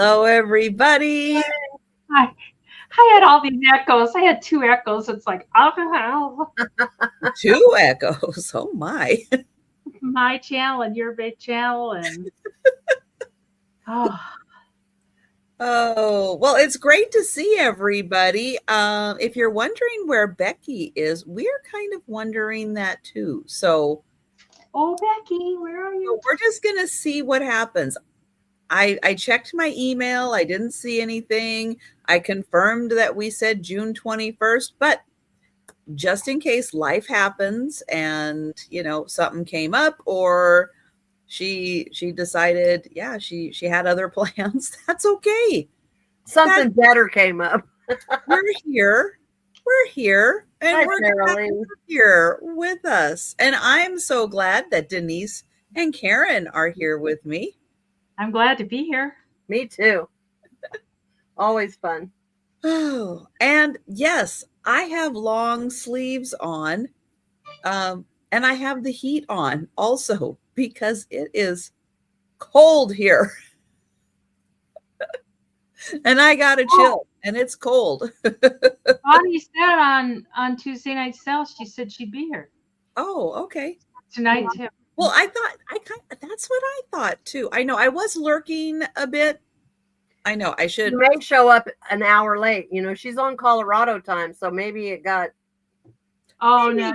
Hello, everybody. I had all these echoes. I had 2 echoes. It's like, oh, 2 echoes. Oh, my. my channel and your big channel. And Oh, well, it's great to see everybody. If you're wondering where Becky is, we're kind of wondering that too. So, Becky, where are you? we're just going to see what happens. I checked my email. I didn't see anything. I confirmed that we said June 21st, but just in case life happens and, something came up or she decided, she had other plans. That's okay. Something better came up. We're here, and Hi, we're Carolyn. here with us. And I'm so glad that Denise and Karen are here with me. I'm glad to be here. Me too. Always fun. Oh, and yes, I have long sleeves on, and I have the heat on also because it is cold here. And I got a chill, and it's cold. Bonnie said on Tuesday night sales, she said she'd be here. Oh, okay. Tonight too. Well, that's what I thought too. I know I was lurking a bit. I know I should. She may show up an hour late. She's on Colorado time, so maybe it got. Oh no.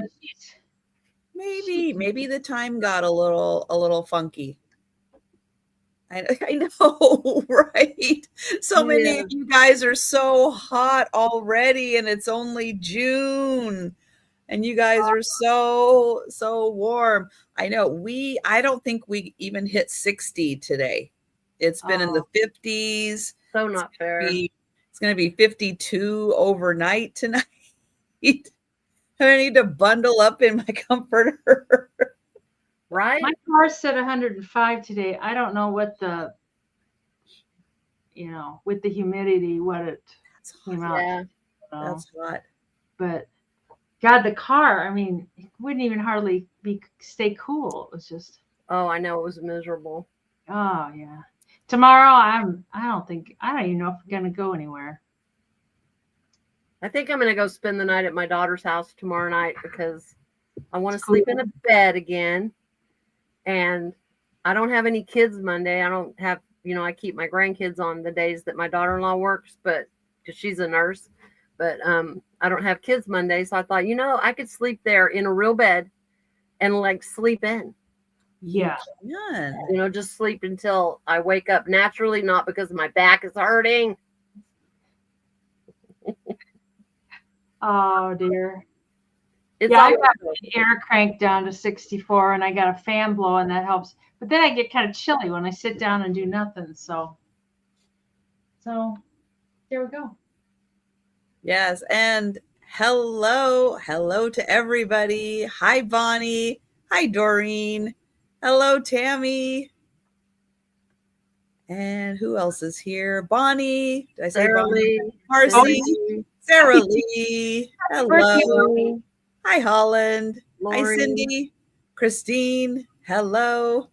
Maybe the time got a little funky. I know, right? So many of you guys are so hot already, and it's only June. And you guys are so warm. I know I don't think we even hit 60 today. It's been in the 50s. So not fair. It's going to be 52 overnight tonight. I need to bundle up in my comforter. Right? My car said 105 today. I don't know what with the humidity, what it came out. Yeah, that's hot. But God, the car, it wouldn't even hardly stay cool. It was just. Oh, I know, it was miserable. Oh yeah. Tomorrow, I don't even know if we're gonna go anywhere. I think I'm gonna go spend the night at my daughter's house tomorrow night because I want to sleep in a bed again. And I don't have any kids Monday. I don't have, I keep my grandkids on the days that my daughter-in-law works, but because she's a nurse. But I don't have kids Monday, so I thought, I could sleep there in a real bed and sleep in. Yeah. Just sleep until I wake up naturally, not because my back is hurting. Oh dear. I got the air cranked down to 64 and I got a fan blowing, that helps. But then I get kind of chilly when I sit down and do nothing. So there we go. Yes, and hello to everybody. Hi, Bonnie. Hi, Doreen. Hello, Tammy. And who else is here? Bonnie. Did I say Sarah Bonnie? Lee. Marcy. Sarah Lee. Hello. Hi, Holland. Lori. Hi, Cindy. Christine. Hello.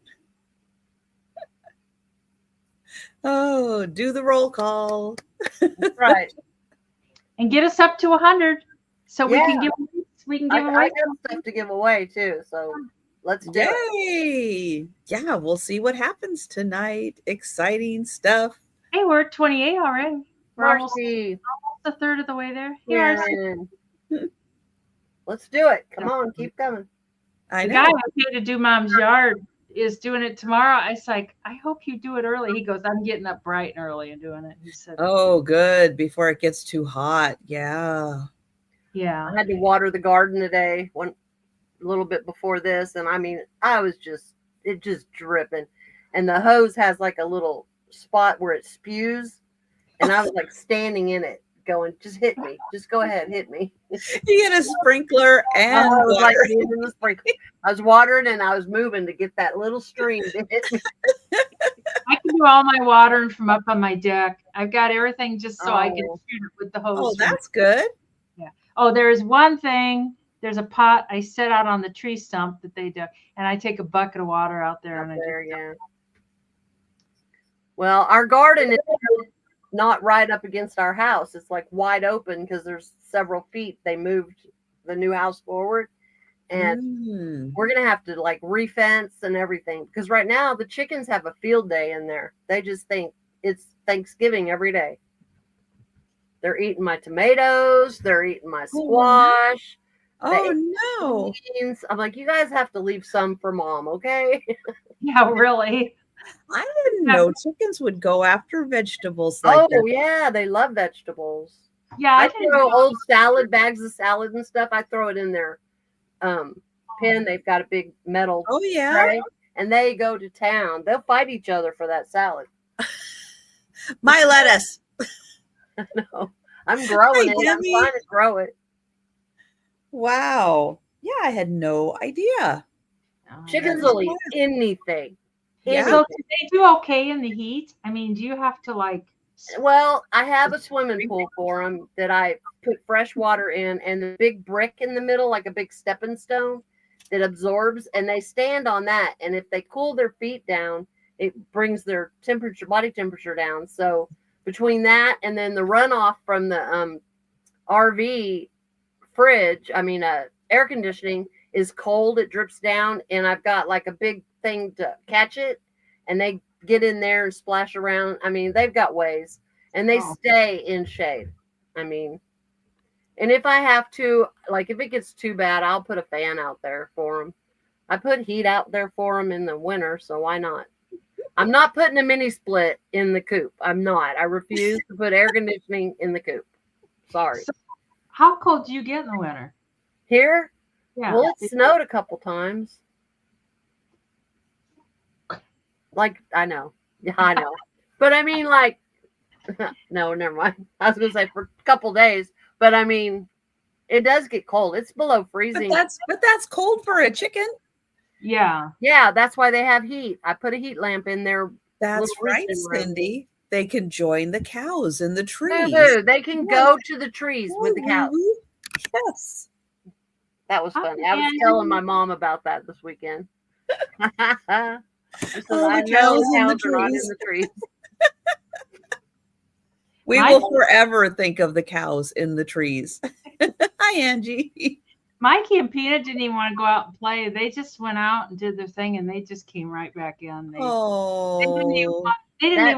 Oh, do the roll call. That's right. And get us up to 100 so we can give away. I got stuff to give away too, so let's do it. Yeah, we'll see what happens tonight. Exciting stuff. Hey, we're at 28 already. We're almost a third of the way there. Yeah. Let's do it. Come on, keep coming. The guy who paid to do Mom's yard is doing it tomorrow. I was like, I hope you do it early. He goes, I'm getting up bright and early and doing it. He said, oh, good. Before it gets too hot. Yeah. Yeah. I had to water the garden today, a little bit before this. And it just dripping. And the hose has a little spot where it spews. And I was standing in it going, just hit me. Just go ahead, hit me. You get a sprinkler and I was I was watering and I was moving to get that little stream to hit me. I can do all my watering from up on my deck. I've got everything just so I can shoot it with the hose. Oh, that's good. Yeah. Oh, there's one thing. There's a pot I set out on the tree stump that they do, and I take a bucket of water out there. Well, our garden is not right up against our house. It's like wide open because there's several feet. They moved the new house forward, and we're gonna have to like refence and everything because right now the chickens have a field day in there. They just think it's Thanksgiving every day. They're eating my tomatoes. They're eating my squash. Oh no! Beans. I'm like, you guys have to leave some for mom, okay? Yeah, really. I didn't know chickens would go after vegetables like that. Oh yeah, they love vegetables. Yeah, I throw old salad bags of salad and stuff. I throw it in their pen. They've got a big metal tray, and they go to town. They'll fight each other for that salad. My lettuce. No, I'm growing it. I'm trying to grow it. Wow. Yeah, I had no idea. Chickens will eat anything. Yeah. So do they do okay in the heat? I mean, do you have to like? Well, I have a swimming pool for them that I put fresh water in, and the big brick in the middle, like a big stepping stone that absorbs, and they stand on that. And if they cool their feet down, it brings their temperature, body temperature down. So between that and then the runoff from the RV fridge, air conditioning is cold. It drips down, and I've got like a big thing to catch it, and they get in there and splash around. I mean, they've got ways, and they stay in shade. I mean, and if I have to, like if it gets too bad, I'll put a fan out there for them. I put heat out there for them in the winter, so why not? I'm not putting a mini split in the coop. I'm not. I refuse to put air conditioning in the coop. Sorry. So how cold do you get in the winter? Here? Yeah. Well, it snowed a couple times. Like, I know. Yeah, I know. But I mean, like, no, never mind. I was going to say for a couple days. But I mean, it does get cold. It's below freezing. But that's cold for a chicken. Yeah. Yeah, that's why they have heat. I put a heat lamp in there. That's right, Cindy. They can join the cows in the trees. They can go to the trees with the cows. Yes. That was funny. I was telling my mom about that this weekend. The cows in the trees. We will forever think of the cows in the trees. Hi, Angie. Mikey and Peanut didn't even want to go out and play. They just went out and did their thing, and they just came right back in. They didn't even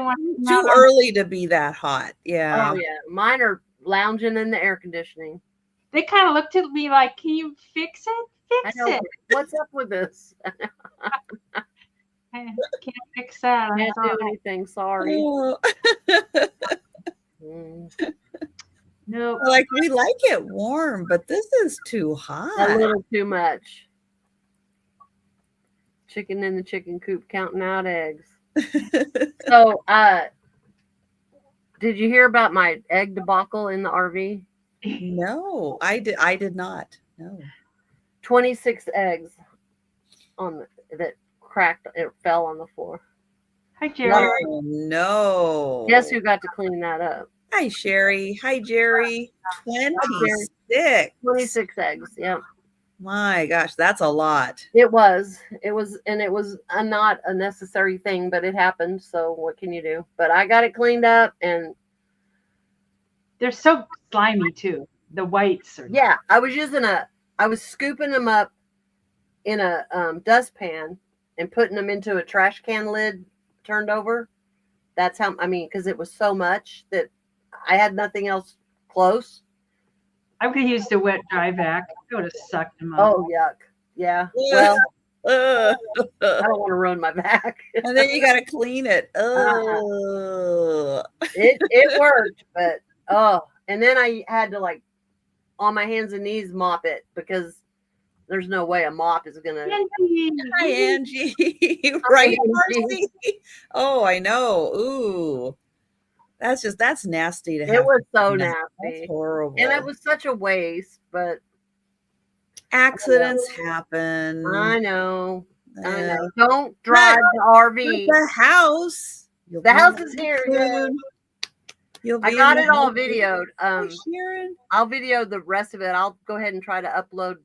want to too early to be that hot. Yeah. Oh, yeah. Mine are lounging in the air conditioning. They kind of looked at me like, can you fix it? Fix it. What's up with this? I can't fix that. I can't do anything. Sorry. No, like we like it warm, but this is too hot. A little too much. Chicken in the chicken coop counting out eggs. So, did you hear about my egg debacle in the RV? No, I did not. No. 26 eggs that cracked. It fell on the floor. Hi, Jerry. Oh, no. Guess who got to clean that up? Hi, Sherry. Hi, Jerry. 26. 26 eggs. Yep. My gosh, that's a lot. It was not a necessary thing, but it happened. So what can you do? But I got it cleaned up, and they're so slimy too. The whites are. Yeah, I was scooping them up in a dustpan and putting them into a trash can lid turned over. That's how, because it was so much that I had nothing else close. I would have used a wet dry vac. I would have sucked them up. Oh, yuck. Yeah. Well, I don't want to ruin my vac. And then you got to clean it. It worked, but and then I had to like on my hands and knees mop it because there's no way a mop is gonna. Hi, Angie. Right, Marcy? Oh, I know. Ooh. That's nasty to have. It was so nasty. That's horrible. And it was such a waste, but accidents happen. I know. I know. Don't drive the RV. The house. The house is here. I got it all videoed. I'll video the rest of it. I'll go ahead and try to upload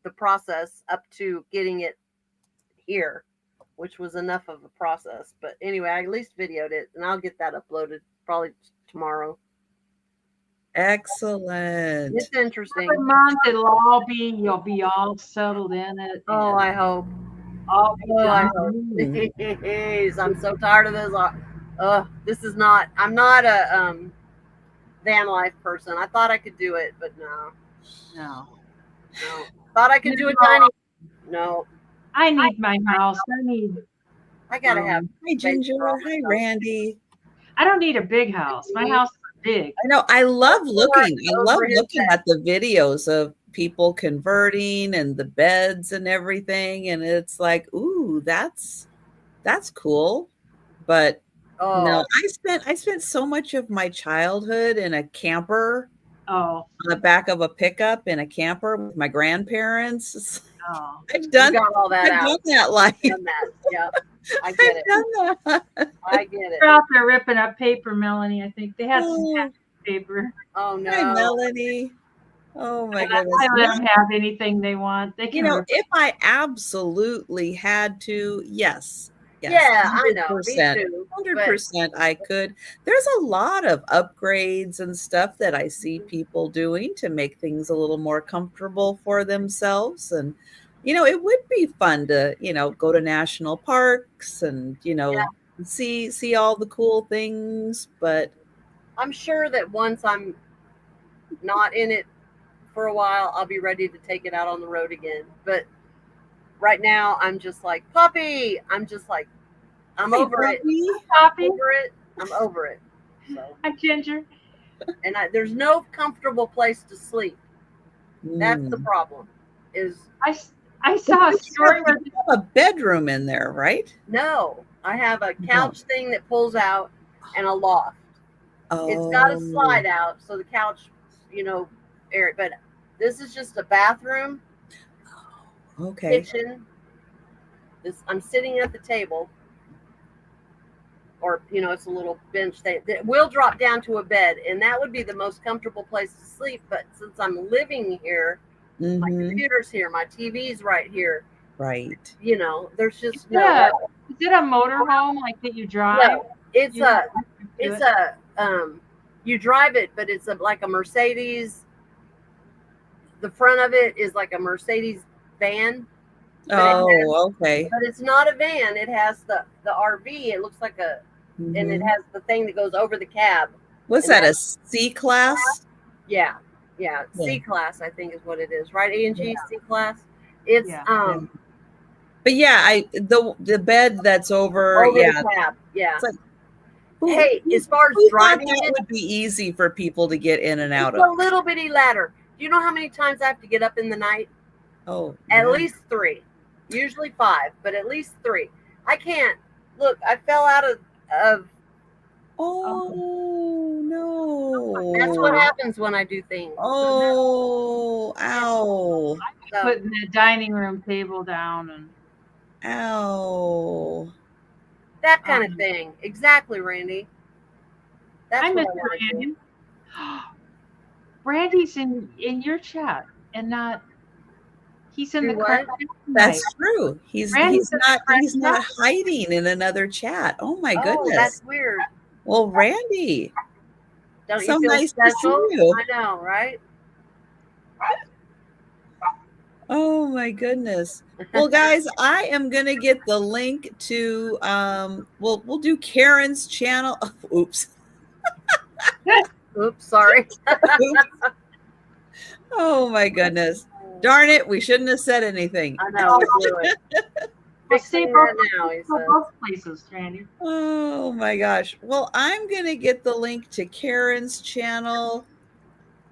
the process up to getting it here which was enough of a process. But anyway, I at least videoed it, and I'll get that uploaded probably tomorrow. Excellent. It's interesting. Every month you'll be all settled in it. Oh, I hope. I'll be I done. hope. Jeez, I'm so tired of this. This is not. I'm not a van life person. I thought I could do it, but no. Thought I could do a tiny. No. I need my house. I gotta have. Hi, Ginger. Hi, Randy. I don't need a big house. My house is big. I know. I love looking at the videos of people converting and the beds and everything, and it's like, ooh, that's cool. But no, I spent so much of my childhood in a camper. On the back of a pickup in a camper with my grandparents. I've done all that. I've done that life. Yeah, I get it. Done that. I get it. They're out there ripping up paper, Melanie. I think they had some paper. Oh no, hi, Melanie. Oh my goodness. I let them have anything they want. They can. If I absolutely had to, yes. Yeah, I know. 100% I could. There's a lot of upgrades and stuff that I see people doing to make things a little more comfortable for themselves. And, it would be fun to, go to national parks and, see all the cool things. But I'm sure that once I'm not in it for a while, I'll be ready to take it out on the road again. But right now, I'm just like, puppy. I'm just like, I'm over it. Puppy. I'm over it. So. Hi, Ginger. And there's no comfortable place to sleep. That's the problem. I saw a story where you have a bedroom in there, right? No, I have a couch thing that pulls out and a loft. It's got a slide out, so the couch, area. But this is just a bathroom, kitchen. I'm sitting at the table, or it's a little bench that will drop down to a bed, and that would be the most comfortable place to sleep. But since I'm living here, my computer's here, my TV's right here. Right. There's just Is it a motorhome like that you drive? No, it's you drive it, but it's like a Mercedes. The front of it is like a Mercedes van. Okay. But it's not a van. It has the RV. It looks like and it has the thing that goes over the cab. What's that, a C-class? Yeah. C-class, I think is what it is, right? A&G C-class. It's But yeah, the bed that's over the cab. Yeah. It's like, as far as driving it would be easy for people to get in and out of. A little bitty ladder. Do you know how many times I have to get up in the night? At least 3. Usually 5, but at least 3. I can't. Look, I fell out of no. That's what happens when I do things. Ow. Putting the dining room table down and that kind of thing. Exactly, Randy. That's I what miss Randy. Randy's in your chat and not. He's in the chat. That's true. He's not hiding in another chat. Oh my goodness. That's weird. Well, Randy. Don't so you feel nice special? To see you. I know, right? Oh my goodness. Well, guys, I am gonna get the link to we'll do Karen's channel. Oops. Oops, sorry. Oops. Oh my goodness. Darn it, we shouldn't have said anything. I know, we blew it. Fixing it now, he said. Both places, Randy. Oh my gosh. Well, I'm gonna get the link to Karen's channel,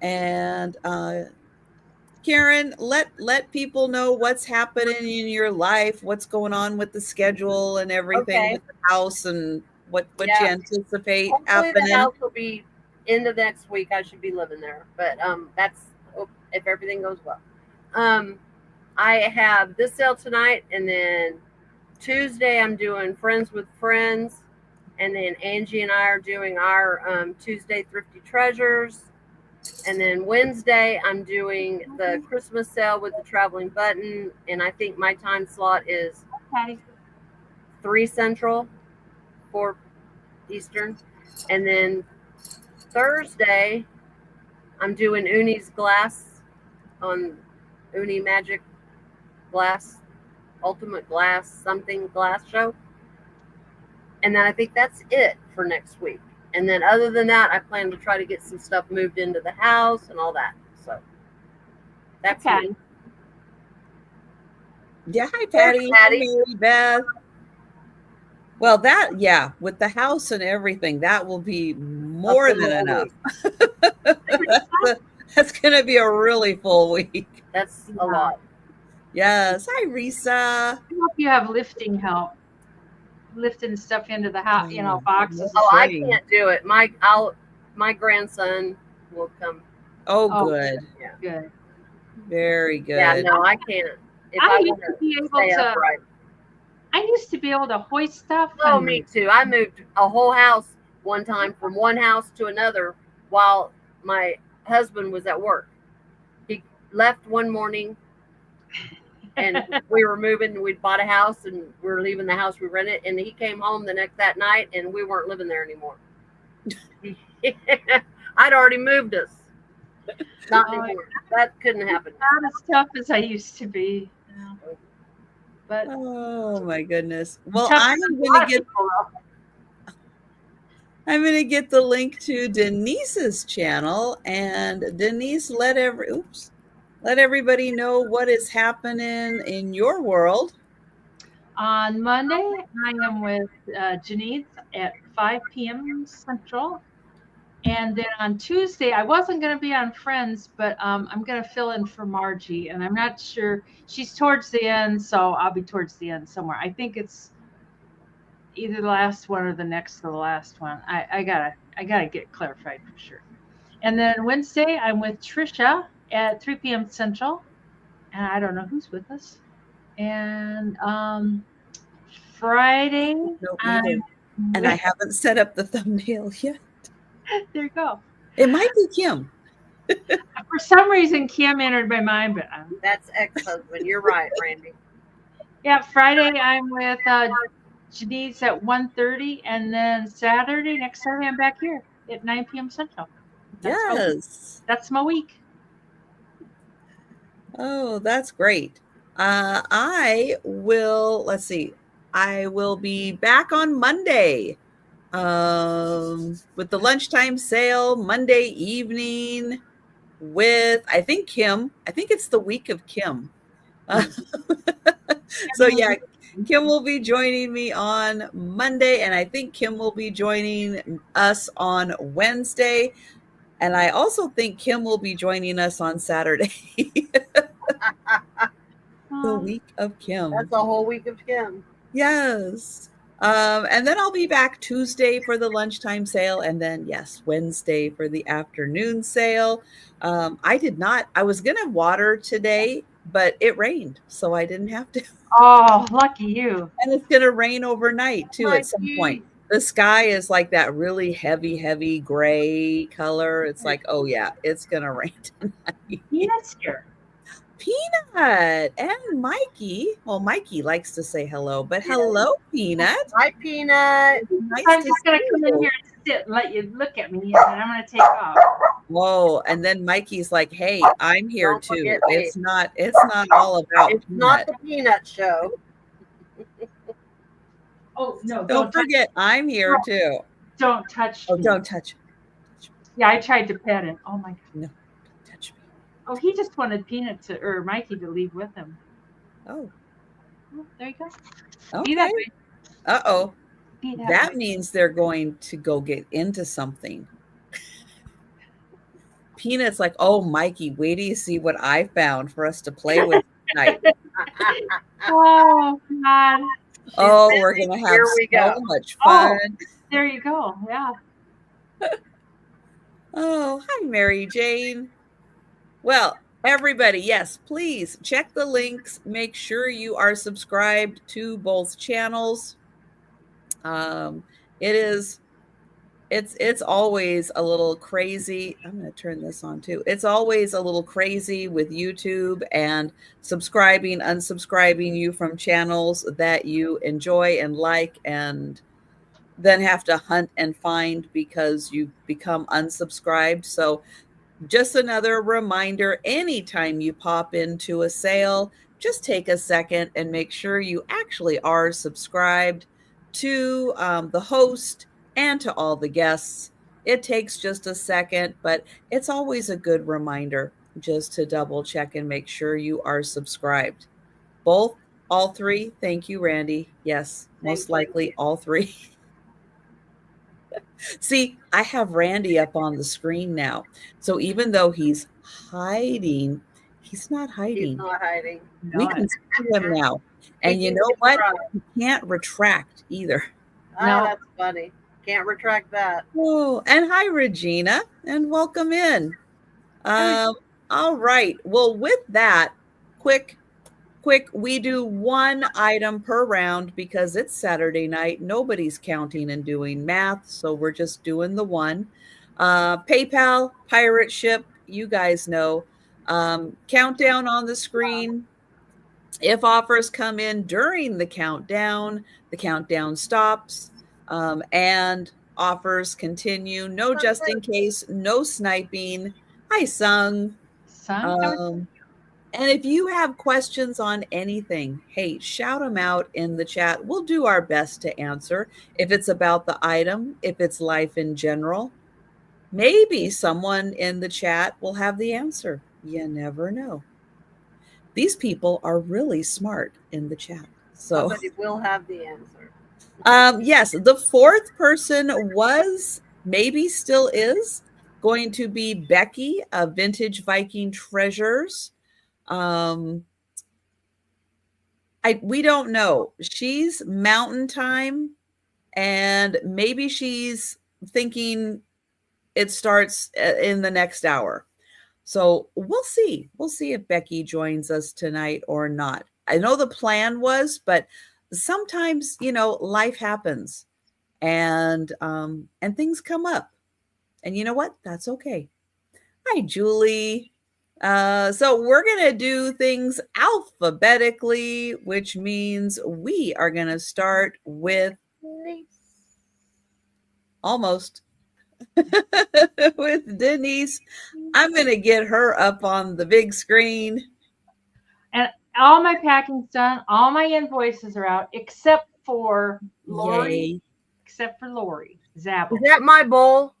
and Karen, let people know what's happening in your life, what's going on with the schedule and everything with the house, and what you anticipate happening. The house will be end of next week. I should be living there, but that's if everything goes well. I have this sale tonight, and then Tuesday I'm doing Friends with Friends, and then Angie and I are doing our Tuesday Thrifty Treasures, and then Wednesday I'm doing the Christmas sale with the traveling button, and I think my time slot is 3 Central, 4 Eastern. And then Thursday, I'm doing Uni's glass on Uni Magic Glass, Ultimate Glass, something glass show. And then I think that's it for next week. And then other than that, I plan to try to get some stuff moved into the house and all that. So that's Okay. me. Yeah, hi Patty. Patty. Hi, Mary Beth. Well, with the house and everything, that will be more than enough. That's going to be a really full week. That's a lot. Yes. Hi, Risa. I hope you have lifting help. Lifting stuff into the house, boxes. Oh, I can't do it. My grandson will come. Oh, good. Yeah. Good. Very good. Yeah, no, I can't. If I I used want to be able stay to. upright. I used to be able to hoist stuff. Oh, me too. I moved a whole house one time from one house to another while my husband was at work. He left one morning and we were moving. We'd bought a house and we were leaving the house we rented. And he came home that night and we weren't living there anymore. I'd already moved us. Not anymore. That couldn't happen. Not as tough as I used to be. But oh my goodness. Well, I'm going to get the link to Denise's channel, and Denise, let everybody know what is happening in your world. On Monday, I am with Denise at 5 p.m. Central. And then on Tuesday, I wasn't going to be on Friends, but I'm going to fill in for Margie. And I'm not sure. She's towards the end, so I'll be towards the end somewhere. I think it's either the last one or the next to the last one. I gotta get clarified for sure. And then Wednesday, I'm with Trisha at 3 p.m. Central. And I don't know who's with us. And Friday, and I haven't set up the thumbnail yet. There you go. It might be Kim. For some reason, Kim entered my mind, but that's ex-husband. You're right, Randy. Yeah, Friday I'm with Denise at 1:30, and then next Saturday, I'm back here at 9 p.m. Central. That's my week. Oh, that's great. I will be back on Monday. With the lunchtime sale Monday evening with, I think it's the week of Kim. So yeah, Kim will be joining me on Monday, and I think Kim will be joining us on Wednesday. And I also think Kim will be joining us on Saturday. The week of Kim. That's a whole week of Kim. Yes. And then I'll be back Tuesday for the lunchtime sale. And then, Wednesday for the afternoon sale. I was going to water today, but it rained, so I didn't have to. Oh, lucky you. And it's going to rain overnight too at some point. The sky is like that really heavy gray color. It's like, oh yeah, it's going to rain tonight. Peanut's here. Peanut and Mikey. Well, Mikey likes to say hello, but hello, Peanut. Hi, Peanut. Nice. I'm just going to come in here and sit and let you look at me, and then I'm going to take off. Whoa! And then Mikey's like, "Hey, I'm here too. It's not all about. It's not the Peanut show." Oh no! Don't forget, I'm here too. Don't touch me. Oh, don't touch me. Yeah, I tried to pet him. Oh my God. No, don't touch me. Oh, he just wanted Mikey to leave with him. Oh, there you go. Okay. Uh-oh. That means they're going to go get into something. Peanut's like, oh, Mikey, wait till you see what I found for us to play with tonight. Oh, God. Oh, we're going to have so much fun. Oh, there you go. Yeah. Oh, hi, Mary Jane. Well, everybody, yes, please check the links. Make sure you are subscribed to both channels. It is It's always a little crazy. I'm going to turn this on too. It's always a little crazy with YouTube and subscribing, unsubscribing you from channels that you enjoy and like, and then have to hunt and find because you become unsubscribed. So just another reminder, anytime you pop into a sale, just take a second and make sure you actually are subscribed to the host and to all the guests. It takes just a second, but it's always a good reminder just to double check and make sure you are subscribed. Both, all three. Thank you, Randy. Yes, most likely all three. See, I have Randy up on the screen now. So even though he's hiding, he's not hiding. He's not hiding. We can see him now. And you know what? He can't retract either. No, that's funny. Can't retract that. Oh, and hi, Regina, and welcome in. All right. Well, with that, quick, we do one item per round because it's Saturday night. Nobody's counting and doing math, so we're just doing the one. PayPal, pirate ship, you guys know. Countdown on the screen. If offers come in during the countdown stops, and offers continue. No just in case, no sniping. Hi, Sung. And if you have questions on anything, hey, shout them out in the chat. We'll do our best to answer. If it's about the item, if it's life in general, maybe someone in the chat will have the answer. You never know. These people are really smart in the chat. So somebody will have the answer. Yes, the fourth person was, maybe still is, going to be Becky of Vintage Viking Treasures. We don't know. She's mountain time, and maybe she's thinking it starts in the next hour. So we'll see. We'll see if Becky joins us tonight or not. I know the plan was, but sometimes, life happens and things come up. And you know what? That's okay. Hi, Julie. So we're going to do things alphabetically, which means we are going to start with almost with Denise. I'm going to get her up on the big screen. And all my packing's done. All my invoices are out, except for Lori. Yay. Except for Lori. Zabble. Is that my bowl?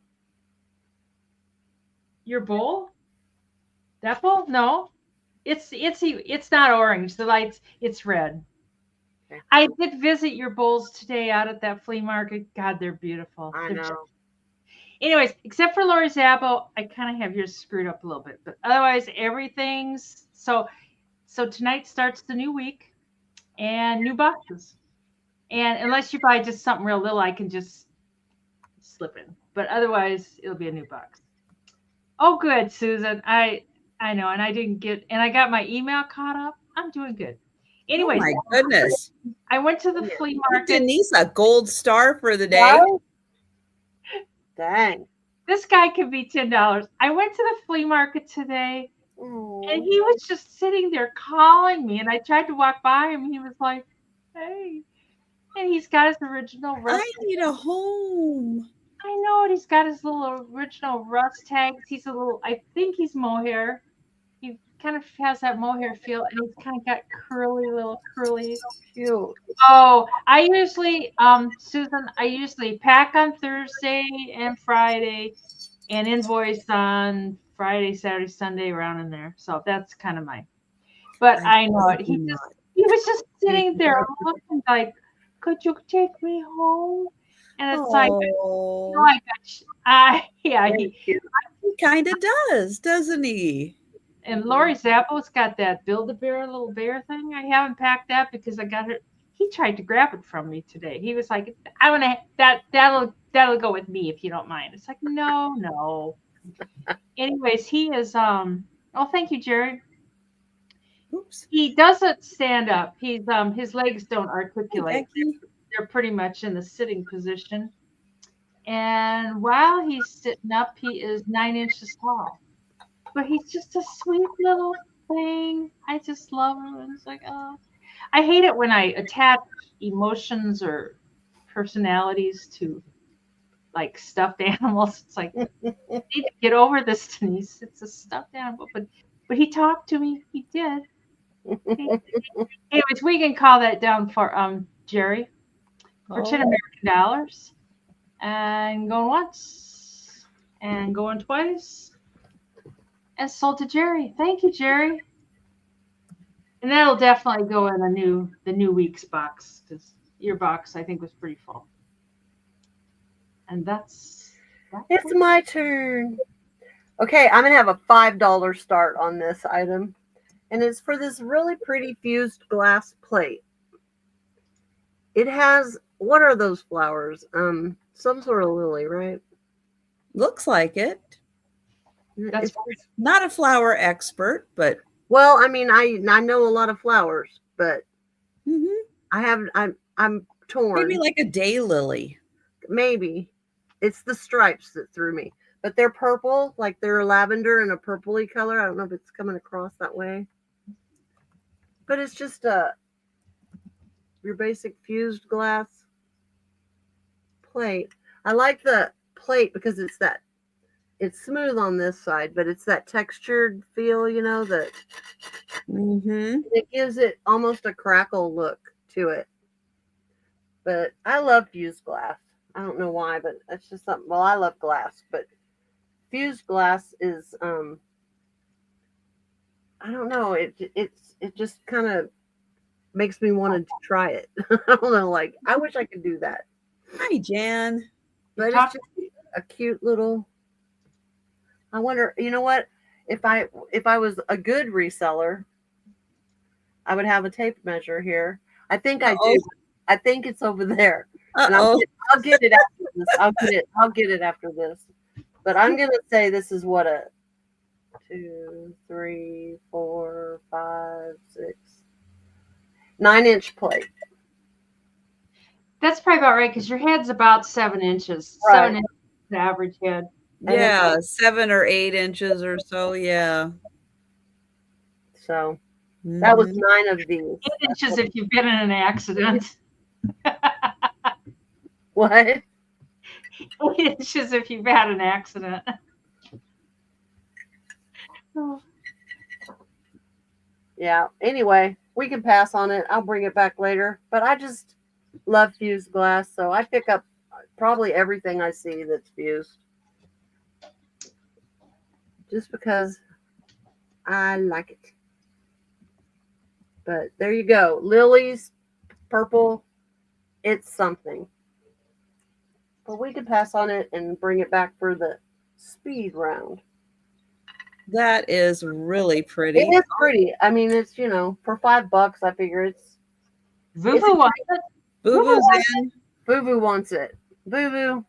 Your bowl? That bowl? No. It's not orange. The lights, it's red. Okay. I did visit your bowls today out at that flea market. God, they're beautiful. I know. Anyways, except for Lori's apple, I kind of have yours screwed up a little bit. But otherwise, everything's so tonight starts the new week and new boxes. And unless you buy just something real little, I can just slip in. But otherwise, it'll be a new box. Oh, good, Susan. I know, and I got my email caught up. I'm doing good. Anyways, oh my goodness. I went to the flea market. Denise, a gold star for the day. Wow. Dang. This guy could be $10. I went to the flea market today, and he was just sitting there calling me, and I tried to walk by him, and he was like, hey. And he's got his original rust. I need a home. I know it. He's got his little original rust tags. I think he's mohair. He kind of has that mohair feel, and he's kind of got little curly. Cute. Oh, I usually, Susan, pack on Thursday and Friday and invoice on Friday, Saturday, Sunday, around in there. So that's kind of but I know it. He was just sitting there looking like, could you take me home? And it's like, oh my gosh. He kind of does, doesn't he? And Lori Zappo's got that Build-A-Bear little bear thing. I haven't packed that because I got her. He tried to grab it from me today. He was like, I want to, that'll go with me if you don't mind. It's like, no. Anyways, he is, thank you, Jerry. Oops. He doesn't stand up. He's, his legs don't articulate. They're pretty much in the sitting position. And while he's sitting up, he is 9 inches tall. But he's just a sweet little thing. I just love him. And it's like, oh, I hate it when I attach emotions or personalities to like stuffed animals. It's like, you need to get over this, Denise. It's a stuffed animal. But he talked to me. He did. Anyways, we can call that down for Jerry for 10 American dollars. And going once and going twice. And sold to Jerry. Thank you, Jerry. And that'll definitely go in the new week's box because your box I think was pretty full. And that's It's my turn. Okay, I'm gonna have a $5 start on this item, and it's for this really pretty fused glass plate. It has, what are those flowers? Some sort of lily, right? Looks like it. That's not a flower expert, but well, I mean, I know a lot of flowers, but I'm torn. Maybe like a daylily. Maybe it's the stripes that threw me, but they're purple, like they're lavender and a purpley color. I don't know if it's coming across that way, but it's just your basic fused glass plate. I like the plate because it's smooth on this side, but it's that textured feel, you know, that it gives it almost a crackle look to it. But I love fused glass. I don't know why, but that's just something. Well, I love glass, but fused glass is I don't know, it just kind of makes me want to try it. I don't know, like I wish I could do that. Hi, Jan. But it's just a cute little. I wonder, you know what? If I was a good reseller, I would have a tape measure here. I think I do. I think it's over there. And I'll get it after this. I'll get it after this. But I'm gonna say this is what a 2, 3, 4, 5, 6, 9-inch plate. That's probably about right because your head's about 7 inches. Right. 7 inches is the average head. Yeah, 7 or 8 inches or so. Yeah. So that was 9 of these. 8 inches if you've been in an accident. What? 8 inches if you've had an accident. Yeah. Anyway, we can pass on it. I'll bring it back later. But I just love fused glass, so I pick up probably everything I see that's fused. Just because I like it. But there you go. Lilies, purple. It's something. But we can pass on it and bring it back for the speed round. That is really pretty. It is pretty. I mean, it's, you know, for $5, I figure it's. Vuvu wants it. Vuvu's in. Vuvu wants it. Vuvu.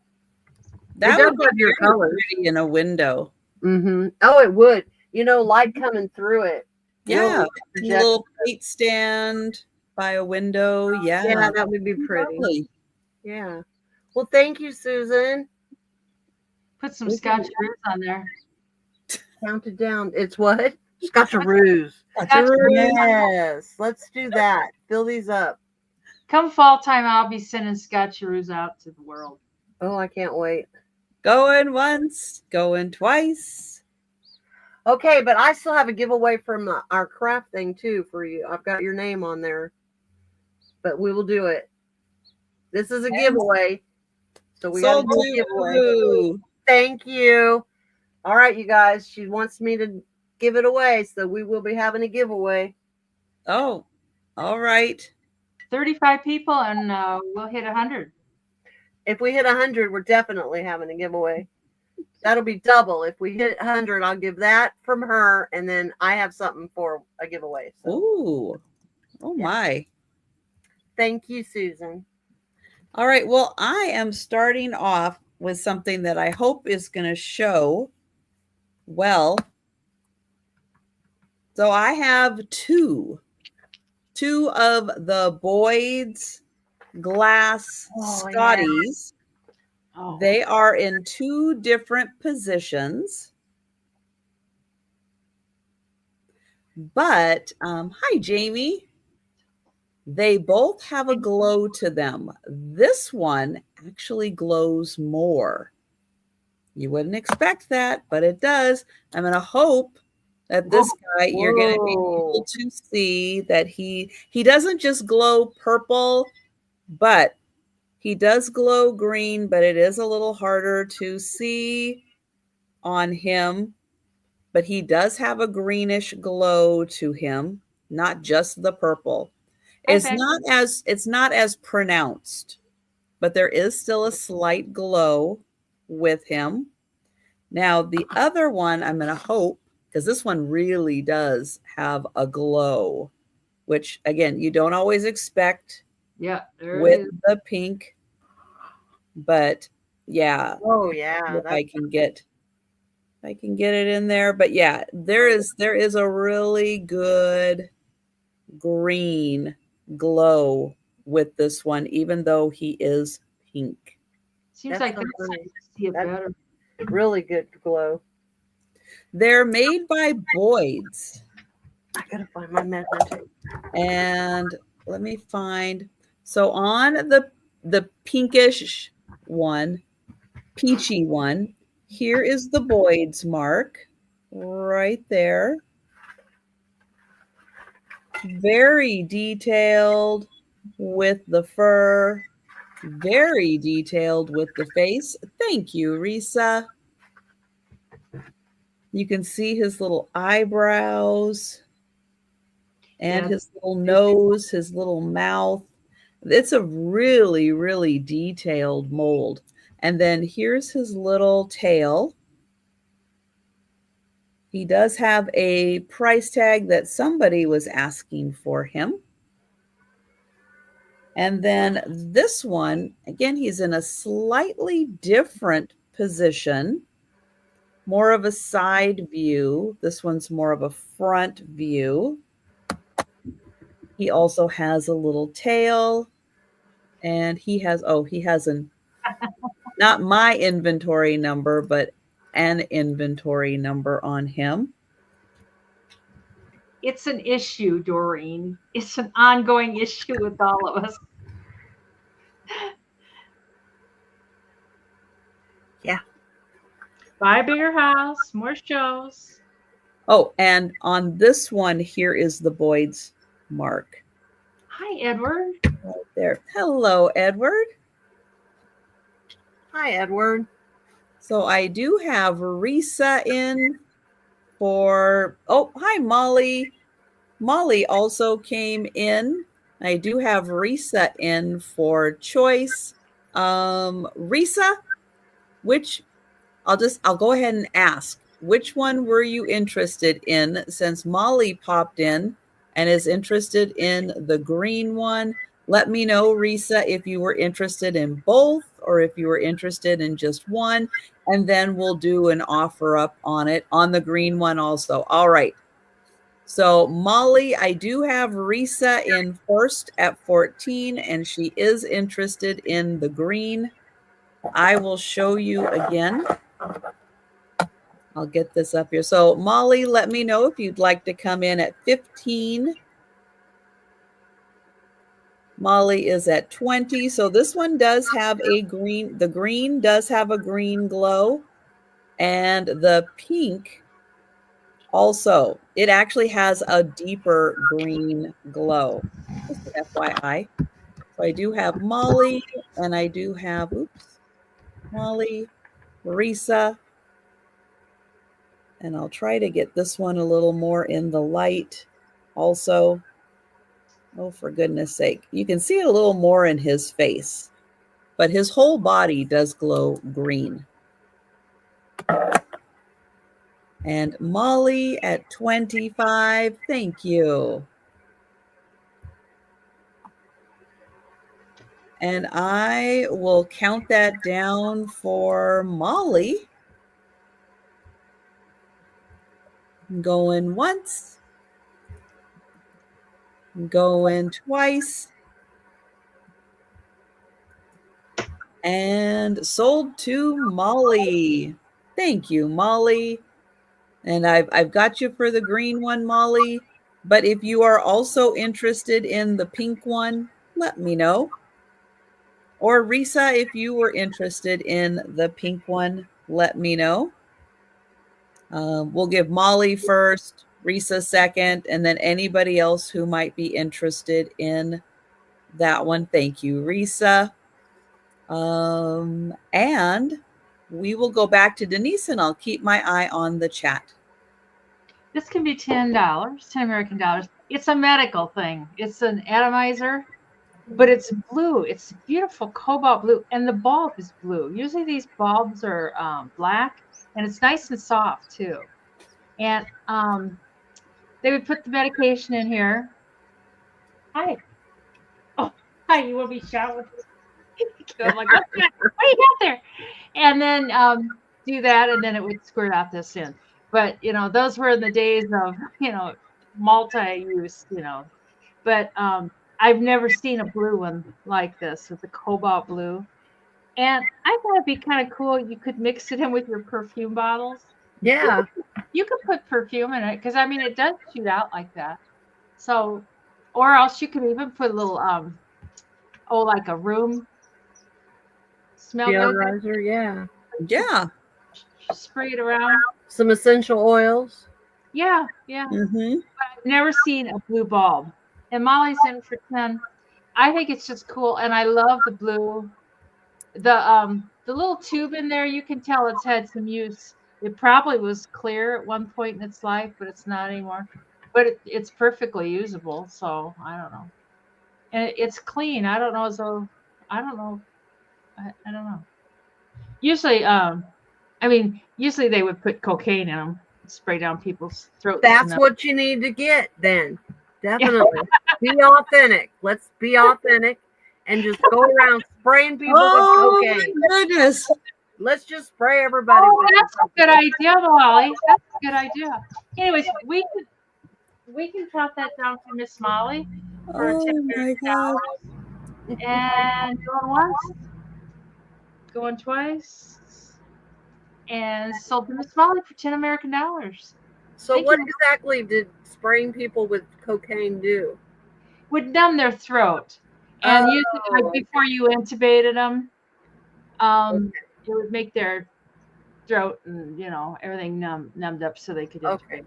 That would be your colors pretty in a window. Oh, it would. You know, light coming through it. Yeah. A little plate stand by a window. Yeah. Yeah, that would be pretty. Lovely. Yeah. Well, thank you, Susan. Put some scotcheroos on there. Count it down. It's what? Scotcheroos. Yes. Let's do that. Fill these up. Come fall time, I'll be sending scotcheroos out to the world. Oh, I can't wait. Going once, going twice. Okay, but I still have a giveaway from our craft thing too for you. I've got your name on there, but we will do it. This is a giveaway, so we got to do a giveaway. Thank you. All right, you guys. She wants me to give it away, so we will be having a giveaway. Oh, all right. 35 people, and we'll hit 100. If we hit 100, we're definitely having a giveaway. That'll be double. If we hit 100, I'll give that from her, and then I have something for a giveaway. So. Ooh. Oh, my. Thank you, Susan. All right. Well, I am starting off with something that I hope is going to show well. So I have two of the Boyds glass Scotties. Oh. They are in 2 different positions. But, hi, Jamie. They both have a glow to them. This one actually glows more. You wouldn't expect that, but it does. I'm going to hope that this guy, you're going to be able to see that he doesn't just glow purple, but he does glow green, but it is a little harder to see on him. But he does have a greenish glow to him, not just the purple. It's not as pronounced, but there is still a slight glow with him. Now, the other one, I'm going to hope, because this one really does have a glow, which, again, you don't always expect with the pink. But, yeah. Oh, yeah. If I can get it in there. But, yeah, there is a really good green glow with this one, even though he is pink. Seems like this one to see it better. Really good glow. They're made by Boyds. I gotta find my measuring tape. And let me find. So on the pinkish one, peachy one, here is the Boyds mark right there. Very detailed with the fur. Very detailed with the face. Thank you, Risa. You can see his little eyebrows and his little nose, his little mouth. It's a really, really detailed mold. And then here's his little tail. He does have a price tag that somebody was asking for him. And then this one, again, he's in a slightly different position, more of a side view. This one's more of a front view. He also has a little tail, and he has not my inventory number, but an inventory number on him. It's an issue, Doreen. It's an ongoing issue with all of us. Yeah. Buy a bigger house, more shows. Oh, and on this one, here is the Boyds mark. Hi, Edward. Right there. Hello, Edward. Hi, Edward. So I do have Risa in for, oh, hi, Molly. Molly also came in. I do have Risa in for choice. Risa, I'll go ahead and ask, which one were you interested in, since Molly popped in and is interested in the green one? Let me know, Risa, if you were interested in both or if you were interested in just one, and then we'll do an offer up on it on the green one also. All right. So Molly, I do have Risa in first at 14, and she is interested in the green. I will show you again. I'll get this up here. So Molly, let me know if you'd like to come in at 15. Molly is at 20. So this one does have a green. The green does have a green glow. And the pink also, it actually has a deeper green glow. Just an FYI. So I do have Molly, and I do have, Molly, Marisa, and I'll try to get this one a little more in the light also. Oh, for goodness sake. You can see it a little more in his face, but his whole body does glow green. And Molly at 25, thank you. And I will count that down for Molly. Going once. Going twice. And sold to Molly. Thank you, Molly. And I've got you for the green one, Molly. But if you are also interested in the pink one, let me know. Or Risa, if you were interested in the pink one, let me know. We'll give Molly first, Risa second, and then anybody else who might be interested in that one. Thank you, Risa. And we will go back to Denise, and I'll keep my eye on the chat. This can be $10, 10 American dollars. It's a medical thing. It's an atomizer, but it's blue. It's beautiful cobalt blue, and the bulb is blue. Usually these bulbs are black, and it's nice and soft too. And they would put the medication in here. Hi. Oh, hi. You want to be shot with? I'm like, what you got there? And then do that, and then it would squirt out this in. But those were in the days of multi-use. But I've never seen a blue one like this with the cobalt blue. And I thought it'd be kind of cool. You could mix it in with your perfume bottles. Yeah. You could put perfume in it because it does shoot out like that. So, or else you could even put a little like a room smell Deodorizer, yeah. Yeah. Spray it around. Some essential oils. Yeah. Mm-hmm. I've never seen a blue bulb. And Molly's in for 10. I think it's just cool, and I love the blue. The little tube in there, you can tell it's had some use. It probably was clear at one point in its life, but it's not anymore. But it's perfectly usable, so I don't know. And it's clean. I don't know I don't know. I don't know. Usually, usually they would put cocaine in them, spray down people's throats. That's what you need to get then. Definitely. Be authentic. Let's be authentic and just go around spraying people with cocaine. My goodness. Let's just spray everybody with that's a good idea, Molly. That's a good idea. Anyways, we can count that down for Miss Molly for Oh my God. And going once, going twice, and sold to Miss Molly for 10 American dollars. So what exactly did spraying people with cocaine do? Would numb their throat. And usually before you intubated them, it would make their throat and everything numbed up so they could intubate. Okay.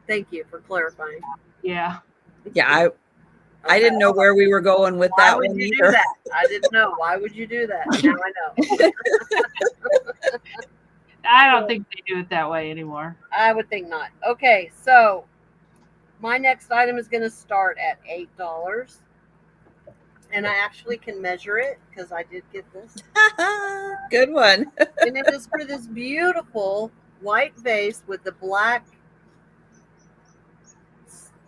Thank you for clarifying. Yeah. Yeah, I didn't know where we were going with that one either. I didn't know. Why would you do that? Now I know. I don't think they do it that way anymore. I would think not. Okay, so my next item is going to start at $8. And I actually can measure it because I did get this. Good one. And it is for this beautiful white vase with the black,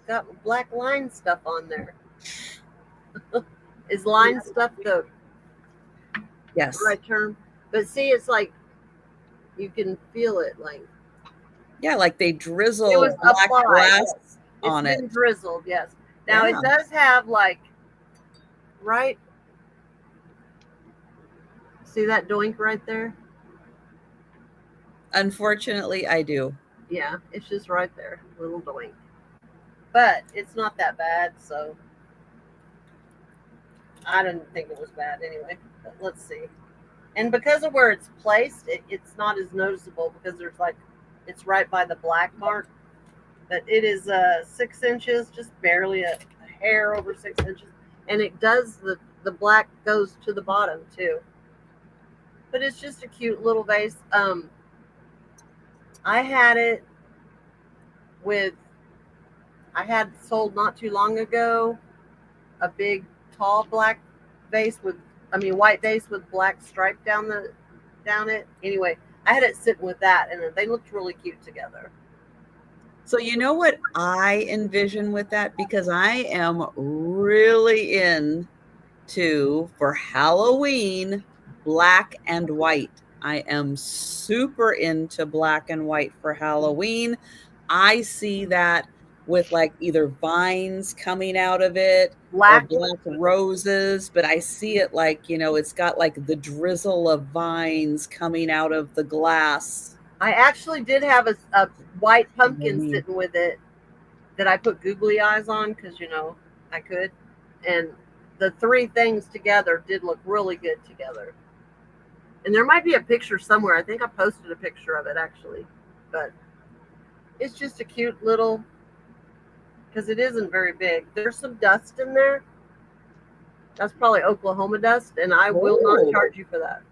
got black line stuff on there. Is line stuff the right term? But see, it's like you can feel it, like like they drizzle black glass on it. It's been drizzled, yes. Now it does have right. See that doink right there? Unfortunately, I do. Yeah, it's just right there, little doink. But it's not that bad, so I didn't think it was bad anyway. But let's see. And because of where it's placed, it's not as noticeable because there's it's right by the black mark. But it is 6 inches, just barely a hair over 6 inches. And it does, the black goes to the bottom too. But it's just a cute little vase. I had it I had sold not too long ago a big tall black vase white vase with black stripe down it. Anyway, I had it sitting with that and they looked really cute together. So you know what I envision with that? Because I am really into, for Halloween, black and white. I am super into black and white for Halloween. I see that with like either vines coming out of it or Black. black roses, but I see it like, it's got like the drizzle of vines coming out of the glass. I actually did have a white pumpkin Mhm. sitting with it that I put googly eyes on because, I could. And the three things together did look really good together. And there might be a picture somewhere. I think I posted a picture of it actually. But it's just a cute little, because it isn't very big. There's some dust in there. That's probably Oklahoma dust, and I will not charge you for that.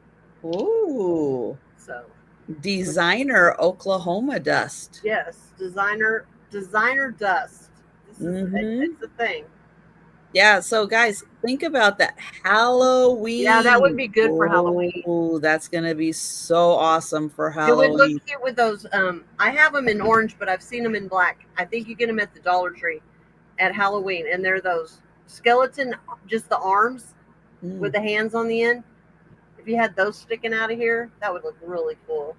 Ooh. So Designer Oklahoma dust. yes, designer dust. It's a thing. Yeah, so guys, think about that. Halloween. Yeah, that would be good for Halloween. Oh, that's gonna be so awesome for It would Halloween. look cute with those. I have them in orange, but I've seen them in black. I think you get them at the Dollar Tree at Halloween, and they're those skeleton, just the arms with the hands on the end. If you had those sticking out of here, that would look really cool.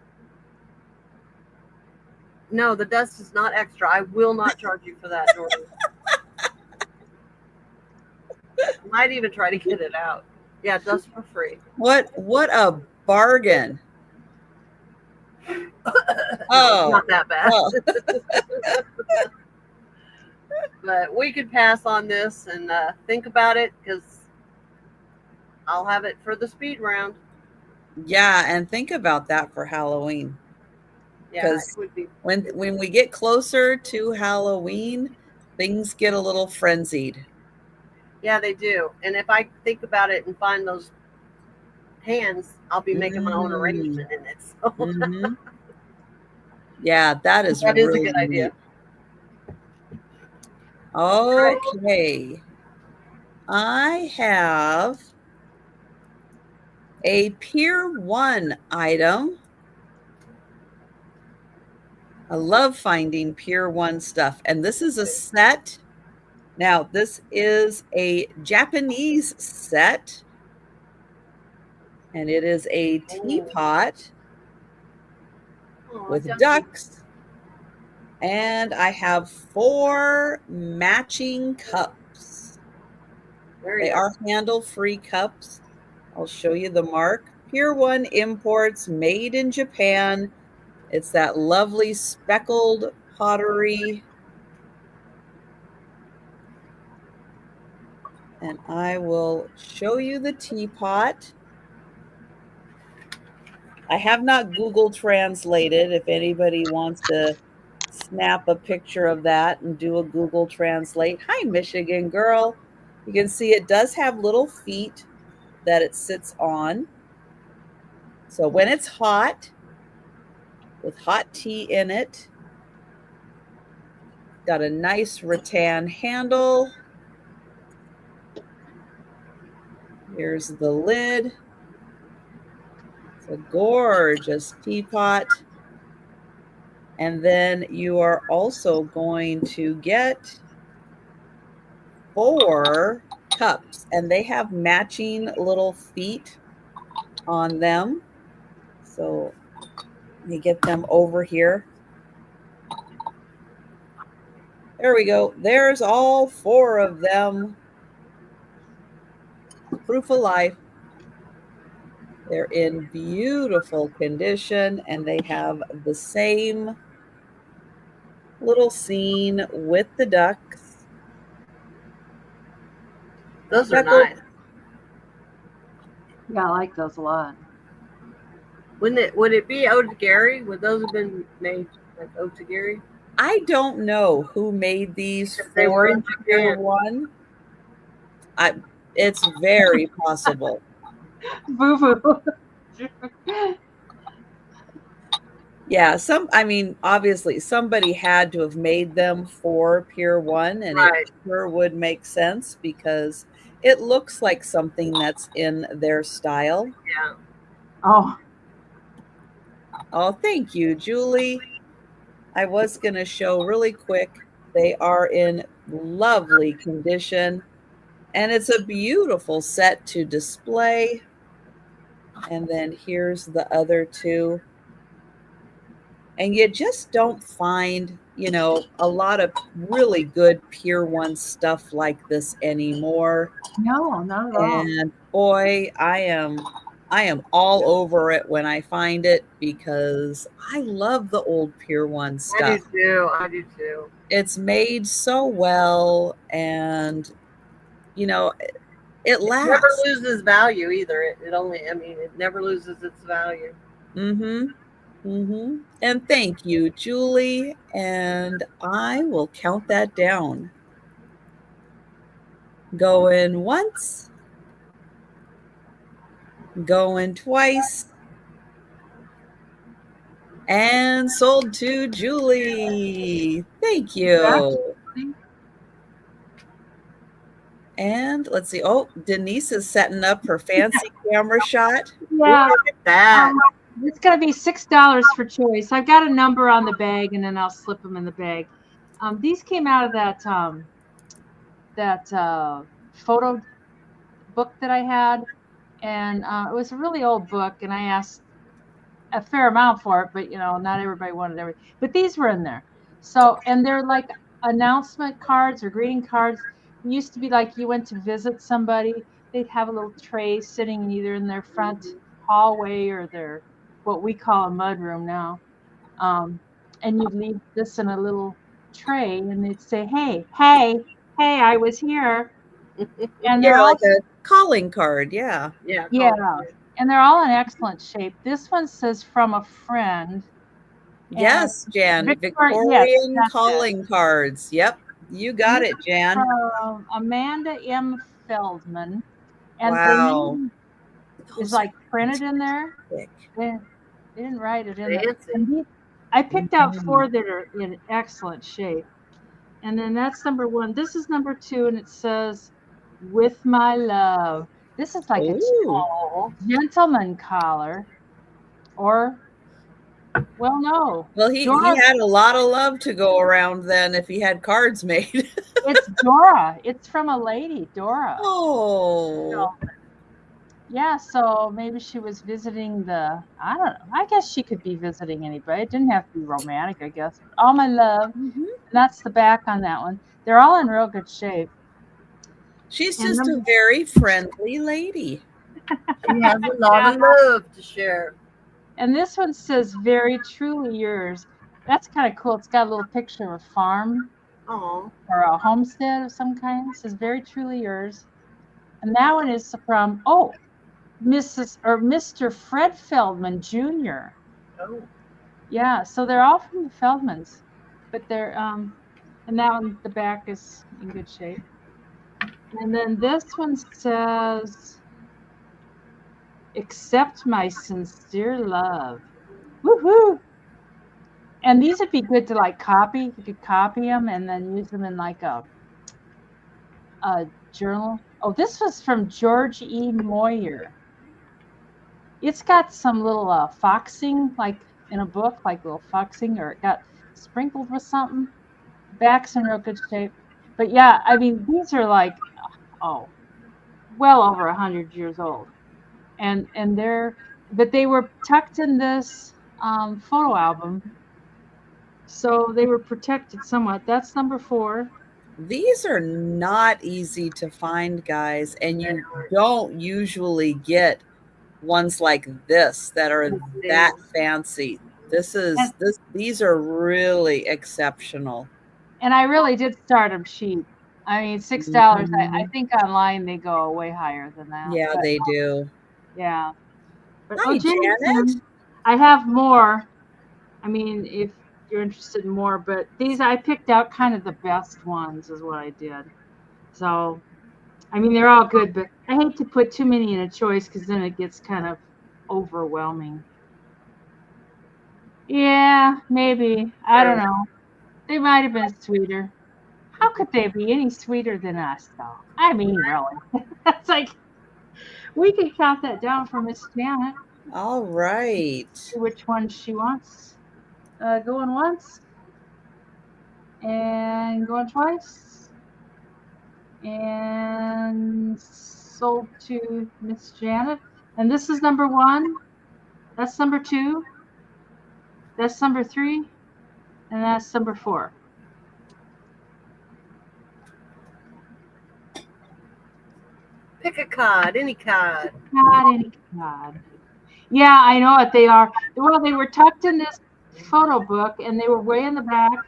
No, the dust is not extra. I will not charge you for that, Jordan. Might even try to get it out. Yeah, dust for free. What a bargain. Oh, not that bad. Oh. But we could pass on this and think about it because I'll have it for the speed round. Yeah, and think about that for Halloween. Because when we get closer to Halloween, things get a little frenzied. Yeah, they do. And if I think about it and find those hands, I'll be making my own arrangement in it. So. Yeah, that is really a good idea. Okay. I have a Pier One item. I love finding Pier One stuff. And this is a set. Now, this is a Japanese set. And it is a teapot with ducks. And I have 4 matching cups. They are handle-free cups. I'll show you the mark. Pier One imports, made in Japan. It's that lovely speckled pottery. And I will show you the teapot. I have not Google translated. If anybody wants to snap a picture of that and do a Google Translate. Hi, Michigan girl. You can see it does have little feet that it sits on. So when it's hot, with hot tea in it, got a nice rattan handle. Here's the lid. It's a gorgeous teapot. And then you are also going to get 4 cups, and they have matching little feet on them. So let me get them over here. There we go. There's all 4 of them. Proof of life. They're in beautiful condition, and they have the same little scene with the ducks. Those are nice. Yeah, I like those a lot. Would it be Otagiri? Would those have been made like Otagiri? I don't know who made these for they were in Pier One. It's very possible. Boo boo. Yeah, obviously somebody had to have made them for Pier One, and it sure would make sense because it looks like something that's in their style. Yeah. Oh, thank you, Julie. I was going to show really quick. They are in lovely condition, and it's a beautiful set to display. And then here's the other 2. And you just don't find, a lot of really good Pier One stuff like this anymore. No, not at all. And boy, I am all over it when I find it because I love the old Pier One I do stuff. too. I do too. It's made so well, and you know, it It never lasts. loses value either. It only, I mean, it never loses its value. Mhm. Mhm. And thank you, Julie, and I will count that down. Going once, going twice, and sold to Julie. Thank you. And let's see. Oh, Denise is setting up her fancy camera shot. Yeah. Look at that. It's going to be $6 for choice. I've got a number on the bag, and then I'll slip them in the bag. These came out of that photo book that I had, and it was a really old book, and I asked a fair amount for it, but not everybody wanted everything. But these were in there. So, and they're like announcement cards or greeting cards. It used to be like you went to visit somebody, they'd have a little tray sitting either in their front hallway or their what we call a mud room now. And you'd leave this in a little tray, and they'd say, "Hey, hey, hey, I was here." And they're Yeah, all like a calling card. Yeah. Yeah. yeah, and they're all in excellent shape. This one says from a friend. And Yes, Jan. yes, Victorian that's it. calling cards. Yep. You And got this it, is Jan. from Amanda M. Feldman. And the Wow. name is Those are like printed in there. thick. They didn't write it in there. Fancy. And I picked out Mhm. 4 that are in excellent shape. And then that's number 1. This is number 2, and it says, "With my love." This is like a Ooh. Oh, gentleman collar, or, well, no. Well, he Dora, had a lot of love to go around then if he had cards made. it's Dora. It's from a lady, Dora. Oh. Yeah, so maybe she was visiting I don't know. I guess she could be visiting anybody. It didn't have to be romantic, I guess. All my love. Mhm. And that's the back on that one. They're all in real good shape. She's And just a number, very friendly lady. she has a lot of love to share. and this one says very truly yours. That's kind of cool. It's got a little picture of a farm Oh, or a homestead of some kind. It says very truly yours. And that one is from Mrs. or Mr. Fred Feldman Jr. oh, Yeah, so they're all from the Feldmans, but they're and that one, the back is in good shape. And then this one says, "Accept my sincere love." Woohoo! And these would be good to like copy. You could copy them and then use them in like a journal. Oh, this was from George E. Moyer. It's got some little foxing, like in a book, like little foxing, or it got sprinkled with something. Back's in real good shape. But yeah, I mean, these are like, well over 100 years old, and but they were tucked in this photo album, so they were protected somewhat. That's number 4. These are not easy to find, guys, and they you are. don't usually get ones like this that are that fancy. These are really exceptional. And I really did start them cheap. I mean, $6. I Mhm. think online they go way higher than that. Yeah, But they do. yeah. But Hi, Janet. I have more. I mean, if you're interested in more, but these I picked out kind of the best ones is what I did. So, I mean, they're all good, but I hate to put too many in a choice because then it gets kind of overwhelming. Yeah, maybe. I don't know. They might have been sweeter. How could they be any sweeter than us, though? I mean, really. It's like we could count that down for Miss Janet. All right. See which one she wants. Going once and going twice. And sold to Miss Janet. And this is number 1. That's number 2. That's number 3, and that's number 4. Pick a card, any card. God. Yeah, I know what they are. Well, they were tucked in this photo book, and they were way in the back,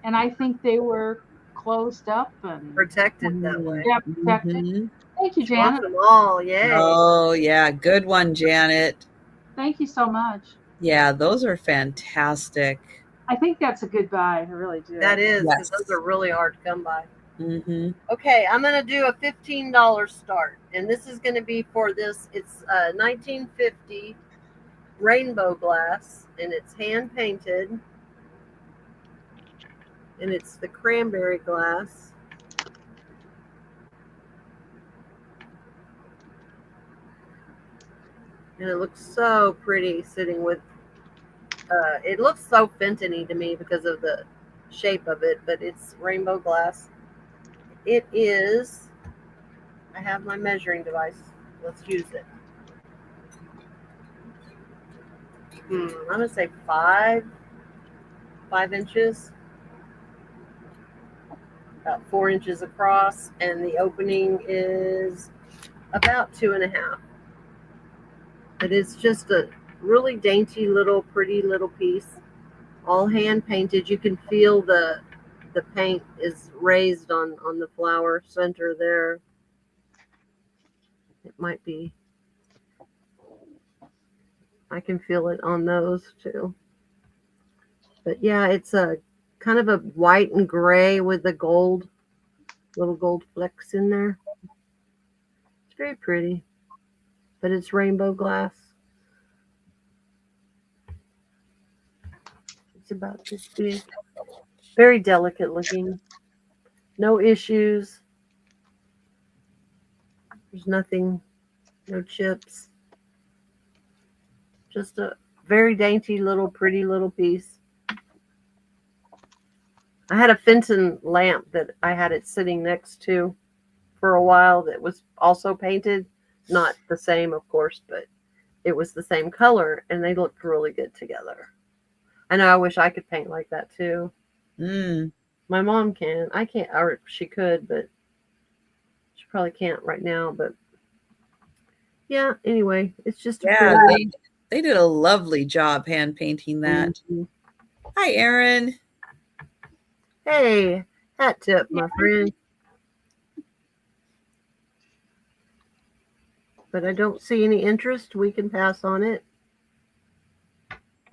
and I think they were closed up and Protected that way. yeah, protected. Mhm. Thank you, She wants Janet. them all, yay. Oh, yeah. Good one, Janet. Thank you so much. Yeah, those are fantastic. I think that's a good buy. I really do. That is, because Yes. those are really hard to come by. Mm-hmm. Okay, I'm going to do a $15 start. And this is going to be for this. It's 1950 rainbow glass. And it's hand painted. And it's the cranberry glass. And it looks so pretty sitting with, it looks so Fenton-y to me because of the shape of it, but it's rainbow glass. It is, I have my measuring device. Let's use it. I'm going to say 5 inches. About 4 inches across, and the opening is about 2.5. But it's just a really dainty little, pretty little piece, all hand painted. You can feel the paint is raised on the flower center there. It might be. I can feel it on those too. But yeah, it's a kind of a white and gray with the gold, little gold flecks in there. It's very pretty, but it's rainbow glass. It's about this big. Very delicate looking. No issues. There's nothing, no chips. Just a very dainty little, pretty little piece. I had a Fenton lamp that I had it sitting next to for a while that was also painted. Not the same, of course, but it was the same color, and they looked really good together. I know I wish I could paint like that too. My mom can. I can't, or she could, but she probably can't right now. But yeah, anyway, it's just Yeah, they did a lovely job hand painting that. Mm-hmm. Hi, Erin. Hey, hat tip, my friend. But I don't see any interest. We can pass on it.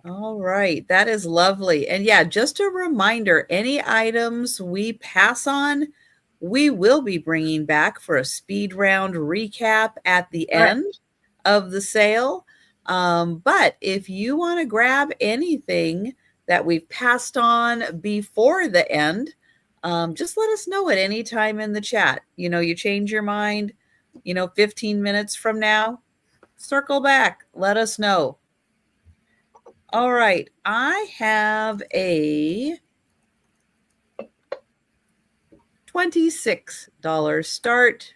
All right, that is lovely. And yeah, just a reminder, any items we pass on, we will be bringing back for a speed round recap at the end of the sale. But if you want to grab anything that we've passed on before the end, just let us know at any time in the chat. You change your mind, 15 minutes from now, circle back, let us know. All right, I have a $26 start.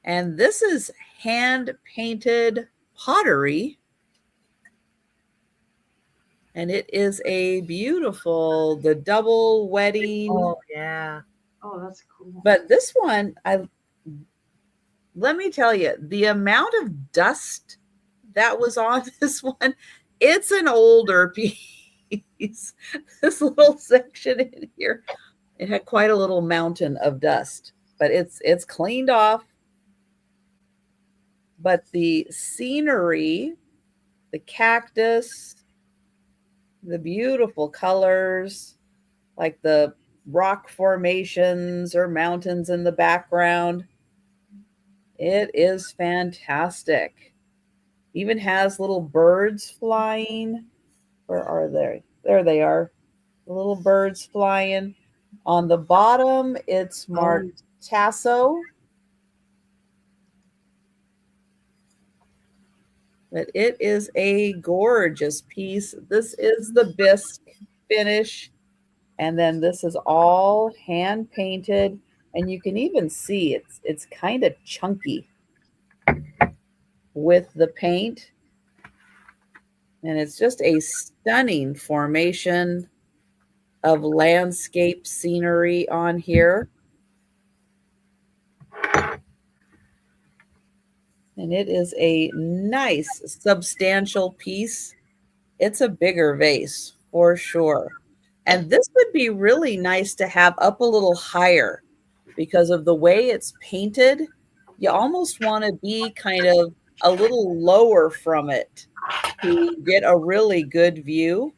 And this is hand-painted pottery. And it is a beautiful, the double wedding. Oh, yeah. Oh, that's cool. But this one, let me tell you, the amount of dust that was on this one, it's an older piece. This little section in here, it had quite a little mountain of dust, but it's cleaned off. But the scenery, the cactus, the beautiful colors, like the rock formations or mountains in the background, it is fantastic. Even has little birds flying. Where are they? There they are. The little birds flying. On the bottom, it's marked Tasso. But it is a gorgeous piece. This is the bisque finish. And then this is all hand painted. And you can even see it's kind of chunky with the paint. And it's just a stunning formation of landscape scenery on here. And it is a nice, substantial piece. It's a bigger vase for sure. And this would be really nice to have up a little higher because of the way it's painted. You almost want to be kind of a little lower from it to get a really good view.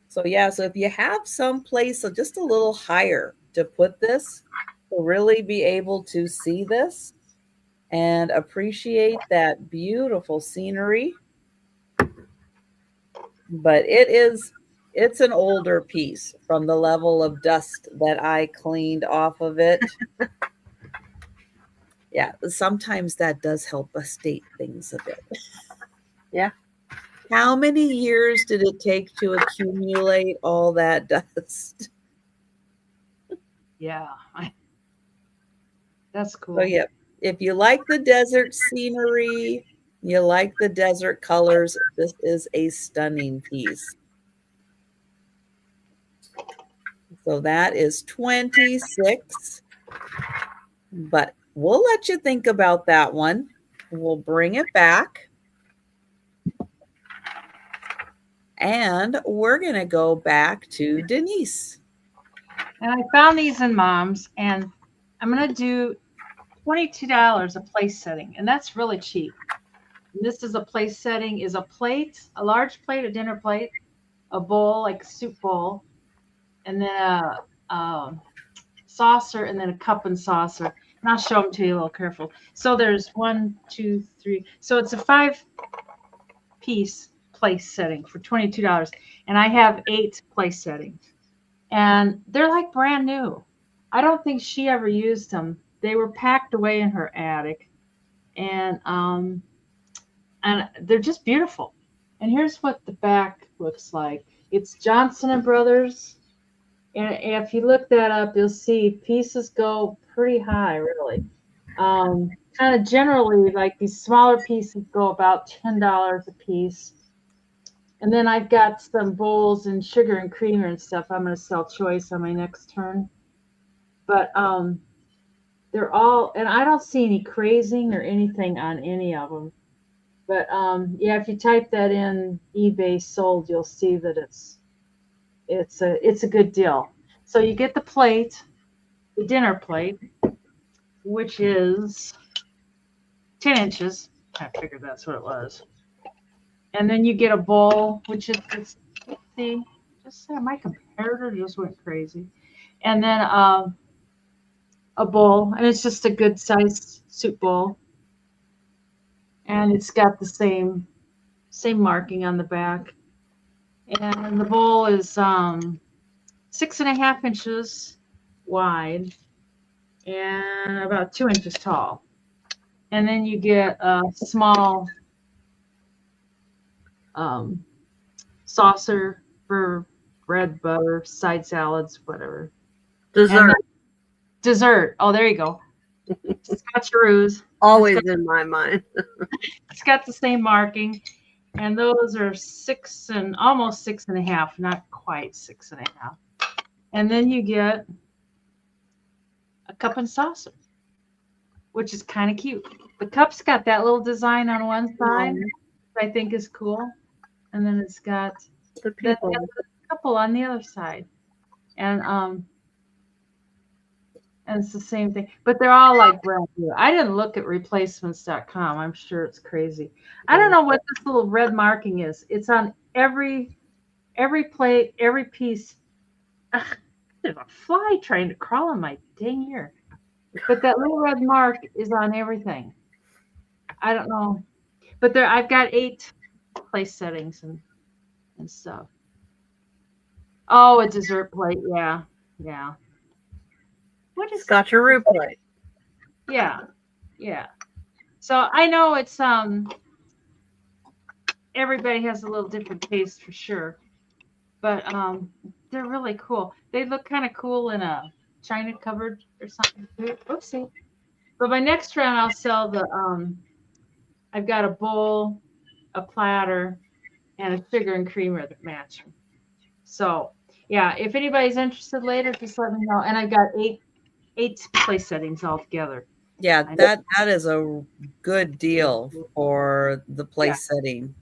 So yeah, so if you have some place just a little higher to put this, to really be able to see this and appreciate that beautiful scenery. But it's an older piece from the level of dust that I cleaned off of it. Yeah, sometimes that does help us date things a bit. Yeah. How many years did it take to accumulate all that dust? Yeah. That's cool. So yeah, if you like the desert scenery, you like the desert colors, this is a stunning piece. So that is 26, but we'll let you think about that one. We'll bring it back. And we're going to go back to Denise. And I found these in Mom's, and I'm going to do $22 a place setting, and that's really cheap. And this is a place setting, is a plate, a large plate, a dinner plate, a bowl, like a soup bowl, and then a saucer, and then a cup and saucer. And I'll show them to you a little careful. So there's 1, 2, 3. So it's a 5-piece place setting for $22. And I have 8 place settings. And they're like brand new. I don't think she ever used them. They were packed away in her attic. And they're just beautiful. And here's what the back looks like. It's Johnson & Brothers. And if you look that up, you'll see pieces go pretty high, really. Kind of generally, like these smaller pieces go about $10 a piece. And then I've got some bowls and sugar and creamer and stuff. I'm going to sell choice on my next turn. But they're all, and I don't see any crazing or anything on any of them. But yeah, if you type that in eBay sold, you'll see that it's a good deal. So you get the plate, the dinner plate, which is 10 inches. I figured that's what it was. And then you get a bowl, which is, see, just my comparator just went crazy. And then a bowl, and it's just a good sized soup bowl. And it's got the same marking on the back. And the bowl is 6.5 inches wide and about 2 inches tall. And then you get a small saucer for bread, butter, side salads, whatever. Dessert. Oh, there you go. Scotcheroos. Always in my mind. It's got the same marking. And those are 6 and almost 6.5, not quite 6.5. And then you get a cup and saucer, which is kind of cute. The cup's got that little design on one side, which I think is cool. And then it's got the people. Couple on the other side. And it's the same thing. But they're all like brand new. I didn't look at replacements.com. I'm sure it's crazy. I don't know what this little red marking is. It's on every plate, every piece. Ugh, there's a fly trying to crawl on my dang ear. But that little red mark is on everything. I don't know. But I've got 8 place settings and stuff. Oh, a dessert plate. Yeah. Yeah. What is Scotcheroo plate? Yeah. Yeah. So I know it's everybody has a little different taste for sure. But they're really cool. They look kind of cool in a china cupboard or something. Oopsie. But my next round I'll sell the I've got a bowl, a platter, and a sugar and creamer that match them. So yeah, if anybody's interested later, just let me know. And I've got eight place settings altogether. Yeah, that is a good deal for the place setting.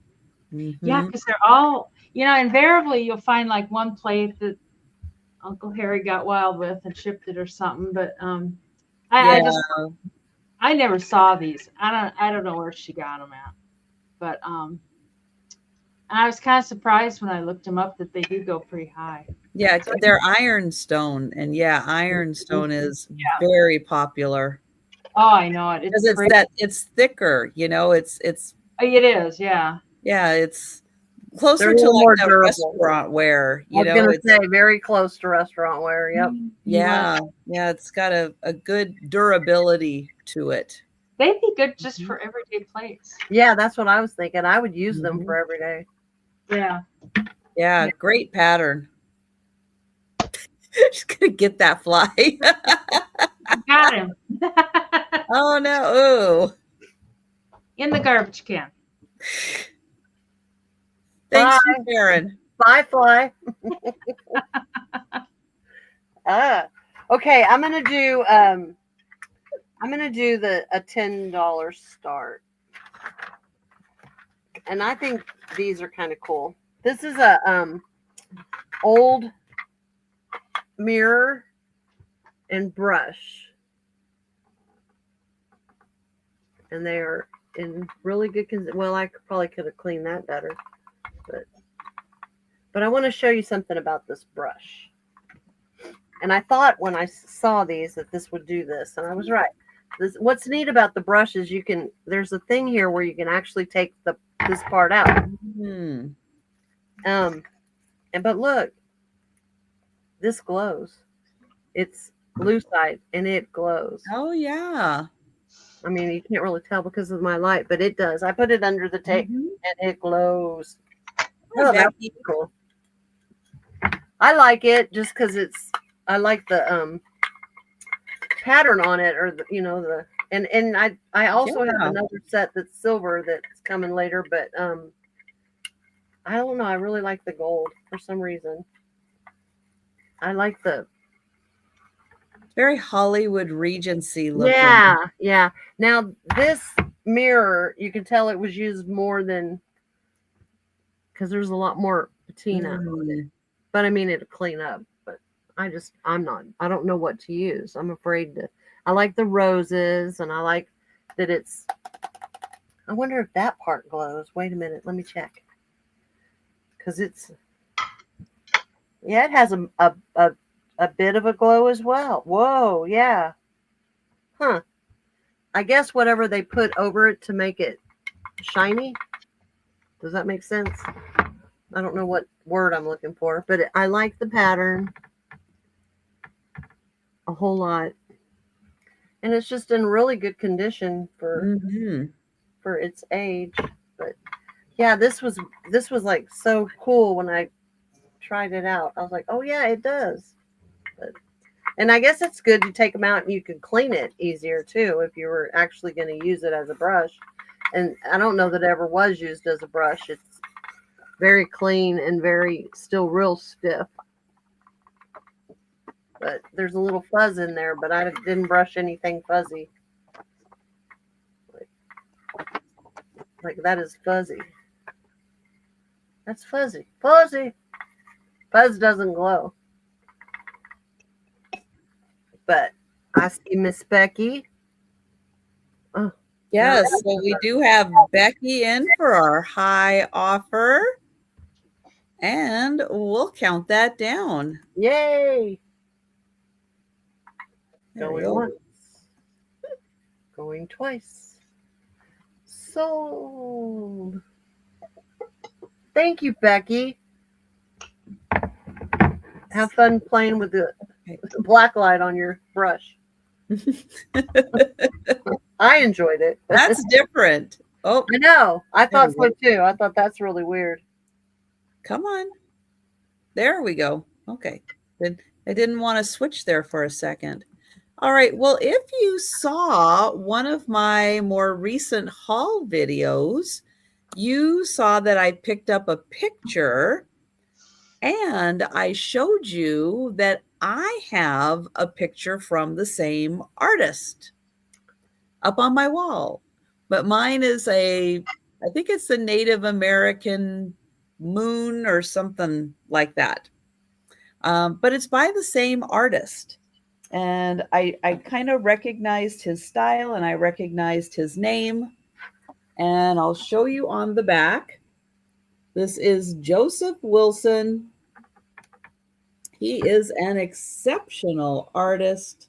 Yeah, because they're all, invariably you'll find like one plate that Uncle Harry got wild with and shipped it or something. But I never saw these. I don't know where she got them at, but I was kind of surprised when I looked them up that they do go pretty high. Yeah, they're ironstone, and ironstone is very popular. Oh, I know it. It's thicker, it's it is, yeah. Yeah, it's closer to like a restaurant ware, I was gonna say very close to restaurant ware. Yep. Yeah, it's got a good durability to it. They'd be good just for everyday plates. Yeah, that's what I was thinking. I would use them for every day. Yeah. Yeah, great pattern. Just gonna get that fly. Got him. Oh no! Ooh. In the garbage can. Thanks, Karen. Bye, fly. Okay. I'm gonna do a $10 start, and I think these are kind of cool. This is a old mirror and brush, and they are in really good condition. Well, I probably could have cleaned that better, but I want to show you something about this brush. And I thought when I saw these that this would do this, and I was right. What's neat about the brush is there's a thing here where you can actually take this part out. But look, this glows. It's lucite and it glows. Oh yeah. I mean, you can't really tell because of my light, but it does. I put it under the tape and it glows. Oh, that's cool. I like it just because I like the pattern on it, or and I also have another set that's silver that's coming later, but I don't know. I really like the gold for some reason. I like the very Hollywood Regency looking. Yeah. Now this mirror, you can tell it was used more than, because there's a lot more patina on it. But I mean, it'll clean up. But I don't know what to use. I'm afraid to. I like the roses, and I like that it's. I wonder if that part glows. Wait a minute, let me check. Because it's. Yeah, it has a bit of a glow as well. Whoa, yeah. Huh. I guess whatever they put over it to make it shiny. Does that make sense? I don't know what word I'm looking for, but I like the pattern a whole lot. And it's just in really good condition for its age. But yeah, this was like so cool when I tried it out. I was like, oh yeah, it does. And I guess it's good to take them out and you can clean it easier too if you were actually going to use it as a brush. And I don't know that it ever was used as a brush. It's very clean and still real stiff. But there's a little fuzz in there, but I didn't brush anything fuzzy. Like that is fuzzy. That's fuzzy. Fuzzy. Fuzz doesn't glow. But I see Miss Becky. Oh, yes, so we do have Becky in for our high offer. And we'll count that down. Yay! Going once. Going twice. Sold. Thank you, Becky. Have fun playing with the black light on your brush. I enjoyed it. That's different. Oh, I know. I thought so too. I thought that's really weird. Come on. There we go. Okay. I didn't want to switch there for a second. All right. Well, if you saw one of my more recent haul videos, you saw that I picked up a picture and I showed you that I have a picture from the same artist up on my wall. But mine is I think it's the Native American moon or something like that. But it's by the same artist. And I kind of recognized his style and I recognized his name. And I'll show you on the back. This is Joseph Wilson. He is an exceptional artist.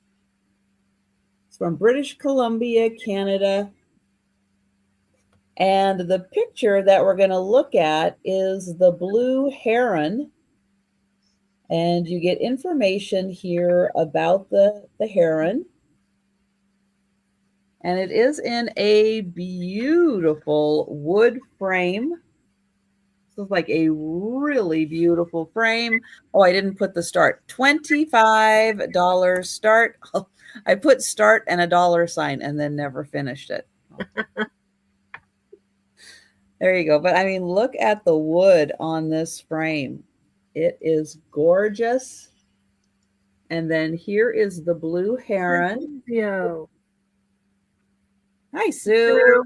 He's from British Columbia, Canada. And the picture that we're going to look at is the blue heron. And you get information here about the heron. And it is in a beautiful wood frame. This is like a really beautiful frame. Oh, I didn't put the start. $25 start. I put start and a dollar sign and then never finished it. There you go. But I mean, look at the wood on this frame. It is gorgeous. And then here is the blue heron. Yo. Hi, Sue.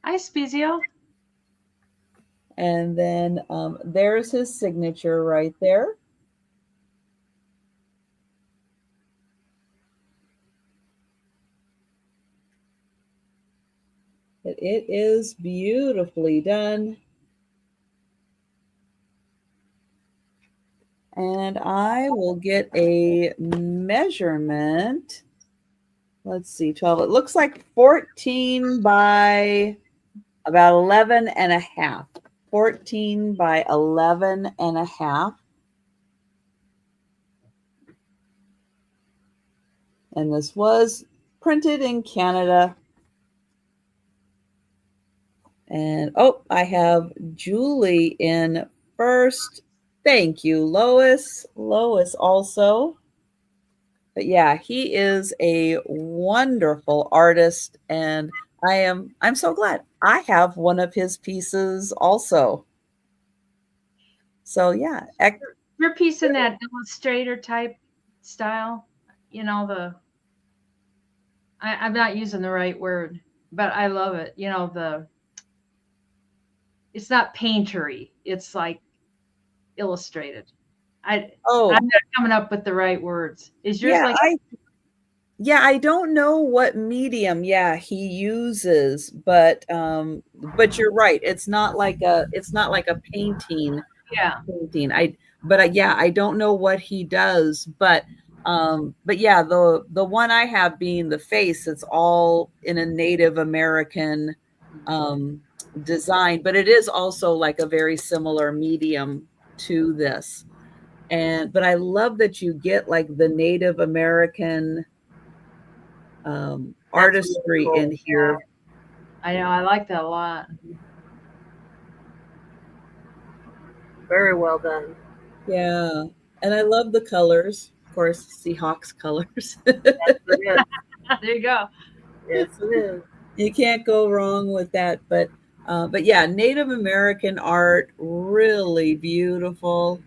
Hi, Spezio. And then there's his signature right there. It is beautifully done. And I will get a measurement. Let's see, 12. It looks like 14 by about 11 and a half. 14 by 11 and a half. And this was printed in Canada. And oh, I have Julie in first. Thank you, Lois. Lois also. But yeah, he is a wonderful artist, and I'm so glad I have one of his pieces also. So yeah, your piece in that illustrator type style, you know, I'm not using the right word, but I love it. You know, it's not paintery. It's like illustrated. I'm not coming up with the right words. Is yours I don't know what medium he uses, but you're right. It's not like a painting. Yeah. Painting. I don't know what he does, but yeah, the one I have being the face, it's all in a Native American design, but it is also like a very similar medium to this. But I love that you get like the Native American artistry really cool. In here. Yeah. I know, I like that a lot. Very well done. Yeah. And I love the colors. Of course, Seahawks colors. Yes, there you go. Yes, it is. You can't go wrong with that. But yeah, Native American art, really beautiful.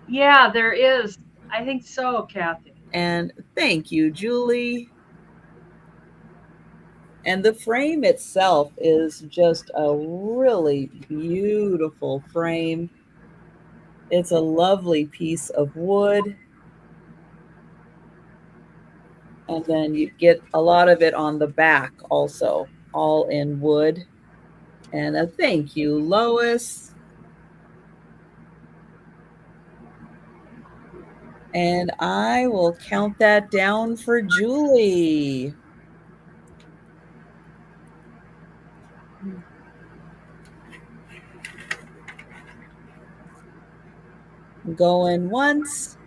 Yeah, there is. I think so, Kathy. And thank you, Julie. And the frame itself is just a really beautiful frame. It's a lovely piece of wood. And then you get a lot of it on the back also, all in wood. And thank you, Lois. And I will count that down for Julie. Going once.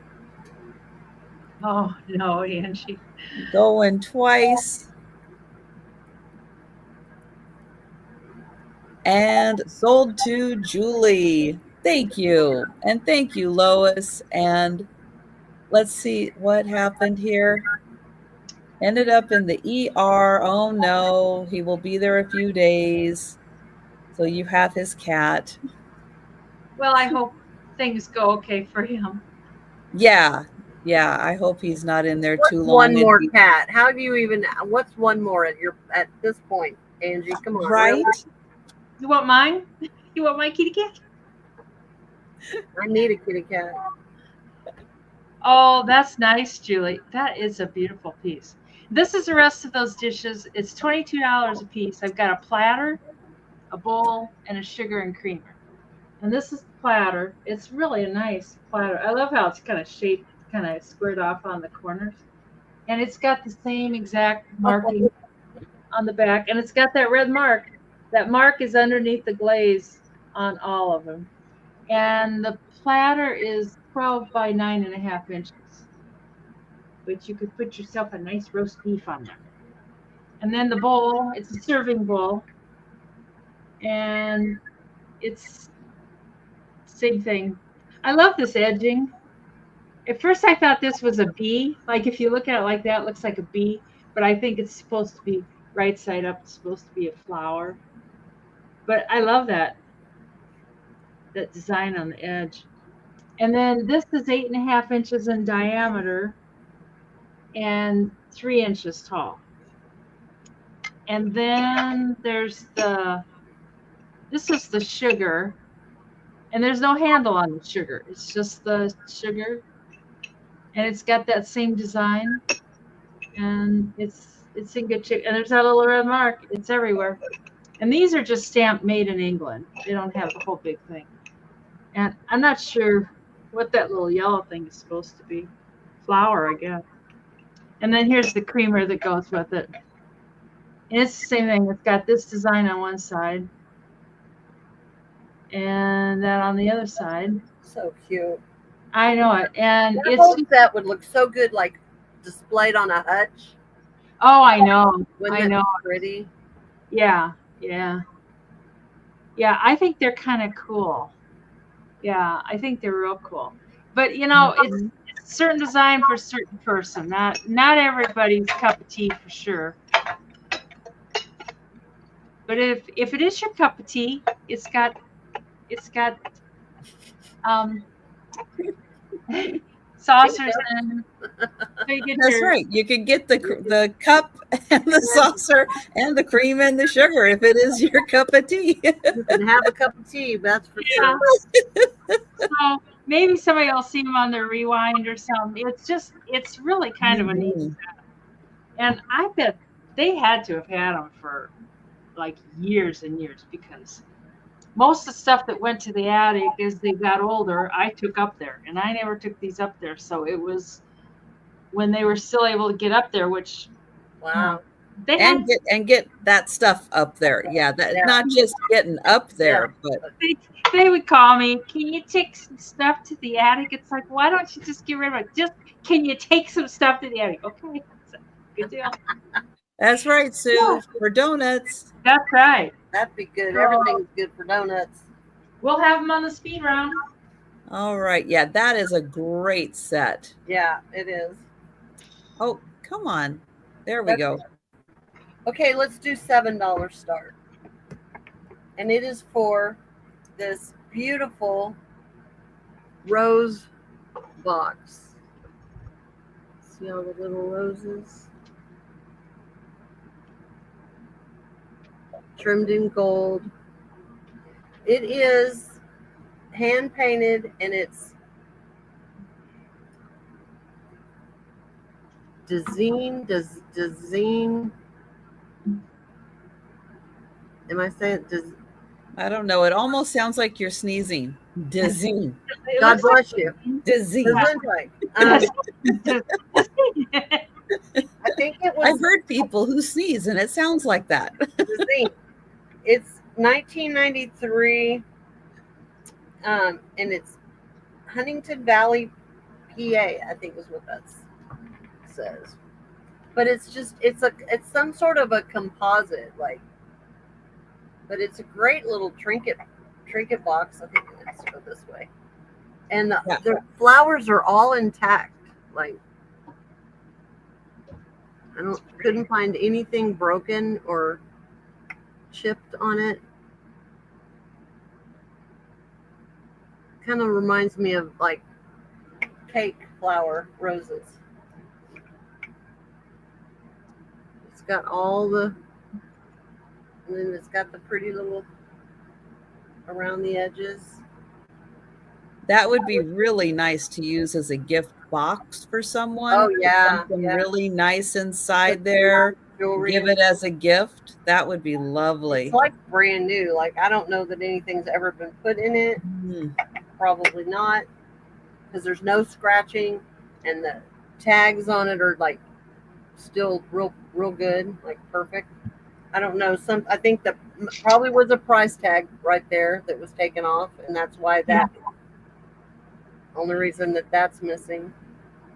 Oh, no, Angie. Going twice. And sold to Julie. Thank you. And thank you, Lois. And let's see what happened here. Ended up in the ER. Oh, no. He will be there a few days. So you have his cat. Well, I hope things go okay for him. Yeah. Yeah. I hope he's not in there What's too long. one more cat? How do you even? What's one more at this point, Angie? Come on, Right? really? You want mine? You want my kitty cat? I need a kitty cat. Oh, that's nice, Julie. That is a beautiful piece. This is the rest of those dishes. It's $22 a piece. I've got a platter, a bowl, and a sugar and creamer. And this is the platter. It's really a nice platter. I love how it's kind of shaped, kind of squared off on the corners. And it's got the same exact marking on the back. And it's got that red mark. That mark is underneath the glaze on all of them. And the platter is 12 by 9.5 inches. But you could put yourself a nice roast beef on there. And then the bowl, it's a serving bowl. And it's same thing. I love this edging. At first I thought this was a B. Like if you look at it like that, it looks like a B. But I think it's supposed to be right side up. It's supposed to be a flower. But I love that design on the edge. And then this is 8.5 inches in diameter and 3 inches tall. And then there's this is the sugar, and there's no handle on the sugar. It's just the sugar, and it's got that same design, and it's in good shape. And there's that little red mark. It's everywhere. And these are just stamped made in England. They don't have the whole big thing. And I'm not sure what that little yellow thing is supposed to be. Flour, I guess. And then here's the creamer that goes with it. And it's the same thing. It's got this design on one side and that on the other side. So cute. I know it. And that whole set would look so good, like displayed on a hutch. Oh, I know. I know. Pretty. Yeah. Yeah. Yeah. I think they're kind of cool. Yeah. I think they're real cool. But you know, it's a certain design for a certain person. Not everybody's cup of tea for sure. But if it is your cup of tea, it's got saucers and that's right. You can get the cup and the saucer and the cream and the sugar if it is your cup of tea. You can have a cup of tea, that's for sure. So maybe somebody will see them on their rewind or something. It's really kind of a neat set. And I bet they had to have had them for like years and years, because most of the stuff that went to the attic as they got older, I took up there, and I never took these up there. So it was when they were still able to get up there, which wow, they get that stuff up there. Yeah, not just getting up there, but they would call me. Can you take some stuff to the attic? It's like, why don't you just get rid of it? Just can you take some stuff to the attic? Okay, good deal. That's right, Sue, for donuts. That's right. That'd be good. Everything's good for donuts. We'll have them on the speed round. All right. Yeah, that is a great set. Yeah, it is. Oh, come on. There we go. Okay, let's do $7 start. And it is for this beautiful rose box. See all the little roses? Trimmed in gold. It is hand painted, and it's Dezine. Am I saying I don't know. It almost sounds like you're sneezing. Dezine. God bless you. Dezine. I think it was. I've heard people who sneeze, and it sounds like that. It's 1993, and it's Huntington Valley, PA. I think is what that says. But it's some sort of a composite, like. But it's a great little trinket box. I think let's go this way, and the flowers are all intact. Like couldn't find anything broken or chipped on it. kind of reminds me of like cake flower roses. It's got all the, and then it's got the pretty little around the edges. That would be really nice to use as a gift box for someone. Oh yeah, Something yeah. really nice inside there. Jewelry. Give it as a gift. That would be lovely. It's like brand new. Like I don't know that anything's ever been put in it. Probably not, because there's no scratching, and the tags on it are like still real good, like perfect. I don't know. I think that probably was a price tag right there that was taken off, and that's why that. Only reason that that's missing.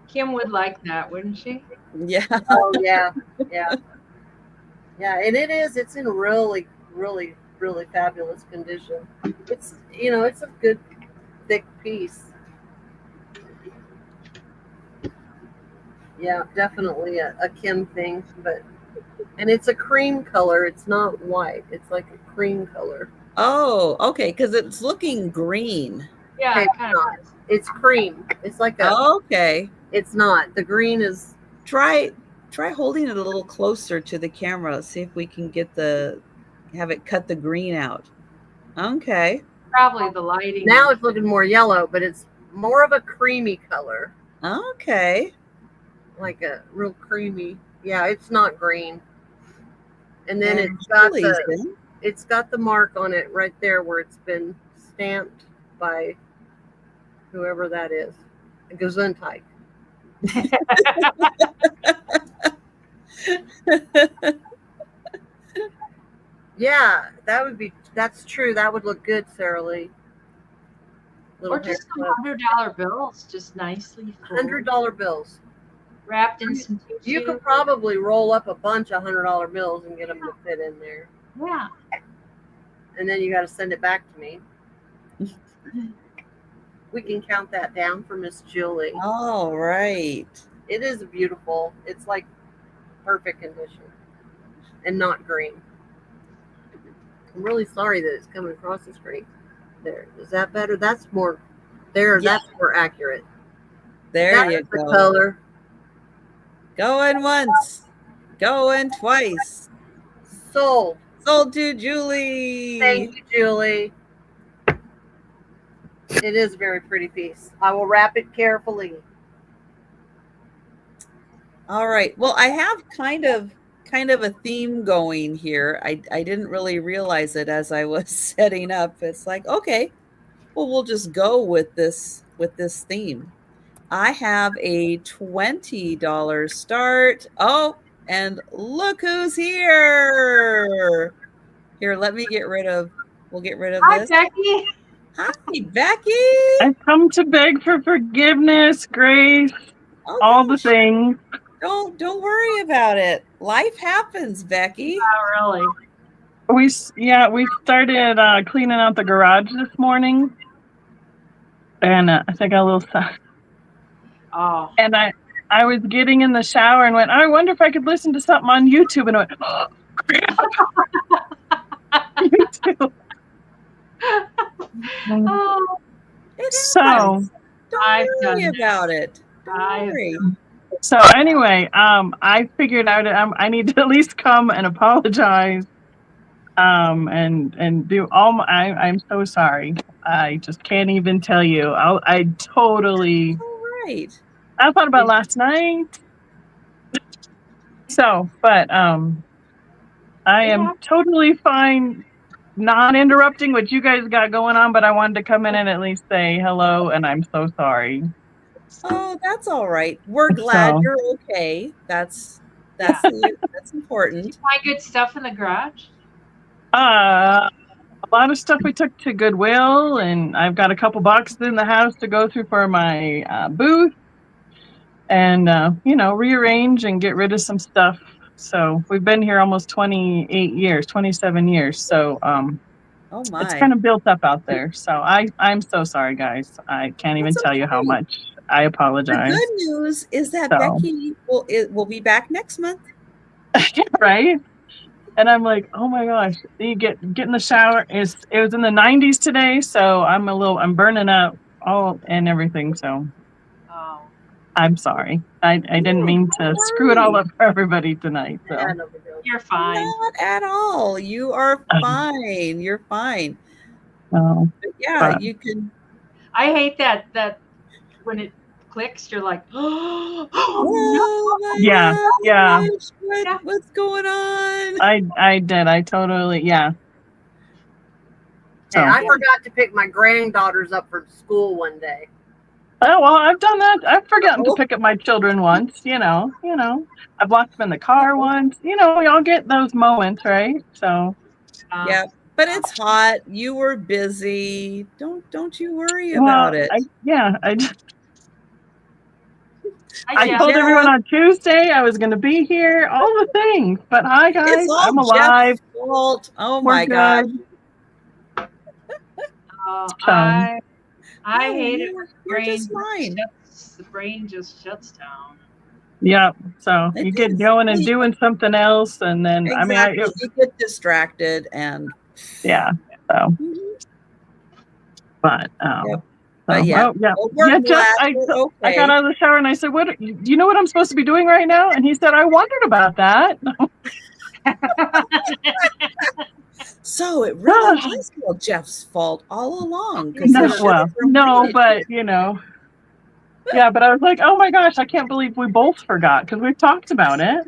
Kim would like that, wouldn't she? Yeah. Oh yeah, yeah, yeah. And it's in really, really, really fabulous condition. It's it's a good thick piece. Yeah, definitely a Kim thing, and it's a cream color. It's not white. It's like a cream color. Oh, okay, because it's looking green. Yeah, Okay, kind of. It's cream. It's like a. Okay. It's not. The green is. Try holding it a little closer to the camera. See if we can have it cut the green out. Okay. Probably the lighting. Now it's looking more yellow, but it's more of a creamy color. Okay. Like a real creamy. Yeah, it's not green. And then it's got the mark on it right there where it's been stamped by whoever that is. Gesundheit. Yeah, that's true. That would look good, Sarah Lee. Or just some $100 bills, just nicely folded. $100 bills. Wrapped in some tissue. You could probably roll up a bunch of $100 bills and get them to fit in there. Yeah. And then you got to send it back to me. We can count that down for Miss Julie. All right. It is beautiful. It's like perfect condition and not green. I'm really sorry that it's coming across the screen. There. Is that better? That's more there. Yeah. That's more accurate. There you go. The color. Going once. Going twice. Sold. Sold to Julie. Thank you, Julie. It is a very pretty piece. I will wrap it carefully. All right. Well, I have kind of a theme going here. I didn't really realize it as I was setting up. It's like, okay, well, we'll just go with this theme. I have a $20 start. Oh, and look who's here. Here, let me get rid of, we'll get rid of this. Hi, Becky. Hi, Becky. I've come to beg for forgiveness, grace, all the things. Don't worry about it. Life happens, Becky. Not really. We started cleaning out the garage this morning, and I think I got a little sad. Oh. And I was getting in the shower and went, I wonder if I could listen to something on YouTube, and I went, oh, crap. Me too. Oh. So don't worry about it. Don't worry. So anyway, I figured out I need to at least come and apologize, and do all my. I'm so sorry. I just can't even tell you. I totally. All right. I thought about last night. So, but I am totally fine, not interrupting what you guys got going on. But I wanted to come in and at least say hello, and I'm so sorry. Oh, that's all right. We're glad you're okay. That's important. Did you find good stuff in the garage? A lot of stuff we took to Goodwill, and I've got a couple boxes in the house to go through for my booth, and rearrange and get rid of some stuff. So we've been here almost 27 years. So oh my, it's kind of built up out there. So I'm so sorry, guys. I can't even tell you how much. I apologize. The good news is that Becky will be back next month. Right? And I'm like, oh my gosh, you get in the shower. It was in the 90s today, so I'm burning up. all and everything. So Oh. I'm sorry. I didn't mean to screw it all up for everybody tonight. So Yeah, no big deal. You're fine. Not at all. You are fine. You're fine. Oh, But yeah, but- you can. I hate that when it clicks, you're like, oh, Oh my Yeah, yeah. gosh, what's going on? I did. I totally, yeah. Hey, So, I forgot to pick my granddaughters up for school one day. oh, well, I've done that. I've forgotten to pick up my children once, you know. I've locked them in the car once. We all get those moments, right? So, Yeah, but it's hot. You were busy. Don't you worry well, about it. I told everyone on Tuesday I was going to be here, all the things. But hi, guys. It's all I'm alive. Jeff's fault. Oh We're my gosh. good. I hate it. You're just fine. The brain just shuts down. Yeah. So It you get is. going and doing something else, and then Exactly. You get distracted and yeah. So, Mhm. but Yep. But yeah, yeah. we're Jeff, glad I we're okay. got out of the shower and I said, "What? Do you know what I'm supposed to be doing right now?" And he said, "I wondered about that." So it really is all Jeff's fault all along. No, but yeah. But I was like, "Oh my gosh, I can't believe we both forgot because we've talked about it."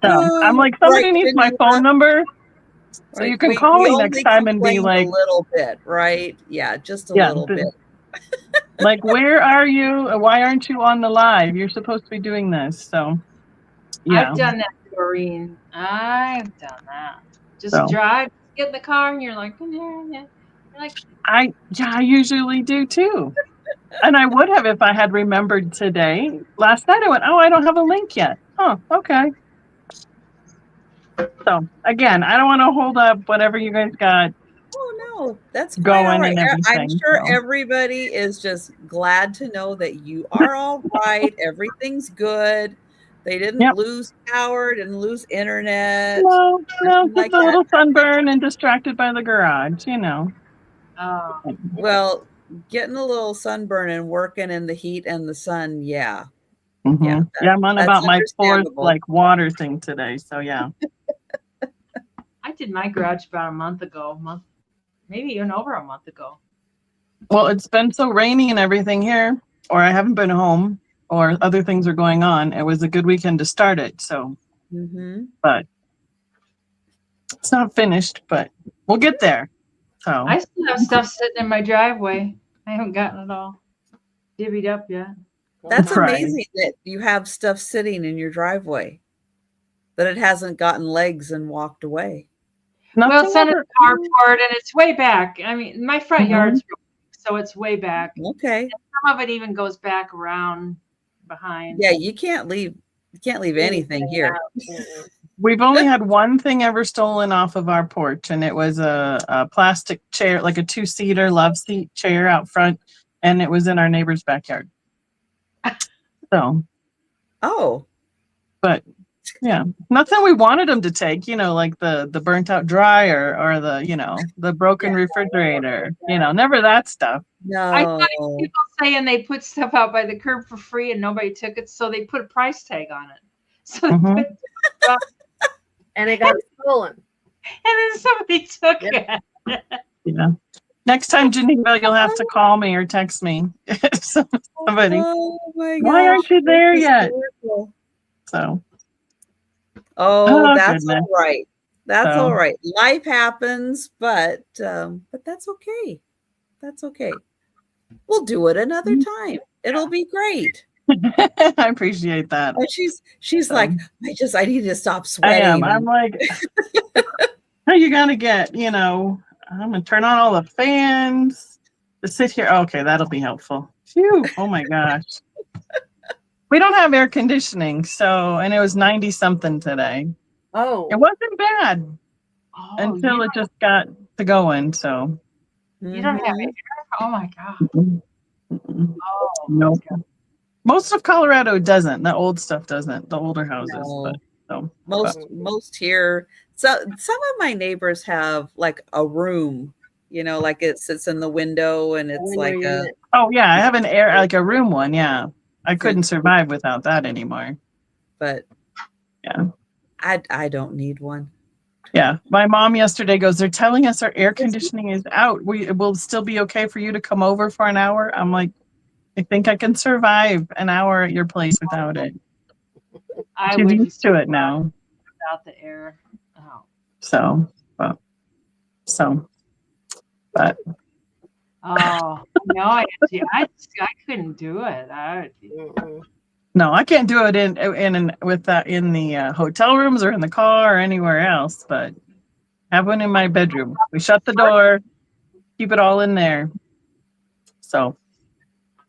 So I'm like, somebody needs my phone number. So you can call me next time and be like, a little bit, right? Yeah, just a little bit. Like, where are you? Why aren't you on the live? You're supposed to be doing this. So, yeah. I've done that, Doreen. I've done that. Just drive, get in the car, and you're like, yeah. You're like, I usually do too. And I would have if I had remembered today. Last night I went, oh, I don't have a link yet. Oh, okay. So again, I don't want to hold up whatever you guys got. Oh no, that's going all right. and everything. I'm sure everybody is just glad to know that you are all right. Everything's good. They didn't lose power, didn't lose internet. No, just a little sunburn and distracted by the garage, Oh. Well, getting a little sunburn and working in the heat and the sun, yeah. Mm-hmm. Yeah, I'm on about my fourth water thing today, so yeah. I did my garage about a month ago, maybe even over a month ago. Well, it's been so rainy and everything here, or I haven't been home, or other things are going on. It was a good weekend to start it, so. But it's not finished, but we'll get there. So I still have stuff sitting in my driveway. I haven't gotten it all divvied up yet. That's amazing that you have stuff sitting in your driveway, that it hasn't gotten legs and walked away. Well, it's on a carport and it's way back. I mean, my front yard's so it's way back. Okay. And some of it even goes back around behind. Yeah, you can't leave anything here. We've only had one thing ever stolen off of our porch, and it was a plastic chair, like a 2-seater love seat chair out front, and it was in our neighbor's backyard. So. Oh. But yeah, nothing we wanted them to take, like the burnt out dryer or the broken refrigerator, never that stuff. No. I thought people saying they put stuff out by the curb for free and nobody took it, so they put a price tag on it. So and it got stolen. And then somebody took it. Yeah. Next time, Geneva, you'll have to call me or text me. Somebody. Oh my gosh. Why aren't you there yet? So. Oh, that's all right. That's all right. Life happens, but that's okay. That's okay. We'll do it another time. It'll be great. I appreciate that. And she's like, I need to stop sweating. I am. I'm like, how you gonna get, I'm gonna turn on all the fans to sit here. Okay, that'll be helpful. Phew. Oh my gosh. We don't have air conditioning, and it was 90 something today. Oh. It wasn't bad until it just got to going, so. You don't have air? Oh my God. Oh, no. Most of Colorado doesn't. The old stuff doesn't. The older houses. No. But, most here. So some of my neighbors have like a room You know, like it sits in the window and it's Window like a unit. Oh yeah, I have an air like a room one. Yeah, I For- couldn't survive without that anymore. but Yeah. I don't need one. Yeah, my mom yesterday goes, they're telling us our air conditioning is out. It will still be okay for you to come over for an hour. I'm like, I think I can survive an hour at your place without it. I She's wouldn't used to it now. without the air. Oh. So, but Oh no, I couldn't do it. Mm-mm. no, I can't do it in the hotel rooms or in the car or anywhere else. But have one in my bedroom. We shut the door, keep it all in there. So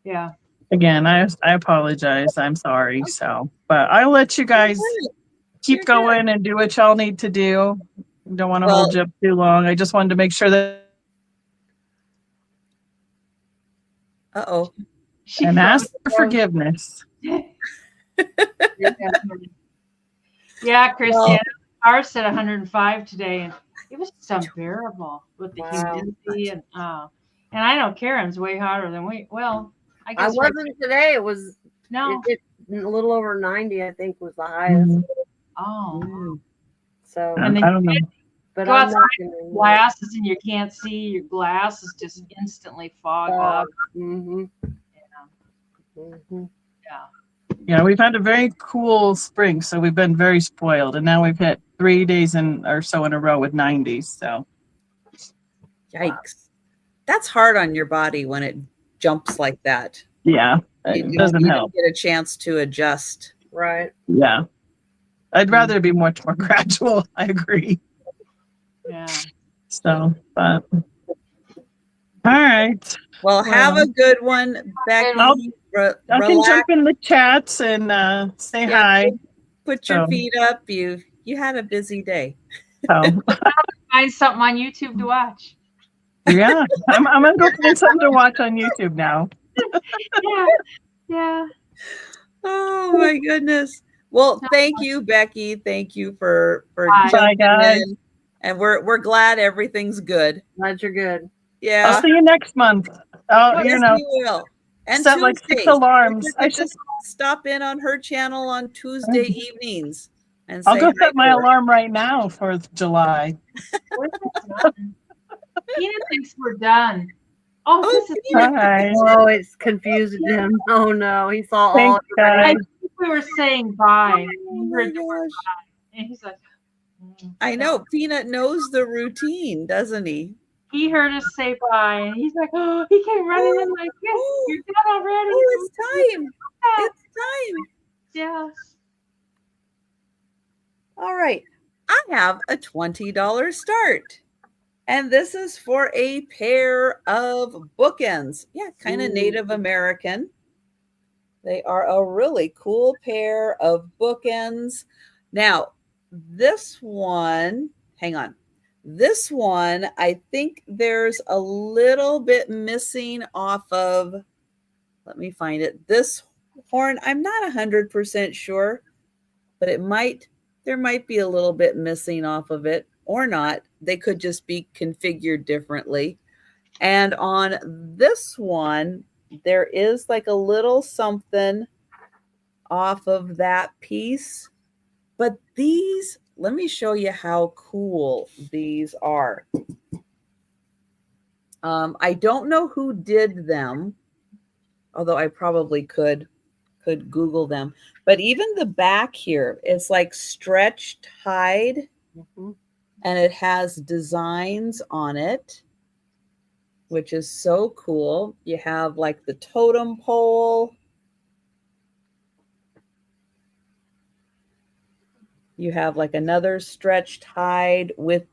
Yeah. again, I apologize. I'm sorry. So, but I'll let you guys keep You're going and do what y'all need to do. Don't want to Well- hold you up too long. I just wanted to make sure that Uh-oh. She and ask froze. for forgiveness. Yeah, Christiana, Well- ours said 105 today, and it was just unbearable with the Wow. humidity and I know Karen's way hotter than we. Well, I I guess wasn't today. It was no. it, a little over 90, I think, was the highest. Oh, Mm. So, And then I don't know. but go I'm outside, not gonna glasses and you can't see. Your glass is just instantly fog up. Mm-hmm. Yeah. Mm-hmm. Yeah, we've had a very cool spring, so we've been very spoiled, and now we've hit 3 days or so in a row with 90s. So Yikes. That's hard on your body when it jumps like that. yeah, You it doesn't don't help. get a chance to adjust. Right. Yeah, I'd rather it be much more gradual. I agree. Yeah. So, but all right. Well, have a good one, Becky. I can Relax. jump in the chats and say Yeah. hi. Put your So- feet up. You had a busy day. So Find something on YouTube to watch. yeah, I'm gonna go find something to watch on YouTube now. Yeah. Yeah. Oh my goodness. Well, thank you, Becky. Thank you for Bye. jumping guys. in. And we're glad everything's good. Glad you're good. Yeah. I'll see you next month. Oh, Yes, you know, you will. And set like 6 Tuesdays. alarms. Don't I forget should. to stop in on her channel on Tuesday evenings and I'll say go hi set my to her. alarm right now for July. Tina thinks we're done. Oh, Oh, this is. Tina. Hi. Oh, it's confused him. Oh no, he saw all Thanks, I guys. think we were saying bye. Oh my gosh. And he's like, I know. Peanut knows the routine, doesn't he? He heard us say bye, and he's like, oh, he came running in like, yes, Oh. you're done already. Oh, it's time. It's time. Yeah. All right. I have a $20 start. And this is for a pair of bookends. Yeah, kind of Ooh. Native American. They are a really cool pair of bookends. Now, this one, hang on. This one, I think there's a little bit missing off of, let me find it. This horn, I'm not 100% sure, but there might be a little bit missing off of it or not. They could just be configured differently. And on this one, there is like a little something off of that piece. But these, let me show you how cool these are. I don't know who did them, although I probably could Google them. But even the back here, it's like stretched hide, and it has designs on it, which is so cool. You have like the totem pole. You have like another stretched hide with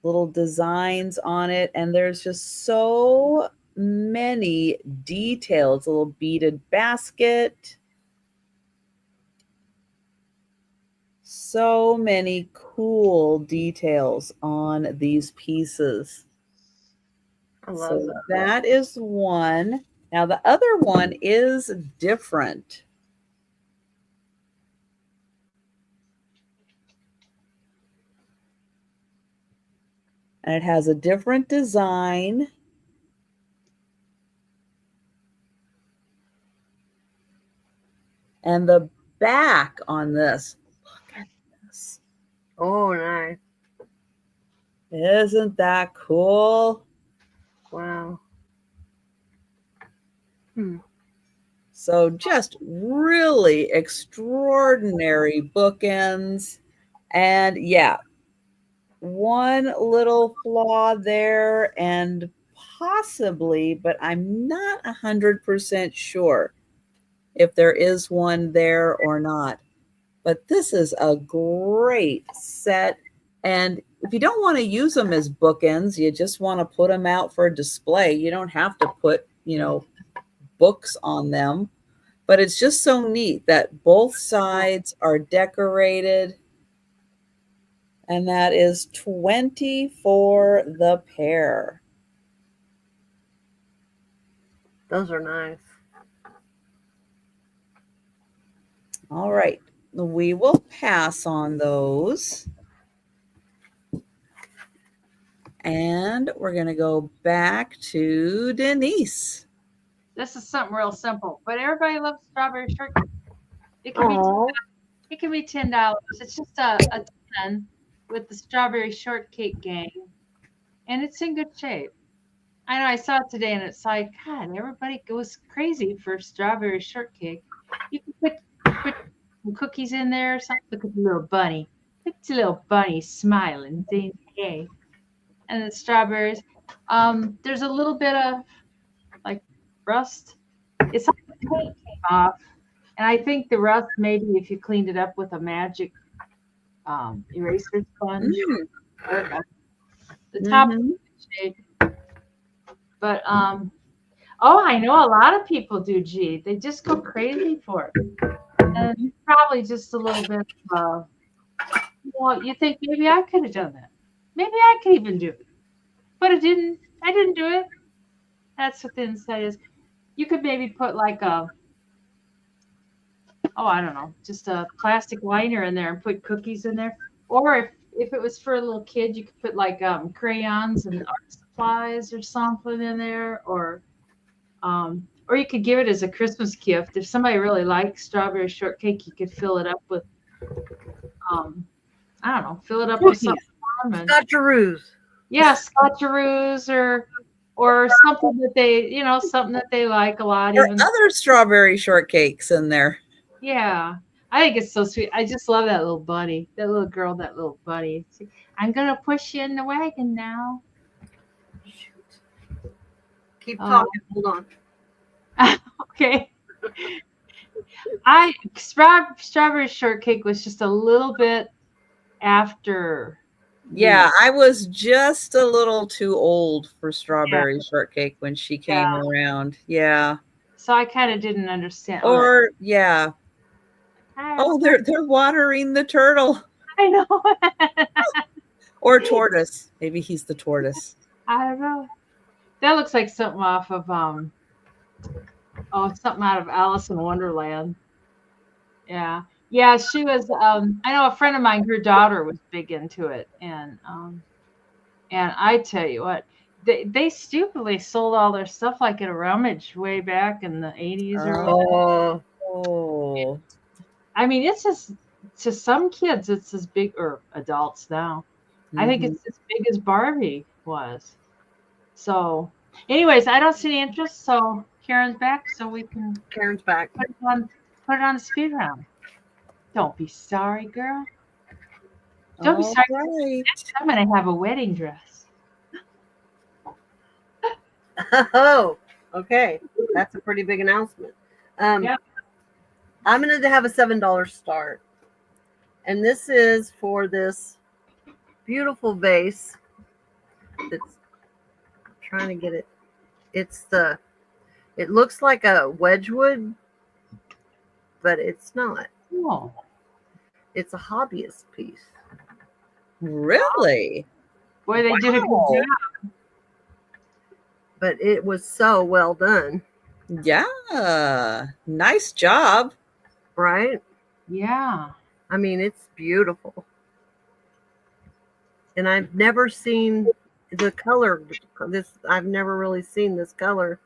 little designs on it. And there's just so many details. A little beaded basket. So many cool details on these pieces. I love So that. that is one. Now the other one is different. And it has a different design. And the back on this, look at this. Oh, nice. Isn't that cool? Wow. So just really extraordinary bookends. And yeah, one little flaw there and possibly, but I'm not 100% sure if there is one there or not. But this is a great set. And if you don't want to use them as bookends, you just want to put them out for display. You don't have to put, books on them. But it's just so neat that both sides are decorated. And that is $20 for the pair. Those are nice. All right. We will pass on those. And we're going to go back to Denise. This is something real simple, but everybody loves strawberry shortcake. It can be $10. It's just a 10 with the strawberry shortcake gang, and it's in good shape. I know I saw it today, and it's like, God, everybody goes crazy for strawberry shortcake. You can put some cookies in there or something. Look at the little bunny. Look at the little bunny smiling, saying, hey. And the strawberries. There's a little bit of like rust. It's like the paint came off. And I think the rust, maybe if you cleaned it up with a magic eraser sponge, the top of the shade. But I know a lot of people do G. They just go crazy for it. And probably just a little bit of, you think maybe I could have done that. Maybe I could even do it. But I didn't do it. That's what the inside is. You could maybe put like I don't know, just a plastic liner in there and put cookies in there. Or if it was for a little kid, you could put like crayons and art supplies or something in there, or you could give it as a Christmas gift. If somebody really likes strawberry shortcake, you could fill it up with with something fun. Scotcheroos. Yeah, scotcheroos or something that they like a lot. There are other strawberry shortcakes in there. Yeah, I think it's so sweet. I just love that little bunny, that little girl, that little bunny. I'm gonna push you in the wagon now. Shoot. Keep talking. Hold on. Okay. Strawberry shortcake was just a little bit after. Yeah, I was just a little too old for strawberry shortcake when she came around. Yeah. So I kind of didn't understand. Or yeah. Oh, they're watering the turtle. I know. Or tortoise. Maybe he's the tortoise. I don't know. That looks like something off of something out of Alice in Wonderland. Yeah. Yeah, she was I know a friend of mine, her daughter was big into it, and I tell you what, they stupidly sold all their stuff like at a rummage way back in the 80s or whatever. Oh. I mean, it's just to some kids it's as big, or adults now. I think it's as big as Barbie was. So anyways, I don't see any interest, so Karen's back, so we can put it on the speed round. Don't be sorry, girl. Don't be sorry. Right. I'm going to have a wedding dress. Oh, okay. That's a pretty big announcement. Yeah. I'm going to have a $7 start. And this is for this beautiful vase. That's trying to get it. It looks like a Wedgewood, but it's not. Oh. It's a hobbyist piece. Really? Boy, they did a good job. But it was so well done. Yeah. Nice job. Right? Yeah. I mean, it's beautiful. And I've never seen the color, I've never really seen this color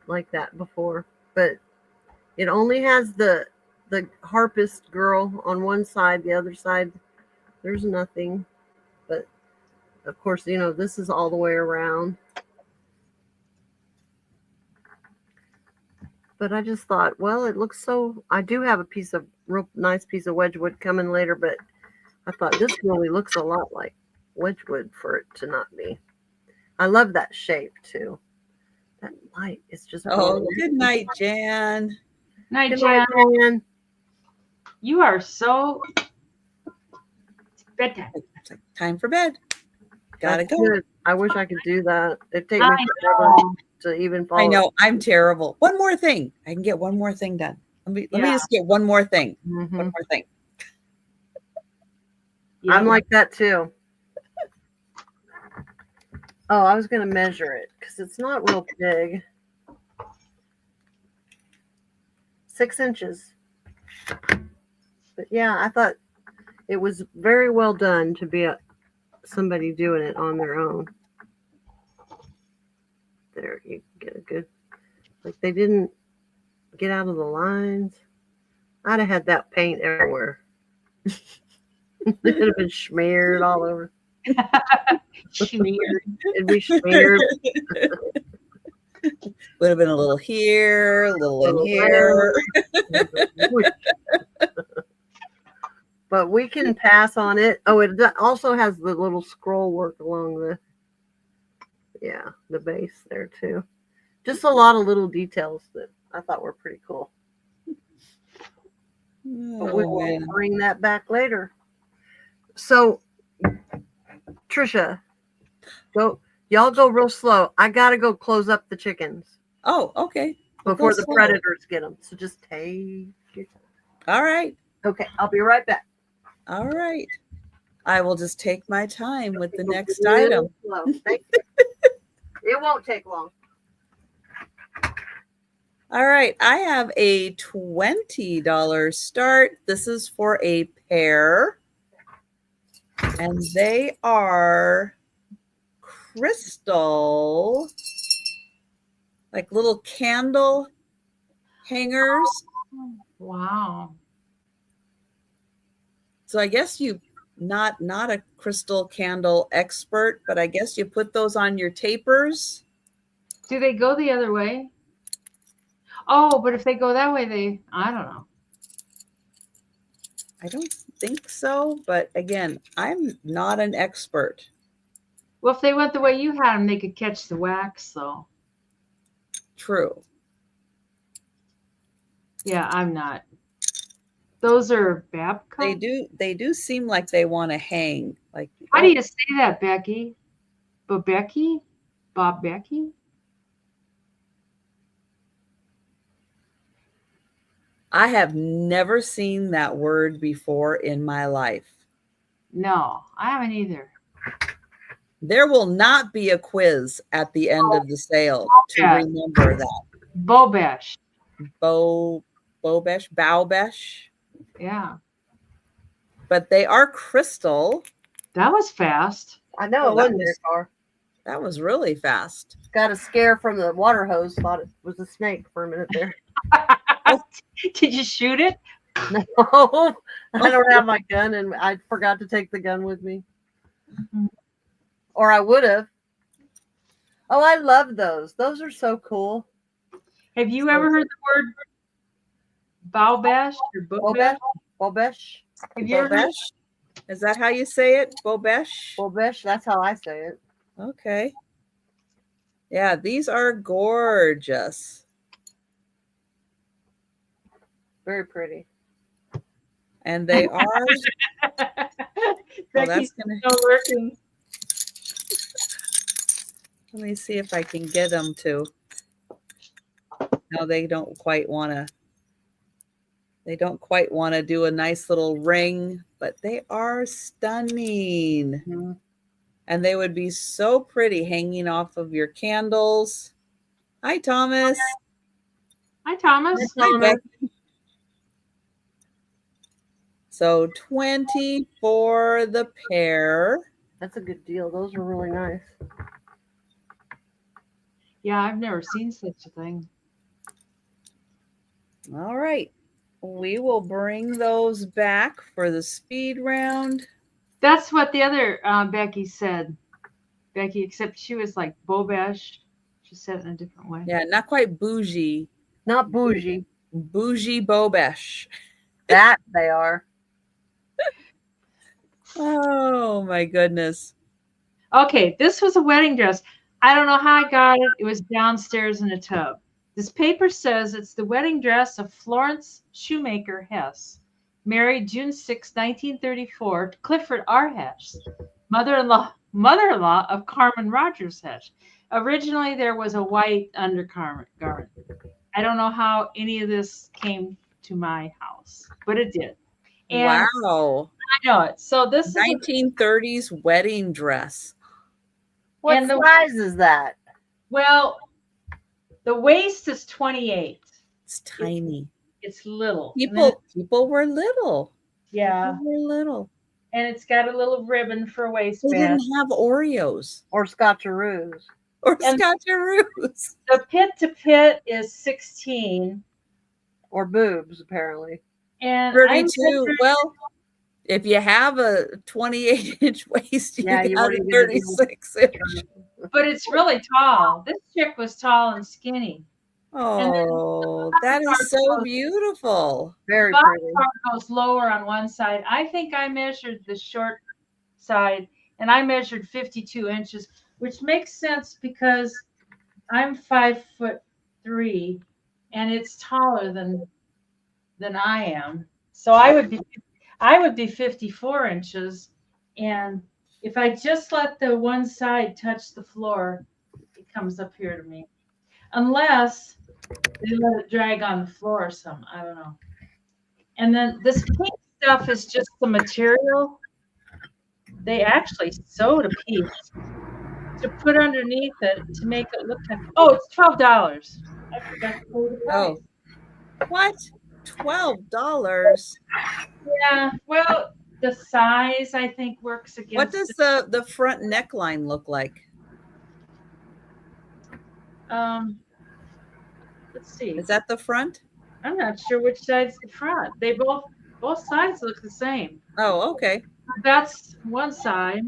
like that before. But it only has the harpist girl on one side. The other side, there's nothing. But of course, this is all the way around. But I just thought, well, it looks so. I do have a real nice piece of Wedgwood coming later, but I thought this really looks a lot like Wedgwood for it to not be. I love that shape too. That light is just. Oh, good night, Jan. Night, Good Jan. night, Jan. You are so. It's bedtime. It's like time for bed. Gotta That's go. good. I wish I could do that. It'd take me I forever know. to even follow. I know I'm terrible. One more thing. I can get one more thing done. Let me just get one more thing. Mhm. One more thing. Yeah. I'm like that too. Oh, I was gonna measure it because it's not real big. 6 inches. But yeah, I thought it was very well done to be somebody doing it on their own. There, you get a good, like they didn't get out of the lines. I'd have had that paint everywhere. It would have been smeared all over. Smeared. It'd be smeared. Would have been a little here, a little in here. But we can pass on it. Oh, it also has the little scroll work along the base there too. Just a lot of little details that I thought were pretty cool. But we will bring that back later. So, Trisha, y'all go real slow. I gotta go close up the chickens. Oh, okay. Before the predators get them. So just take your time. All right. Okay, I'll be right back. All right. I will just take my time with the next Real item. slow. Thank you. It won't take long. All right. I have a $20 start. This is for a pair. And they are crystal, like little candle hangers. Wow. So I guess you not a crystal candle expert, but I guess you put those on your tapers. Do they go the other way? Oh, but if they go that way, I don't know. I don't think so, but again, I'm not an expert. Well, if they went the way you had them, they could catch the wax, though. True. Yeah, I'm not. Those are Babcock. They do seem like they want to hang. Like, how do you say that, Becky? Bobecky? Bob Becky? I have never seen that word before in my life. No, I haven't either. There will not be a quiz at the end of the sale to remember that. Bobesh. Bowbesh. Yeah. But they are crystal. That was fast. I know it wasn't very far. That was really fast. Got a scare from the water hose. Thought it was a snake for a minute there. Did you shoot it? No, I don't have my gun, and I forgot to take the gun with me. Or I would have. Oh, I love those. Those are so cool. Have you ever heard the word Bowbesh or Bobesh? Bobesh. Have you ever heard? Is that how you say it? Bobesh? Bobesh, that's how I say it. Okay. Yeah, these are gorgeous. Very pretty. And they are. Becky's still working. Let me see if I can get them to. No, they don't quite want to. They don't quite want to do a nice little ring, but they are stunning. Mm-hmm. And they would be so pretty hanging off of your candles. Hi, Thomas. Hi, Thomas. Hi, Becky. So 20 for the pair. That's a good deal. Those are really nice. Yeah, I've never seen such a thing. All right. We will bring those back for the speed round. That's what the other Becky said. Becky, except she was like Bobesh. She said it in a different way. Yeah, not quite bougie. Not bougie. Bougie Bobesh. That they are. Oh my goodness. Okay, this was a wedding dress. I don't know how I got it. It was downstairs in a tub. This paper says it's the wedding dress of Florence Shoemaker Hess, married June 6, 1934, to Clifford R. Hess, mother-in-law of Carmen Rogers Hess. Originally, there was a white undergarment. I don't know how any of this came to my house, but it did. And wow. I know it. So this is 1930s wedding dress. What And the- size is that? well, the waist is 28. It's tiny. It's little. And then People were little. yeah, People were little. and it's got a little ribbon for a They waistband. didn't have Oreos Or Scotcheroos? or And- Scotcheroos. The pit to pit is 16, Or boobs, apparently. and 32. Well, if you have a 28-inch waist, you Yeah, you got a wouldn't get a deal. 36-inch. but it's really tall. This chick was tall and skinny. Oh, that is so beautiful. Very Bottom pretty. part goes lower on one side. I think I measured the short side, and I measured 52 inches, which makes sense because I'm 5'3", and it's taller than I am. So I would be 54 inches, and if I just let the one side touch the floor, it comes up here to me. Unless they let it drag on the floor or something. I don't know. And then this pink stuff is just the material. They actually sewed a piece to put underneath it to make it look like, oh, it's $12. I forgot to pay the price. Oh, what? $12? Yeah, well, the size I think works against What does the front neckline look like? Let's see. Is that the front? I'm not sure which side's the front. They both sides look the same. Oh, okay. That's one side,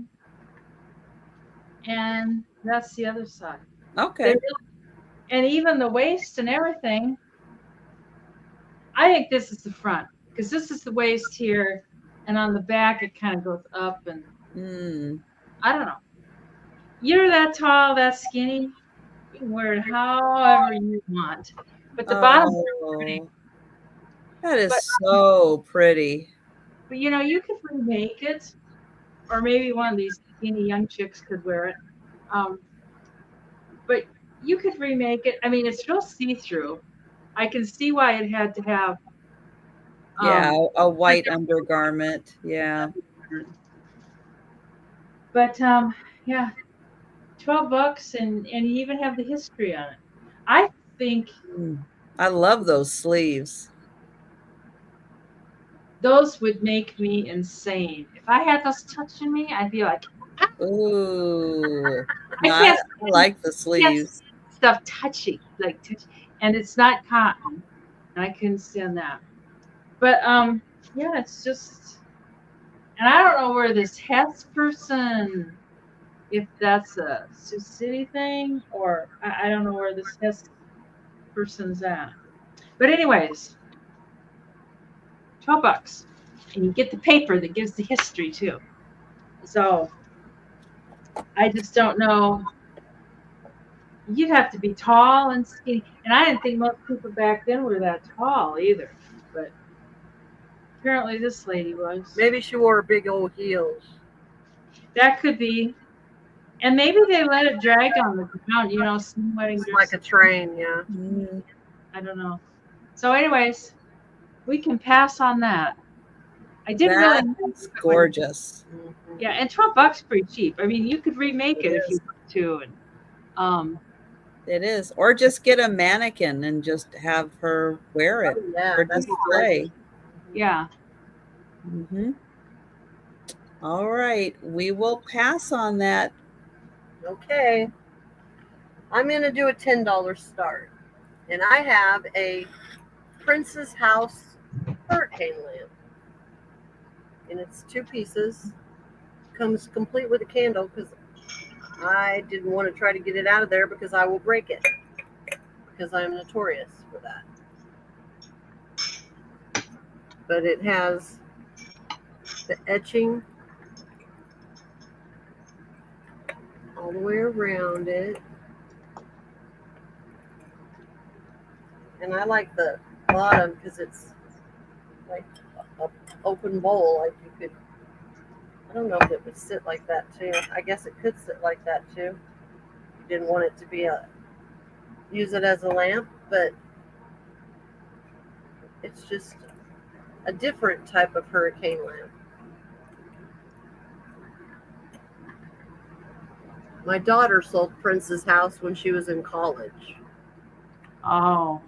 and that's the other side. Okay. And even the waist and everything. I think this is the front because this is the waist here, and on the back it kind of goes up, and I don't know. You're that tall, that skinny. You can wear it however you want, but the bottom is pretty. That is so pretty. But you could remake it, or maybe one of these skinny young chicks could wear it. But you could remake it. I mean, it's real see-through. I can see why it had to have. A white undergarment. Yeah. But yeah, $12, and you even have the history on it. I think I love those sleeves. those would make me insane. If I had those touching me, I'd be like, ooh. I No, can't I like the sleeves. stuff touchy, and it's not cotton, and I couldn't stand that. But yeah, it's just, and I don't know where this Hess person, if that's a Sioux City thing, or I don't know where this Hess person's at. But anyways, $12, and you get the paper that gives the history too. So I just don't know. You'd have to be tall and skinny, and I didn't think most people back then were that tall either. But apparently, this lady was. Maybe she wore big old heels. That could be. And maybe they let it drag on the ground, some wedding It's like a train, yeah. I don't know. So, anyways, we can pass on that. I didn't really. It's gorgeous. Yeah, and $12 pretty cheap. I mean, you could remake it if you want to, and it is, or just get a mannequin and just have her wear it for display. Yeah. All right, we will pass on that. Okay. I'm going to do a $10 start. And I have a Princess House hurricane lamp. And it's 2 pieces. Comes complete with a candle because I didn't want to try to get it out of there because I will break it. Because I'm notorious for that. But it has the etching all the way around it. And I like the bottom because it's like an open bowl. Like you could, I don't know if it would sit like that too. I guess it could sit like that too. You didn't want it to be use it as a lamp, but it's just a different type of hurricane lamp. My daughter sold Princess House when she was in college. Oh,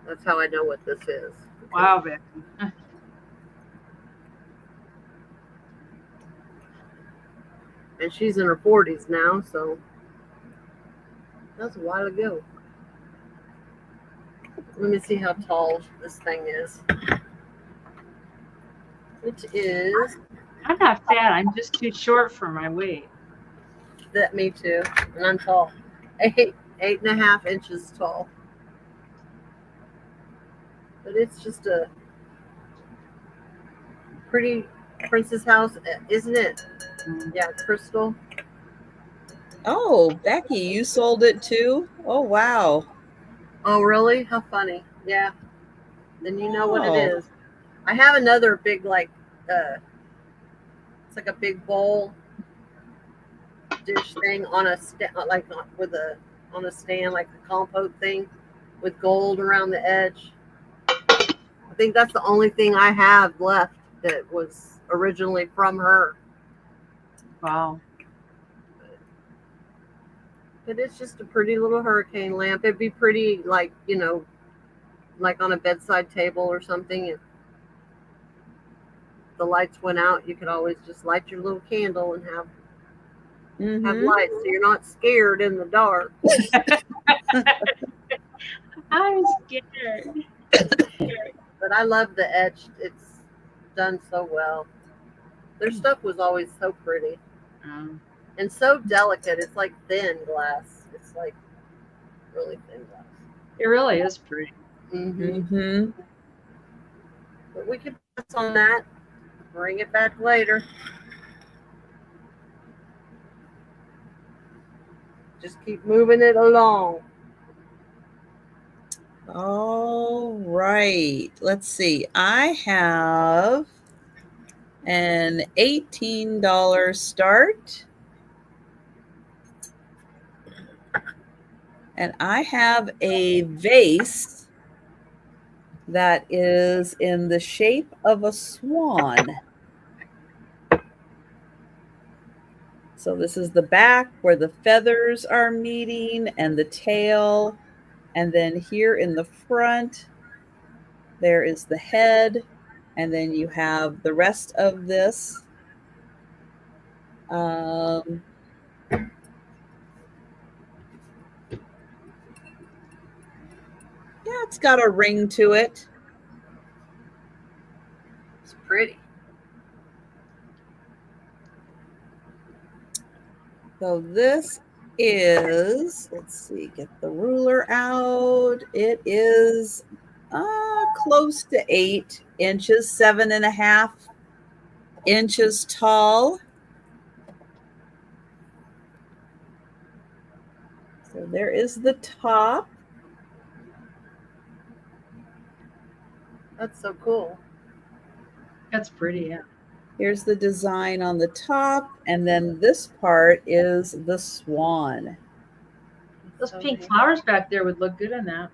That's how I know what this is. wow, Becky. And she's in her 40s now, so that's a while ago. Let me see how tall this thing is. It is I'm not fat. I'm just too short for my weight. that me too, and I'm tall, 8.5 inches tall. But it's just a pretty Princess House, isn't it? Yeah, crystal. Oh, Becky, you sold it too? Oh, wow. Oh, really? How funny. Yeah. Then you know what it Oh. is. I have another big, like, it's like a big bowl dish thing on a like with on a stand, like a compote thing with gold around the edge. I think that's the only thing I have left that was originally from her. Wow. But it's just a pretty little hurricane lamp. It'd be pretty, like, you know, like on a bedside table or something. If the lights went out, you could always just light your little candle and have lights, so you're not scared in the dark. I'm scared. But I love the etched. It's done so well. Their stuff was always so pretty and so delicate. It's like thin glass. It's like really thin glass. It really is pretty. But we could pass on that. Bring it back later. Just keep moving it along. All right. Let's see. I have an $18 start. And I have a vase that is in the shape of a swan. So this is the back where the feathers are meeting and the tail. And then here in the front, there is the head. And then you have the rest of this. Yeah, it's got a ring to it. It's pretty. So this is, let's see, get the ruler out. It is close to 8 inches, 7.5 inches tall. So there is the top. That's so cool. That's pretty, yeah. Here's the design on the top, and then this part is the swan. Those pink flowers back there would look good in that.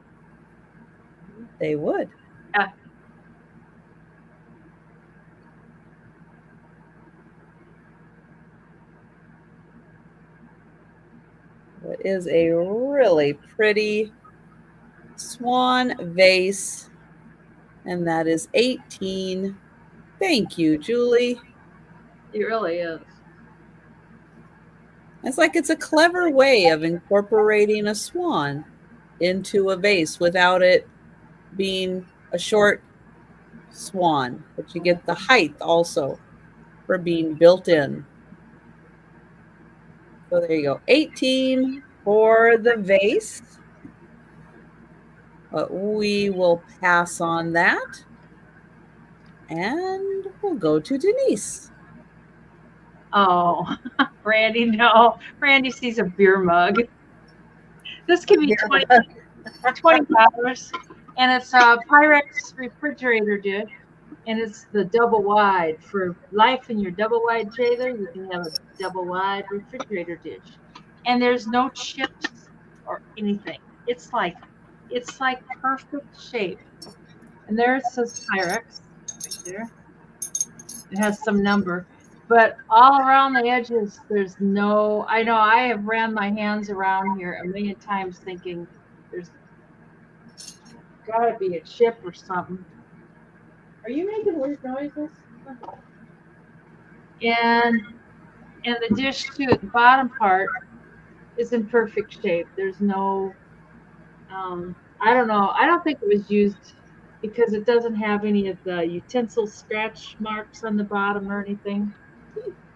They would. Yeah. It is a really pretty swan vase, and that is 18. Thank you, Julie. It really is. It's like it's a clever way of incorporating a swan into a vase without it being a short swan, but you get the height also for being built in. So there you go. 18 for the vase. But we will pass on that. And we'll go to Denise. Oh, Randy, no. Randy sees a beer mug. This can be $20. And it's a Pyrex refrigerator dish. And it's the double wide. For life in your double wide trailer, you can have a double wide refrigerator dish. And there's no chips or anything. It's like perfect shape. And there it says Pyrex right there. It has some number. But all around the edges, there's no. I know I have ran my hands around here a million times thinking there's got to be a chip or something. Are you making weird noises? And the dish too, the bottom part is in perfect shape. There's no. I don't know. I don't think it was used because it doesn't have any of the utensil scratch marks on the bottom or anything.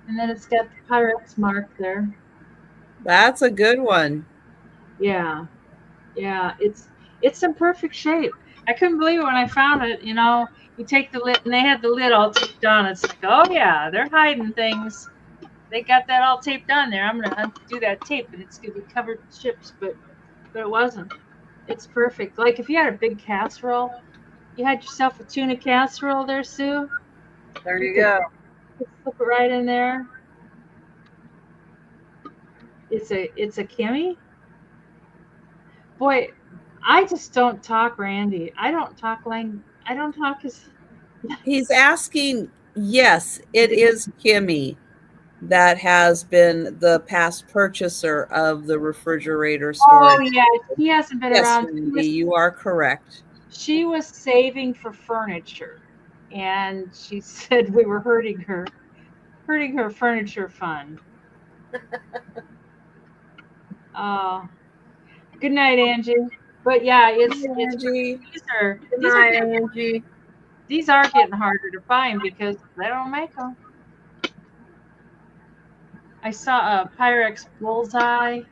And then it's got the Pyrex mark there. That's a good one. Yeah. Yeah. It's in perfect shape. I couldn't believe it when I found it. You know, you take the lid and they had the lid all taped on. It's like, oh yeah, they're hiding things. They got that all taped on there. I'm gonna undo that tape and it's gonna be covered in chips, but it wasn't. It's perfect. Like if you had a big casserole, you had yourself a tuna casserole there, Sue. There you go. Slip it right in there. It's a Kimmy. Boy, I just don't talk Randy. I don't talk his. He's asking, yes, it is Kimmy that has been the past purchaser of the refrigerator storage. Oh yeah, she hasn't been Yes, around. Randy, you are correct. She was saving for furniture, and she said we were hurting her furniture fund. Good night, Angie. But yeah, it's Angie. These are getting harder to find because they don't make them. I saw a Pyrex bullseye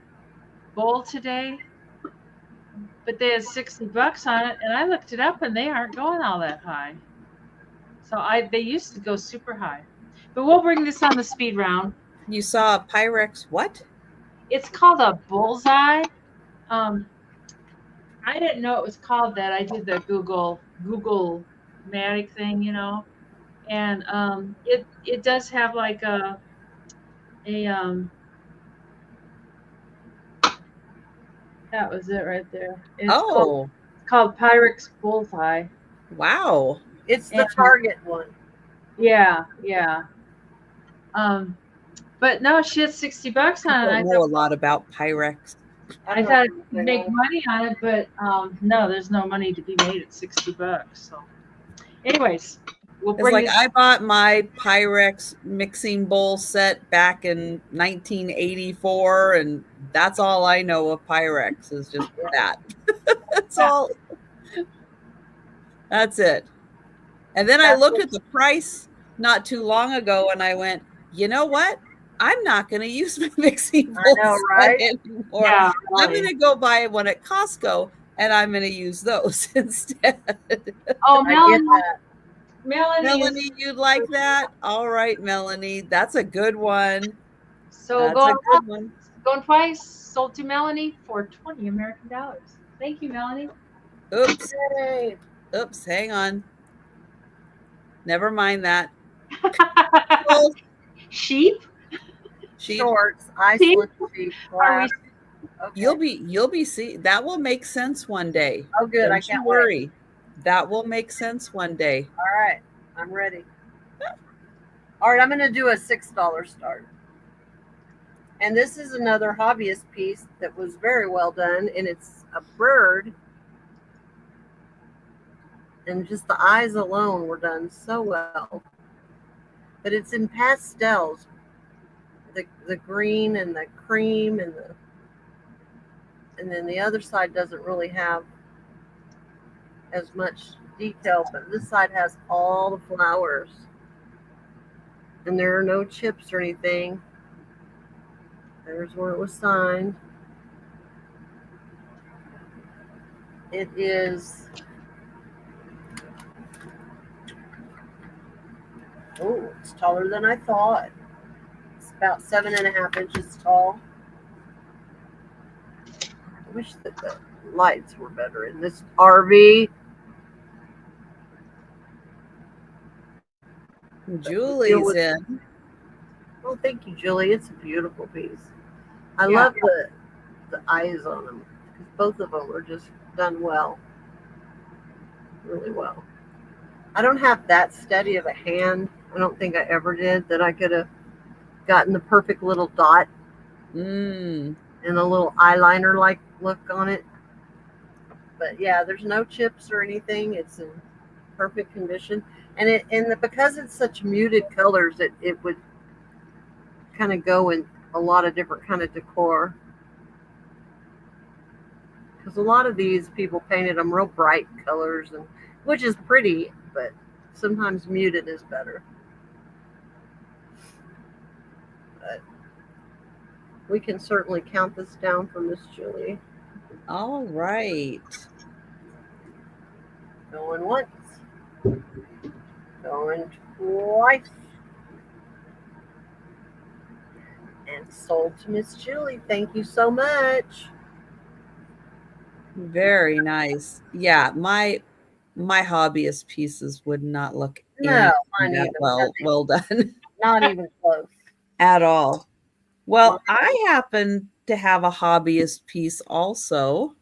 bowl today, but they had $60 on it, and I looked it up, and they aren't going all that high. So they used to go super high, but we'll bring this on the speed round. You saw a Pyrex what? It's called a bullseye. I didn't know it was called that. I did the Google Matic thing, you know, and it does have like a that was it right there. It's called Pyrex bullseye. Wow. It's the Target one. Yeah. But no, she had $60 on it. I don't know a lot about Pyrex. I thought I'd make money on it, but no, there's no money to be made at $60. So, anyways, we'll bring I bought my Pyrex mixing bowl set back in 1984, and that's all I know of Pyrex is just that. That's all. That's it. And then I looked at the price not too long ago, and I went, you know what? I'm not going to use my mixing bowl set anymore. Yeah, really. I'm going to go buy one at Costco, and I'm going to use those instead. Oh, Melanie, you'd like that? All right, Melanie, that's a good one. So going twice, sold to Melanie for $20 American. Thank you, Melanie. Oops. Yay. Oops, hang on. Never mind that. Sheep? Shorts. I split sheep. Wow. Okay. You'll be see that will make sense one day. Oh good. Don't I can't worry. Wait. That will make sense one day. All right. I'm ready. All right, I'm gonna do a $6 start. And this is another hobbyist piece that was very well done, and it's a bird. And just the eyes alone were done so well. but it's in pastels. The green and the cream and then the other side doesn't really have as much detail, but this side has all the flowers. And there are no chips or anything. There's where it was signed. It is, oh, it's taller than I thought. It's about 7.5 inches tall. I wish that the lights were better in this RV. Julie's in. Oh, thank you, Julie. It's a beautiful piece. I love the eyes on them, because both of them are just done well, really well. I don't have that steady of a hand. I don't think I ever did, that I could have gotten the perfect little dot and a little eyeliner like look on it. But yeah, there's no chips or anything. It's in perfect condition, and because it's such muted colors, it would kind of go in a lot of different kind of decor. Because a lot of these people painted them real bright colors, and which is pretty, but sometimes muted is better. But we can certainly count this down for Miss Julie. All right. Going once. Going twice. And sold to Miss Julie. Thank you so much. Very nice. Yeah, my hobbyist pieces would not look No, that well done. Not even close. At all. Well, I happen to have a hobbyist piece also,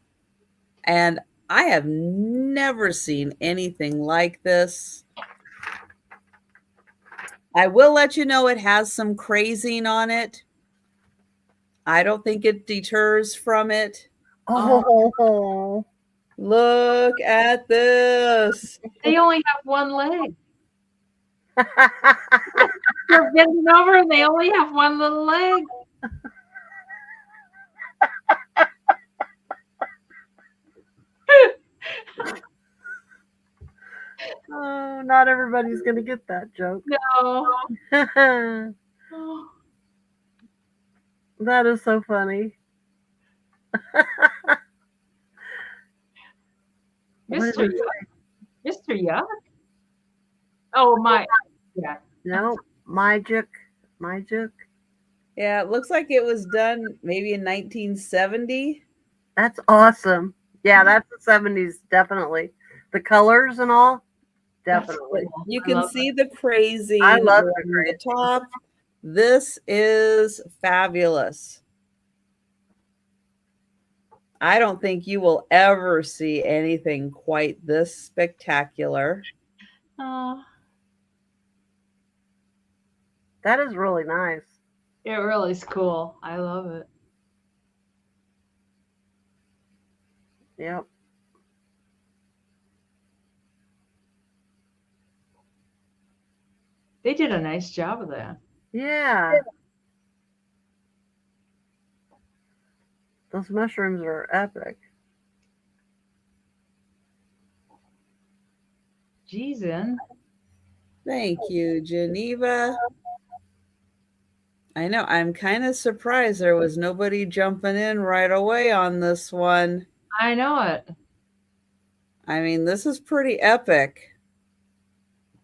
and I have never seen anything like this. I will let you know it has some crazing on it. I don't think it deters from it. Oh. Look at this. They only have one leg. They're bending over and they only have one little leg. Oh, not everybody's going to get that joke. No. That is so funny. Mr. Yuck. Oh, my. Yeah. No, magic. Yeah, it looks like it was done maybe in 1970. That's awesome. Yeah, that's the 70s, definitely. The colors and all, definitely. You can see the crazing I love the top. This is fabulous. I don't think you will ever see anything quite this spectacular. Oh, that is really nice. It really is cool. I love it. Yep. They did a nice job of that. Yeah. Those mushrooms are epic. Jeezin. Thank you, Geneva. I know. I'm kind of surprised there was nobody jumping in right away on this one. I know it. I mean, this is pretty epic.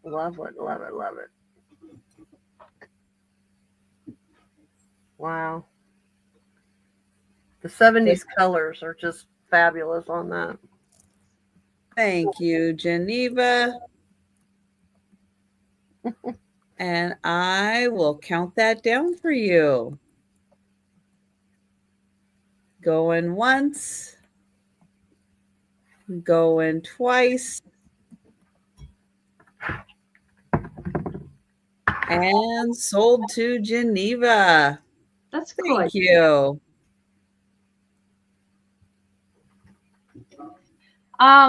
Love it. Wow. The 70s colors are just fabulous on that. Thank you, Geneva. And I will count that down for you. Going once. Going twice. And sold to Geneva. That's cool. Thank you.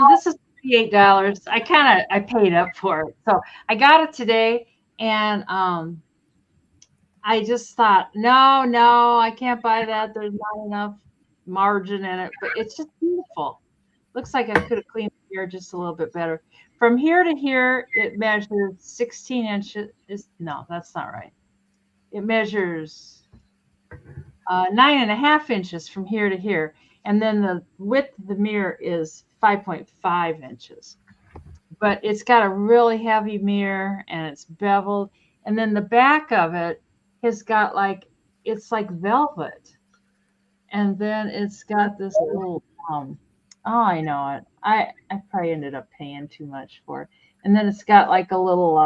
This is $38. I paid up for it. So I got it today And I just thought, no, I can't buy that. There's not enough margin in it, but it's just beautiful. Looks like I could have cleaned the hair just a little bit better. From here to here, it measures 16 inches. No, that's not right. It measures 9.5 inches from here to here. And then the width of the mirror is 5.5 inches. But it's got a really heavy mirror and it's beveled. And then the back of it has got like, it's like velvet. And then it's got this little, oh, I know it. I probably ended up paying too much for it. And then it's got like a little,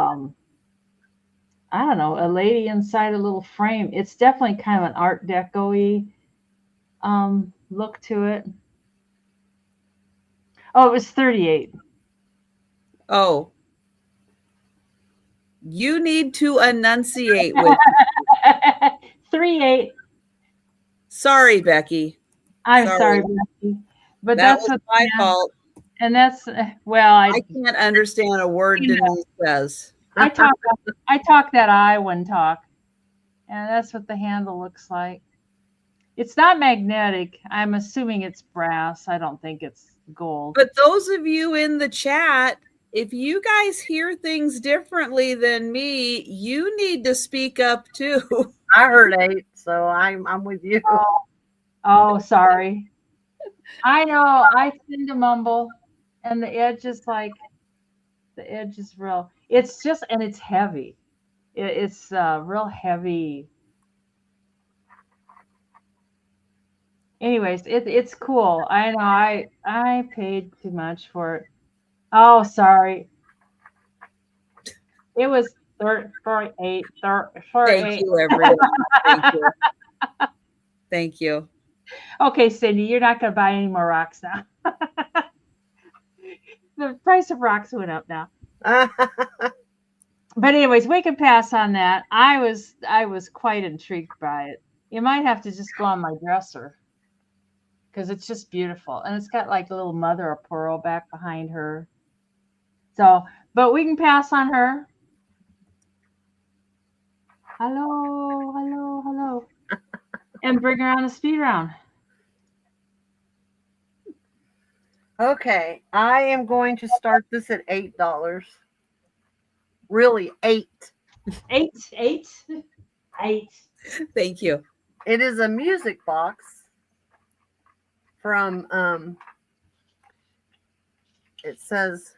I don't know, a lady inside a little frame. It's definitely kind of an Art Deco-y look to it. Oh, it was 38. Oh, you need to enunciate with. 38. Sorry, Becky. I'm sorry, Becky. But that that's was my fault. And that's, well, I can't understand a word Denise says. I talk that Iowan talk, and that's what the handle looks like. It's not magnetic. I'm assuming it's brass. I don't think it's gold. But those of you in the chat, if you guys hear things differently than me, you need to speak up too. I heard 8, so I'm with you. Oh, sorry. I know. I tend to mumble, and the edge is like, the edge is real. It's just, and it's heavy. It's real heavy. Anyways, it's cool. I know. I paid too much for it. Oh, sorry. It was 38. Thank you, everyone. Thank you. Thank you. Okay, Cindy, you're not going to buy any more rocks now. The price of rocks went up now. But anyways, we can pass on that. I was quite intrigued by it. You might have to just go on my dresser because it's just beautiful. And it's got like a little mother of pearl back behind her. So, but we can pass on her. Hello. And bring her on the speed round. Okay, I am going to start this at $8. Really, 8. 8. Thank you. It is a music box from it says,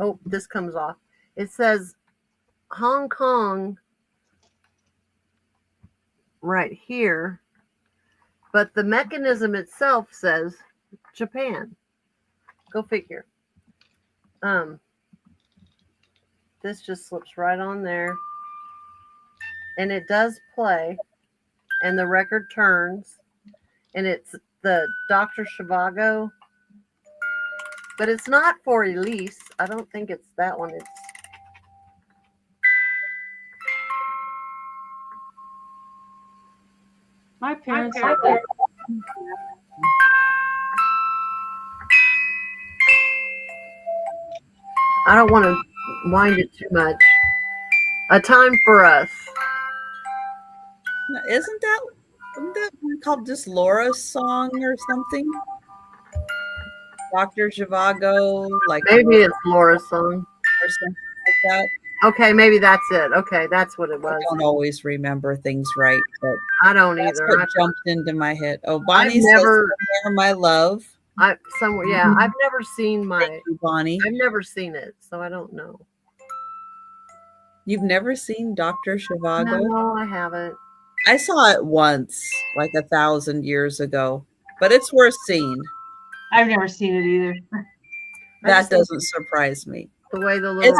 oh, this comes off. It says Hong Kong right here, but the mechanism itself says Japan. Go figure. This just slips right on there, and it does play, and the record turns, and it's the Dr. Zhivago, but it's not for Elise. I don't think it's that one. It's my parents had that. I don't want to wind it too much. A Time for Us. Isn't that one called just Laura's song or something? Dr. Zhivago, like Maybe it's Laura's song or something like that. Okay, maybe that's it. Okay, that's what it was. I don't always remember things right, but I don't that's either. what jumped into my head. Oh, Bonnie never, says, "Somewhere, my love." I've never seen Thank you, Bonnie. I've never seen it, so I don't know. You've never seen Dr. Zhivago? No, I haven't. I saw it once, like 1,000 years ago, but it's worth seeing. I've never seen it either. That doesn't surprise me. The way the little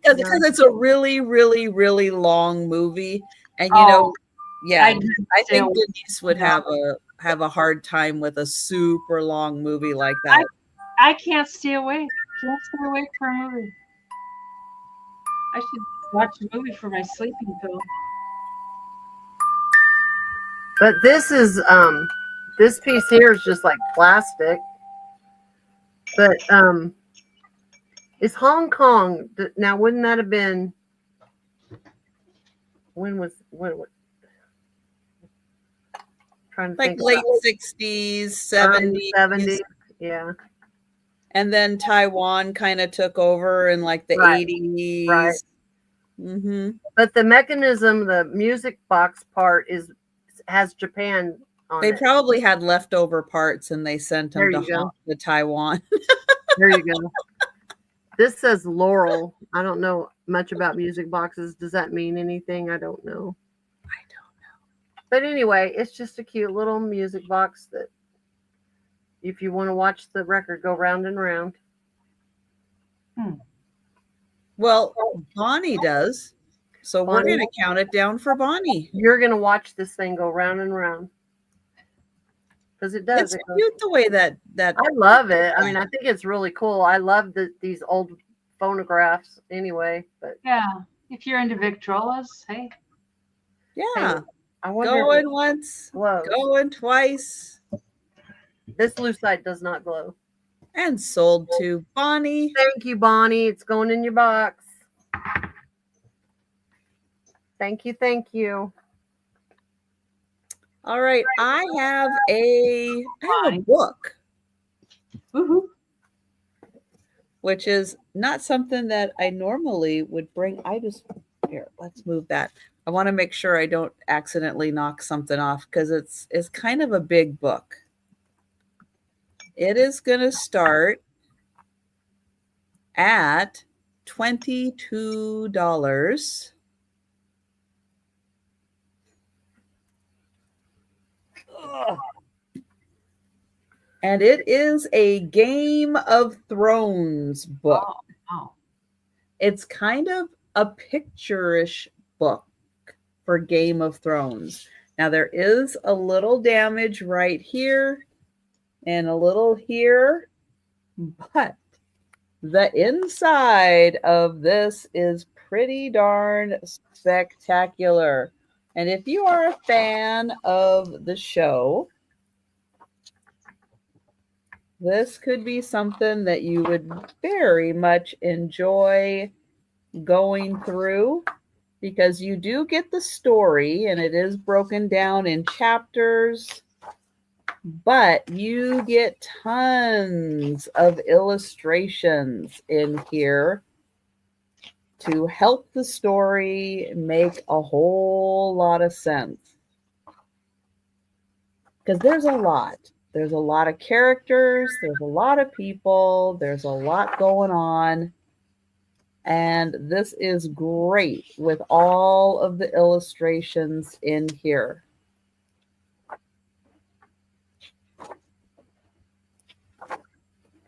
because it's a really, really, really long movie, and you know, yeah, I think Denise would have a hard time with a super long movie like that. I can't stay awake. Can't stay awake for a movie. I should watch a movie for my sleeping pill. But this is this piece here is just like plastic. But it's Hong Kong. Now, wouldn't that have been when trying to Like think late about 60s, early 70s. 70s. Yeah. And then Taiwan kind of took over in like the Right. 80s. Right. Mm-hmm. But the mechanism, the music box part has Japan on They it. probably had leftover parts and they sent them There you go. to Taiwan. There you go. This says Laurel. I don't know much about music boxes. Does that mean anything? I don't know. I don't know. But anyway, it's just a cute little music box that if you want to watch the record go round and round. Well, Bonnie does. So we're Bonnie? going to count it down for Bonnie. You're going to watch this thing go round and round. Because it does. It's cute the way that I love it. I mean, I think it's really cool. I love these old phonographs anyway. But Yeah. If you're into Victrolas, hey. yeah. I wonder Going once, glows. going twice. This lucite does not glow. And sold to Bonnie. Thank you, Bonnie. It's going in your box. Thank you. Thank you. All right. I have a book. Woohoo. Which is not something that I normally would bring. Here, let's move that. I want to make sure I don't accidentally knock something off because it's kind of a big book. It is going to start at $22. Ugh. And it is a Game of Thrones book. Oh. It's kind of a picture-ish book for Game of Thrones. Now, there is a little damage right here and a little here, but the inside of this is pretty darn spectacular. And if you are a fan of the show, this could be something that you would very much enjoy going through because you do get the story and it is broken down in chapters, but you get tons of illustrations in here to help the story make a whole lot of sense. Because there's a lot. There's a lot of characters, there's a lot of people, there's a lot going on. And this is great with all of the illustrations in here.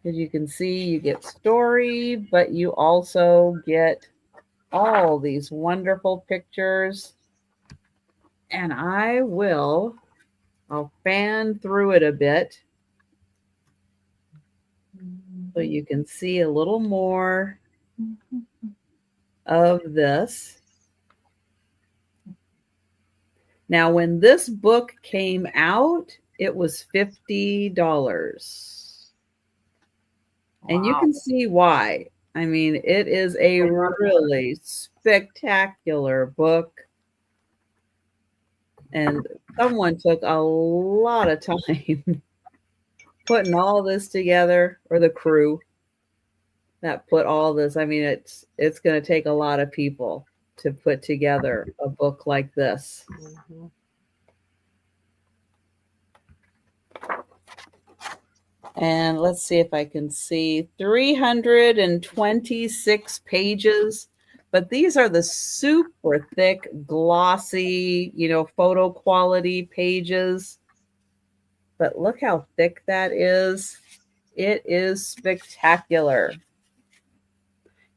As you can see, you get story, but you also get all these wonderful pictures. And I'll fan through it a bit so you can see a little more of this. Now, when this book came out, it was $50. And you can see why. I mean, it is a really spectacular book. And someone took a lot of time putting all this together, or the crew that put all this. I mean, it's going to take a lot of people to put together a book like this. Mm-hmm. And let's see if I can see 326 pages. But these are the super thick, glossy, photo quality pages. But look how thick that is. It is spectacular.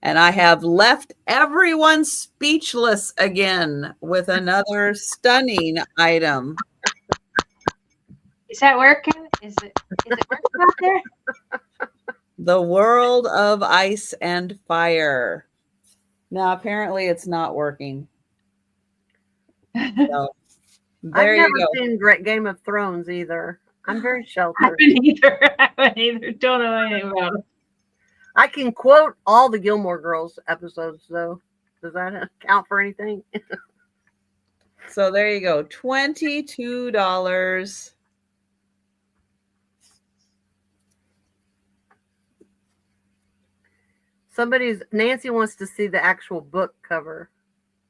And I have left everyone speechless again with another stunning item. Is that working? Is it working out there? The World of Ice and Fire. Now, apparently it's not working. So, there I've you never go. seen Great Game of Thrones either. I'm very I sheltered. haven't either. Don't know anything about it. I can quote all the Gilmore Girls episodes, though. Does that count for anything? So there you go, $22. Nancy wants to see the actual book cover.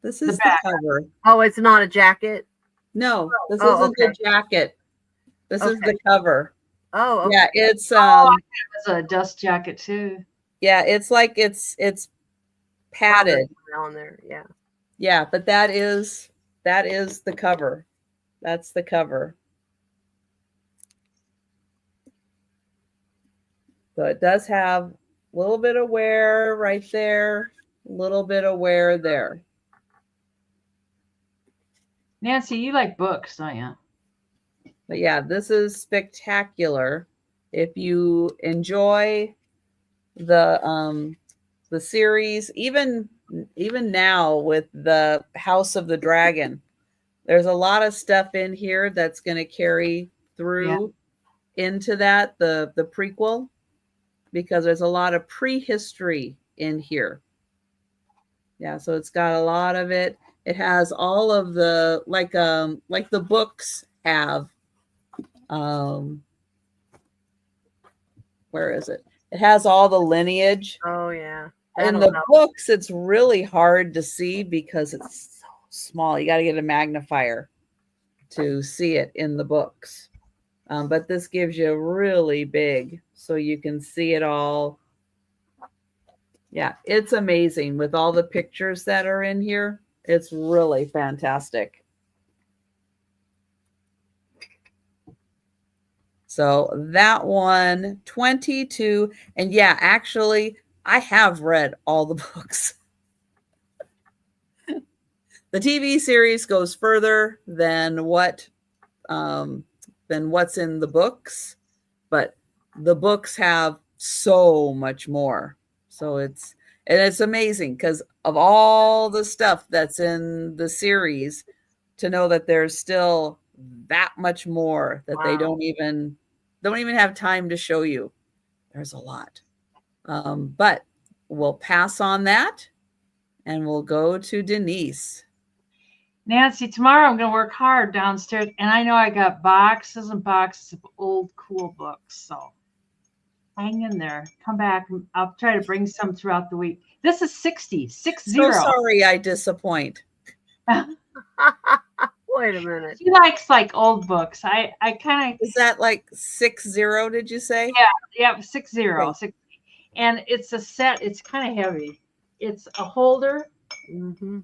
This is the cover. Oh, it's not a jacket? No, this isn't the jacket. This is the cover. Oh, okay. Yeah, it's it was a dust jacket too. Yeah, it's like it's padded on there. Yeah. Yeah, but that is the cover. That's the cover. So it does have a little bit of wear right there, a little bit of wear there. Nancy, you like books, don't you? But yeah, this is spectacular. If you enjoy the series, even now with the House of the Dragon, there's a lot of stuff in here that's going to carry through into that, the prequel, because there's a lot of prehistory in here. Yeah, so it's got a lot of it. It has all of the like the books have. Where is it? It has all the lineage. Oh yeah. In the books, it's really hard to see because it's so small. You got to get a magnifier to see it in the books. But this gives you really big so you can see it all. Yeah, it's amazing with all the pictures that are in here. It's really fantastic. So that one, 22. And yeah, actually, I have read all the books. The TV series goes further than what's in the books, but the books have so much more. So it's amazing because of all the stuff that's in the series, to know that there's still that much more that they don't even have time to show you. There's a lot. But we'll pass on that and we'll go to Denise. Nancy, tomorrow I'm going to work hard downstairs, and I know I got boxes and boxes of old cool books, so hang in there. Come back. I'll try to bring some throughout the week. This is 60. So sorry I disappoint. Wait a minute. She likes like old books. I kind of. Is that like 60? Did you say? Yeah, 60. Okay. 60. And it's a set. It's kind of heavy. It's a holder. Mm-hmm.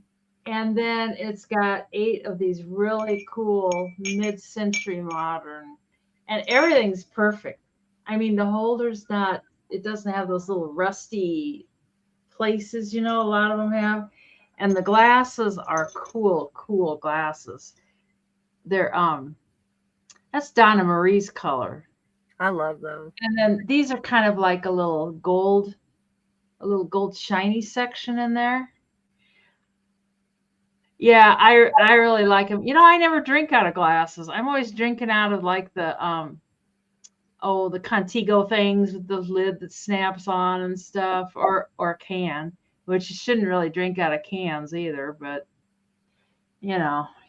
And then it's got 8 of these really cool mid-century modern, and everything's perfect. I mean, the holder's not, it doesn't have those little rusty places, a lot of them have. And the glasses are cool glasses. They're, that's Donna Marie's color. I love those. And then these are kind of like a little gold shiny section in there. Yeah, I really like them. I never drink out of glasses. I'm always drinking out of like the the Contigo things with the lid that snaps on and stuff, or a can, which you shouldn't really drink out of cans either, but you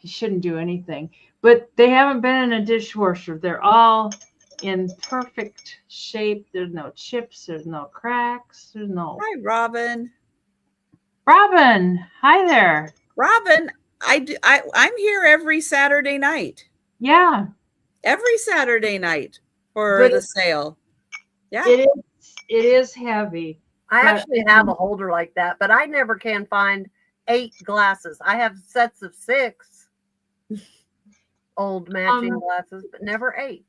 shouldn't do anything. But they haven't been in a dishwasher. They're all in perfect shape. There's no chips, there's no cracks, there's no. Hi, Robin. Robin, hi there. Robin, I'm here every Saturday night. Yeah. Every Saturday night for the sale. Yeah. It is heavy. I actually have a holder like that, but I never can find 8 glasses. I have sets of 6 old matching glasses, but never 8.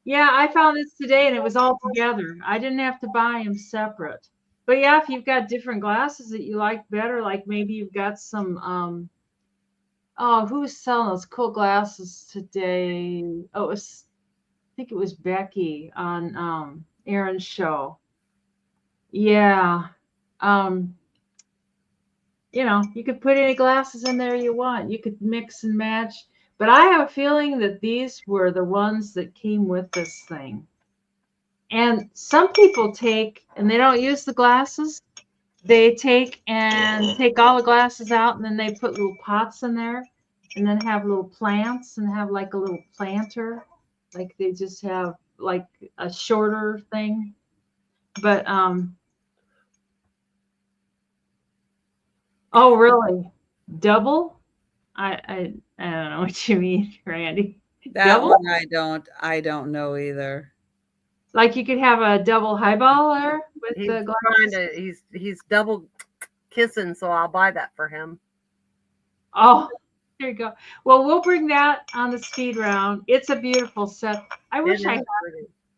Yeah, I found this today and it was all together. I didn't have to buy them separate. But yeah, if you've got different glasses that you like better, like maybe you've got some, who's selling those cool glasses today? Oh, I think it was Becky on Aaron's show. Yeah. You could put any glasses in there you want. You could mix and match. But I have a feeling that these were the ones that came with this thing. And some people take, and they don't use the glasses. They take all the glasses out, and then they put little pots in there. and then have little plants and have like a little planter. Like they just have like a shorter thing. But oh really? Double? I don't know what you mean, Randy. That Double? one I don't know either. Like you could have a double highball there with He's the glass. trying to. He's double kissing, so I'll buy that for him. Oh, there you go. Well, we'll bring that on the speed round. It's a beautiful set. I wish I had.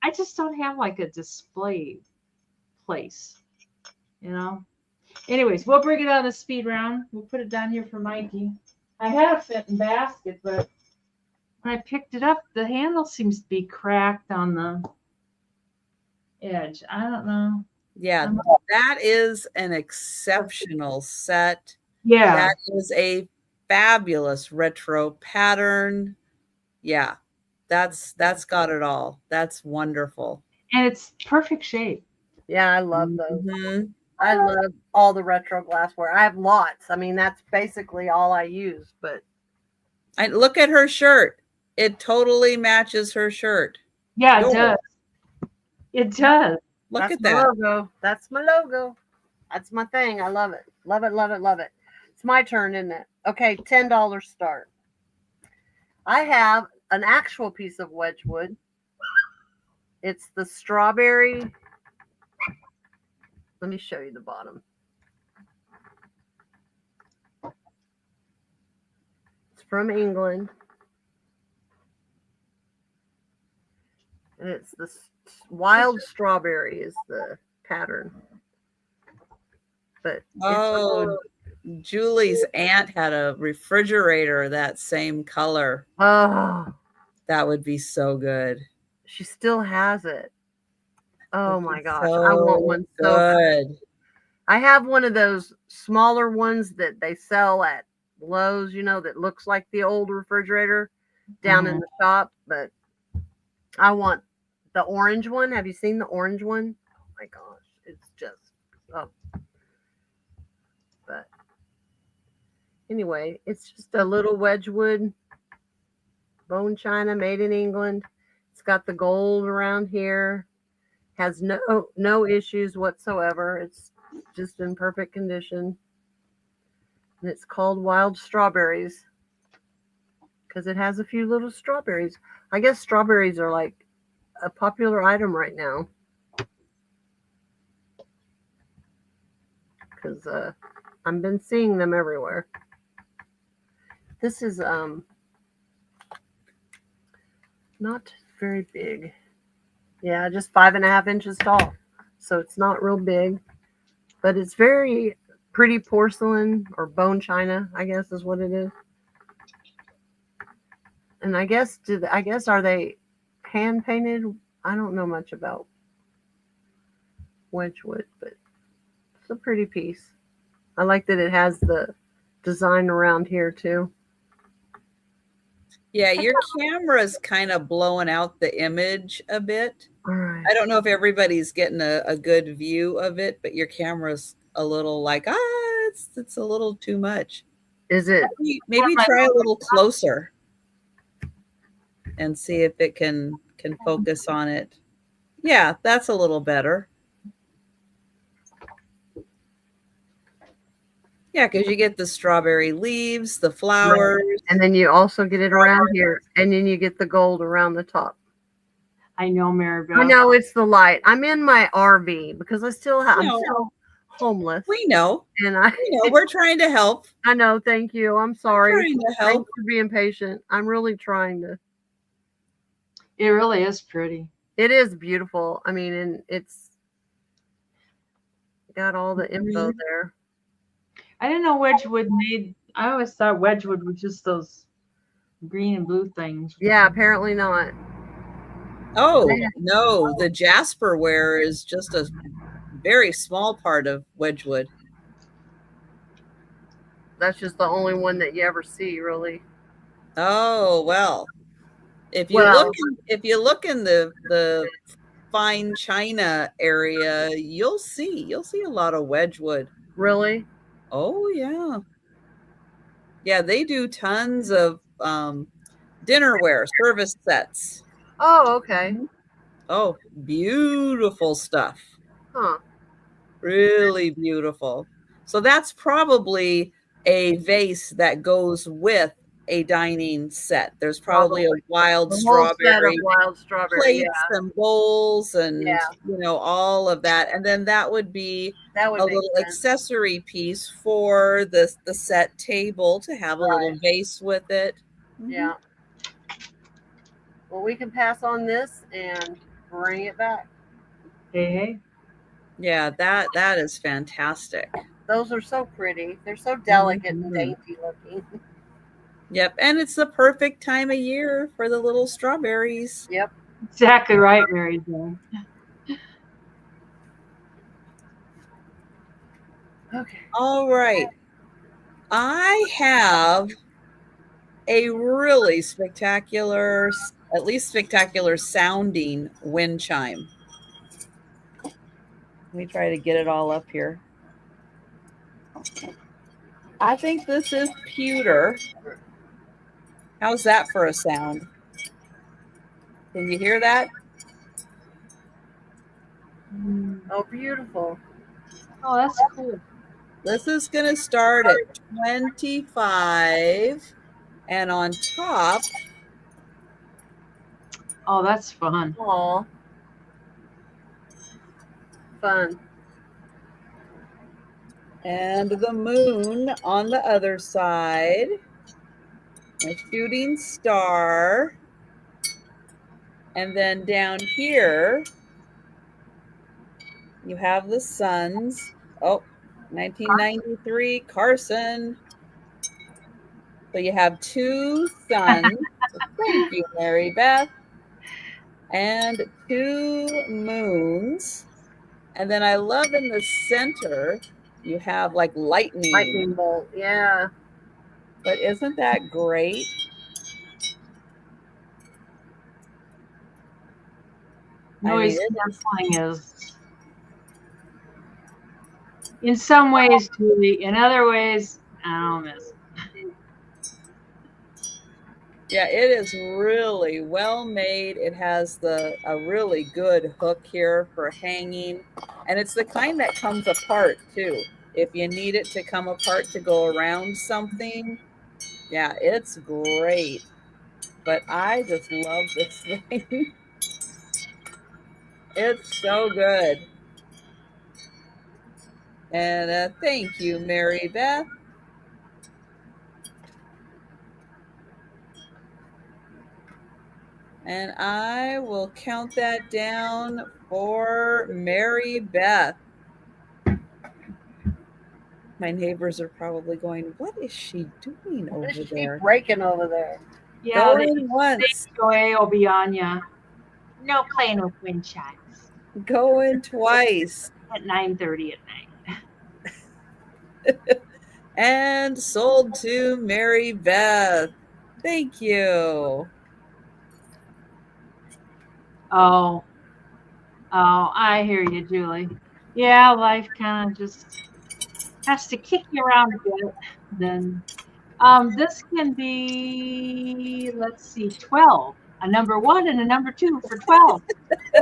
I just don't have like a display place, you know. Anyways, we'll bring it on the speed round. We'll put it down here for Mikey. I had a fitting basket, but when I picked it up, the handle seems to be cracked on the edge. I don't know. Yeah, that is an exceptional set. Yeah. That is a fabulous retro pattern. Yeah, that's got it all. That's wonderful. And it's perfect shape. Yeah, I love those. Mm-hmm. I love all the retro glassware. I have lots. I mean, that's basically all I use. But And look at her shirt. It totally matches her shirt. Yeah, it does. It does. Look that's at my that. logo. That's my logo. That's my thing. I love it. Love it, love it, love it. It's my turn, isn't it? Okay, $10 start. I have an actual piece of Wedgewood. It's the strawberry. Let me show you the bottom. It's from England. And it's the wild strawberry is the pattern. But oh, Julie's aunt had a refrigerator that same color. Oh, that would be so good. She still has it. Oh my gosh, so I want one so good. I have one of those smaller ones that they sell at Lowe's, you know, that looks like the old refrigerator down in the shop, but I want the orange one. Have you seen the orange one? Oh my gosh, it's just but anyway, it's just a little Wedgewood bone china made in England. It's got the gold around here. Has no issues whatsoever. It's just in perfect condition. And it's called Wild Strawberries because it has a few little strawberries. I guess strawberries are like a popular item right now. Because I've been seeing them everywhere. This is not very big. Yeah, just 5.5 inches tall. So it's not real big. But it's very pretty porcelain or bone china, I guess is what it is. And I guess are they hand painted? I don't know much about Wedgewood, but it's a pretty piece. I like that it has the design around here too. Yeah, your camera's kind of blowing out the image a bit. All right. I don't know if everybody's getting a good view of it, but your camera's a little like, it's a little too much. Is it? Maybe try a little closer and see if it can focus on it. Yeah, that's a little better. Yeah, because you get the strawberry leaves, the flowers. Right. And then you also get it around here. And then you get the gold around the top. I know, Maribel. I know it's the light. I'm in my RV because I'm still homeless. We know. And we're trying to help. I know. Thank you. I'm sorry. Trying to help. Thanks for being patient. I'm really trying to. It really is pretty. It is beautiful. I mean, and it's got all the info there. I didn't know Wedgewood made. I always thought Wedgewood was just those green and blue things. Yeah, apparently not. Oh, no. The Jasperware is just a very small part of Wedgewood. That's just the only one that you ever see, really. Oh, well. If you look in the fine china area, you'll see a lot of Wedgewood. Really? Oh, yeah. Yeah, they do tons of dinnerware, service sets. Oh, okay. Oh, beautiful stuff. Huh. Really beautiful. So that's probably a vase that goes with a dining set. There's probably a wild The whole set of strawberry wild strawberry. Yeah. plates and bowls and Yeah. you know all of that, and then that would be That would a make little sense. accessory piece for the set table to have a little vase with it. Yeah. Well, we can pass on this and bring it back. Hey. Yeah, that is fantastic. Those are so pretty. They're so delicate and Mhm. dainty looking. Yep, and it's the perfect time of year for the little strawberries. Yep. Exactly right, Mary Jane. Okay. All right. I have a really spectacular, at least spectacular sounding wind chime. Let me try to get it all up here. I think this is pewter. How's that for a sound? Can you hear that? Oh, beautiful. Oh, that's cool. This is going to start at 25, and on top. Oh, that's fun. Aw. Fun. And the moon on the other side. A shooting star. And then down here, you have the suns. Oh, 1993, Carson. So you have two suns. Thank you, Mary Beth. And two moons. And then I love in the center, you have like lightning. Lightning bolt. Yeah. But isn't that great? Noise canceling is, in some ways, Julie. In other ways, I don't miss it. Yeah, it is really well made. It has a really good hook here for hanging. And it's the kind that comes apart too. If you need it to come apart to go around something, yeah, it's great. But I just love this thing. It's so good. And thank you, Mary Beth. And I will count that down for Mary Beth. My neighbors are probably going, what is she doing over What is she there? breaking over there? Yeah, Going once. Joy will be on ya. No playing with wind chimes Going twice. at 9:30 at night. And sold to Mary Beth. Thank you. Oh, I hear you, Julie. Yeah, life kind of just has to kick you around a bit. Then, this can be, let's see, 12. A number 1 and a number 2 for 12. It's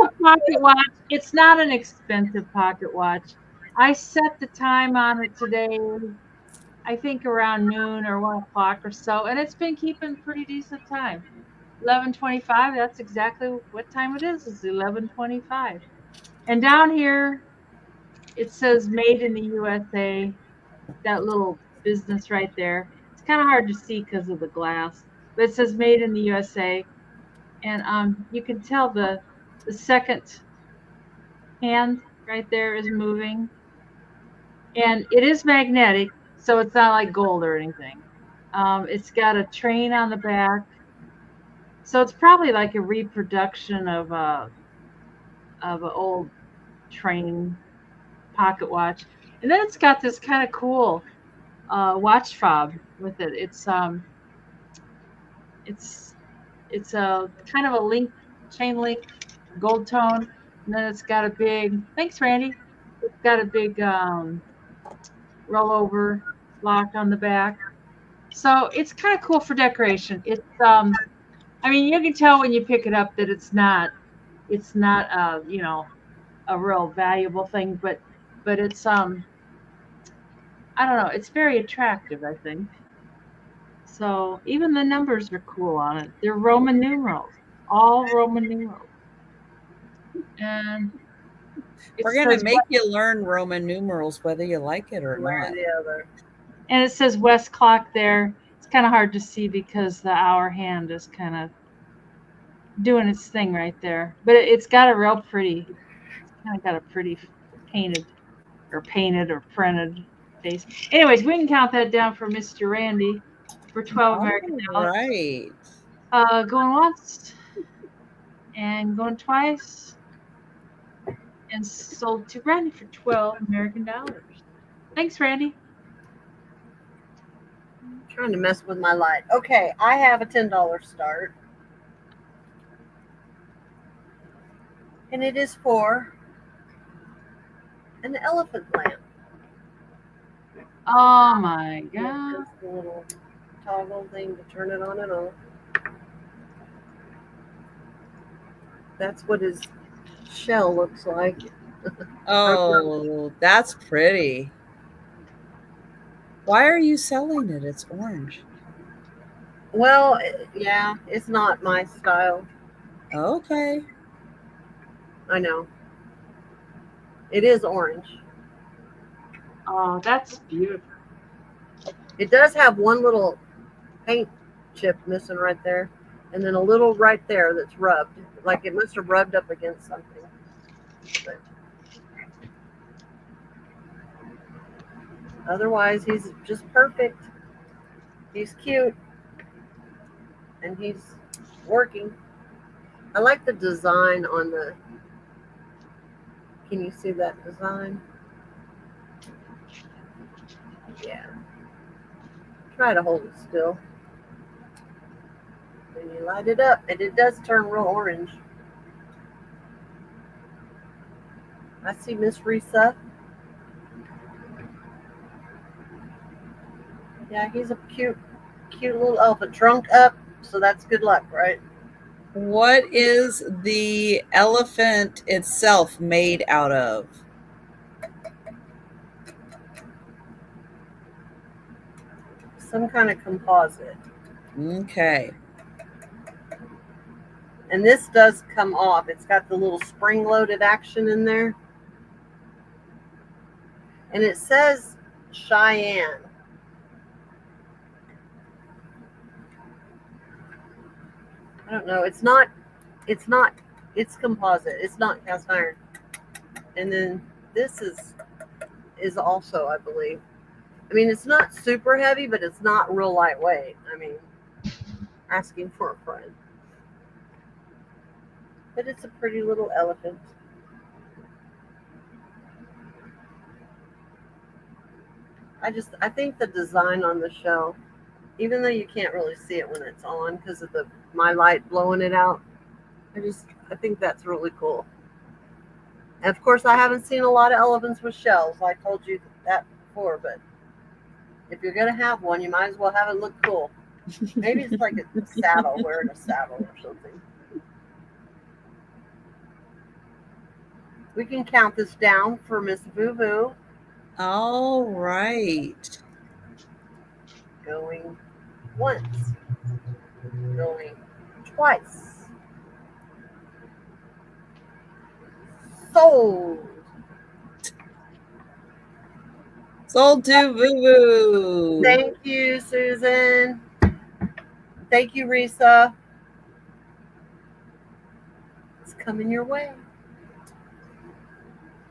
a pocket watch. It's not an expensive pocket watch. I set the time on it today, I think around noon or 1 o'clock or so, and it's been keeping pretty decent time. 11:25. That's exactly what time it is. It's 11:25. And down here, it says "Made in the USA." That little business right there. It's kind of hard to see because of the glass, but it says "Made in the USA," and you can tell the second hand right there is moving, and it is magnetic, so it's not like gold or anything. It's got a train on the back, so it's probably like a reproduction of an old train pocket watch. And then it's got this kind of cool watch fob with it. It's a kind of a link, chain link, gold tone, and then it's got a big. Thanks, Randy. It's got a big roll over, lock on the back. So it's kind of cool for decoration. It's I mean, you can tell when you pick it up that it's not you know, a real valuable thing, but it's I don't know, it's very attractive, I think. So even the numbers are cool on it. They're Roman numerals, all Roman numerals. And it We're gonna says make you learn Roman numerals whether you like it or One or not. the other. and it says West clock there. It's kind of hard to see because the hour hand is kind of doing its thing right there. But it's got a real pretty, it's kind of got a pretty painted or printed face. Anyways, we can count that down for Mr. Randy for 12 American All dollars. right. Going once and going twice and sold to Randy for 12 American dollars. Thanks, Randy. Trying to mess with my light. Okay, I have a $10 start. And it is for an elephant lamp. Oh my god. Just the little toggle thing to turn it on and off. That's what his shell looks like. Oh, that's pretty. Why are you selling it? It's orange. Well, yeah, it's not my style. Okay. I know. It is orange. Oh, that's beautiful. It does have one little paint chip missing right there, and then a little right there that's rubbed. Like it must have rubbed up against something. But otherwise, he's just perfect. He's cute. And he's working. I like the design on the. Can you see that design? Yeah. Try to hold it still. And you light it up, and it does turn real orange. I see Miss Risa. Yeah, he's a cute little elephant. Trunk up, so that's good luck, right? What is the elephant itself made out of? Some kind of composite. Okay. And this does come off. It's got the little spring-loaded action in there. And it says Cheyenne. I don't know. It's composite. It's not cast iron. And then this is also, I believe. I mean, it's not super heavy, but it's not real lightweight. I mean, asking for a friend. But it's a pretty little elephant. I think the design on the shell, even though you can't really see it when it's on because of my light blowing it out, I think that's really cool. And of course, I haven't seen a lot of elephants with shells. I told you that before, but if you're gonna have one, you might as well have it look cool. Maybe it's like a saddle, wearing a saddle or something. We can count this down for Miss Boo-Boo. All right. Going once. Going twice. Sold. Sold to Boo Boo. Thank you, Susan. Thank you, Risa. It's coming your way.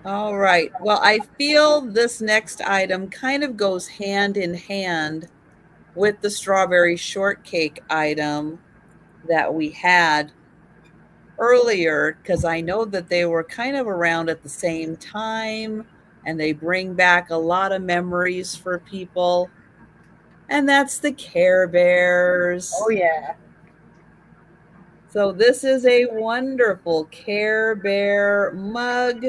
All right. Well, I feel this next item kind of goes hand in hand with the strawberry shortcake item that we had earlier, because I know that they were kind of around at the same time and they bring back a lot of memories for people. And that's the Care Bears. Oh, yeah. So this is a wonderful Care Bear mug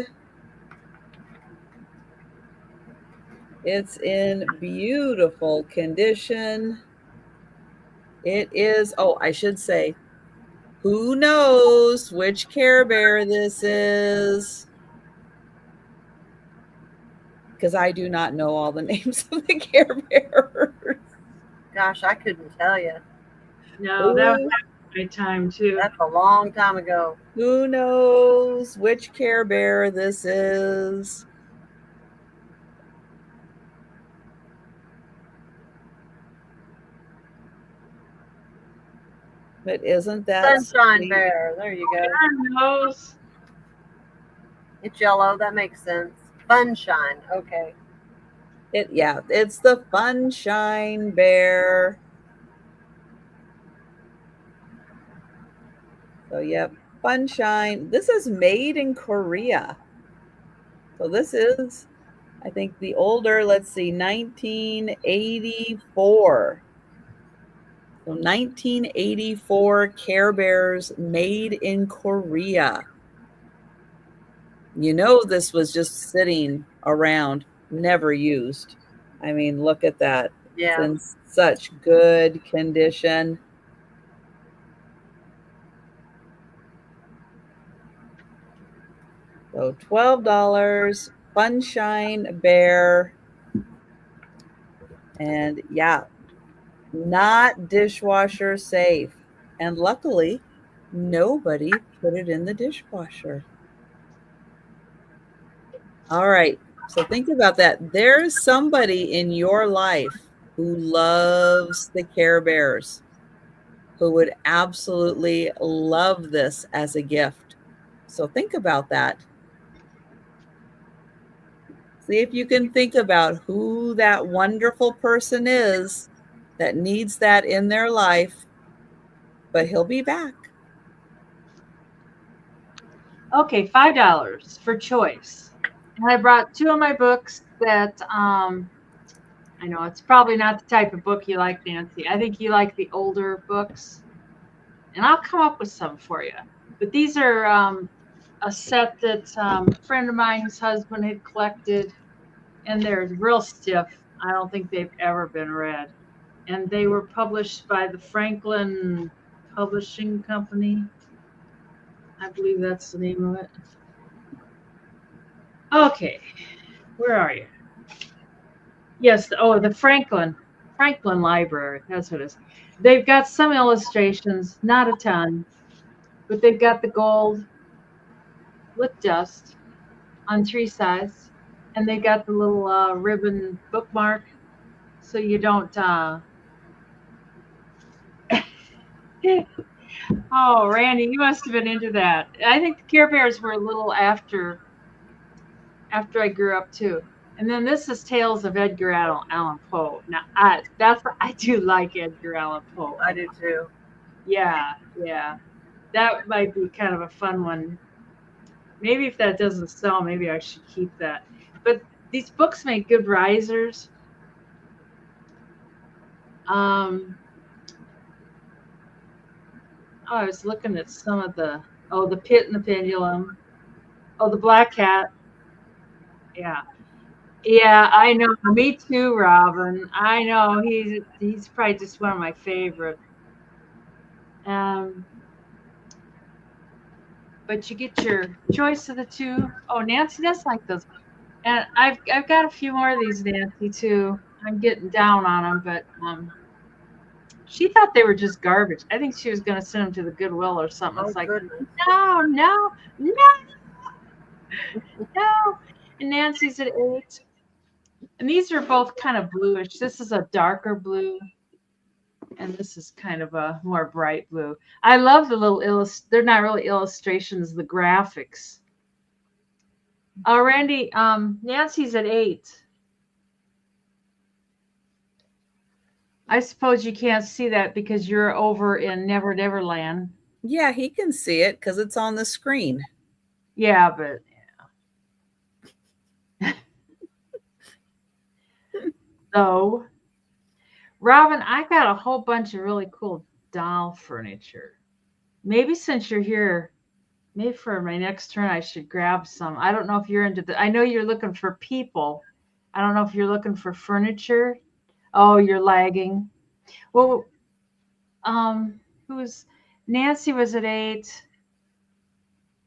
It's in beautiful condition. It is, oh, I should say, who knows which Care Bear this is? Because I do not know all the names of the Care Bears. Gosh, I couldn't tell you. No, that was my time too. That's a long time ago. Who knows which Care Bear this is? But isn't that Sunshine sweet? Bear. There you go. God knows. It's yellow. That makes sense. Funshine. Okay. Yeah, it's the Funshine Bear. So, yep, Funshine. This is made in Korea. So this is, I think, the older, let's see, 1984. So 1984 Care Bears made in Korea. You know, this was just sitting around, never used. I mean, look at that. Yeah. It's in such good condition. So $12, Funshine Bear. And yeah, not dishwasher safe. And luckily, nobody put it in the dishwasher. All right. So think about that. There's somebody in your life who loves the Care Bears, who would absolutely love this as a gift. So think about that. See if you can think about who that wonderful person is that needs that in their life, but he'll be back. Okay, $5 for choice. And I brought two of my books that I know it's probably not the type of book you like, Nancy. I think you like the older books. And I'll come up with some for you. But these are a set that a friend of mine's husband had collected, and they're real stiff. I don't think they've ever been read. And they were published by the Franklin Publishing Company. I believe that's the name of it. Okay, where are you? Yes, oh, the Franklin Library. That's what it is. They've got some illustrations, not a ton, but they've got the gold with dust on 3 sides, and they got the little ribbon bookmark, so you don't. Oh, Randy, you must have been into that. I think the Care Bears were a little after I grew up too. And then this is Tales of Edgar Allan Poe. Now, I do like Edgar Allan Poe. I do too. Yeah, yeah. That might be kind of a fun one. Maybe if that doesn't sell, maybe I should keep that. But these books make good risers. Oh, I was looking at some of the the Pit and the Pendulum. Oh, the Black Cat. Yeah. Yeah, I know. Me too, Robin. I know he's probably just one of my favorite. Um, but you get your choice of the two. Oh, Nancy does like those, and I've got a few more of these, Nancy too. I'm getting down on them, but she thought they were just garbage. I think she was going to send them to the Goodwill or something. Oh, It's like, goodness. no, no, no, no. And Nancy's at 8. And these are both kind of bluish. This is a darker blue, and this is kind of a more bright blue. I love the little they're not really illustrations, the graphics. Oh, Randy, Nancy's at 8. I suppose you can't see that because you're over in Never Never Land. Yeah, he can see it because it's on the screen. Yeah, but so, Robin, I got a whole bunch of really cool doll furniture. Maybe since you're here, maybe for my next turn, I should grab some. I don't know if you're into I know you're looking for people. I don't know if you're looking for furniture. Oh, you're lagging. Well, who's Nancy was at 8.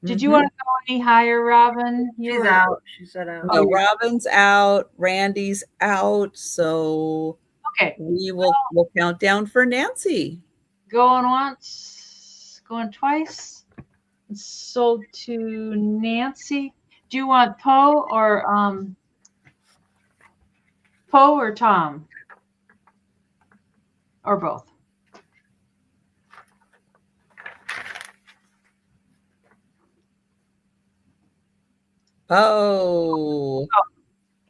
Did you want to go any higher, Robin? She's out. She said out. No, Robin's out. Randy's out. So Okay. we'll count down for Nancy. Going once, going twice. Sold to Nancy. Do you want Poe or Tom? Or both? Oh.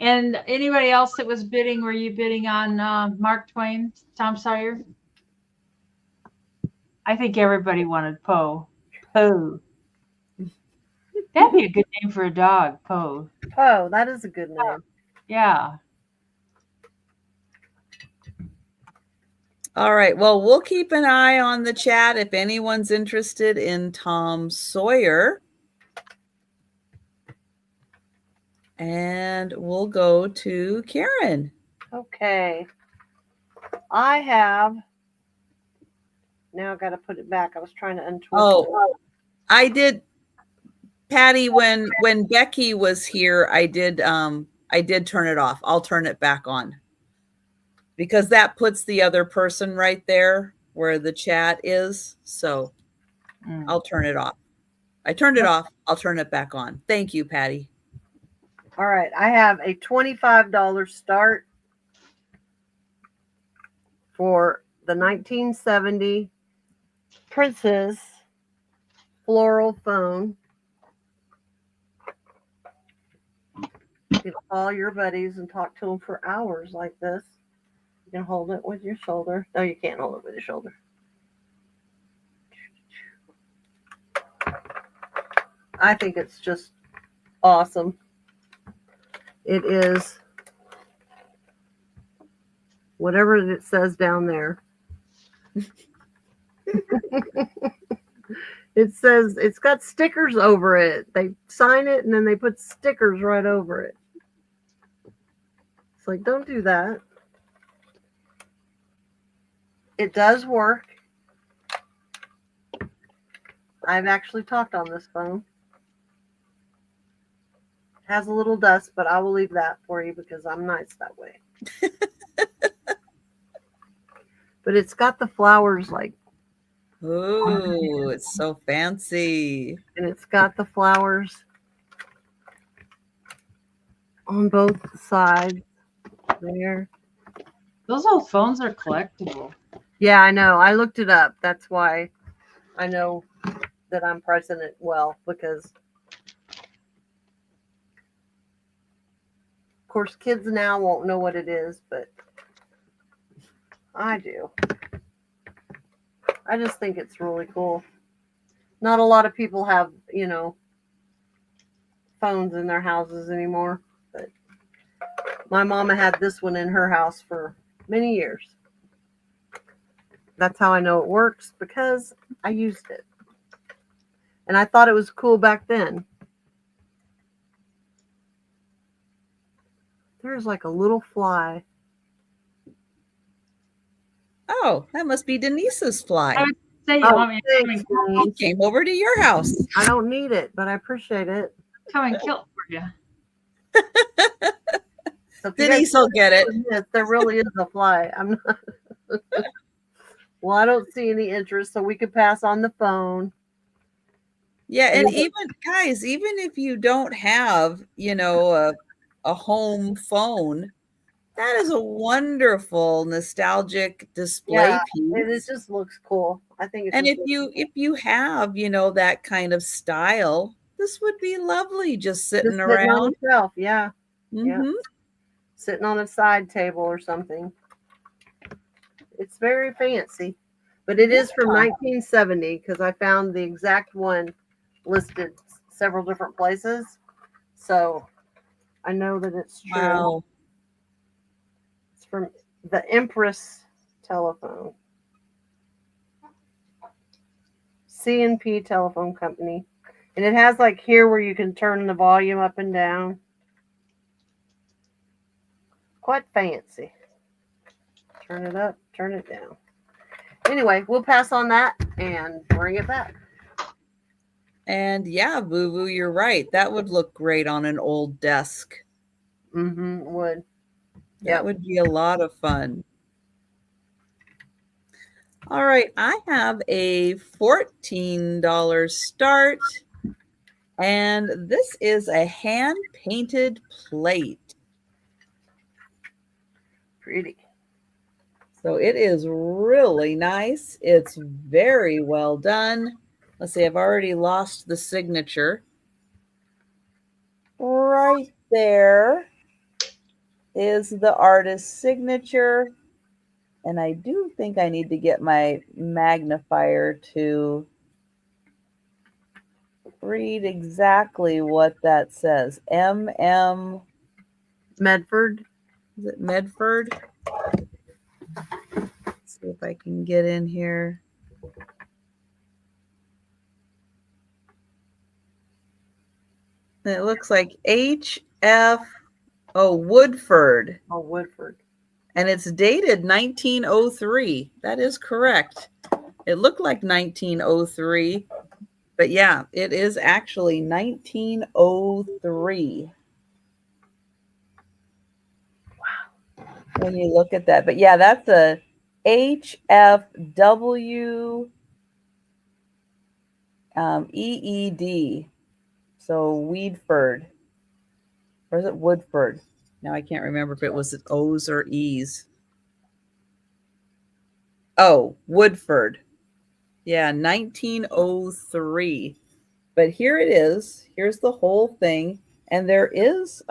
And anybody else that was bidding, were you bidding on Mark Twain, Tom Sawyer? I think everybody wanted Poe. Poe. That'd be a good name for a dog, Poe. Poe, that is a good name. Yeah. All right. Well, we'll keep an eye on the chat if anyone's interested in Tom Sawyer. And we'll go to Karen. Okay. I have. Now I got to put it back. I was trying to untwist it. Oh, I did, Patty, when Becky was here, I did turn it off. I'll turn it back on. Because that puts the other person right there where the chat is. So I'll turn it off. I turned it off. I'll turn it back on. Thank you, Patty. All right. I have a $25 start for the 1970 Princess floral phone. You can call your buddies and talk to them for hours like this. You can hold it with your shoulder. No, you can't hold it with your shoulder. I think it's just awesome. It is whatever it says down there. It says it's got stickers over it. They sign it and then they put stickers right over it. It's like, don't do that. It does work. I've actually talked on this phone. It has a little dust, but I will leave that for you because I'm nice that way. But it's got the flowers like. Ooh, it's so fancy. And it's got the flowers on both sides there. Those old phones are collectible. Yeah, I know. I looked it up. That's why I know that I'm pricing it well, because of course kids now won't know what it is, but I do. I just think it's really cool. Not a lot of people have, phones in their houses anymore, but my mama had this one in her house for many years. That's how I know it works, because I used it. And I thought it was cool back then. There's like a little fly. Oh, that must be Denise's fly. I would say you Oh, want me to thanks, come Denise. He came over to your house. I don't need it, but I appreciate it. and kill it for you. So if you Denise guys will get it. Yes, there really is a fly. I'm not. Well, I don't see any interest, so we could pass on the phone. Yeah, and even guys, even if you don't have, a home phone, that is a wonderful nostalgic display piece. It just looks cool. I think it's. And if you have, that kind of style, this would be lovely just sitting just around. on the shelf, yeah. Mm-hmm. Yeah. Sitting on a side table or something. It's very fancy, but it is from 1970 because I found the exact one listed several different places. So I know that it's true. Wow. It's from the Empress telephone. C&P telephone company. And it has like here where you can turn the volume up and down. quite fancy. Turn it up, turn it down. Anyway, we'll pass on that and bring it back. And yeah, Boo Boo, you're right. That would look great on an old desk. Mm-hmm, would. That would be a lot of fun. All right, I have a $14 start, and this is a hand-painted plate. Pretty. So it is really nice. It's very well done. Let's see, I've already lost the signature. Right there is the artist's signature. And I do think I need to get my magnifier to read exactly what that says. M.M. Medford. Is it Medford? Let's see if I can get in here. It looks like H.F. Oh, Woodford. Oh, Woodford. And it's dated 1903. That is correct. It looked like 1903. But yeah, it is actually 1903. Wow. When you look at that. But yeah, that's a HFW EED. So Weedford. Or is it Woodford? Now I can't remember if it was O's or E's. Oh, Woodford. Yeah, 1903. But here it is. Here's the whole thing. And there is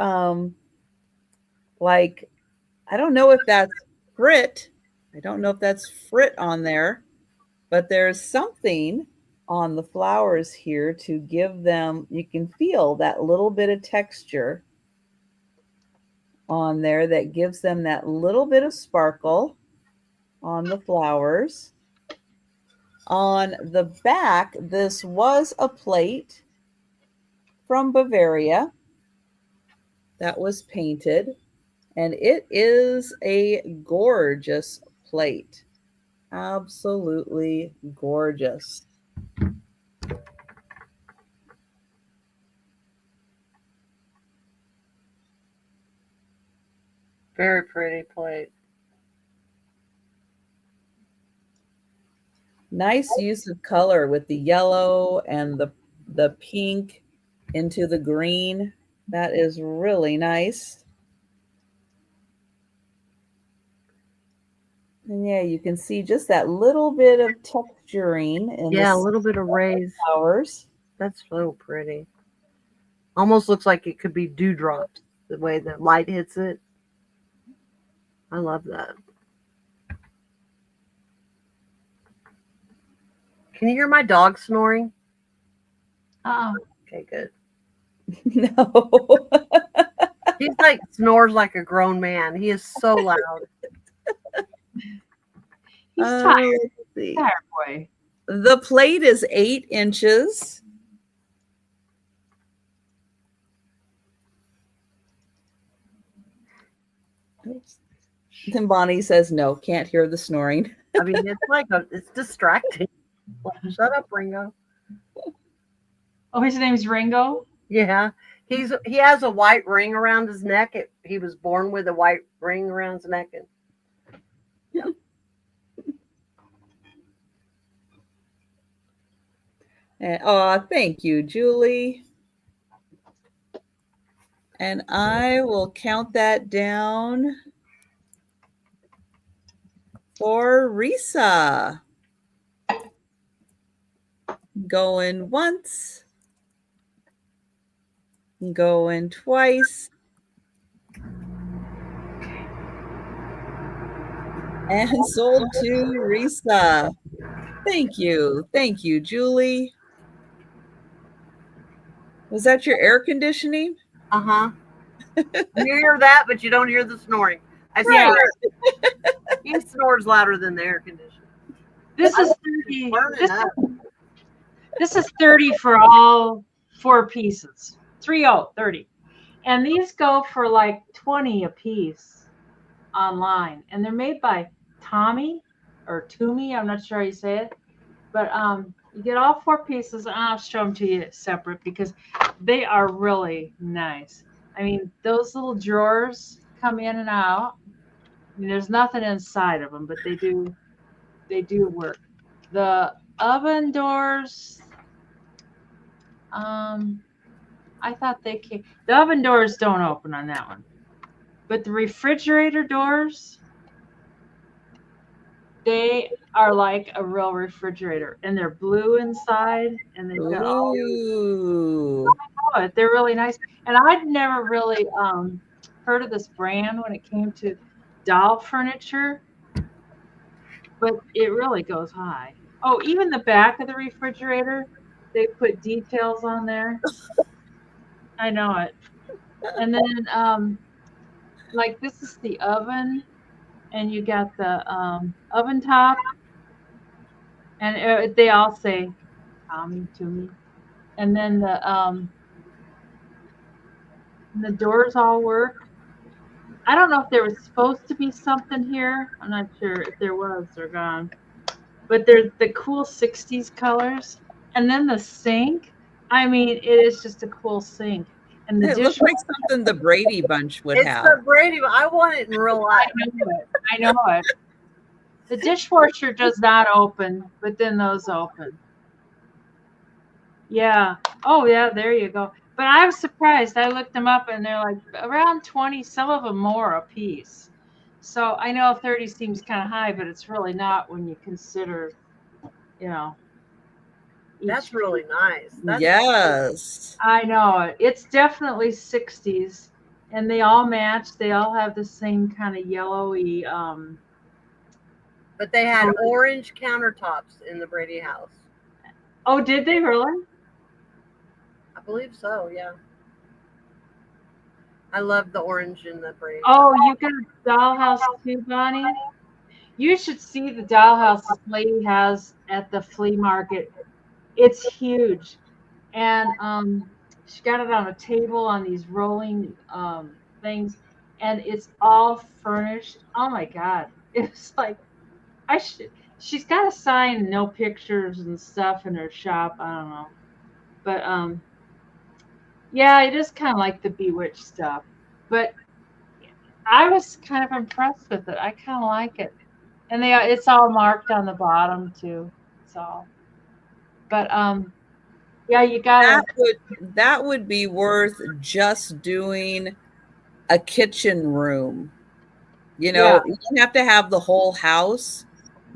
like, I don't know if that's frit. I don't know if that's frit on there, but there's something on the flowers here to give them, you can feel that little bit of texture on there that gives them that little bit of sparkle on the flowers. On the back, this was a plate from Bavaria that was painted, and it is a gorgeous plate. Absolutely gorgeous. Very pretty plate. Nice use of color with the yellow and the pink into the green. That is really nice. And yeah, you can see just that little bit of texturing in a little bit of raised flowers. That's so pretty. Almost looks like it could be dewdrops the way the light hits it. I love that. Can you hear my dog snoring? Okay, good. No. He's like snores like a grown man. He is so loud. He's tired. Let's see. Tired boy. The plate is 8 inches. Oops. Then Bonnie says, no, can't hear the snoring. I mean, it's distracting. Shut up, Ringo. Oh, his name's Ringo? Yeah. He has a white ring around his neck. He was born with a white ring around his neck. And, yeah. Oh, thank you, Julie. And I will count that down for Risa. Going once. Going twice. And sold to Risa. Thank you. Thank you, Julie. Was that your air conditioning? Uh-huh. You hear that, but you don't hear the snoring. I swear. He snores louder than the air conditioner. This is 30. This is 30 for all 4 pieces. 30. And these go for like 20 a piece. online, and they're made by Tommy or Toomey. I'm not sure how you say it, but you get all 4 pieces, and I'll show them to you separate because they are really nice. I mean, those little drawers come in and out. I mean, there's nothing inside of them, but they do work. The oven doors, I thought they came. The oven doors don't open on that one, but the refrigerator doors, they are like a real refrigerator, and they're blue inside, and they've got all. Ooh. They're really nice, and I'd never really heard of this brand when it came to doll furniture, but it really goes high. Oh, even the back of the refrigerator, they put details on there. I know it. And then like this is the oven, and you got the oven top, and they all say Tommy to me. And then the doors all work. I don't know if there was supposed to be something here. I'm not sure if there was. They're gone. But there's the cool 60s colors. And then the sink. I mean, it is just a cool sink. And the It looks like something the Brady Bunch would It's have. the Brady. I want it in real life. I know it. The dishwasher does not open, but then those open. Yeah. Oh, yeah, there you go. But I was surprised. I looked them up, and they're like around 20, some of them more a piece. So I know 30 seems kind of high, but it's really not when you consider, you know. That's really nice. That's yes. I know it. It's definitely 60s, and they all match. They all have the same kind of yellowy. But they had orange countertops in the Brady house. Oh, did they really? I believe so, yeah. I love the orange in the Brady. Oh, you got a dollhouse too, Bonnie? You should see the dollhouse Flea has at the flea market. It's huge. And she got it on a table on these rolling things, and it's all furnished. Oh my God. It's like she's got a sign, no pictures and stuff in her shop. I don't know. But yeah, it is kind of like the Bewitched stuff. But I was kind of impressed with it. I kind of like it. And it's all marked on the bottom too. It's all. But yeah, you gotta. That would be worth just doing a kitchen room. You know, you don't have to have the whole house.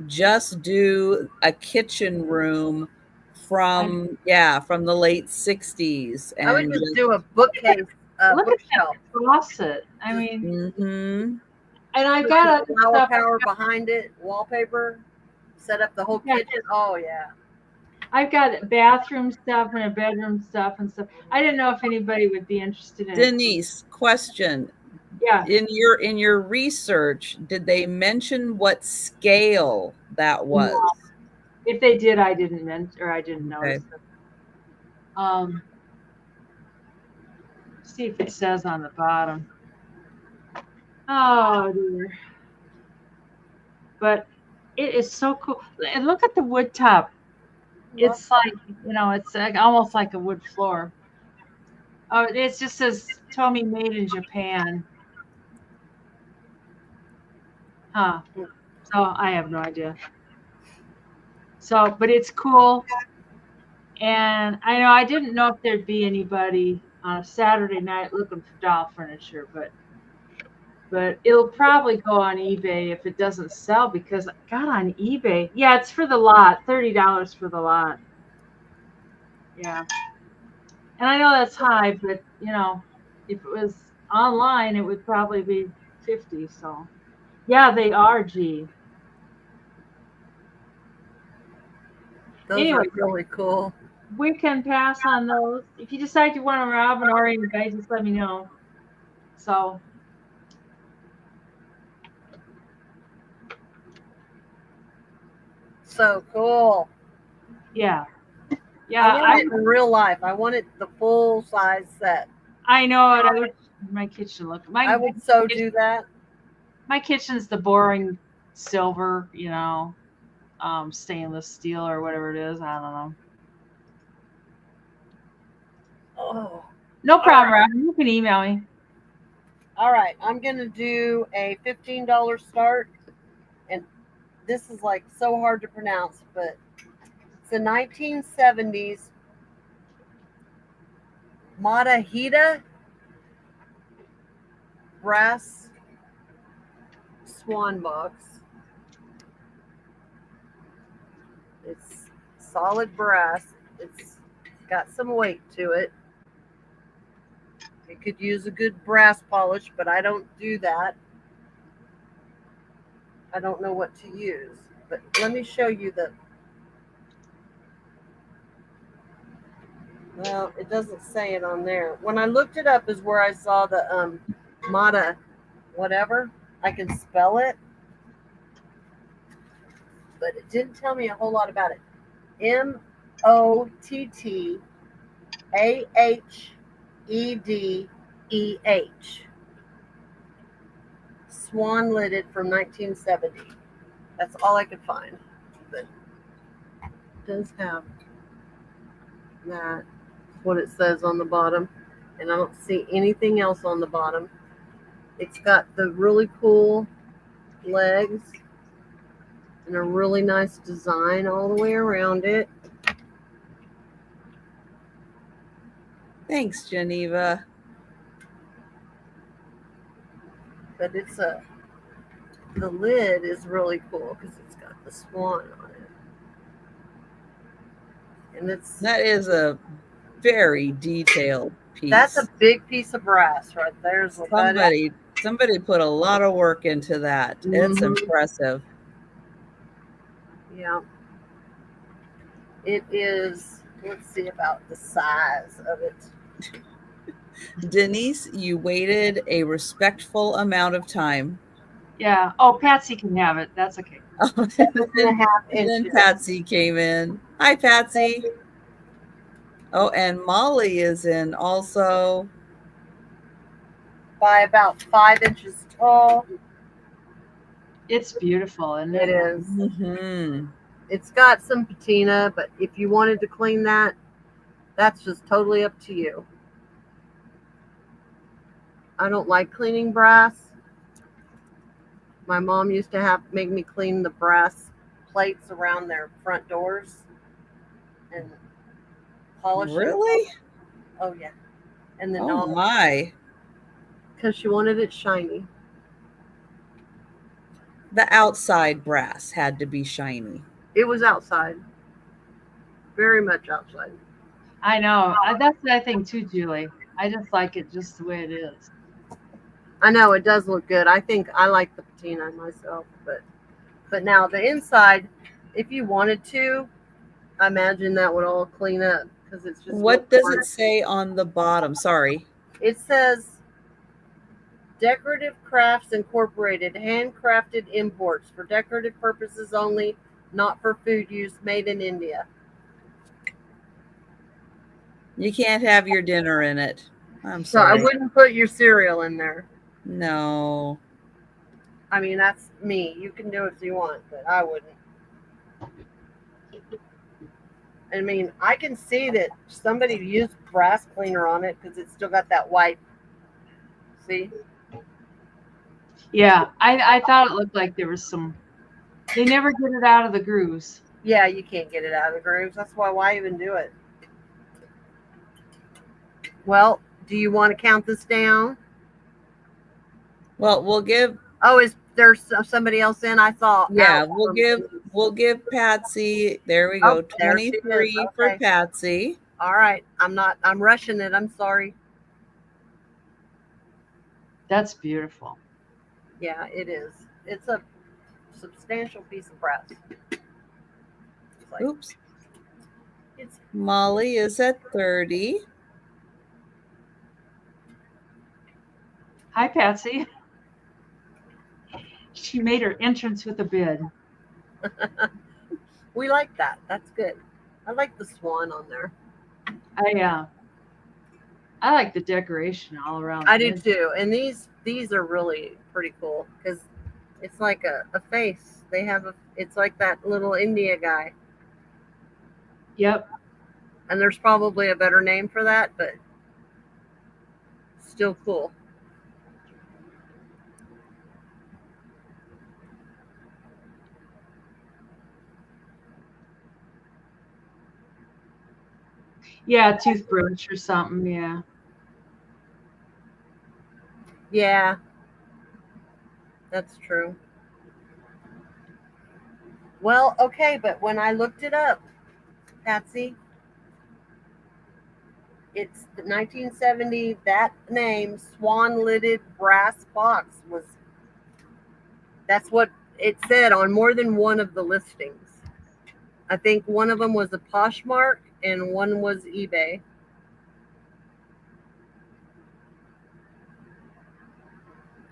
Just do a kitchen room from the late 60s. And I would just do a bookcase, look bookshelf. at that faucet. I mean, mm-hmm. And I got a flower power behind it, wallpaper, set up the whole kitchen. Oh yeah. I've got bathroom stuff and a bedroom stuff and stuff. I didn't know if anybody would be interested in Denise, question. Yeah. In your research, did they mention what scale that was? No. If they did, I didn't notice it. See if it says on the bottom. Oh dear. But it is so cool. And look at the wood top. It's like, it's like almost like a wood floor. Oh, it just says Tomy made in Japan. Huh. So I have no idea. So, but it's cool. And I know I didn't know if there'd be anybody on a Saturday night looking for doll furniture, but it'll probably go on eBay if it doesn't sell, because I got on eBay. Yeah, it's for the lot, $30 for the lot. Yeah. And I know that's high, but if it was online, it would probably be 50. So yeah, they are G. Those are really cool. We can pass on those. If you decide you want to rob an Orient guy, just let me know. So cool. Yeah. I want it in real life. I want it the full size set. I know it. I would my kitchen look. I would so do that. my kitchen's the boring silver, stainless steel or whatever it is. I don't know. Oh, No problem, right. Robin. You can email me. all right. I'm gonna do a $15 start, and this is like so hard to pronounce, but it's a 1970s Matahita brass Swan box. It's solid brass. It's got some weight to it. It could use a good brass polish, but I don't do that. I don't know what to use. But let me show you the. Well, it doesn't say it on there. When I looked it up is where I saw the Mata whatever. I can spell it. But it didn't tell me a whole lot about it. Mottahedeh. Swan lidded from 1970. That's all I could find. But it does have that. What it says on the bottom. And I don't see anything else on the bottom. It's got the really cool legs and a really nice design all the way around it. Thanks, Geneva. But the lid is really cool because it's got the swan on it. And That is a very detailed piece. That's a big piece of brass right there. Somebody put a lot of work into that. It's impressive. Yeah. It is. Let's see about the size of it. Denise, you waited a respectful amount of time. Yeah. Oh, Patsy can have it. That's okay. Then Patsy came in. Hi, Patsy. Oh, and Molly is in also. By about 5 inches tall. It's beautiful, isn't it? It is. Mm-hmm. It's got some patina, but if you wanted to clean that, that's just totally up to you. I don't like cleaning brass. My mom used to make me clean the brass plates around their front doors and polish them. Really? Oh yeah. And then my. Because she wanted it shiny. The outside brass had to be shiny. It was outside. Very much outside. I know. That's what I think too, Julie. I just like it just the way it is. I know it does look good. I think I like the patina myself, but now the inside, if you wanted to, I imagine that would all clean up because it's just. What does it say on the bottom? Sorry. It says Decorative Crafts Incorporated, handcrafted imports for decorative purposes only, not for food use, made in India. You can't have your dinner in it. I'm So sorry. I wouldn't put your cereal in there. No. I mean, that's me. You can do it if you want, but I wouldn't. I mean, I can see that somebody used brass cleaner on it because it's still got that white. See? Yeah, I thought it looked like there was some. They never get it out of the grooves. Yeah, you can't get it out of the grooves. That's why even do it? Well, do you want to count this down? Well, we'll give. Oh, is there somebody else in? I saw. Yeah, we'll give Patsy. There we go. 23 for Patsy. All right. I'm rushing it. I'm sorry. That's beautiful. Yeah, it is. It's a substantial piece of brass. Oops. Molly is at 30. Hi, Patsy. She made her entrance with a bid. We like that. That's good. I like the swan on there. I like the decoration all around. I do too. And these are really pretty cool because It's like a face. They have it's like that little India guy. Yep. And there's probably a better name for that, but still cool. Yeah, toothbrush or something. Yeah. Yeah, that's true. Well, okay, but when I looked it up, Patsy, it's the 1970. That name, swan-lidded brass box, that's what it said on more than one of the listings. I think one of them was a Poshmark and one was eBay.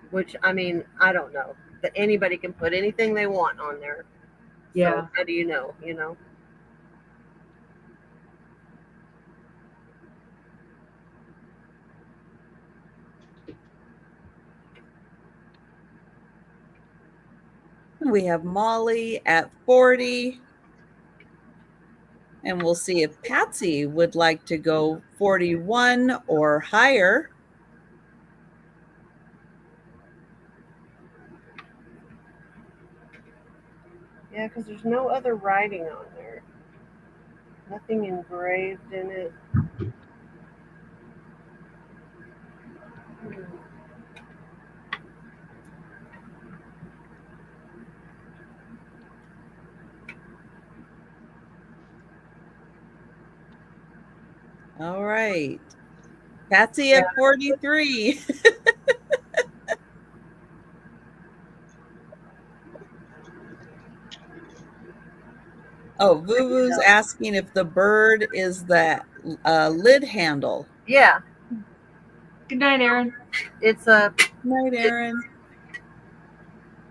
Which, I mean, I don't know. That anybody can put anything they want on there. Yeah. So how do you know, you know? We have Molly at 40. And we'll see if Patsy would like to go 41 or higher. Yeah, because there's no other writing on there. Nothing engraved in it. All right. Patsy at 43. Oh, Vuvu's asking if the bird is the lid handle. Yeah. Good night, Aaron. It's a Night, Aaron.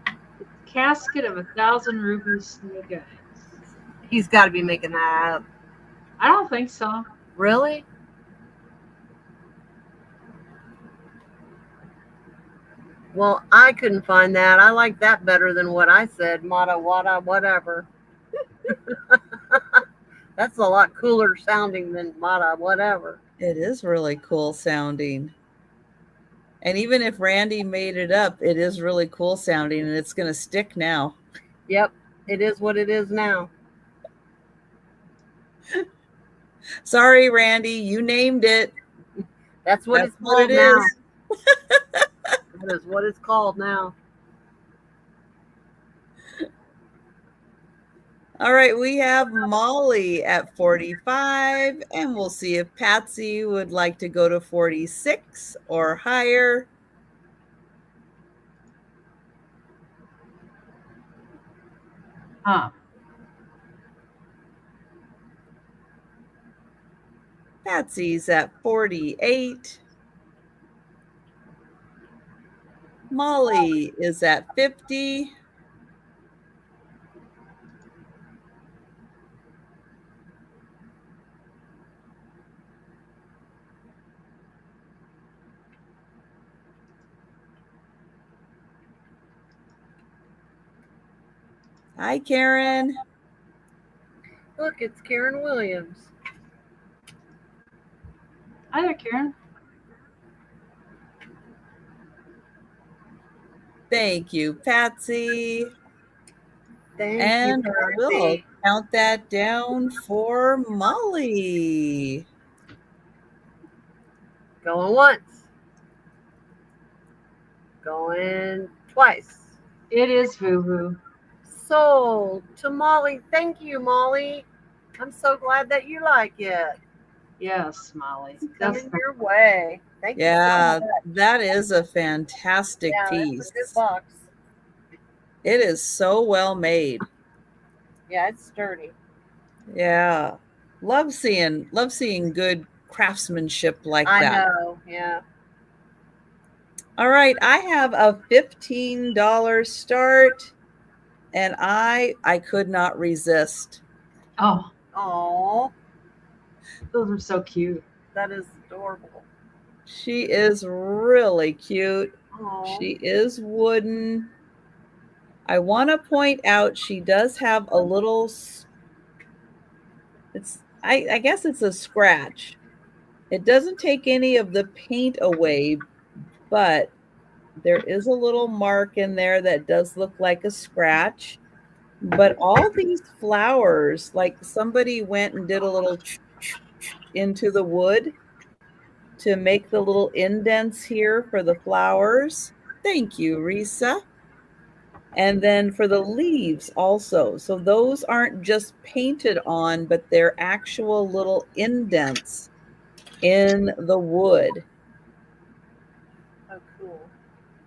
It's a casket of 1,000 ruby snake eyes. He's got to be making that up. I don't think so. Really? Well, I couldn't find that. I like that better than what I said. Mata, wada, whatever. That's a lot cooler sounding than mata, whatever. It is really cool sounding. And even if Randy made it up, it is really cool sounding and it's going to stick now. Yep, it is what it is now. Sorry, Randy, you named it. That's what it's called now. That is what it's called now. All right, we have Molly at 45, and we'll see if Patsy would like to go to 46 or higher. Patsy's at 48. Molly is at 50. Hi, Karen. Look, it's Karen Williams. Hi there, Karen. Thank you, Patsy. Thank you, we'll count that down for Molly. Going once. Going twice. It is Vuvu. Sold to Molly. Thank you, Molly. I'm so glad that you like it. Yes, Molly. Coming your way. Thank you so much. That is a fantastic piece. It's a good box. It is so well made. Yeah, it's sturdy. Yeah. Love seeing good craftsmanship like that. I know, yeah. All right, I have a $15 start and I could not resist. Oh. Those are so cute. That is adorable. She is really cute. Aww. She is wooden. I want to point out she does have a little, I guess it's a scratch. It doesn't take any of the paint away, but there is a little mark in there that does look like a scratch. But all these flowers, like somebody went and did a little into the wood to make the little indents here for the flowers. Thank you, Risa. And then for the leaves also. So those aren't just painted on, but they're actual little indents in the wood. Oh, cool.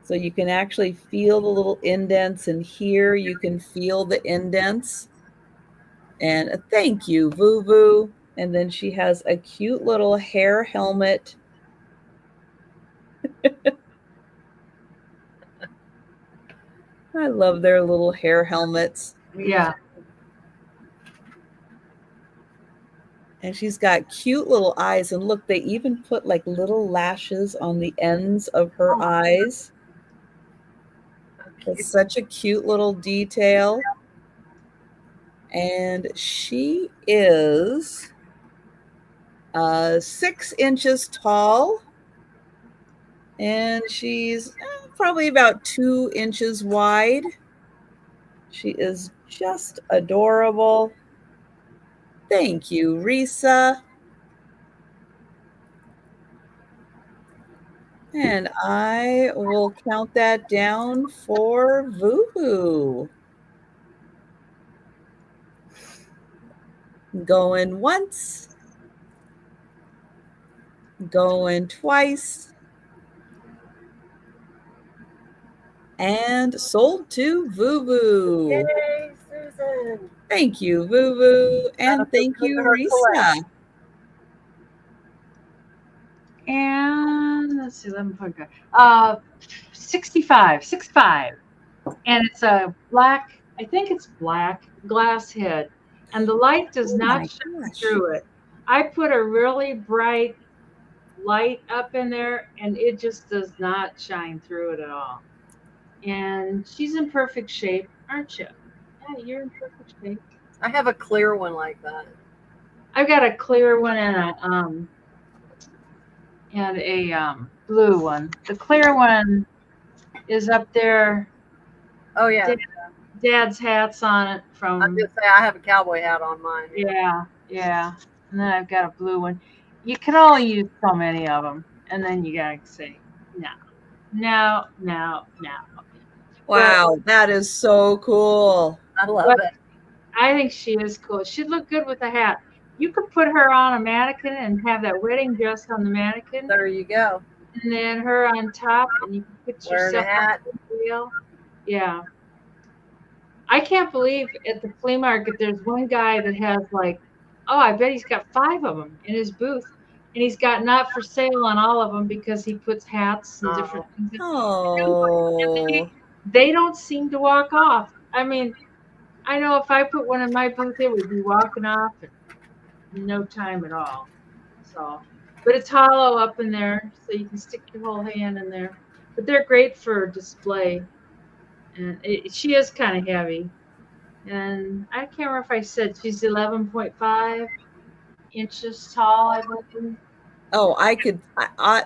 So you can actually feel the little indents, and here you can feel the indents. And thank you, Voo. And then she has a cute little hair helmet. I love their little hair helmets. Yeah. And she's got cute little eyes. And look, they even put like little lashes on the ends of her eyes. It's such a cute little detail. And she is 6 inches tall. And she's probably about 2 inches wide. She is just adorable. Thank you, Risa. And I will count that down for Voo. Going once. Going twice. And sold to Voo. Yay, Susan. Thank you, Voo. And thank you, Risa. And let's see, 11.5. 65. And it's a black, I think it's black glass head. And the light does not shine through it. I put a really bright light up in there and it just does not shine through it at all. And she's in perfect shape, aren't you? Yeah, you're in perfect shape. I have a clear one like that. I've got a clear one and a blue one. The clear one is up there. Oh yeah. Dad's hat's on it from. I'm just saying I have a cowboy hat on mine. Yeah. And then I've got a blue one. You can only use so many of them, and then you gotta say no. Wow, that is so cool. I love it. I think she is cool. She'd look good with a hat. You could put her on a mannequin and have that wedding dress on the mannequin. There you go. And then her on top, and you can put Wearing yourself a hat. on the wheel. Yeah. I can't believe at the flea market there's one guy that has like, I bet he's got 5 of them in his booth. And he's got not for sale on all of them because he puts hats and different things. Oh. They don't seem to walk off. I mean, I know if I put one in my booth, it would be walking off in no time at all. So, but it's hollow up in there, so you can stick your whole hand in there. But they're great for display. And she is kind of heavy. And I can't remember if I said she's 11.5 inches tall, I believe. Oh,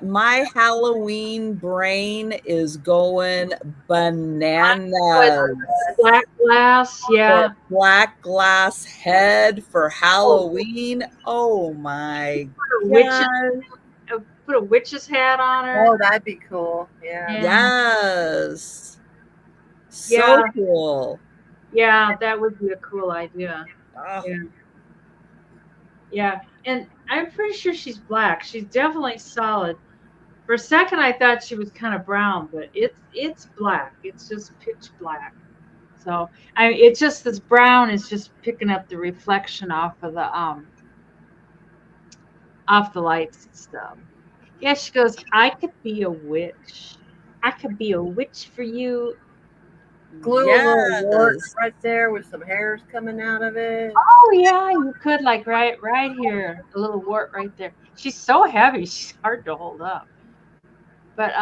my Halloween brain is going bananas. Black glass, yeah. Black glass head for Halloween. Oh my God. Put a witch's hat on her. Oh, that'd be cool. Yeah. Yes. So cool. Yeah, that would be a cool idea. Oh. Yeah. And I'm pretty sure she's black. She's definitely solid. For a second, I thought she was kind of brown, but it's black. It's just pitch black. So it's just this brown is just picking up the reflection off of the lights and stuff. Yeah, she goes, I could be a witch. I could be a witch for you. Glue a little wart right there with some hairs coming out of it. Oh yeah, you could like right here, a little wart right there. She's so heavy, she's hard to hold up. But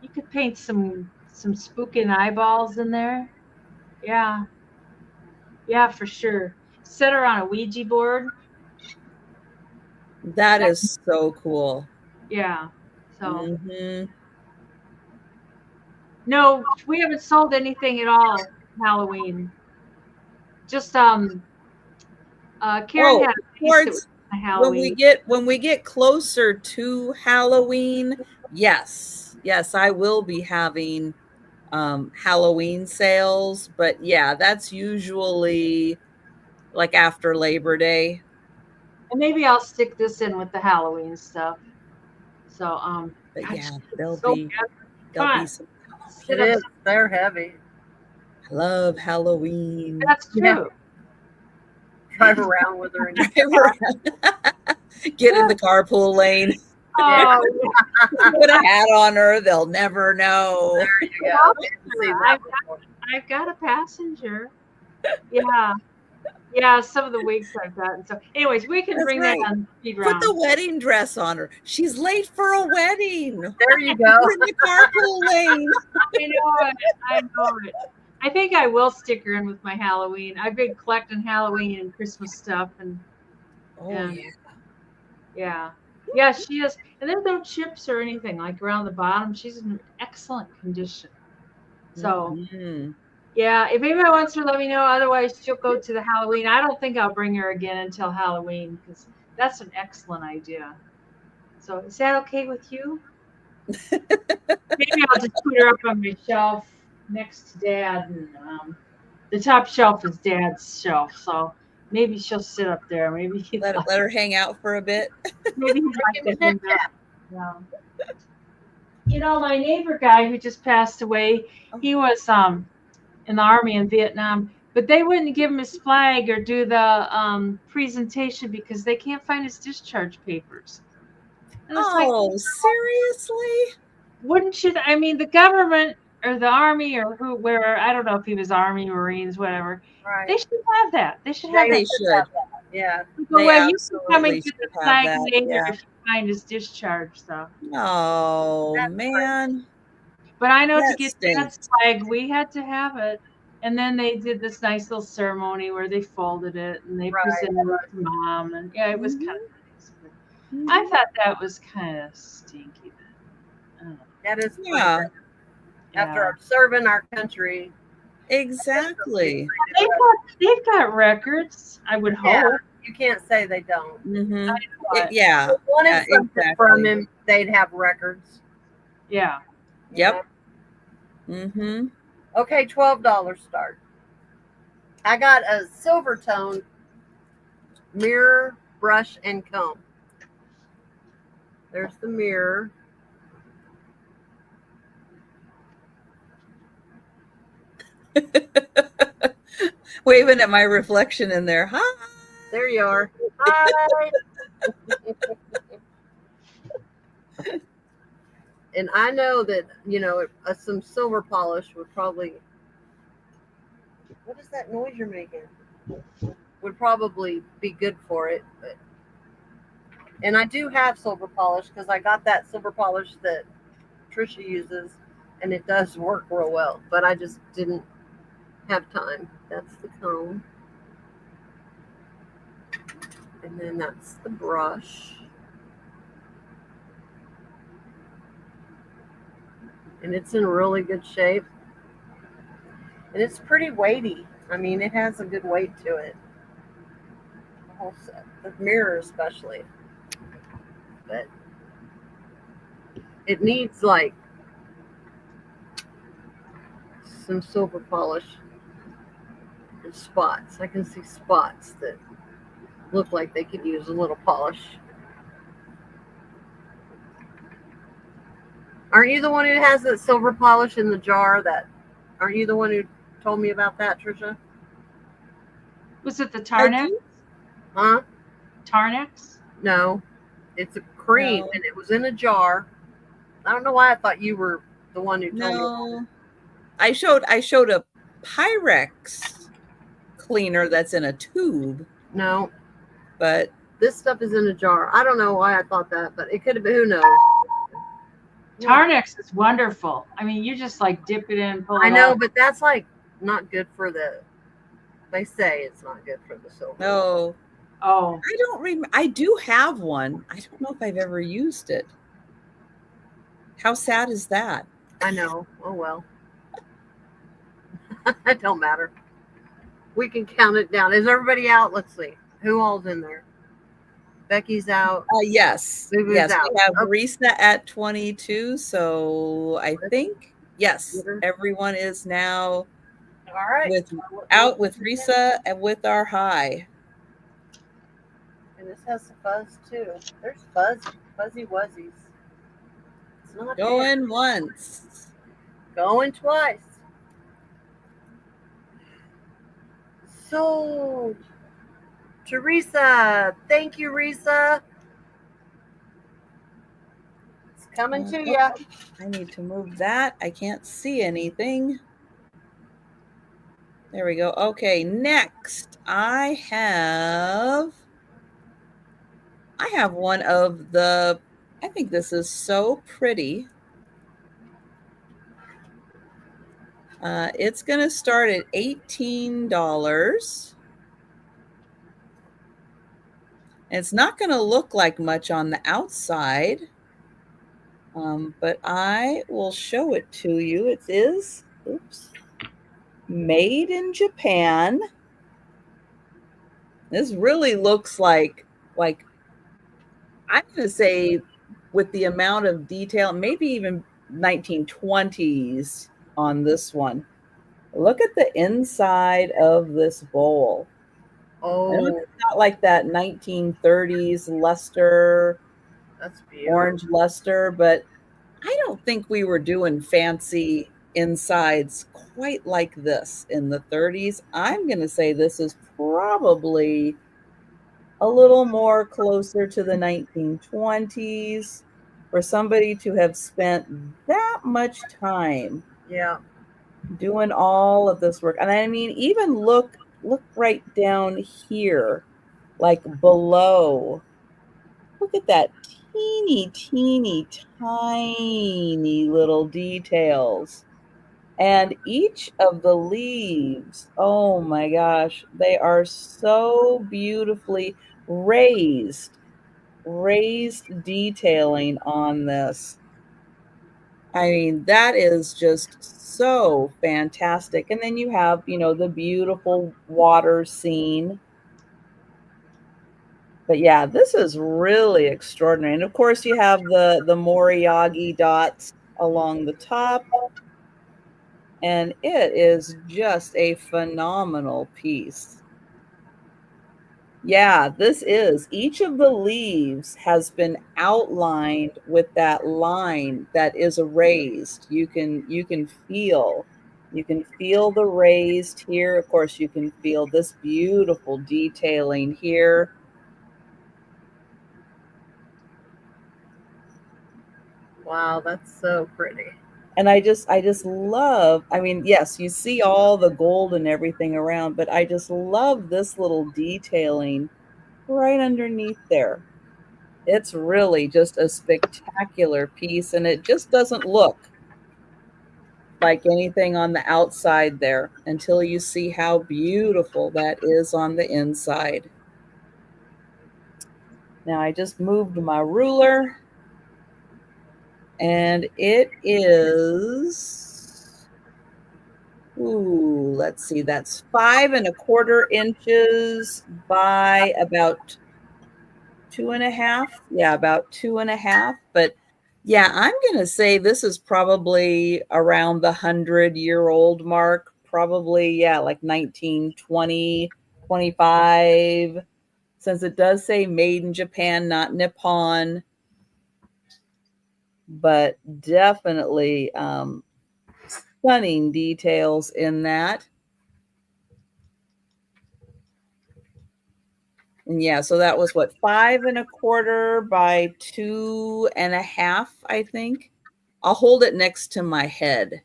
you could paint some some spooking eyeballs in there. Yeah. Yeah, for sure. Set her on a Ouija board. That is so cool. Yeah. So Mhm. no, we haven't sold anything at all Halloween. Just Karen Oh, had a piece that was towards Halloween. when we get closer to Halloween, yes, I will be having Halloween sales, but yeah, that's usually like after Labor Day. And maybe I'll stick this in with the Halloween stuff. So But gosh, yeah, it's so bad. Come on, some. sit It up. is. They're heavy. I love Halloween. That's true. Yeah. Drive around with her in your car. Get in the carpool lane. Oh, Put a hat on her. They'll never know. There you go. Didn't see that before. I've got a passenger. Yeah. Yeah, some of the weeks I've gotten. So anyways, we can That's bring right. that on speed Put round. the wedding dress on her. She's late for a wedding. There you go. We're in the carpool lane. I know it. I know it. I think I will stick her in with my Halloween. I've been collecting Halloween and Christmas stuff, and Oh and yeah. yeah, she is. And there's no chips or anything like around the bottom. She's in excellent condition. So Mhm. yeah, if anybody wants to, let me know. Otherwise, she'll go to the Halloween. I don't think I'll bring her again until Halloween because that's an excellent idea. So is that okay with you? Maybe I'll just put her up on my shelf next to Dad, and the top shelf is Dad's shelf, so maybe she'll sit up there. Maybe he'd Let her hang out for a bit. maybe he'd like to hang out. Yeah. You know, my neighbor guy who just passed away, he was in the army in Vietnam, but they wouldn't give him his flag or do the presentation because they can't find his discharge papers. And it's Oh, seriously? wouldn't you? I mean, the government or the army or where I don't know if he was Army, Marines, whatever. Right. They should have that. They should have They that. should. Yeah. Well, They you can come and absolutely get the should have flag that, later yeah. if you find his discharge stuff. Oh, That's man. But I know That to get stinks. that flag, we had to have it. And then they did this nice little ceremony where they folded it and they Right. presented it to Mom. And yeah, it was kind of nice. But Mhm. I thought that was kind of stinky. But, That is Yeah, after serving our country. exactly. they've got records, I would hope. Yeah, you can't say they don't. Mhm. But, Yeah. If we wanted Yeah, something from exactly. him, they'd have records. yeah. Yep. Mhm. Okay, $12 start. I got a silver tone mirror, brush, and comb. There's the mirror. Waving at my reflection in there. Hi. There you are. Hi. And I know that, some silver polish would probably. What is that noise you're making? Would probably be good for it. And I do have silver polish because I got that silver polish that Trisha uses, and it does work real well. But I just didn't have time. That's the comb. And then that's the brush. And it's in really good shape. And it's pretty weighty. I mean, it has a good weight to it. The whole set. The mirror especially. But it needs like some silver polish and spots. I can see spots that look like they could use a little polish. Aren't you the one who has that silver polish in the jar? Aren't you the one who told me about that, Trisha? Was it the Tarnex? Huh? Tarnex? No. It's a cream, and it was in a jar. I don't know why I thought you were the one who told me. No. I showed a Pyrex cleaner that's in a tube. No. But this stuff is in a jar. I don't know why I thought that, but it could have been. Who knows? Tarnex is wonderful. I mean, you just like dip it in, pull it I know, off. but that's like not good for the. They say it's not good for the silver. No. Oh, I don't remember. I do have one. I don't know if I've ever used it. How sad is that? I know. Oh well. It don't matter. We can count it down. Is everybody out? Let's see. Who all's in there? Becky's out. Yes. Bubu's Yes. out. We have Okay. Risa at 22. So I think, yes, everyone is now All right. out with Risa and with our high. And this has some fuzz too. There's fuzzy wuzzies. It's not Going once. Going twice. So, Teresa, thank you, Risa. It's coming to you. I need to move that. I can't see anything. There we go. Okay, next I have one of the, I think this is so pretty. It's going to start at $18. It's not going to look like much on the outside, but I will show it to you. It is, made in Japan. This really looks like I'm going to say, with the amount of detail, maybe even 1920s on this one. Look at the inside of this bowl. Oh, it's not like that 1930s luster, that's beautiful. orange luster, but I don't think we were doing fancy insides quite like this in the 30s. I'm going to say this is probably a little more closer to the 1920s for somebody to have spent that much time doing all of this work. And I mean, even look right down here, like below. Look at that teeny tiny little details. And each of the leaves, oh my gosh, they are so beautifully raised detailing on this. I mean, that is just so fantastic. And then you have, the beautiful water scene. But yeah, this is really extraordinary. And of course you have the Moriagi dots along the top. And it is just a phenomenal piece. Yeah, this is. Each of the leaves has been outlined with that line that is erased. You can feel the raised here. Of course, you can feel this beautiful detailing here. Wow, that's so pretty. And I just love, I mean, yes, you see all the gold and everything around, but I just love this little detailing right underneath there. It's really just a spectacular piece, and it just doesn't look like anything on the outside there until you see how beautiful that is on the inside. Now I just moved my ruler, and it is, let's see, that's 5 1/4 inches by about 2.5. Yeah, about 2.5. But yeah, I'm going to say this is probably around the 100-year-old mark. Probably, yeah, like 1920, 25, since it does say made in Japan, not Nippon. But definitely stunning details in that. And yeah, so that was what, 5 1/4 by 2.5, I think. I'll hold it next to my head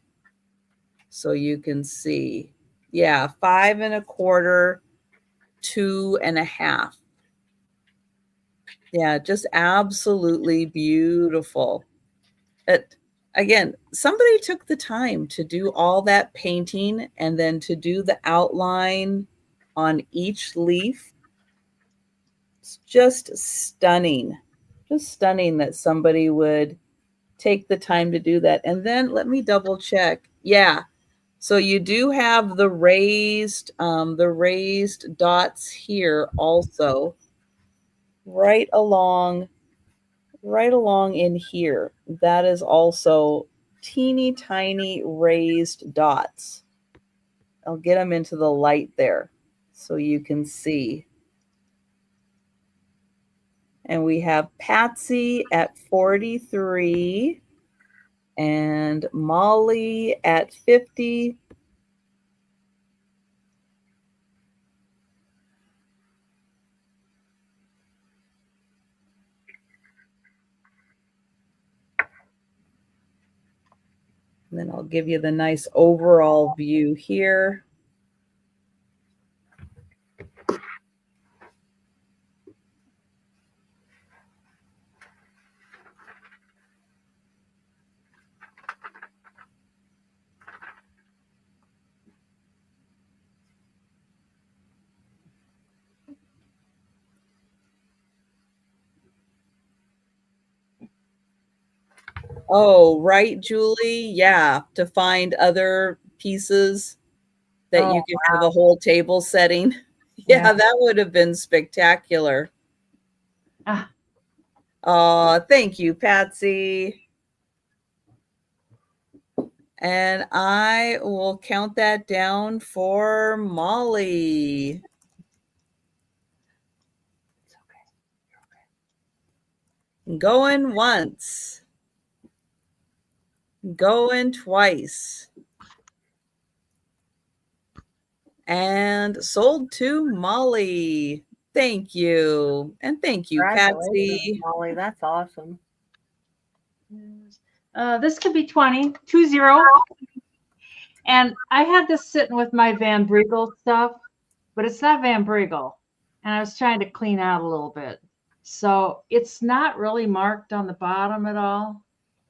so you can see. Yeah, 5 1/4, 2.5. Yeah, just absolutely beautiful. again, somebody took the time to do all that painting and then to do the outline on each leaf. It's just stunning. Just stunning that somebody would take the time to do that. And then let me double check. Yeah. So you do have the raised dots here also, right along in here. That is also teeny tiny raised dots. I'll get them into the light there so you can see. And we have Patsy at 43 and Molly at 50. And then I'll give you the nice overall view here. Oh, right, Julie. Yeah, to find other pieces that you could have a whole table setting. Yeah, that would have been spectacular. Oh, thank you, Patsy. And I will count that down for Molly. It's okay. You're okay. Going once. Going twice. And sold to Molly. Thank you. And thank you, Patsy. Molly, that's awesome. This could be 20. And I had this sitting with my Van Briegel stuff, but it's not Van Briegel. And I was trying to clean out a little bit. So it's not really marked on the bottom at all.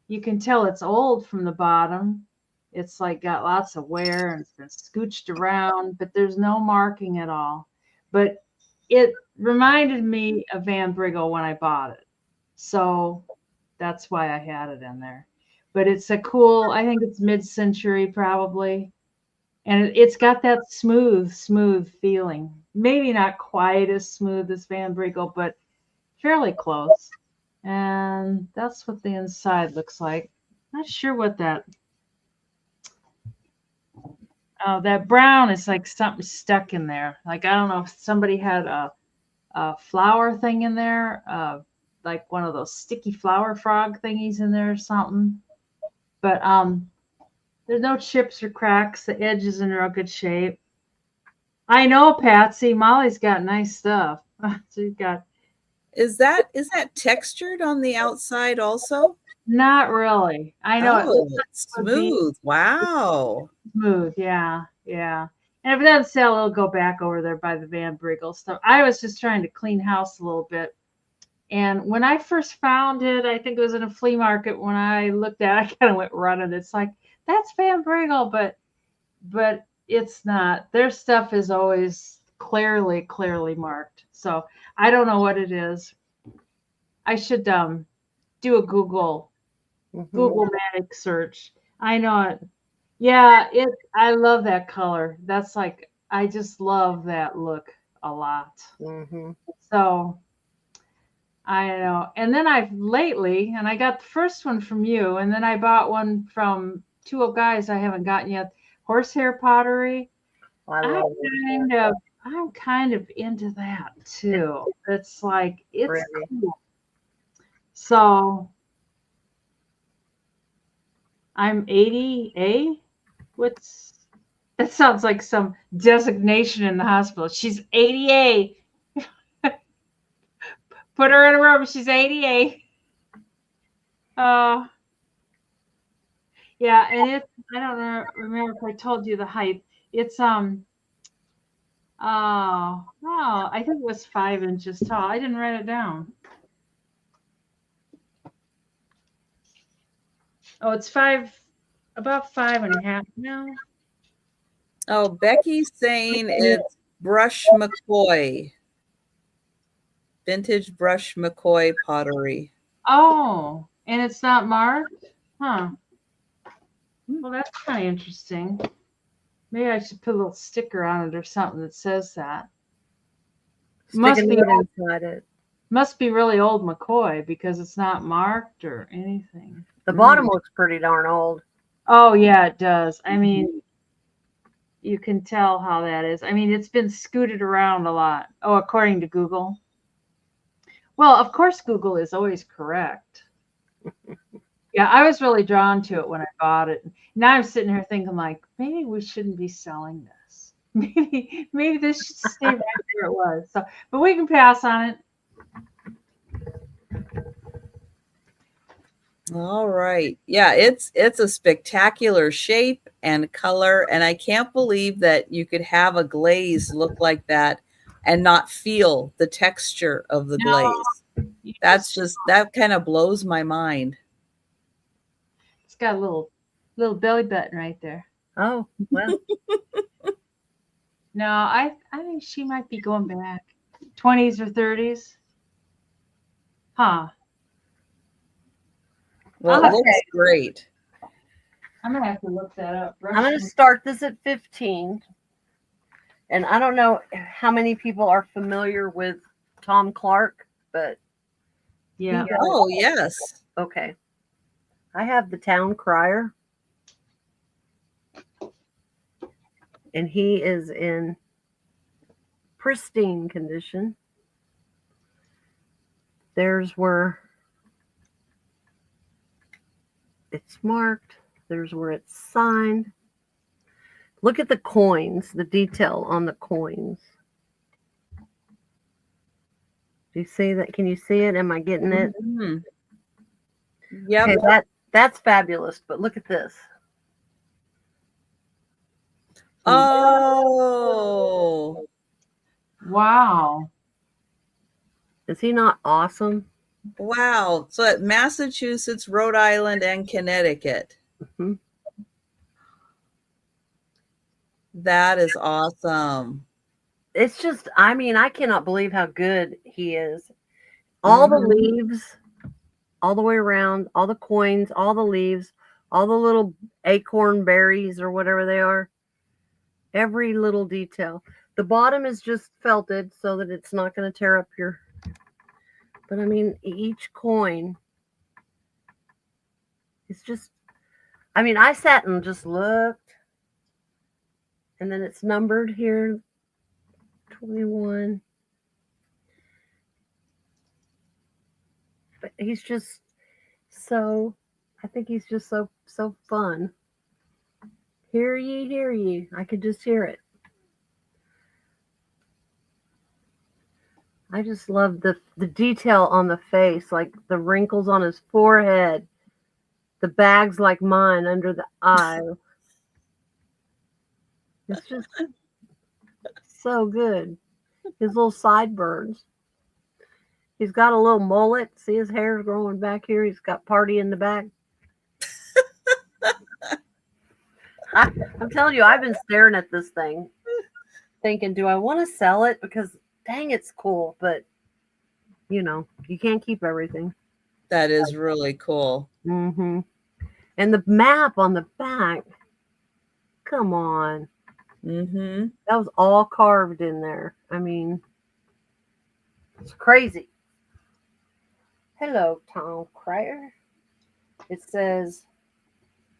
You can tell it's old from the bottom. It's like got lots of wear and it's been scooched around, but there's no marking at all. But it reminded me of Van Briegel when I bought it. So that's why I had it in there. But it's a cool, I think it's mid-century probably. And it's got that smooth feeling. Maybe not quite as smooth as Van Briegel, but fairly close. And that's what the inside looks like. Not sure what that. Oh, that brown is like something stuck in there. Like, I don't know if somebody had a flower thing in there, like one of those sticky flower frog thingies in there or something. But there's no chips or cracks. The edge is in real good shape. I know, Patsy. Molly's got nice stuff. So you've got. Is that textured on the outside also? Not really. I know it looks it's smooth. Wow. Smooth, yeah. And if it doesn't sell, it'll go back over there by the Van Briegel stuff. I was just trying to clean house a little bit. And when I first found it, I think it was in a flea market. When I looked at it, I kind of went running. It's like, that's Van Briegel, but it's not. Their stuff is always clearly marked. So I don't know what it is. I should do a Google Matic search. I know it. Yeah, I love that color. That's like, I just love that look a lot. So I know. And then I've lately, and I got the first one from you, and then I bought one from two guys I haven't gotten yet. Horsehair pottery. I'm kind of into that too. It's like, it's really cool. So I'm 80A. That sounds like some designation in the hospital. She's 80A. Put her in a room. She's 80A. Yeah, and it's, I don't remember if I told you the height. It's I think it was 5 inches tall. I didn't write it down. Oh, it's about 5.5 now. Oh, Becky's saying it's Brush McCoy. Vintage Brush McCoy pottery. Oh, and it's not marked? Huh. Well, that's kind of interesting. Maybe I should put a little sticker on it or something that says that. Sticking it inside it. Must be really old McCoy because it's not marked or anything. The bottom looks pretty darn old. Oh, yeah, it does. I mean, you can tell how that is. I mean, it's been scooted around a lot. Oh, according to Google. Well, of course, Google is always correct. Yeah, I was really drawn to it when I bought it. Now I'm sitting here thinking, like, maybe we shouldn't be selling this. Maybe this should stay right where it was. So, but we can pass on it. All right. Yeah, it's a spectacular shape and color, and I can't believe that you could have a glaze look like that and not feel the texture of the glaze. That's just, that kind of blows my mind. It's got a little belly button right there. Oh, well. No, I think she might be going back 20s or 30s. Huh. Well, it looks great. I'm gonna have to look that up. I'm going to start this at 15. And I don't know how many people are familiar with Tom Clark, but yeah. Oh, yes. Okay. I have the Town Crier. And he is in pristine condition. There's where it's marked. There's where it's signed. Look at the coins, the detail on the coins. Do you see that? Can you see it? Am I getting it? Mm-hmm. Yep. Okay, that's fabulous, but look at this. Oh. Wow. Is he not awesome? Wow. So at Massachusetts, Rhode Island, and Connecticut. Mm-hmm. That is awesome. It's just, I mean, I cannot believe how good he is. All the leaves, all the way around, all the coins, all the leaves, all the little acorn berries or whatever they are. Every little detail. The bottom is just felted so that it's not going to tear up your... But I mean, each coin is just... I mean, I sat and just looked. And then it's numbered here. 21. But he's just so... I think he's just so fun. Hear ye, hear ye. I could just hear it. I just love the detail on the face, like the wrinkles on his forehead, the bags like mine under the eye. It's just so good. His little sideburns. He's got a little mullet. See his hair's growing back here. He's got party in the back. I'm telling you, I've been staring at this thing, thinking, do I want to sell it? Because dang, it's cool, but you know, you can't keep everything. That is really cool. Mm-hmm. And the map on the back, come on. Mm-hmm. That was all carved in there. I mean, it's crazy. Hello, Tom Crier. It says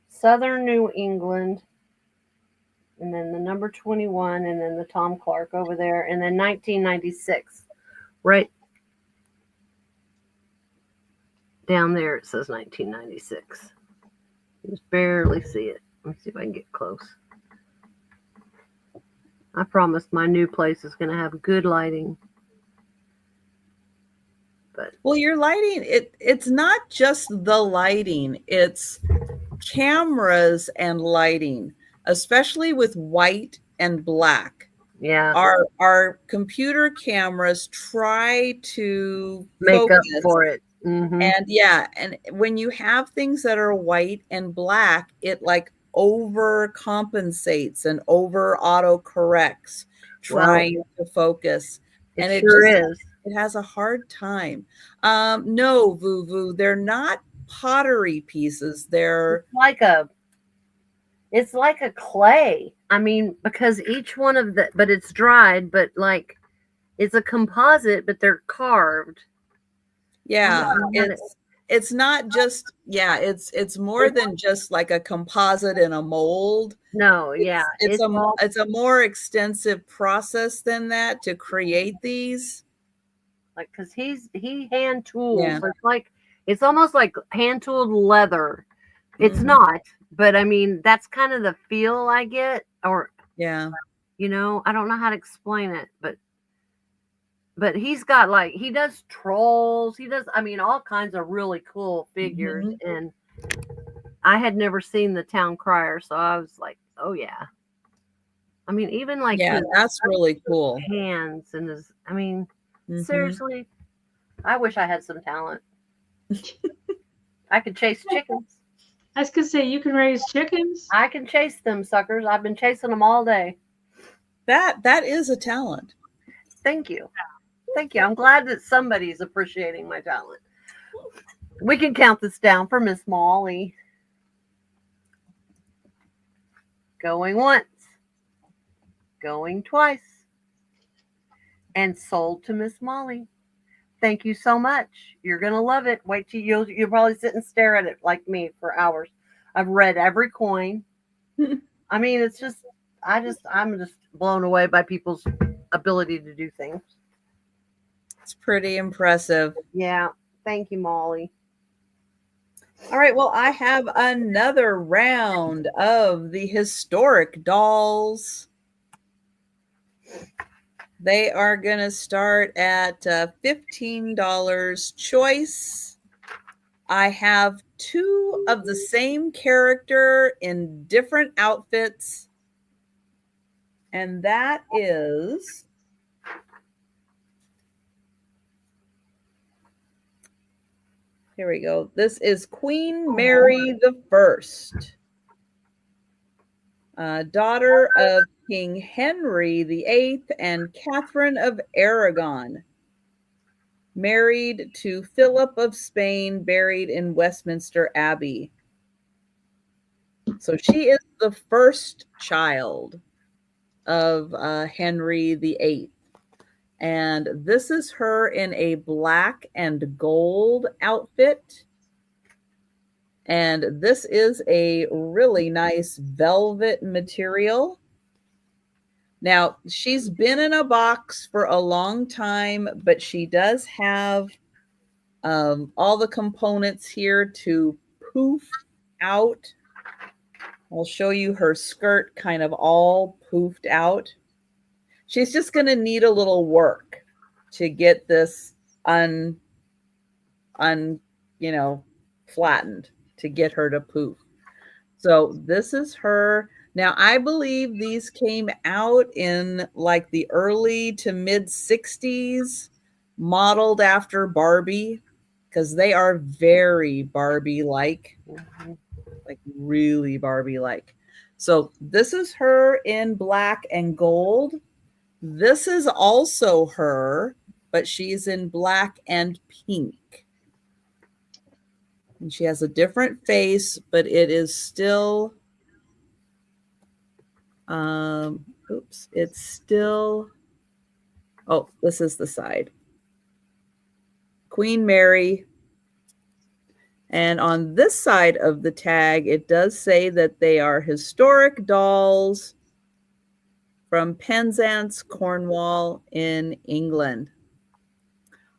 Southern New England, and then the number 21, and then the Tom Clark over there, and then 1996. Right down there, it says 1996. You just barely see it. Let me see if I can get close. I promise my new place is going to have good lighting. But well, your lighting, it's not just the lighting, it's cameras and lighting, especially with white and black. yeah, Our computer cameras try to make up focus for it. And yeah, and when you have things that are white and black, it like overcompensates and over auto corrects, trying to focus. And it sure is. It has a hard time. No, Voo, they're not pottery pieces. They're it's like a clay. I mean, because each one of the, but it's dried, but like it's a composite, but they're carved. Yeah, it's not just, yeah, it's more than just like a composite in a mold. No, yeah. It's a more extensive process than that to create these. Like, because he hand tools. Yeah. It's almost like hand tooled leather. It's not, but I mean, that's kind of the feel I get. Or yeah, you know, I don't know how to explain it, but he's got like, he does trolls. He does, I mean, all kinds of really cool figures. And I had never seen the Town Crier, so I was like, oh yeah. I mean, even like, yeah, that's really cool. Hands and his, I mean, seriously, I wish I had some talent. I could chase chickens. I was gonna say, you can raise chickens. I can chase them suckers. I've been chasing them all day. That is a talent. Thank you. Thank you. I'm glad that somebody's appreciating my talent. We can count this down for Miss Molly. Going once. Going twice. And sold to Miss Molly. Thank you so much. You're going to love it. Wait till you'll probably sit and stare at it like me for hours. I've read every coin. I mean, it's just, I'm just blown away by people's ability to do things. It's pretty impressive. Yeah. Thank you, Molly. All right. Well, I have another round of the historic dolls. They are going to start at $15 choice. I have two of the same character in different outfits. And that is here we go. This is Queen Mary the First, daughter of King Henry VIII and Catherine of Aragon, married to Philip of Spain, buried in Westminster Abbey. So she is the first child of Henry VIII. And this is her in a black and gold outfit. And this is a really nice velvet material. Now, she's been in a box for a long time, but she does have all the components here to poof out. I'll show you her skirt kind of all poofed out. She's just going to need a little work to get this flattened, to get her to poof. So this is her. Now, I believe these came out in like the early to mid 60s, modeled after Barbie, because they are very Barbie-like, like really Barbie-like. So this is her in black and gold. This is also her, but she's in black and pink. And she has a different face, but it is still, it's still, oh, this is the side. Queen Mary. And on this side of the tag, it does say that they are historic dolls from Penzance, Cornwall in England.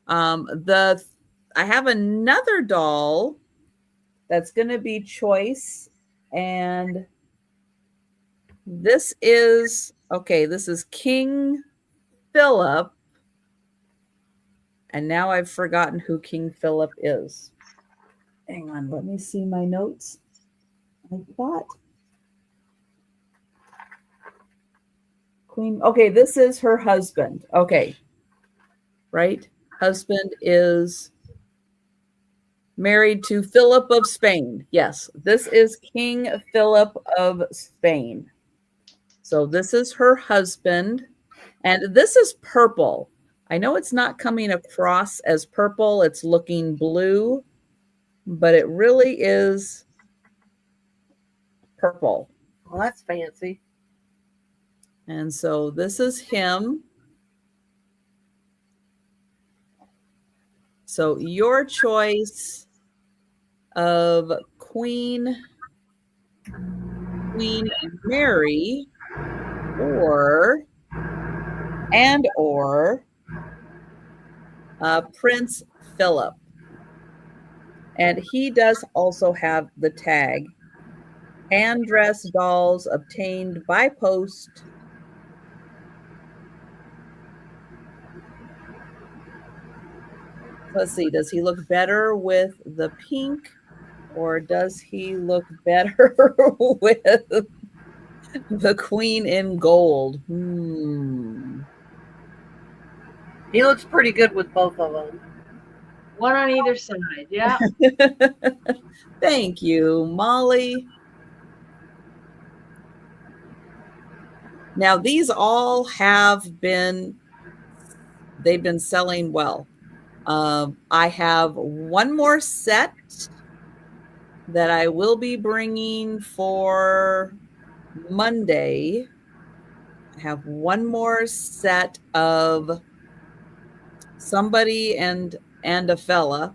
I have another doll that's going to be choice, and this is King Philip, and now I've forgotten who King Philip is. Hang on, let me see my notes. I thought Queen. Okay, this is her husband. Okay, right? Husband is married to Philip of Spain. Yes, this is King Philip of Spain. So this is her husband, and this is purple. I know it's not coming across as purple, it's looking blue, but it really is purple. Well, that's fancy. And so this is him. So your choice of Queen Mary or Prince Philip. And he does also have the tag. Hand-dressed dolls obtained by post. Let's see, does he look better with the pink or does he look better with the queen in gold? He looks pretty good with both of them. One on either side, yeah. Thank you, Molly. Now, these all they've been selling well. I have one more set that I will be bringing for Monday. I have one more set of somebody and a fella.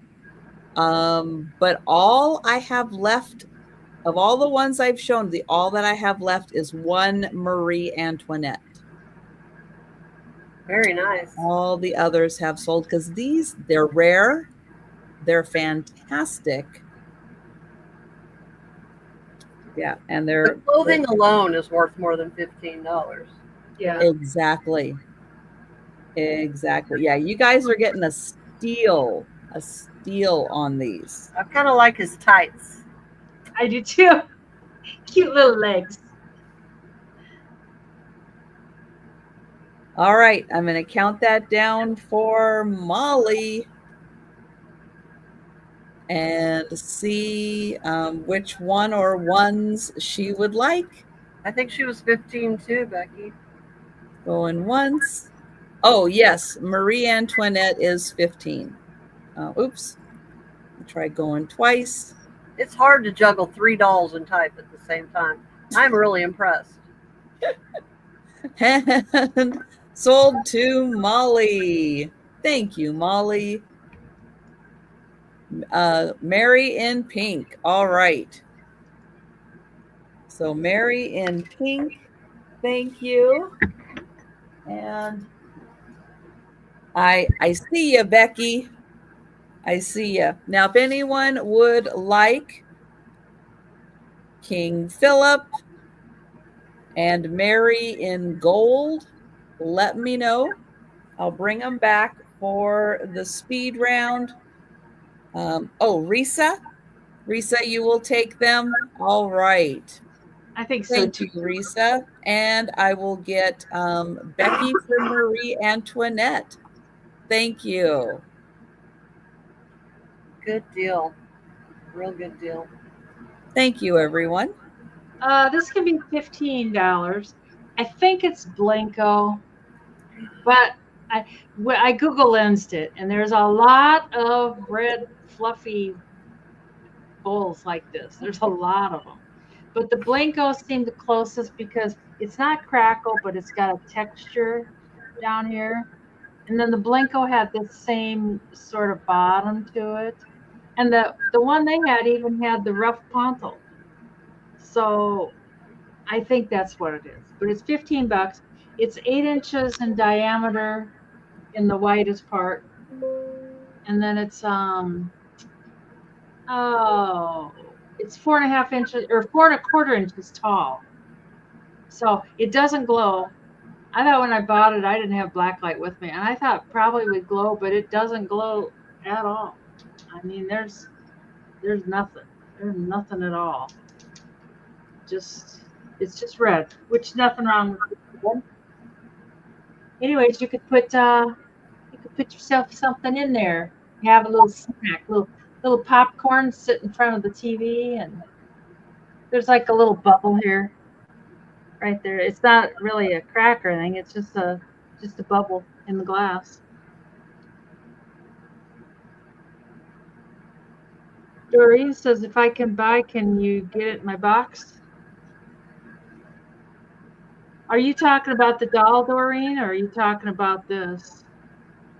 But all I have left of all the ones I've shown, all that I have left is one Marie Antoinette. Very nice. All the others have sold because they're rare. They're fantastic. Yeah, and The clothing alone is worth more than $15. Yeah. Exactly. Yeah, you guys are getting a steal on these. I kind of like his tights. I do too. Cute little legs. All right, I'm going to count that down for Molly and see which one or ones she would like. I think she was 15 too, Becky. Going once. Oh, yes, Marie Antoinette is 15. Oops. I'll try going twice. It's hard to juggle 3 dolls and type at the same time. I'm really impressed. And sold to Molly. Thank you, Molly. Mary in pink. All right. So Mary in pink. Thank you. And I see you, Becky. I see you. Now, if anyone would like King Philip and Mary in gold, let me know. I'll bring them back for the speed round. Risa, you will take them. All right. I think so Thank too. you, Risa. And I will get Becky for Marie Antoinette. Thank you. Good deal. Real good deal. Thank you, everyone. This can be $15. I think it's Blanco, but I Google lensed it, and there's a lot of red fluffy bowls like this. There's a lot of them. But the Blanco seemed the closest because it's not crackle, but it's got a texture down here. And then the Blanco had the same sort of bottom to it. And the one they had even had the rough pontal. So I think that's what it is. But it's $15. It's 8 inches in diameter in the widest part. And then it's it's 4.5 inches or 4.25 inches tall. So it doesn't glow. I thought when I bought it, I didn't have blacklight with me, and I thought probably would glow, but it doesn't glow at all. I mean, there's nothing. There's nothing at all. It's just red, which nothing wrong with it. Anyways, you could put yourself something in there. Have a little snack, little little popcorn sit in front of the TV, and there's like a little bubble here, right there. It's not really a crack or anything. It's just a bubble in the glass. Doreen says, if I can buy, can you get it in my box? Are you talking about the doll, Doreen, or are you talking about this?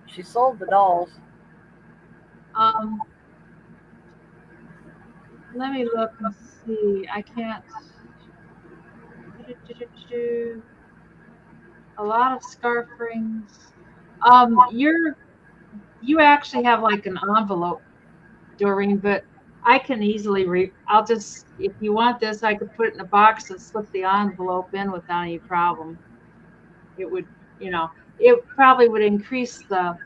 She sold the dolls. Let me look and see. I can't. A lot of scarf rings. You actually have like an envelope, Doreen, but I can easily I'll just, if you want this, I could put it in a box and slip the envelope in without any problem. It would, it probably would increase the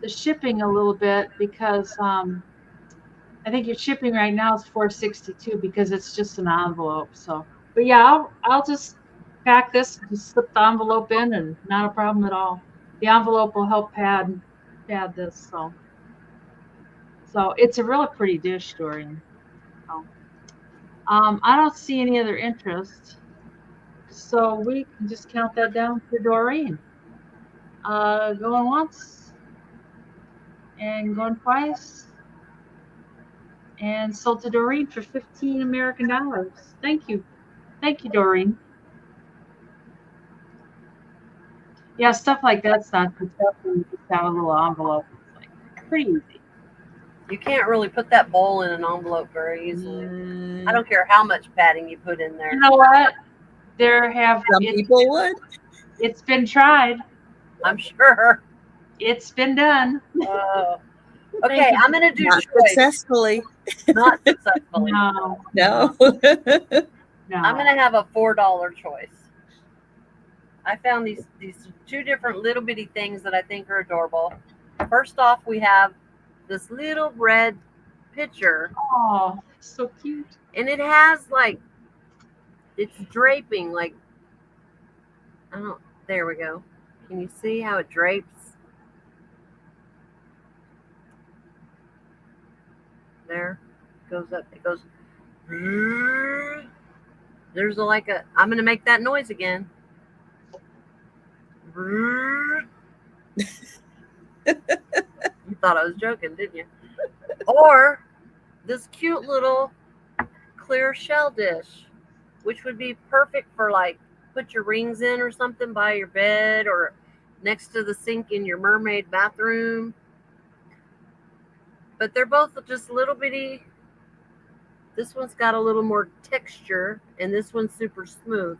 shipping a little bit because I think your shipping right now is $4.62 because it's just an envelope. So, but yeah, I'll just pack this, just slip the envelope in, and not a problem at all. The envelope will help pad this. So it's a really pretty dish, Doreen. So, I don't see any other interest, so we can just count that down for Doreen. Going once and going twice. And sold to Doreen for $15 American. Thank you. Thank you, Doreen. Yeah, stuff like that's not good stuff when you just have a little envelope. It's like pretty easy. You can't really put that bowl in an envelope very easily. I don't care how much padding you put in there. You know what? Some people would. It's been tried. I'm sure. It's been done. Okay, I'm going to do Not choice. successfully. Not successfully. No. No. I'm going to have a $4 choice. I found these two different little bitty things that I think are adorable. First off, we have this little red pitcher. Oh, so cute. And it has like, it's draping like, there we go. Can you see how it drapes? There, goes up, it goes. There's I'm going to make that noise again. You thought I was joking, didn't you? Or this cute little clear shell dish, which would be perfect for like put your rings in or something by your bed or next to the sink in your mermaid bathroom. But they're both just little bitty. This one's got a little more texture and this one's super smooth.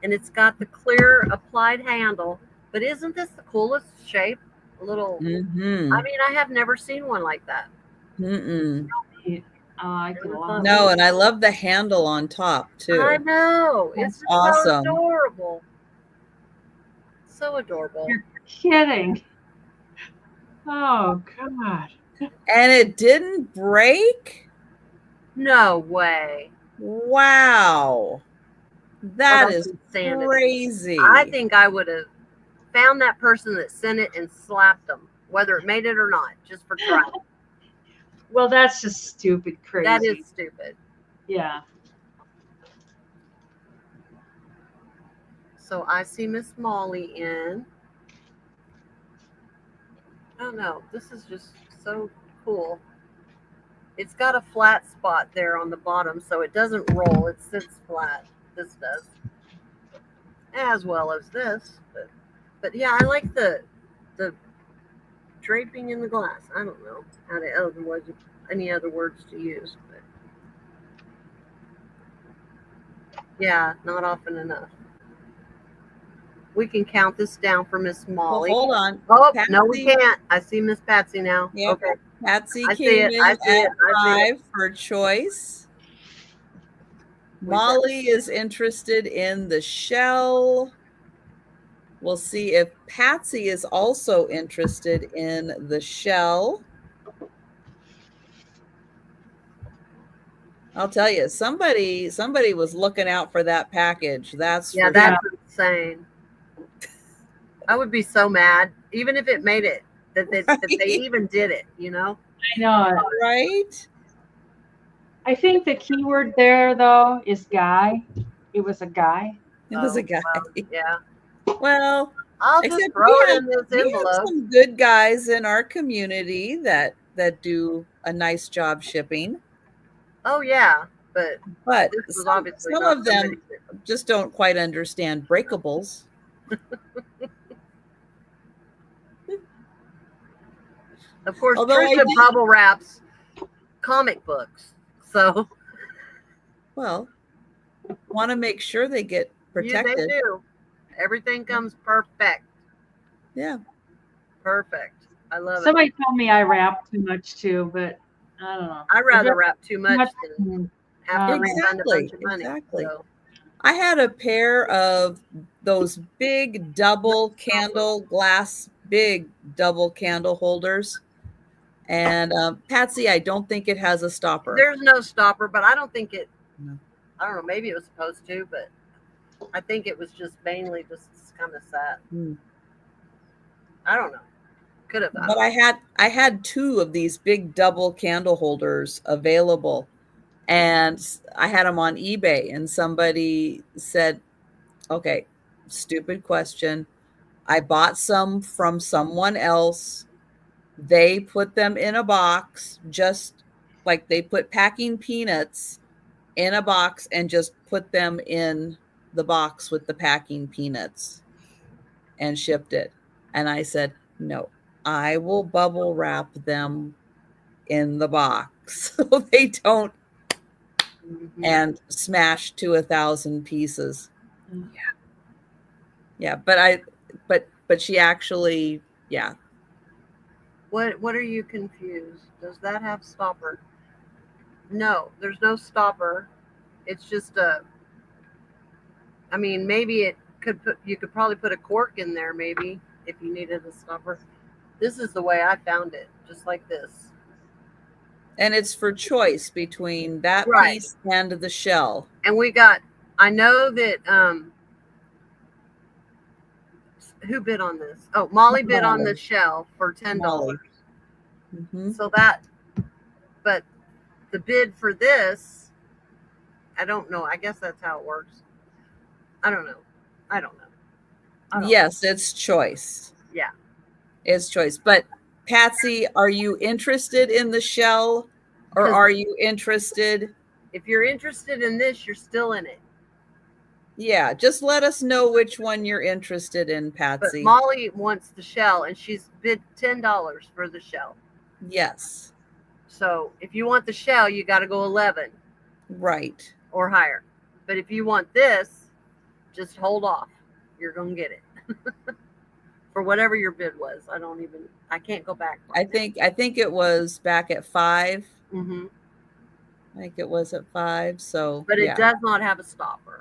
And it's got the clear applied handle. But isn't this the coolest shape? A little, I mean, I have never seen one like that. No, No, and I love the handle on top too. I know. It's awesome. So adorable. So adorable. You're kidding. Oh, God. And it didn't break? No way. Wow. That is insanity. Crazy. I think I would have found that person that sent it and slapped them, whether it made it or not, just for trying. Well, that's just stupid crazy. That is stupid. Yeah. So I see Miss Molly in. Oh no, this is just so cool. It's got a flat spot there on the bottom, so it doesn't roll. It sits flat. This does. As well as this. But yeah, I like the draping in the glass. I don't know how to any other words to use, but yeah, not often enough. We can count this down for Miss Molly. Well, hold on. Oh, Patsy. No, we can't. I see Miss Patsy now. Yep. Okay. Patsy I see came it. in I see at it. I see 5 for choice. Molly is interested in the shell. We'll see if Patsy is also interested in the shell. I'll tell you, somebody was looking out for that package. That's insane. I would be so mad, even if it made it that they even did it. You know. I know it. Right? I think the keyword there, though, is guy. It was a guy. It was a Oh, guy. well, yeah. Well, I'll just except throw it in this we have envelope. some good guys in our community that do a nice job shipping. Oh yeah, but But this was obviously some not of them somebody. just don't quite understand breakables. Of course, Although I Trisha did- bubble wraps comic books, so Well, want to make sure they get yeah, protected. they do. Everything comes perfect. Yeah. Perfect. I love it. Somebody told me I rap too much too, but I don't know. I rather wrap too much than have to refund a bunch of money. Exactly. So. I had a pair of those big double candle holders. And Patsy, I don't think it has a stopper. There's no stopper, but I don't think it. No. I don't know. Maybe it was supposed to, but I think it was just mainly just kind of sad. I don't know. Could have. But I had two of these big double candle holders available, and I had them on eBay. And somebody said, "Okay, stupid question. I bought some from someone else. They put them in a box, just like they put packing peanuts in a box and just put them in the box with the packing peanuts and shipped it." And I said, "No, I will bubble wrap them in the box so they don't and smash to 1,000 pieces." Yeah, but she actually, yeah. What are you confused? Does that have stopper? No, there's no stopper. It's just a. I mean, maybe it could put. You could probably put a cork in there, maybe if you needed a stopper. This is the way I found it, just like this. And it's for choice between that Right. piece and the shell. And we got. I know that. Who bid on this? Oh, Molly bid on the shell for $10. So that, but the bid for this, I don't know. I guess that's how it works. I don't know. Yes, it's choice. Yeah. It's choice. But Patsy, are you interested in the shell or are you interested? If you're interested in this, you're still in it. Yeah, just let us know which one you're interested in, Patsy. But Molly wants the shell and she's bid $10 for the shell. Yes. So if you want the shell, you got to go 11. Right. Or higher. But if you want this, just hold off. You're going to get it. For whatever your bid was. I can't go back. I think it was back at 5. Mm-hmm. I think it was at 5. So, but it does not have a stopper.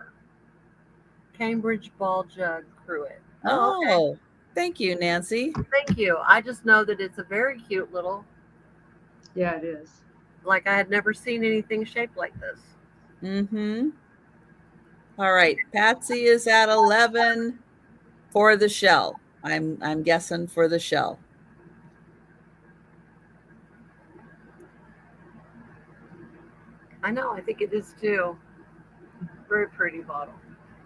Cambridge ball jug cruet. Oh, okay. Thank you, Nancy. Thank you. I just know that it's a very cute little. Yeah, it is. Like I had never seen anything shaped like this. Mm-hmm. All right, Patsy is at 11 for the shell. I'm guessing for the shell. I know. I think it is too. Very pretty bottle.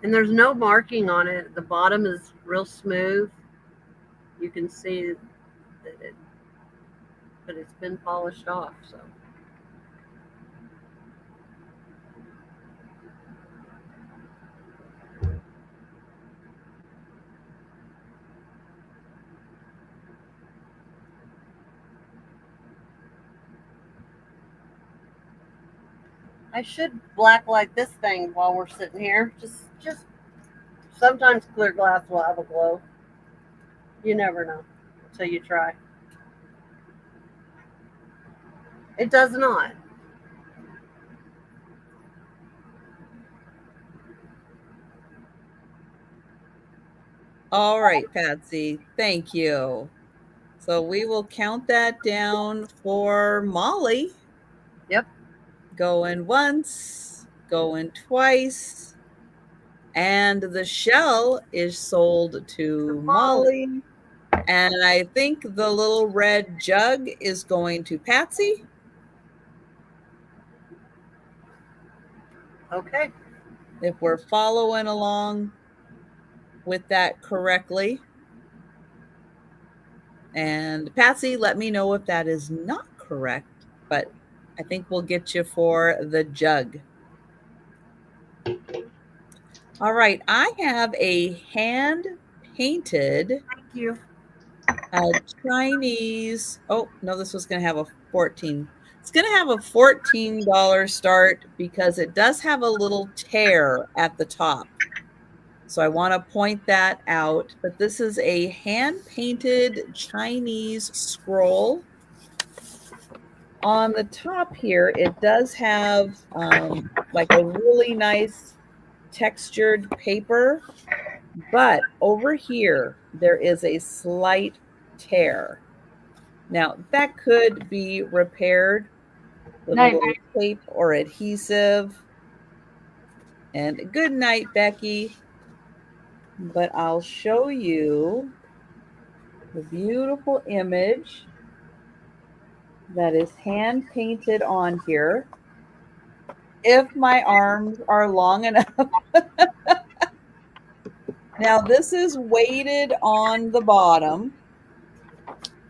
And there's no marking on it. The bottom is real smooth. You can see that but it's been polished off. So. I should blacklight this thing while we're sitting here. Just sometimes clear glass will have a glow. You never know until you try. It does not. All right, Patsy. Thank you. So we will count that down for Molly. Yep. Going once, going twice. And the shell is sold to Molly And I think the little red jug is going to Patsy. Okay. If we're following along with that correctly. And Patsy, let me know if that is not correct, but I think we'll get you for the jug. All right, I have a hand-painted Thank you. Chinese. Oh, no, this was going to have a 14. It's going to have a $14 start because it does have a little tear at the top. So I want to point that out. But this is a hand-painted Chinese scroll. On the top here, it does have like a really nice textured paper. But over here, there is a slight tear. Now, that could be repaired with a little tape or adhesive. And good night, Becky. But I'll show you the beautiful image that is hand painted on here. If my arms are long enough. Now, this is weighted on the bottom,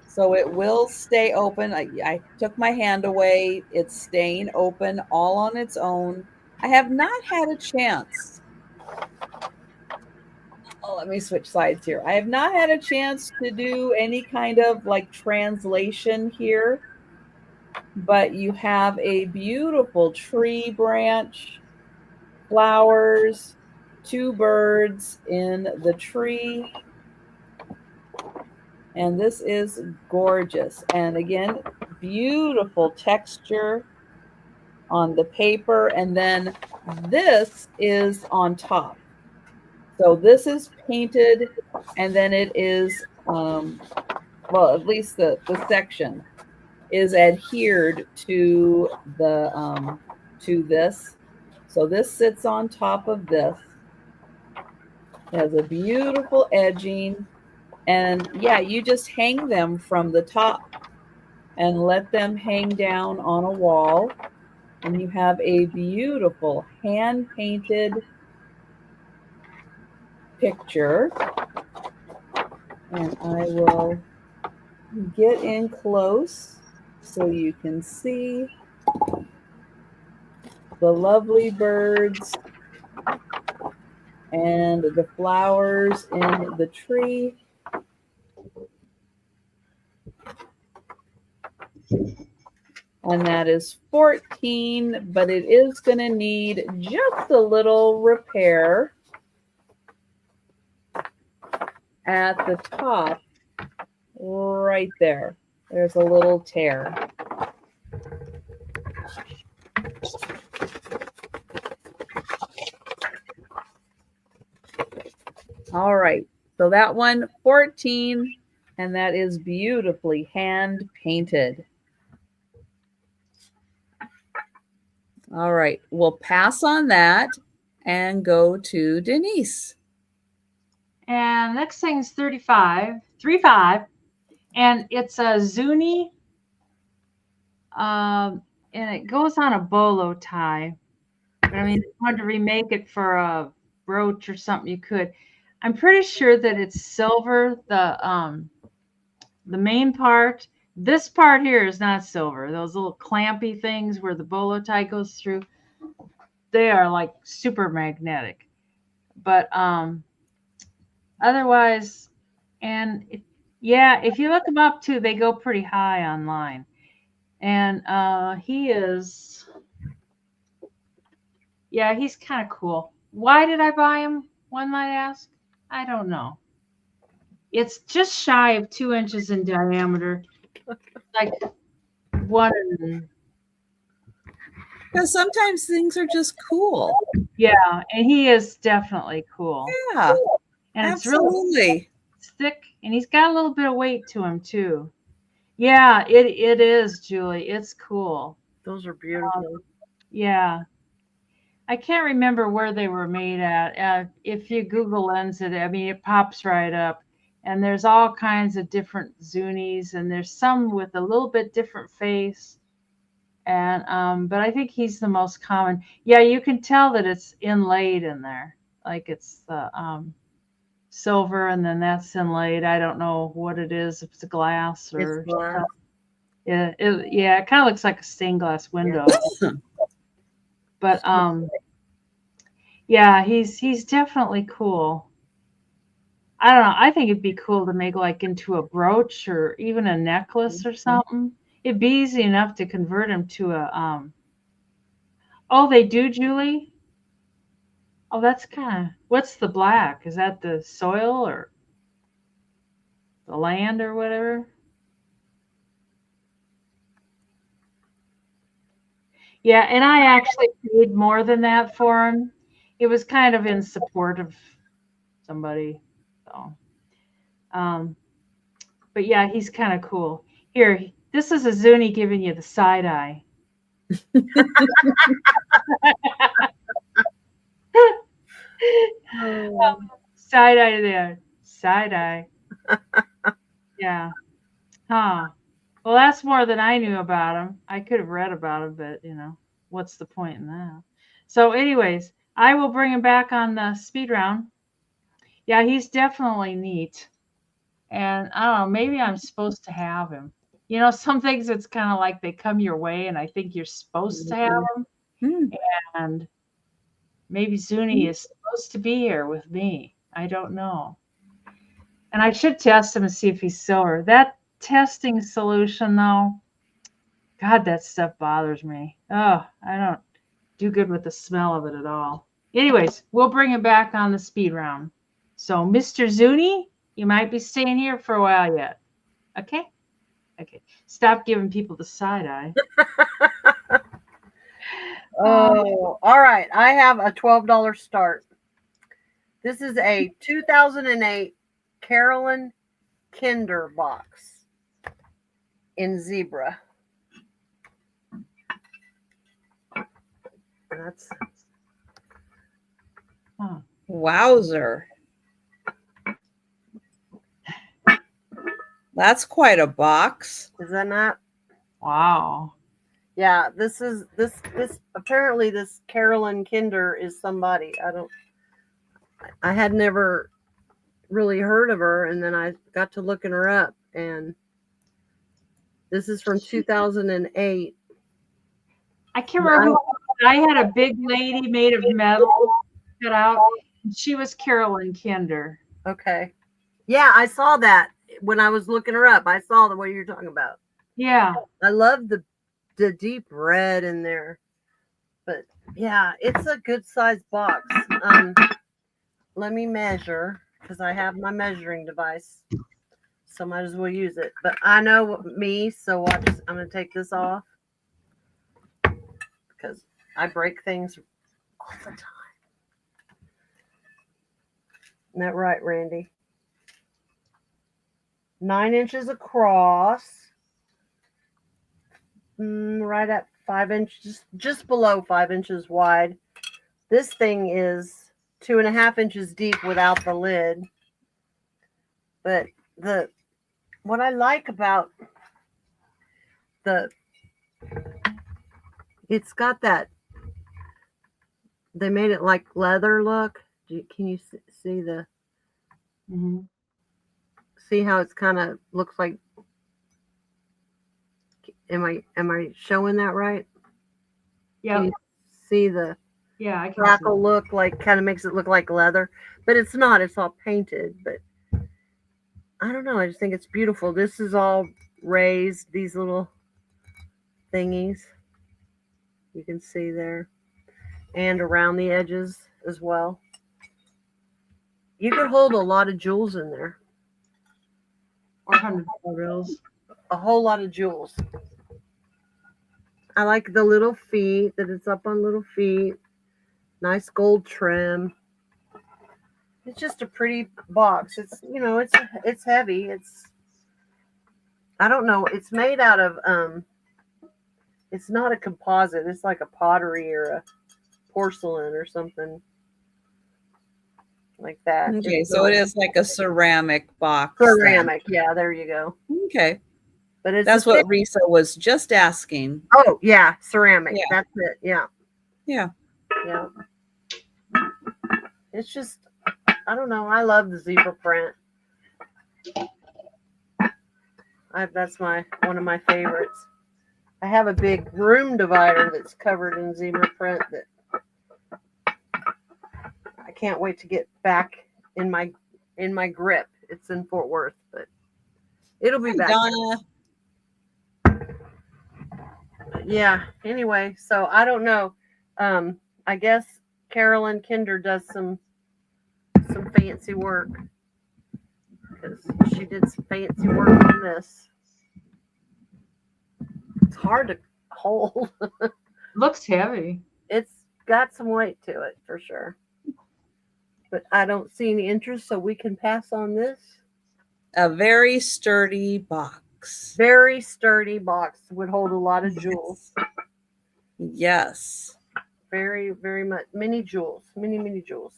so it will stay open. I took my hand away. It's staying open all on its own. I have not had a chance. Oh, let me switch sides here. I have not had a chance to do any kind of like translation here, but you have a beautiful tree branch, flowers, 2 birds in the tree. And this is gorgeous. And again, beautiful texture on the paper. And then this is on top. So this is painted, and then it is, well, at least the section is adhered to the to this. So this sits on top of this. It has a beautiful edging. And yeah, you just hang them from the top and let them hang down on a wall. And you have a beautiful hand-painted picture. And I will get in close so you can see the lovely birds and the flowers in the tree. And that is 14, but it is going to need just a little repair at the top right there. There's a little tear. All right, so that one 14, and that is beautifully hand painted. All right, we'll pass on that and go to Denise. And next thing's 35, and it's a Zuni, and it goes on a bolo tie. But I mean, if you wanted to remake it for a brooch or something, you could. I'm pretty sure that it's silver. The main part. This part here is not silver. Those little clampy things where the bolo tie goes through, they are like super magnetic. But otherwise, and yeah, if you look them up too, they go pretty high online. And he is, yeah, he's kind of cool. Why did I buy him? One might ask. I don't know. It's just shy of 2 inches in diameter, like one. Because sometimes things are just cool. Yeah, and he is definitely cool. Yeah, and absolutely. It's really thick, and he's got a little bit of weight to him too. Yeah, it is, Julie. It's cool. Those are beautiful. Yeah. I can't remember where they were made at. If you Google Lens it, I mean, it pops right up. And there's all kinds of different Zunis, and there's some with a little bit different face. And but I think he's the most common. Yeah, you can tell that it's inlaid in there. Like it's the silver, and then that's inlaid. I don't know what it is, if it's a glass or It's glass. yeah, it kind of looks like a stained glass window. But yeah, he's definitely cool. I don't know. I think it'd be cool to make like into a brooch or even a necklace or something. It'd be easy enough to convert him to a Oh, they do, Julie? Oh, that's kind of, what's the black? Is that the soil or the land or whatever? Yeah, and I actually paid more than that for him. It was kind of in support of somebody. So, but yeah, he's kind of cool. Here, this is a Zuni giving you the side eye. Side eye there. Side eye. Yeah. Huh. Well, that's more than I knew about him. I could have read about him, but what's the point in that? So, anyways, I will bring him back on the speed round. Yeah, he's definitely neat. And I don't know, maybe I'm supposed to have him. Some things it's kind of like they come your way, and I think you're supposed to have them. And maybe Zuni is supposed to be here with me. I don't know. And I should test him and see if he's silver. That testing solution, though, God, that stuff bothers me. Oh, I don't do good with the smell of it at all. Anyways, we'll bring him back on the speed round. So, Mr. Zuni, you might be staying here for a while yet. Okay? Okay. Stop giving people the side eye. Oh, all right. I have a $12 start. This is a 2008 Carolyn Kinder box in zebra. That's Wowzer. That's quite a box. Is that not? Wow. Yeah, this apparently this Carolyn Kinder is somebody. I had never really heard of her, and then I got to looking her up, and this is from 2008. I can't remember. I had a big lady made of metal cut out. She was Carolyn Kinder. Okay. Yeah, I saw that when I was looking her up. I saw the way you're talking about. Yeah. I love the deep red in there. But yeah, it's a good sized box. Let me measure because I have my measuring device. So might as well use it. But I know me, so I'm going to take this off because I break things all the time. Isn't that right, Randy? 9 inches across. Right at 5 inches, just below 5 inches wide. This thing is 2.5 inches deep without the lid. But what I like about it's got that, they made it like leather look. Can you see the, see how it's kind of looks like, am I showing that right? Yeah. See the crackle look, like kind of makes it look like leather, but it's not, it's all painted. But I don't know, I just think it's beautiful. This is all raised, these little thingies you can see there, and around the edges as well. You could hold a lot of jewels in there. Or $100 bills. A whole lot of jewels. I like the little feet, that it's up on little feet. Nice gold trim. It's just a pretty box. It's, it's heavy. It's, I don't know. It's made out of, it's not a composite. It's like a pottery or a porcelain or something. like that. Okay, so it is like a ceramic box. Ceramic. Yeah, there you go. Okay. But it's That's what Risa was just asking. Oh, yeah, ceramic. Yeah. That's it. Yeah. Yeah. Yeah. It's just, I don't know. I love the zebra print. That's one of my favorites. I have a big room divider that's covered in zebra print that I can't wait to get back in my grip. It's in Fort Worth, but it'll be back. Donna. Yeah. Anyway, so I don't know. I guess Carolyn Kinder does some fancy work because she did some fancy work on this. It's hard to hold. Looks heavy. It's got some weight to it for sure. But I don't see any interest, so we can pass on this. A very sturdy box. Very sturdy box. Would hold a lot of jewels. Yes. Very, very much. Many jewels. Many jewels.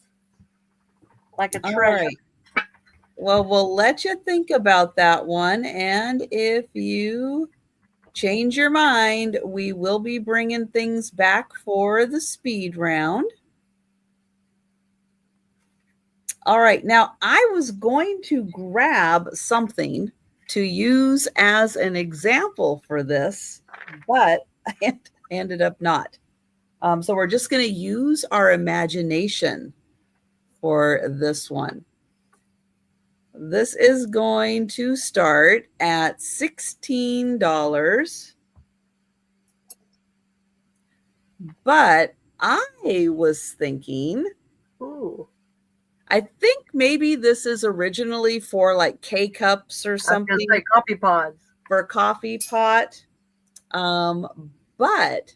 Like a All treasure. right. Well, we'll let you think about that one. And if you change your mind, we will be bringing things back for the speed round. All right. Now, I was going to grab something to use as an example for this, but I ended up not. So we're just going to use our imagination for this one. This is going to start at $16. But I was thinking, Ooh. I think maybe this is originally for like K-cups or something. I was gonna say coffee pods. For a coffee pot. But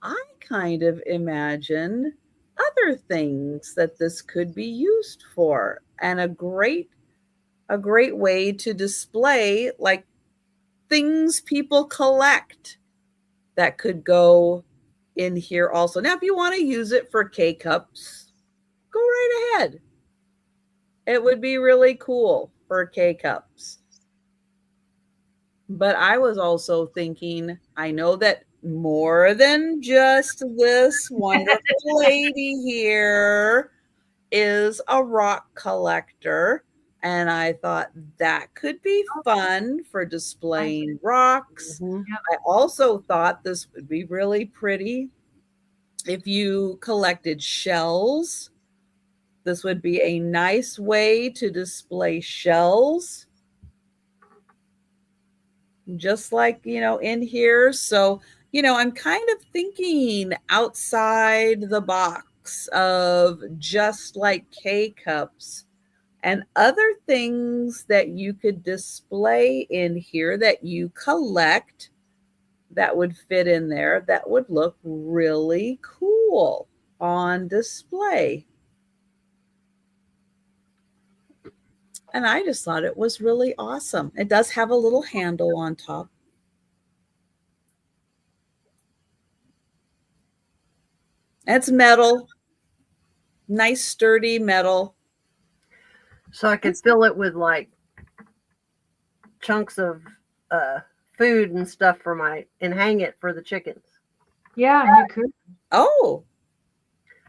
I kind of imagine other things that this could be used for, and a great way to display like things people collect that could go in here also. Now, if you want to use it for K-cups, go right ahead. It would be really cool for K-cups. But I was also thinking, I know that more than just this wonderful lady here is a rock collector. And I thought that could be fun for displaying rocks. Mm-hmm. I also thought this would be really pretty if you collected shells. This would be a nice way to display shells. Just like, in here. So, I'm kind of thinking outside the box of just like K-cups and other things that you could display in here that you collect that would fit in there, that would look really cool on display. And I just thought it was really awesome. It does have a little handle on top. It's metal. Nice, sturdy metal. So I could fill it with like chunks of food and stuff and hang it for the chickens. Yeah, you could. Oh.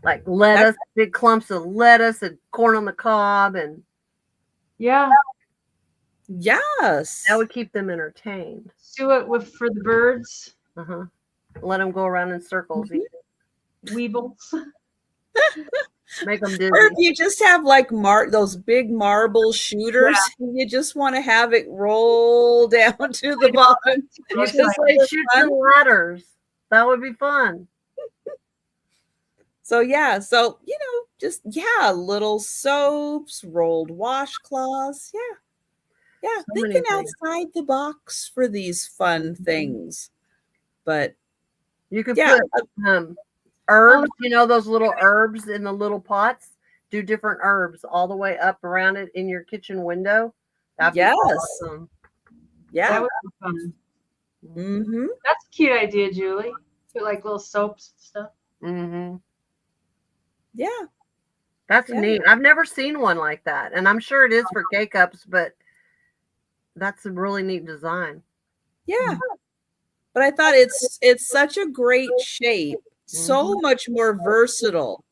Like lettuce, big clumps of lettuce and corn on the cob and yeah. Yes. That would keep them entertained. Do it for the birds. Uh-huh. Let them go around in circles. Weebles. Make them dizzy. Or if you just have like those big marble shooters, you just want to have it roll down to the bottom. Just like shoot some ladders. That would be fun. So just little soaps, rolled washcloths. Yeah, so thinking outside the box for these fun things. But you could put herbs, those little herbs in the little pots. Do different herbs all the way up around it in your kitchen window. That'd be awesome. Yeah, that would be fun. Mm-hmm. That's a cute idea, Julie. Put like little soaps and stuff. Mm-hmm. Yeah. That's Yeah. neat. I've never seen one like that. And I'm sure it is for K-cups, but that's a really neat design. Yeah. But I thought it's such a great shape, so much more versatile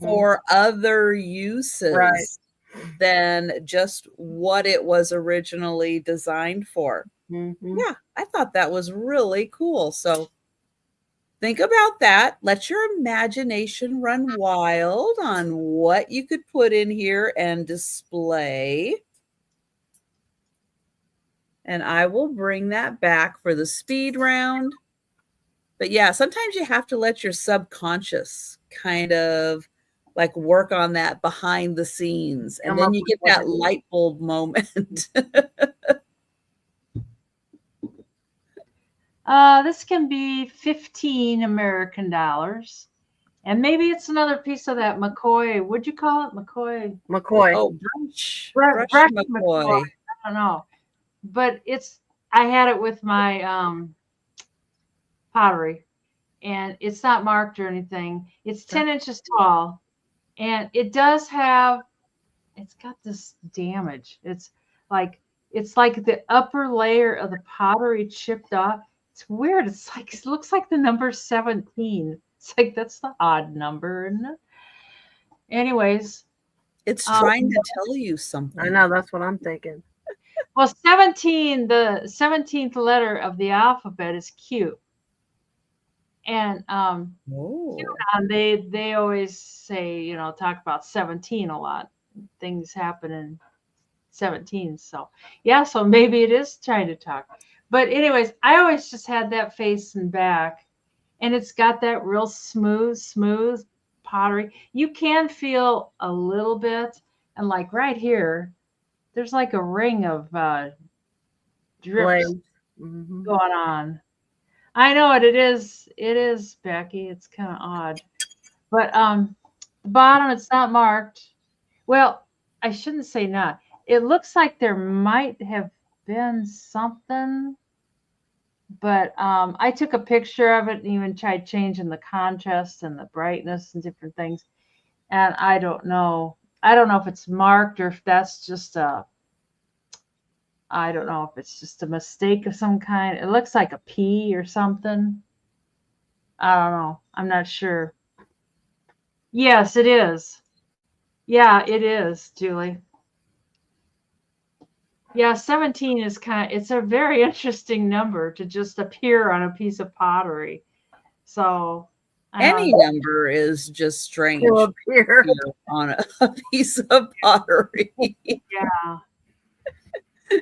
for other uses Right. than just what it was originally designed for. Yeah, I thought that was really cool. So think about that. Let your imagination run wild on what you could put in here and display. And I will bring that back for the speed round. But yeah, sometimes you have to let your subconscious kind of like work on that behind the scenes. And then you get that light bulb moment. This can be 15 American dollars. And maybe it's another piece of that McCoy. What'd you call it? McCoy. McCoy. Oh, brush Brush McCoy. I don't know. But I had it with my pottery. And it's not marked or anything. It's 10 inches tall. And it's got this damage. It's like the upper layer of the pottery chipped off. It's weird. It looks like the number 17. It's like, that's the odd number, isn't it? Anyways. It's trying to tell you something. I know, that's what I'm thinking. Well, 17, the 17th letter of the alphabet is Q. And they always say, talk about 17 a lot. Things happen in 17. So yeah, so maybe it is trying to talk. But anyways, I always just had that face and back, and it's got that real smooth pottery. You can feel a little bit, and like right here, there's like a ring of drips going on. I know it is. It is, Becky. It's kind of odd. But the bottom, it's not marked. Well, I shouldn't say not. It looks like there might have been something, but I took a picture of it and even tried changing the contrast and the brightness and different things. And I don't know. I don't know if it's marked or if that's just I don't know if it's just a mistake of some kind. It looks like a P or something. I don't know. I'm not sure. Yes, it is. Yeah, it is, Julie. Yeah, 17 is it's a very interesting number to just appear on a piece of pottery. So any number is just strange to appear on a piece of pottery. Yeah.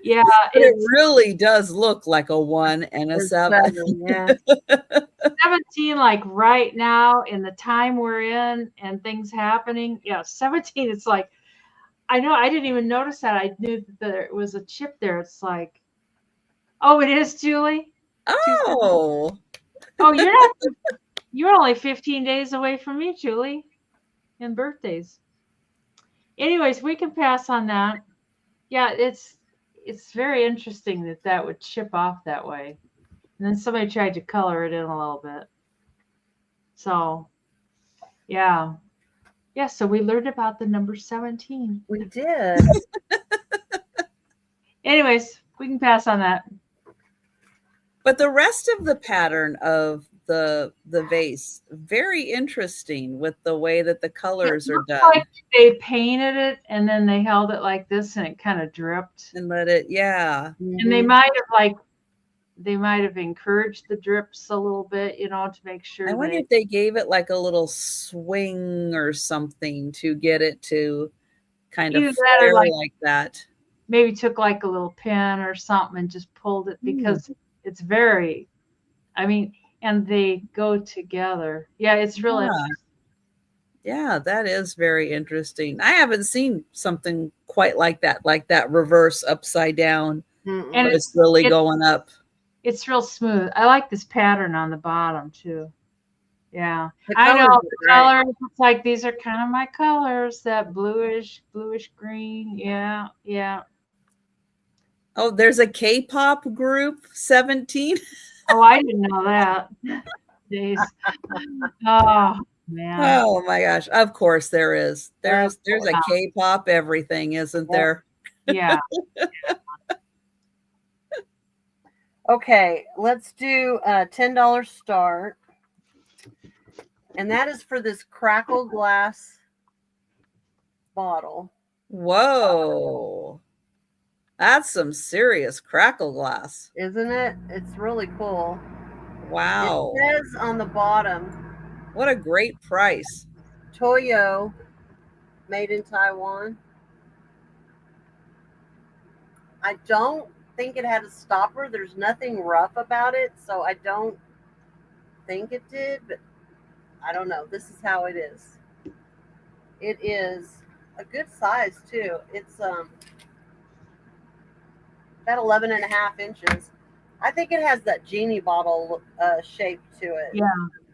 Yeah, but it really does look like a 1 and a 7. Yeah. 17, like right now in the time we're in and things happening. Yeah, 17, it's like, I know, I didn't even notice that. I knew that there was a chip there. It's like, oh, it is, Julie? Oh. Oh, you're only 15 days away from me, Julie, in birthdays. Anyways, we can pass on that. Yeah, it's very interesting that would chip off that way. And then somebody tried to color it in a little bit. So, yeah. Yeah, so we learned about the number 17. We did. Anyways, we can pass on that. But the rest of the pattern of the vase, very interesting with the way that the colors are done. Like they painted it and then they held it like this and it kind of dripped. And let it, yeah. And they might have encouraged the drips a little bit, to make sure. I wonder if they gave it like a little swing or something to get it to kind of flare like that. Maybe took like a little pin or something and just pulled it because it's very, and they go together. Yeah, it's really interesting. Yeah, that is very interesting. I haven't seen something quite like that reverse upside down. And it's really going up. It's real smooth. I like this pattern on the bottom too. Yeah, I know the colors. It's like these are kind of my colors. That bluish green. Yeah, yeah. Oh, there's a K-pop group, 17. Oh, I didn't know that. Jeez. Oh, man. Oh my gosh. Of course there is. There's a Yeah. K-pop everything, isn't there? Yeah. Okay, let's do a $10 start. And that is for this crackle glass bottle. Whoa. That's some serious crackle glass. Isn't it? It's really cool. Wow. It says on the bottom, What a great price. Toyo, made in Taiwan. I don't think it had a stopper. There's nothing rough about it, so I don't think it did, but I don't know. This is how it is. It is a good size too. It's about 11 and a half inches. I think it has that genie bottle shape to it. Yeah.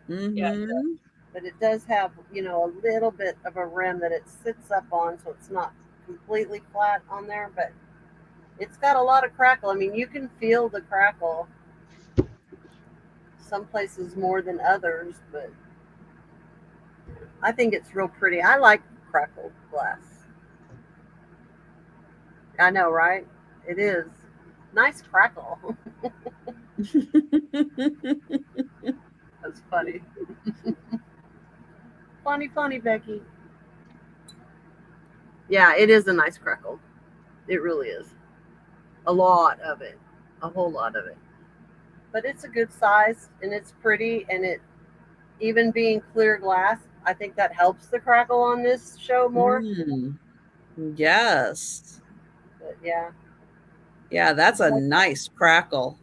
Mm-hmm. But it does have, a little bit of a rim that it sits up on, so it's not completely flat on there, but it's got a lot of crackle. I mean, you can feel the crackle. Some places more than others, but I think it's real pretty. I like crackled glass. I know, right? It is. Nice crackle. That's funny. funny, Becky. Yeah, it is a nice crackle. It really is. A lot of it. A whole lot of it. But it's a good size and it's pretty, and it, even being clear glass, I think that helps the crackle on this show more. Mm. Yes. But yeah. Yeah, that's a nice crackle.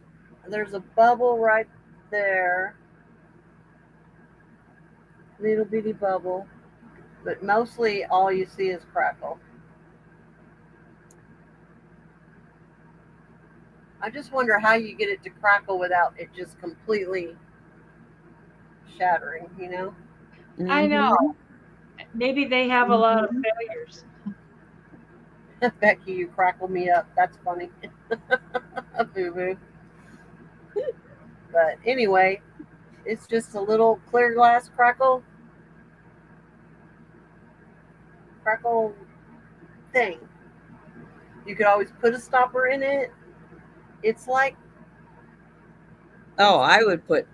There's a bubble right there. Little bitty bubble. But mostly all you see is crackle. I just wonder how you get it to crackle without it just completely shattering, I know. Mhm. Maybe they have a lot of failures. Becky, you crackle me up. That's funny. Boo boo. But anyway, it's just a little clear glass crackle thing. You could always put a stopper in it. It's like, Oh, I would put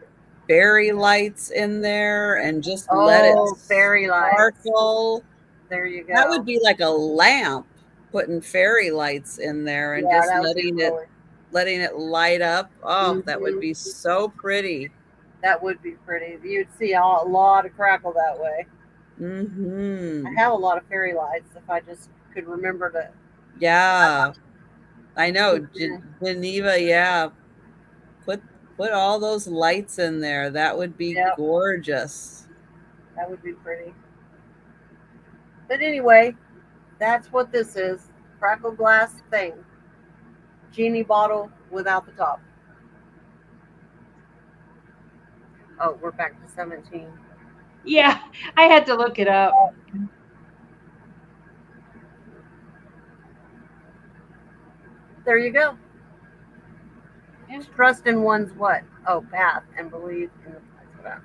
fairy lights in there and just let it fairy lights. sparkle. There you go. That would be like a lamp, putting fairy lights in there and just letting it light up. Oh, that would be so pretty. That would be pretty. You'd see a lot of crackle that way. Mm-hmm. I have a lot of fairy lights if I just could remember to. Yeah, I know. Geneva, yeah. Put all those lights in there. That would be gorgeous. That would be pretty. But anyway, that's what this is. Crackle glass thing. Genie bottle without the top. Oh, we're back to 17. Yeah, I had to look it up. There you go. Yeah. Trust in one's what? Oh, path, and believe in the place of our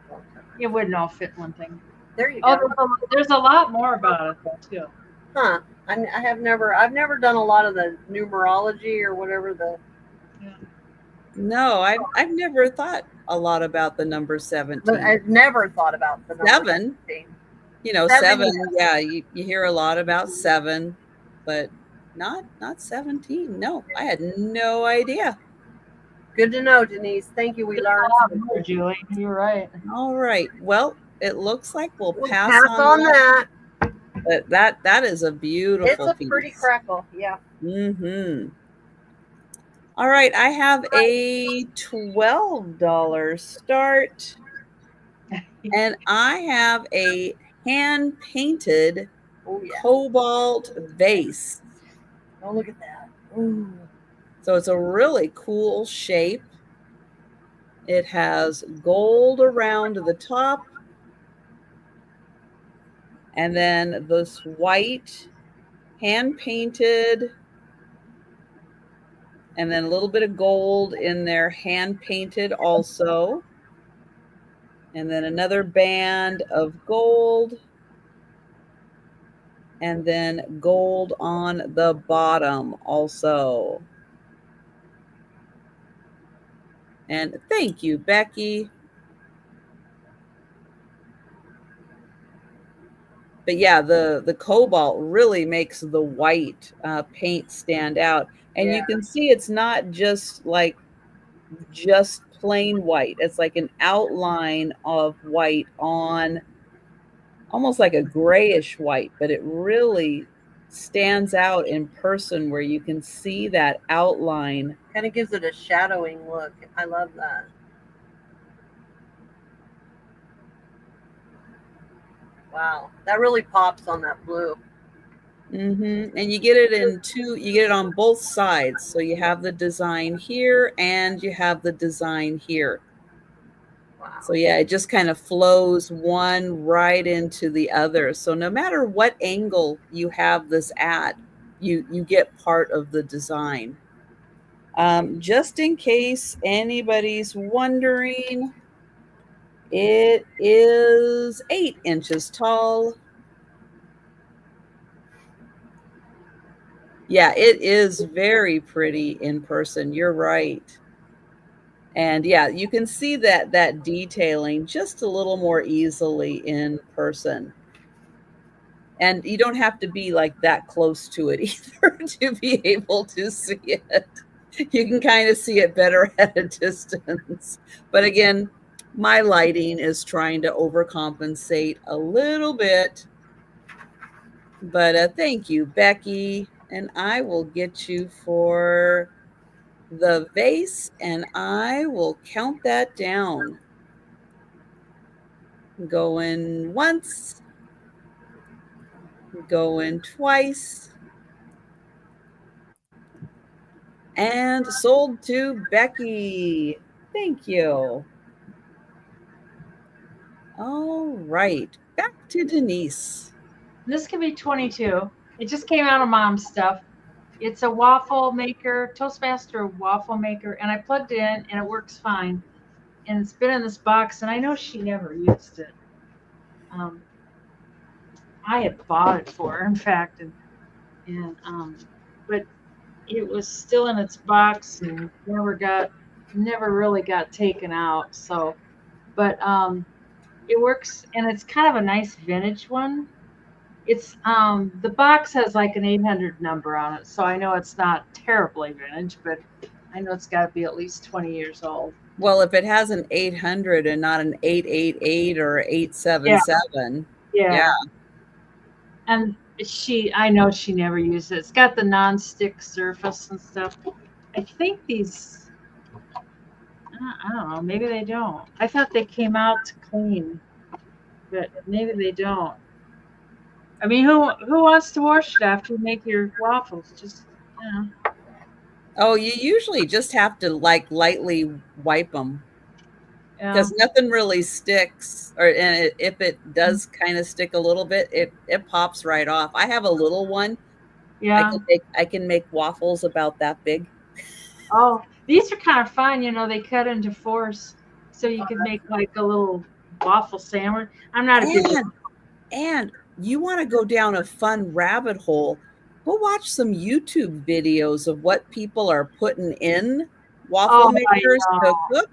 lives. It wouldn't all fit one thing. There you go. There's a lot more about it though too. Huh. I've never done a lot of the numerology or whatever the. Yeah. No, I've never thought a lot about the number 17. But I've never thought about the number 7. 17. Seven. Yeah, you hear a lot about 7, but not 17. No, I had no idea. Good to know, Denise. Thank you. We learned. More, Julie. You're right. All right. Well, it looks like we'll pass on that. But that is a beautiful piece. It's a pretty crackle. Yeah. Mm-hmm. All right. I have a $12 start. And I have a hand-painted cobalt vase. Oh, look at that. Ooh. So it's a really cool shape. It has gold around the top. And then this white hand-painted. And then a little bit of gold in there, hand-painted also. And then another band of gold. And then gold on the bottom also. And thank you, Becky. But yeah, the cobalt really makes the white paint stand out. And you can see it's not just like just plain white. It's like an outline of white on almost like a grayish white, but it really stands out in person where you can see that outline. Kind of gives it a shadowing look. I love that. Wow, that really pops on that blue. And you get it you get it on both sides. So you have the design here and you have the design here. Wow. So yeah, it just kind of flows one right into the other. So no matter what angle you have this at, you get part of the design. Just in case anybody's wondering, it is 8 inches tall. Yeah, it is very pretty in person. You're right. And yeah, you can see that detailing just a little more easily in person. And you don't have to be like that close to it either to be able to see it. You can kind of see it better at a distance. But again, my lighting is trying to overcompensate a little bit. But thank you, Becky. And I will get you for the vase, and I will count that down. Going once, going twice, and sold to Becky. Thank you. All right, back to Denise. This could be 22. It just came out of mom's stuff. It's a waffle maker, Toastmaster waffle maker, and I plugged it in and it works fine. And it's been in this box, and I know she never used it. I had bought it for her, in fact, but it was still in its box and never really got taken out. So, but it works, and it's kind of a nice vintage one. It's the box has like an 800 number on it, so I know it's not terribly vintage, but I know it's got to be at least 20 years old. Well, if it has an 800 and not an 888 or 877, yeah. And I know she never used it. It's got the non-stick surface and stuff. I think these, I don't know, maybe they don't. I thought they came out to clean, but maybe they don't. I mean, who wants to wash it after you make your waffles? Just, you know. Oh, you usually just have to like lightly wipe them because nothing really sticks. And if it does kind of stick a little bit, it pops right off. I have a little one. Yeah. I can make waffles about that big. Oh, these are kind of fun. You know, they cut into fours, so you can make like a little waffle sandwich. I'm not a big. And you want to go down a fun rabbit hole, go watch some YouTube videos of what people are putting in waffle makers to cook.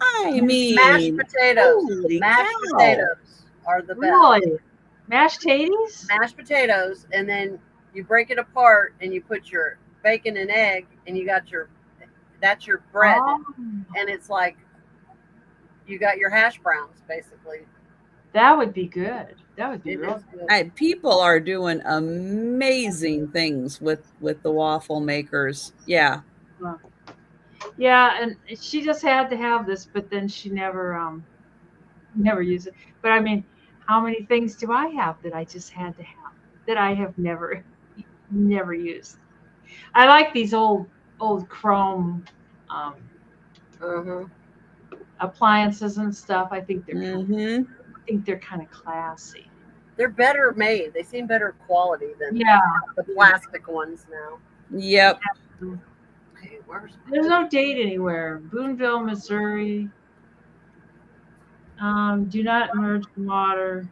I mean, mashed potatoes. Mashed potatoes are the best. Really? Mashed tatties? Mashed potatoes, and then you break it apart and you put your bacon and egg, and you got that's your bread, and it's like you got your hash browns basically. That would be good. That would be real good. People are doing amazing things with the waffle makers. Yeah. Yeah, and she just had to have this, but then she never used it. But I mean, how many things do I have that I just had to have that I have never used? I like these old chrome appliances and stuff. I think they're kind of classy. They're better made. They seem better quality than the plastic ones now. Yep. Okay, there's no date anywhere. Boonville, Missouri. Do not immerse in water.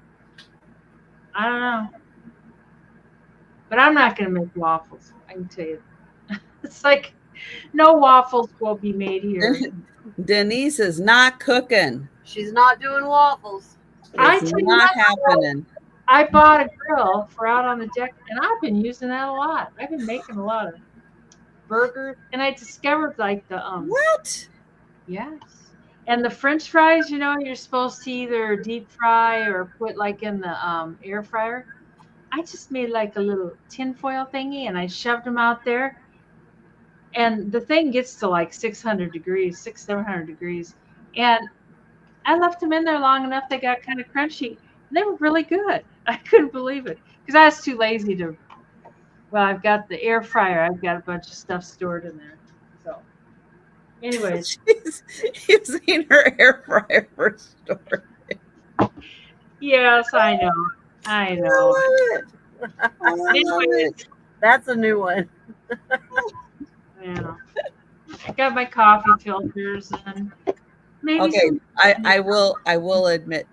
I don't know. But I'm not going to make waffles. I can tell you. It's like no waffles will be made here. Denise is not cooking. She's not doing waffles. I It's tell you not what, happening. I bought a grill for out on the deck, and I've been using that a lot. I've been making a lot of burgers, and I discovered like the What? yes, and the French fries. You know, you're supposed to either deep fry or put like in the air fryer. I just made like a little tinfoil thingy, and I shoved them out there, and the thing gets to like 600 degrees, 700 degrees, and I left them in there long enough. They got kind of crunchy. They were really good. I couldn't believe it because I was too lazy to. Well, I've got the air fryer. I've got a bunch of stuff stored in there. So, anyways, She's using her air fryer for storage. yes, I know. I I know. love it. I love Anyways, it. That's a new one. yeah. I got my coffee filters and maybe Okay, some. I will admit,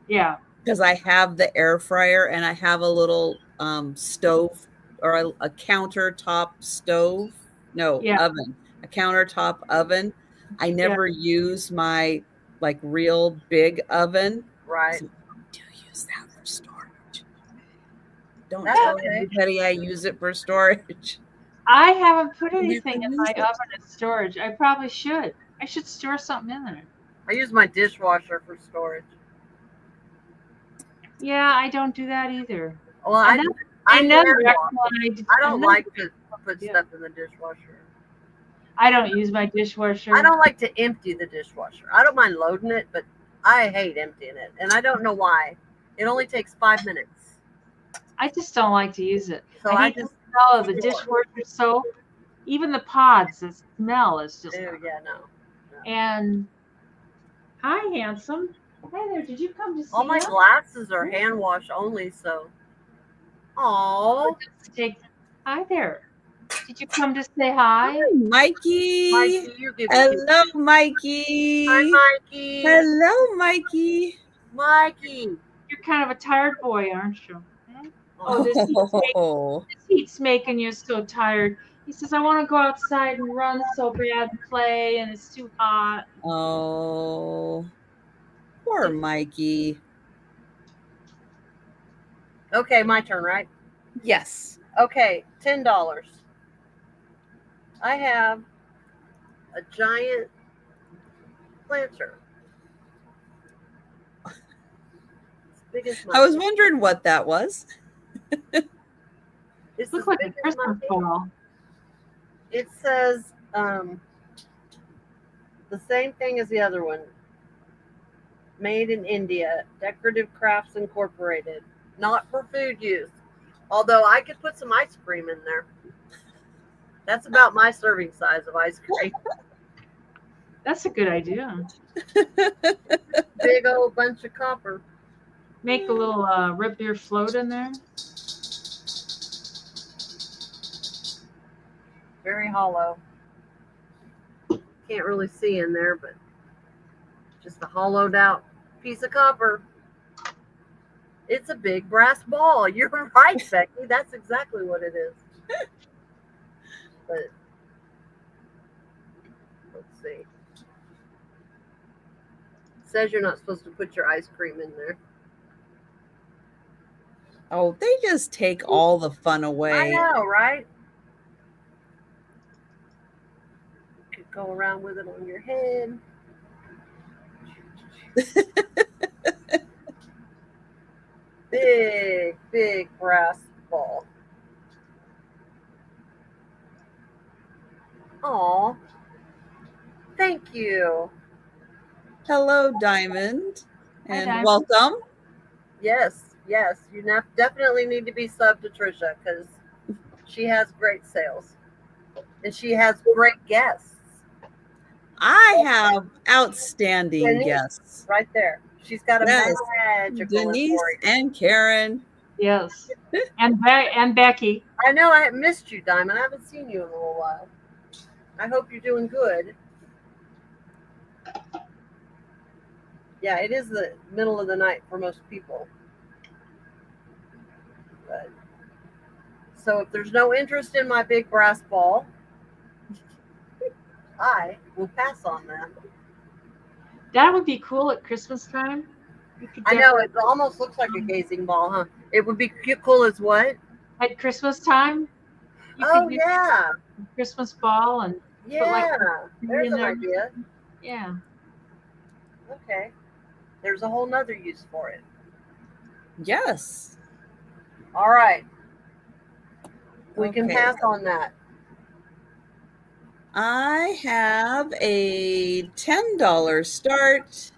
Yeah. because I have the air fryer and I have a little stove or a countertop stove. No, Yeah. oven. A countertop oven. I Yeah. never use my like real big oven. Right. So I do use that for storage. Don't That's tell okay. everybody I use it for storage. I haven't put I never anything in use my it. oven in storage. I probably should. I should store something in there. I use my dishwasher for storage. Yeah, I don't do that either. Well, I Another hand excellent wash. idea. I don't another- like to put Yeah. stuff in the dishwasher. I don't use my dishwasher. I don't like to empty the dishwasher. I don't mind loading it, but I hate emptying it, and I don't know why. It only takes 5 minutes. I just don't like to use it. So I I hate just the smell of the store. dishwasher soap. Even the pods, the smell is just. Oh yeah, no. And hi, handsome. Hi there. Did you come to see All my us? glasses are hand wash only, so. Oh, Hi there. Did you come to say hi? Hi, Mikey. Mikey, you're giving me. Hello, Mikey. Hi, Mikey. Hello, Mikey. Mikey. You're kind of a tired boy, aren't you? Oh, Oh, this heat's making you so tired. He says, I want to go outside and run so bad and play, and it's too hot. oh, poor Mikey. Okay, my turn, right? Yes. Okay, $10. I have a giant planter. As big as I was wondering what that was. It's Looks as like a big as my Christmas feet. ball. It says the same thing as the other one. Made in India, Decorative Crafts Incorporated. Not for food use. Although I could put some ice cream in there. That's about my serving size of ice cream. That's a good idea. Big old bunch of copper. Make a little root beer float in there. Very hollow. Can't really see in there, but just a hollowed out piece of copper. It's a big brass ball. You're right, Becky. That's exactly what it is. But let's see. It says you're not supposed to put your ice cream in there. Oh, they just take all the fun I away. know, right? You could go around with it on your head. Big, big brass ball. Aw. Thank you. Hello, Diamond, Hi, and Diamond. welcome. Yes, yes. You definitely need to be subbed to Trisha because she has great sales. And she has great guests. I have outstanding Denise, guests. right there. She's got a Yes. magical Denise Emporium. and Karen. Yes. and Becky. I know I missed you, Diamond. I haven't seen you in a little while. I hope you're doing good. Yeah, it is the middle of the night for most people. But, so if there's no interest in my big brass ball, I will pass on that. That would be cool at Christmas time. You could I know, it almost looks like a gazing ball, huh? It would be cool as what? at Christmas time. You Oh, could do yeah. a Christmas ball and Yeah. There's in an there. idea. Yeah. Okay. There's a whole nother use for it. Yes. All right. We can Okay. pass on that. I have a $10 start.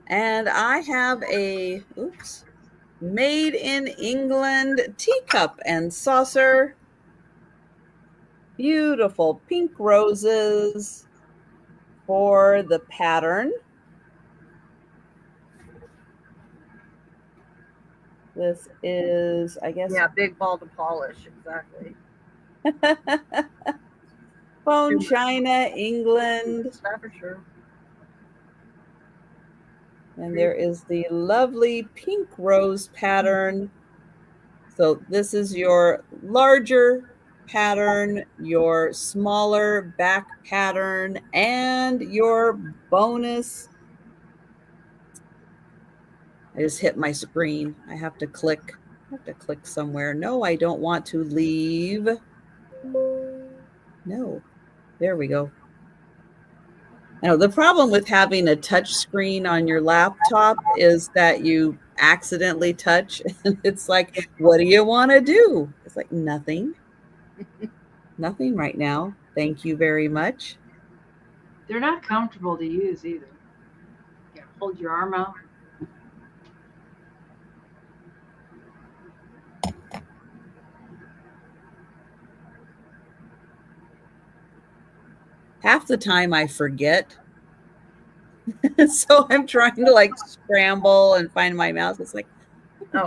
And I have a, made in England teacup and saucer. Beautiful pink roses for the pattern. This is, I guess. Yeah, big ball to polish, exactly. Bone China, England. That for sure. And there is the lovely pink rose pattern. So this is your larger pattern, your smaller back pattern, and your bonus. I just hit my screen. I have to click somewhere. No, I don't want to leave. No, there we go. Now, the problem with having a touch screen on your laptop is that you accidentally touch and it's like, what do you want to do? It's like, nothing. Nothing right now. Thank you very much. They're not comfortable to use either. You gotta hold your arm out. Half the time I forget. So I'm trying to like scramble and find my mouse. It's like,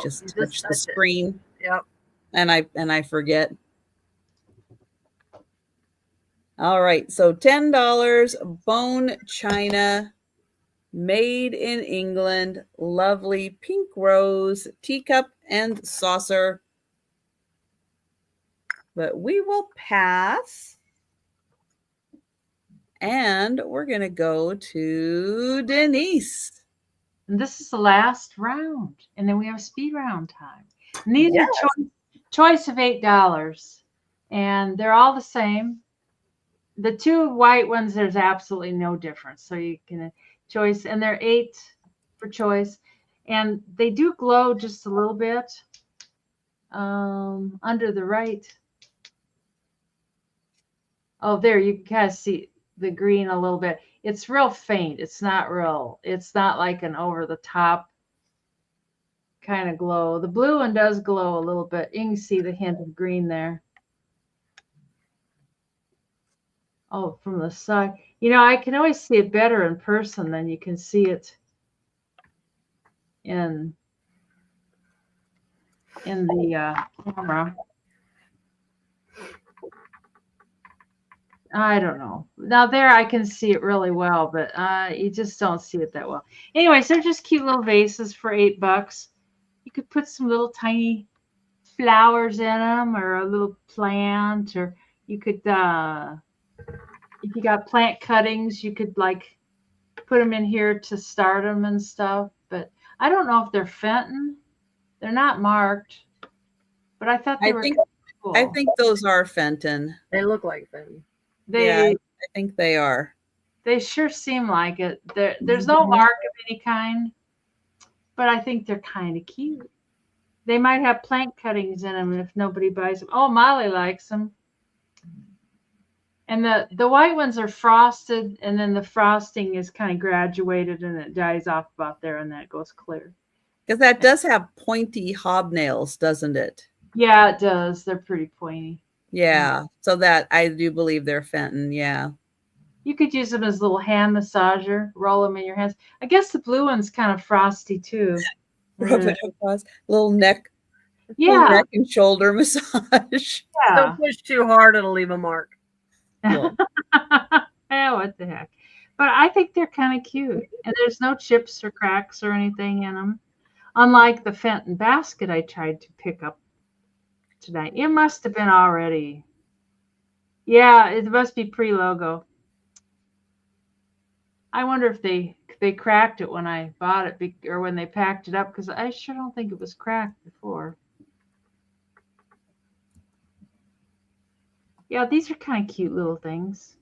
just touch the screen. Yep. And I forget. All right. So $10 bone china, made in England, lovely pink rose teacup and saucer. But we will pass. And we're going to go to Denise. And this is the last round. And then we have a speed round time. And these are choice of $8. And they're all the same. The two white ones, there's absolutely no difference. So you can choice, and they're $8 for choice. And they do glow just a little bit under the right. Oh, there, you can kind of see the green a little bit. It's real faint. It's not like an over the top kind of glow. The blue one does glow a little bit. You can see the hint of green there. Oh, from the side. You know, I can always see it better in person than you can see it in the camera. I don't know. Now there I can see it really well, but you just don't see it that well. Anyways, they're just cute little vases for $8. You could put some little tiny flowers in them, or a little plant, or you could, if you got plant cuttings, you could like put them in here to start them and stuff. But I don't know if they're Fenton. They're not marked, but I thought they were cool. I think those are Fenton. They look like Fenton. I think they are. They sure seem like it. There's no mark of any kind, but I think they're kind of cute. They might have plant cuttings in them if nobody buys them. Oh, Molly likes them. And the white ones are frosted, and then the frosting is kind of graduated, and it dies off about there, and then it goes clear. Because that does have pointy hobnails, doesn't it? Yeah, it does. They're pretty pointy. Yeah, so that I do believe they're Fenton. Yeah. You could use them as a little hand massager, roll them in your hands. I guess the blue one's kind of frosty too. Rub it across, little neck, yeah, neck and shoulder massage. Yeah. Don't push too hard; it'll leave a mark. Well, Yeah, what the heck. But I think they're kind of cute. And there's no chips or cracks or anything in them. Unlike the Fenton basket I tried to pick up tonight. It must have been already. Yeah, it must be pre-logo. I wonder if they cracked it when I bought it or when they packed it up, because I sure don't think it was cracked before. Yeah, these are kind of cute little things.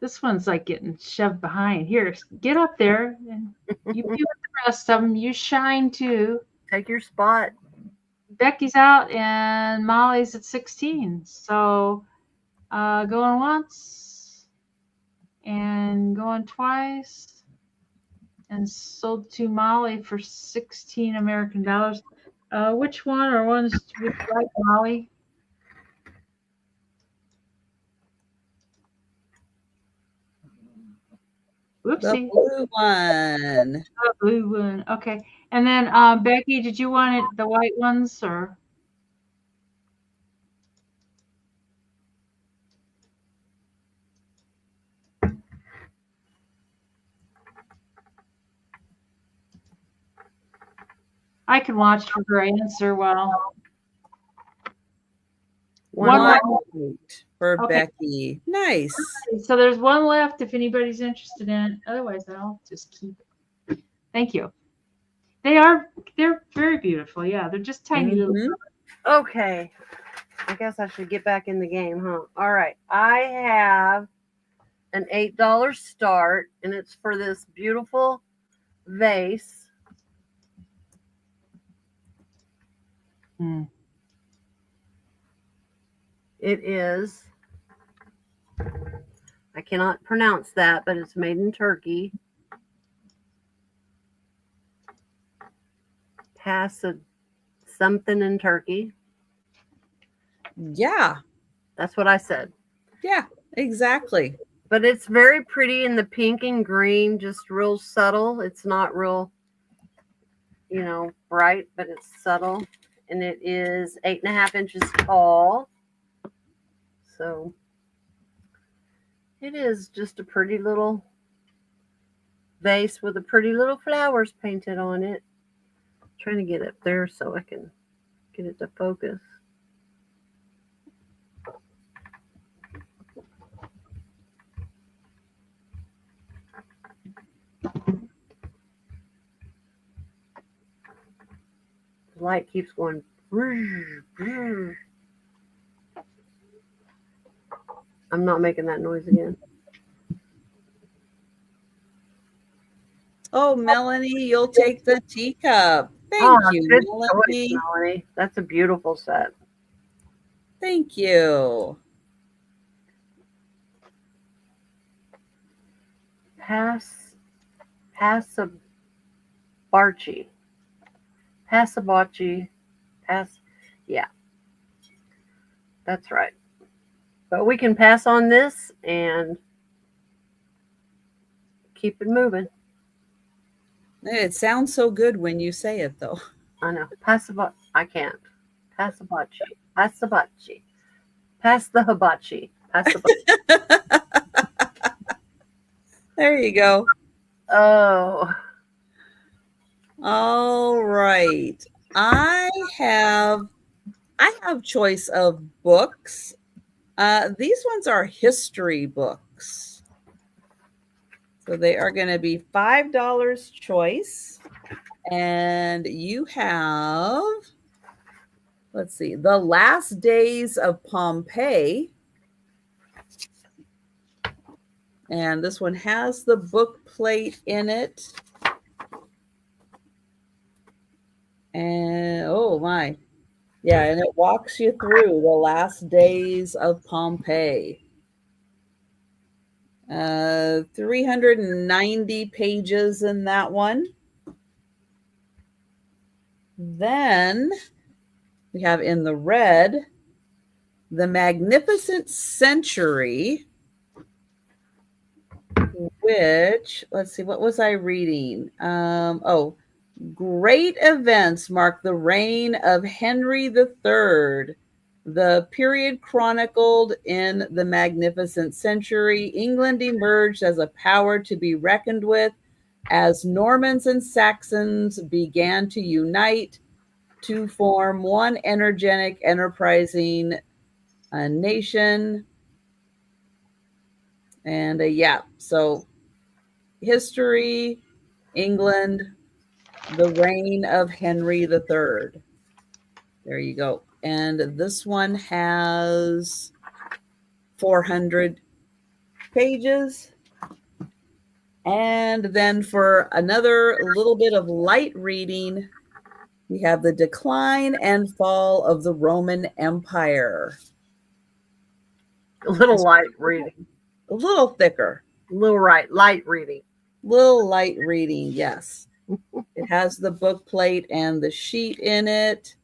This one's like getting shoved behind. Here, get up there. And you be with the rest of them. You shine too. Take your spot. Becky's out and Molly's at 16. So going once and going twice and sold to Molly for 16 American dollars. Which one or ones would you like, Molly? Whoopsie. the blue one. The blue one. Okay. And then Becky, did you want it the white ones or? I can watch for her answer while. One One White for Okay. Becky. Nice. So there's one left if anybody's interested in it. Otherwise, I'll just keep it. Thank you. They're very beautiful. Yeah, they're just tiny little. Mhm. Okay. I guess I should get back in the game, huh? All right. I have an $8 start, and it's for this beautiful vase. Hmm. It is, I cannot pronounce that, but it's made in Turkey. Something in Turkey. Yeah. That's what I said. Yeah, exactly. But it's very pretty in the pink and green, just real subtle. It's not real, bright, but it's subtle. And it is 8.5 inches tall. So it is just a pretty little vase with a pretty little flowers painted on it. I'm trying to get it there so I can get it to focus. The light keeps going. I'm not making that noise again. Oh, Melanie, you'll take the teacup. Thank you, good Melanie. choice, Melanie. That's a beautiful set. Thank you. Passabarchi. Yeah. That's right. But we can pass on this and keep it moving. It sounds so good when you say it, though. I know. I can't. Passabarchi. Pass the hibachi. There you go. Oh. All right. I have choice of books. These ones are history books. So they are going to be $5 choice. And you have, let's see, The Last Days of Pompeii. And this one has the book plate in it. And oh my. Yeah, and it walks you through the last days of Pompeii. 390 pages in that one. Then we have in the red, The Magnificent Century, which, let's see, what was I reading? Great events mark the reign of Henry III, The period chronicled in the magnificent century, England emerged as a power to be reckoned with as Normans and Saxons began to unite to form one energetic, enterprising nation. And yeah, so history, England, the reign of Henry III. There you go. And this one has 400 pages. And then for another little bit of light reading, we have The Decline and Fall of the Roman Empire. A little light reading. A little thicker. A little light reading. Little light reading, yes. It has the book plate and the sheet in it.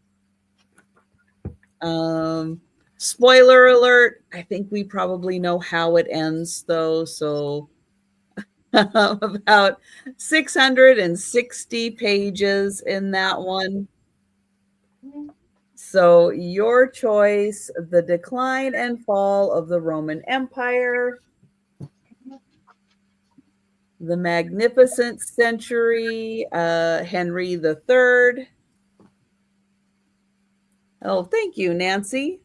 Spoiler alert, I think we probably know how it ends though, so about 660 pages in that one. So your choice, The Decline and Fall of the Roman Empire, The Magnificent Century, Henry III. Oh, thank you, Nancy.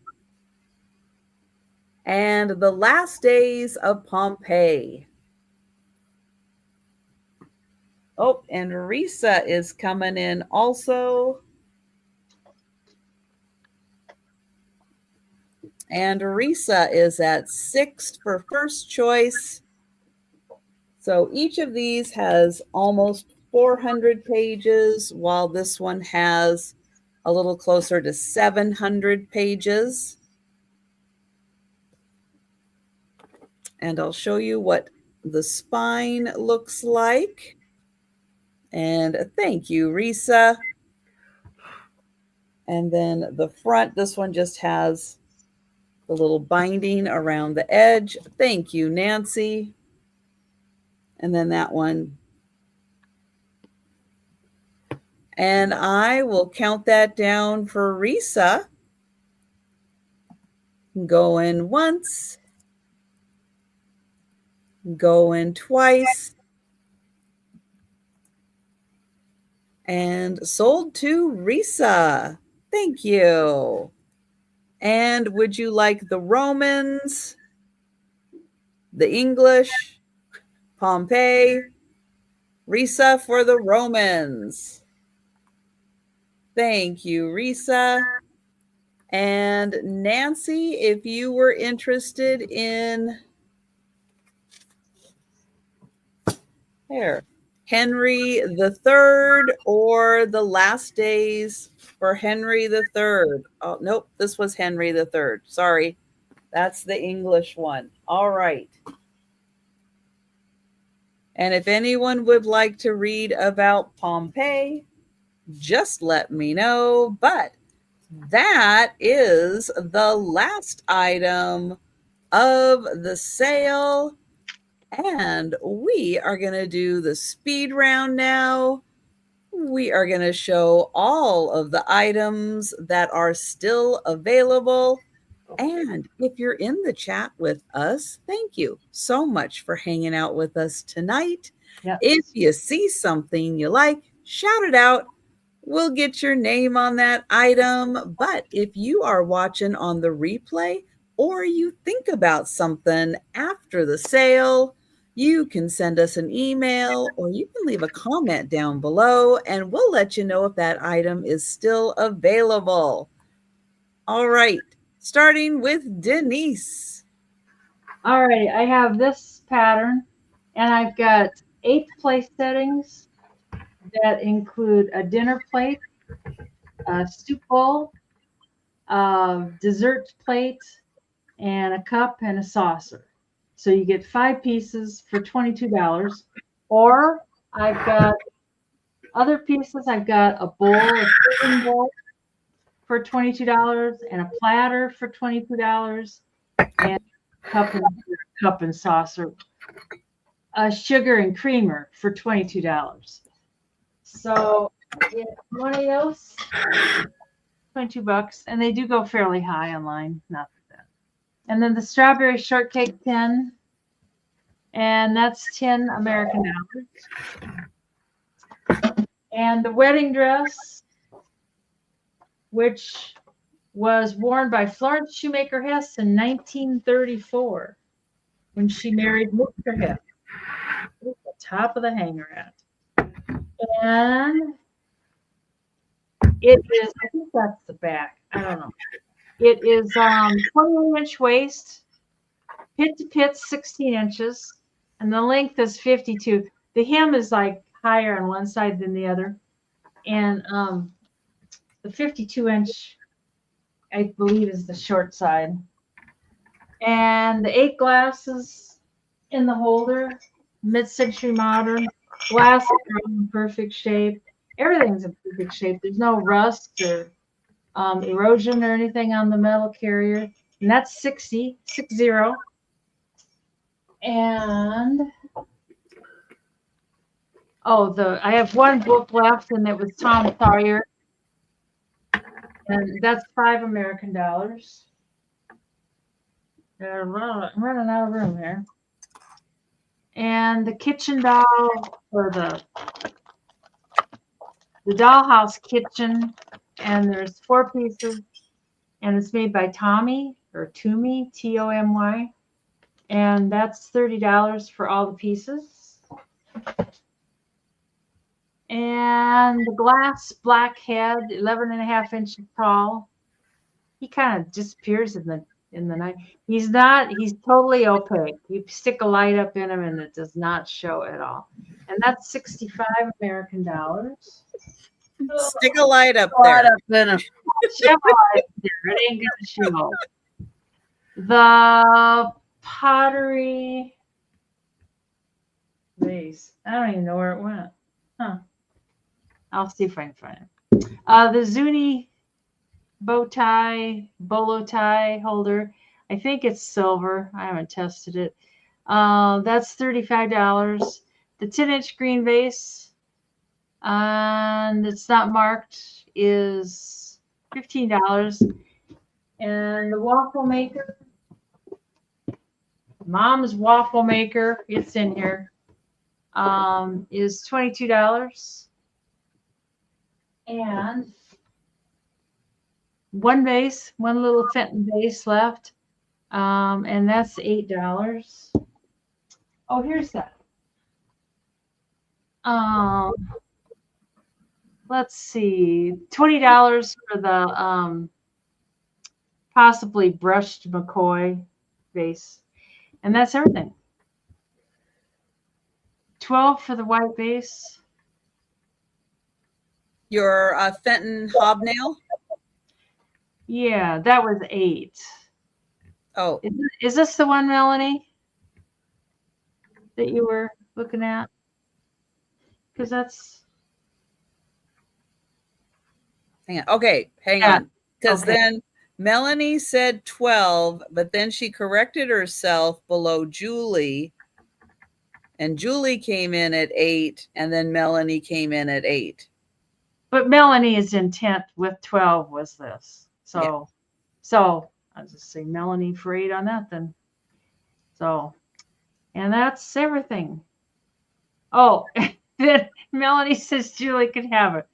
And The Last Days of Pompeii. Oh, and Risa is coming in also. And Risa is at 6 for first choice. So each of these has almost 400 pages, while this one has a little closer to 700 pages. And I'll show you what the spine looks like. And thank you, Risa. And then the front, this one just has the little binding around the edge. Thank you, Nancy. And then that one. And I will count that down for Risa. Going once. Going twice. And sold to Risa. Thank you. And would you like the Romans, the English, Pompeii? Risa for the Romans. Thank you, Risa. And Nancy, if you were interested in Henry III or The Last Days for Henry III. Oh, nope, this was Henry III. Sorry, that's the English one. All right. And if anyone would like to read about Pompeii, just let me know. But that is the last item of the sale. And we are going to do the speed round now. We are going to show all of the items that are still available. And if you're in the chat with us, thank you so much for hanging out with us tonight. Yes. If you see something you like, shout it out. We'll get your name on that item. But if you are watching on the replay or you think about something after the sale, you can send us an email or you can leave a comment down below and we'll let you know if that item is still available. All right, starting with Denise. All right, I have this pattern and I've got 8 place settings that include a dinner plate, a soup bowl, a dessert plate, and a cup and a saucer. So you get 5 pieces for $22. Or I've got other pieces. I've got a bowl, a serving bowl for $22, and a platter for $22, and cup and saucer, a sugar and creamer for $22. So if somebody else $22, and they do go fairly high online. Not that. And then the strawberry shortcake tin, and that's 10 American dollars. And the wedding dress, which was worn by Florence Shoemaker Hess in 1934 when she married Mr. Hess. The top of the hanger at. And it is, I think that's the back. I don't know. It is 20-inch waist, pit to pit 16 inches, and the length is 52. The hem is like higher on one side than the other. And the 52-inch, I believe, is the short side. And the 8 glasses in the holder, mid-century modern, glass in perfect shape. Everything's in perfect shape. There's no rust or erosion or anything on the metal carrier. And that's 60. And I have one book left, and it was Tom Sawyer. And that's $5 American. I'm running out of room here. And the kitchen doll, or the Dollhouse kitchen, and there's 4 pieces, and it's made by Tommy, or Toomey, Tomy, and that's $30 for all the pieces. And the glass black head, 11.5 inches tall. He kind of disappears in the night. He's totally opaque. You stick a light up in him and it does not show at all. And that's $65 American. Stick a light up there. It ain't gonna show. The Pottery vase. I don't even know where it went. Huh. I'll see if I can find it. The Zuni bolo tie holder. I think it's silver. I haven't tested it. That's $35. The 10-inch green vase, and it's not marked, is $15. And the waffle maker, Mom's waffle maker, it's in here, is $22. And one little Fenton vase left, and that's $8. Oh, here's that. Let's see, $20 for the possibly brushed McCoy vase, and that's everything. $12 for the white vase. Your Fenton hobnail? Yeah, that was $8. Oh, is this the one, Melanie, that you were looking at? Because that's. hang on. Okay, hang Yeah. on. Because then Melanie said 12, but then she corrected herself below Julie. And Julie came in at 8, and then Melanie came in at 8. But Melanie's intent with 12 was this. So I'll just say Melanie for 8 on that then. So, and that's everything. Oh, then Melanie says Julie can have it.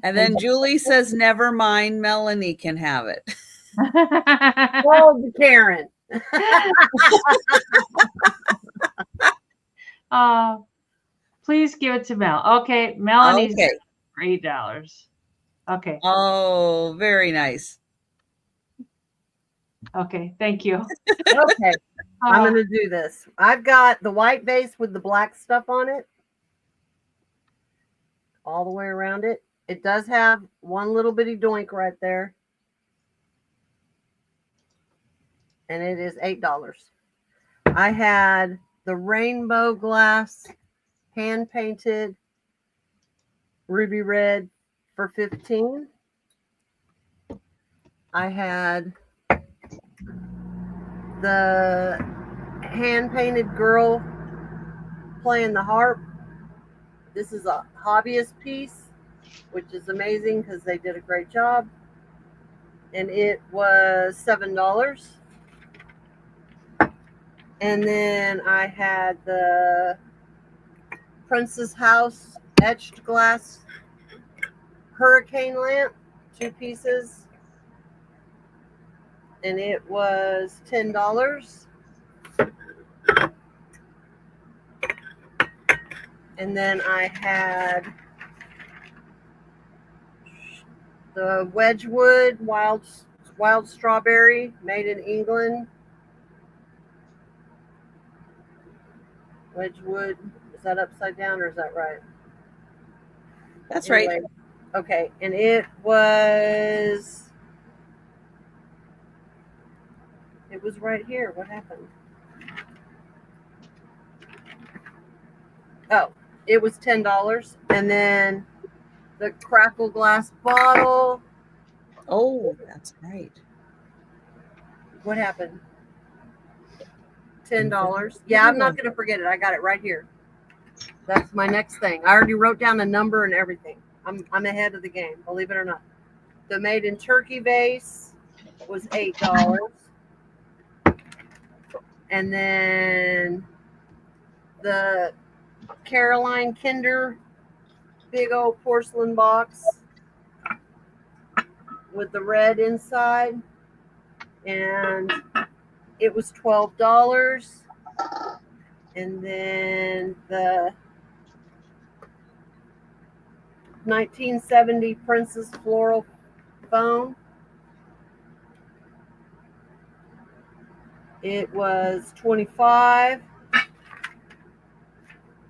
And then Julie says, never mind, Melanie can have it. Oh, Karen. Please give it to Mel. Okay, Melanie's for $8. Okay. Oh, very nice. Okay, thank you. Okay, I'm going to do this. I've got the white vase with the black stuff on it, all the way around it. It does have one little bitty doink right there. And it is $8. I had the rainbow glass hand painted ruby red for $15. I had the hand painted girl playing the harp. This is a hobbyist piece, which is amazing because they did a great job. and it was $7. And then I had the Princess House etched glass hurricane lamp, 2 pieces, and it was $10. And then I had the Wedgewood wild strawberry made in England. Wedgewood, is that upside down or is that right? That's Anyway, right. Okay, and it was right here. What happened? Oh, it was $10. And then the crackle glass bottle. Oh, that's right. What happened? $10. Yeah, I'm not going to forget it. I got it right here. That's my next thing. I already wrote down a number and everything. I'm ahead of the game, believe it or not. The made in Turkey vase was $8. And then the Carolyn Kinder big old porcelain box with the red inside, and it was $12. And then the 1970 Princess Floral Phone, it was $25.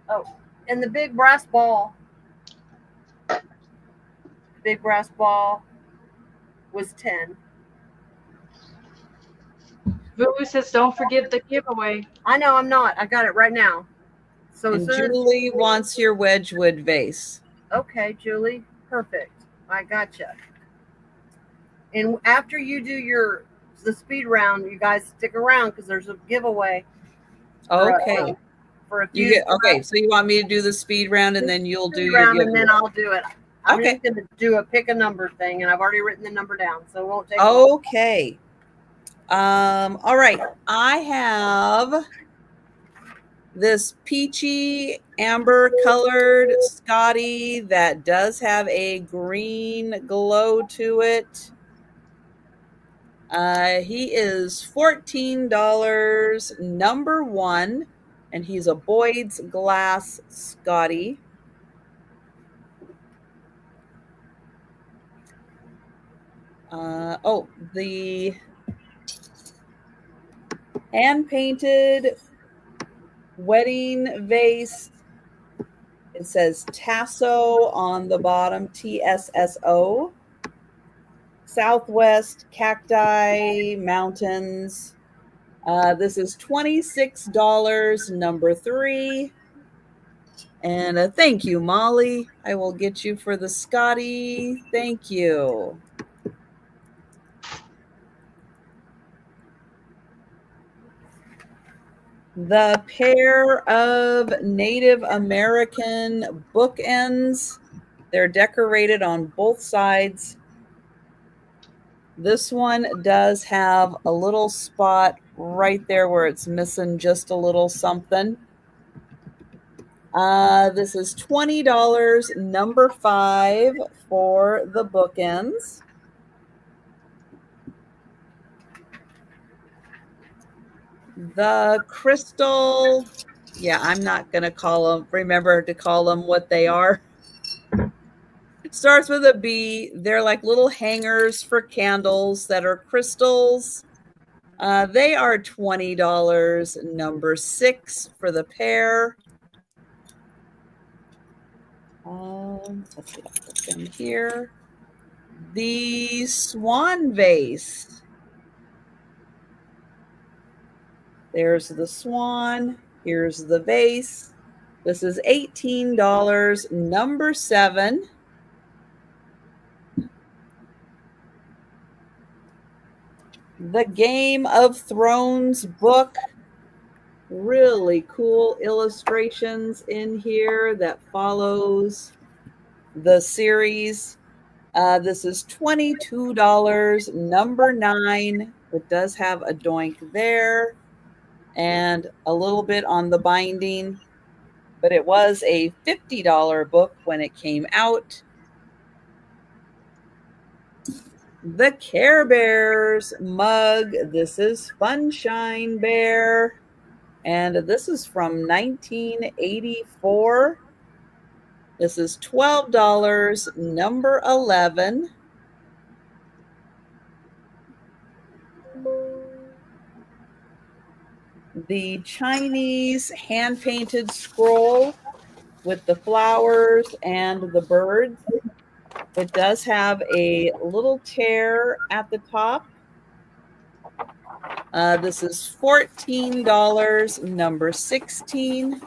Oh, and the big brass ball was $10. Vu says, don't forget the giveaway. I know I'm not. I got it right now. So And Julie wants your Wedgewood vase. Okay, Julie. Perfect. I gotcha. And after you do the speed round, you guys stick around because there's a giveaway. Okay. For a few. Okay, so you want me to do the speed round and then you'll do your round giveaway. and then I'll do it. I'm Okay. just going to do a pick a number thing, and I've already written the number down, so it won't take. Okay. All right. I have this peachy amber colored Scotty that does have a green glow to it. He is $14, number 1, and he's a Boyds glass Scotty. The hand-painted wedding vase. It says Tasso on the bottom, TSSO. Southwest Cacti Mountains. This is $26, number 3. And thank you, Molly. I will get you for the Scotty. Thank you. The pair of Native American bookends. They're decorated on both sides. This one does have a little spot right there where it's missing just a little something. This is $20, number 5 for the bookends. The crystal, yeah, I'm not going to remember to call them what they are. It starts with a B. They're like little hangers for candles that are crystals. They are $20, number 6 for the pair. Let's see, I'll put them here. The Swan vase. There's the swan. Here's the vase. This is $18, number 7. The Game of Thrones book. Really cool illustrations in here that follows the series. This is $22, number 9. It does have a doink there and a little bit on the binding, but it was a $50 book when it came out. The Care Bears mug. This is Funshine Bear. And this is from 1984. This is $12, number 11. The Chinese hand-painted scroll with the flowers and the birds. It does have a little tear at the top. This is $14, number 16.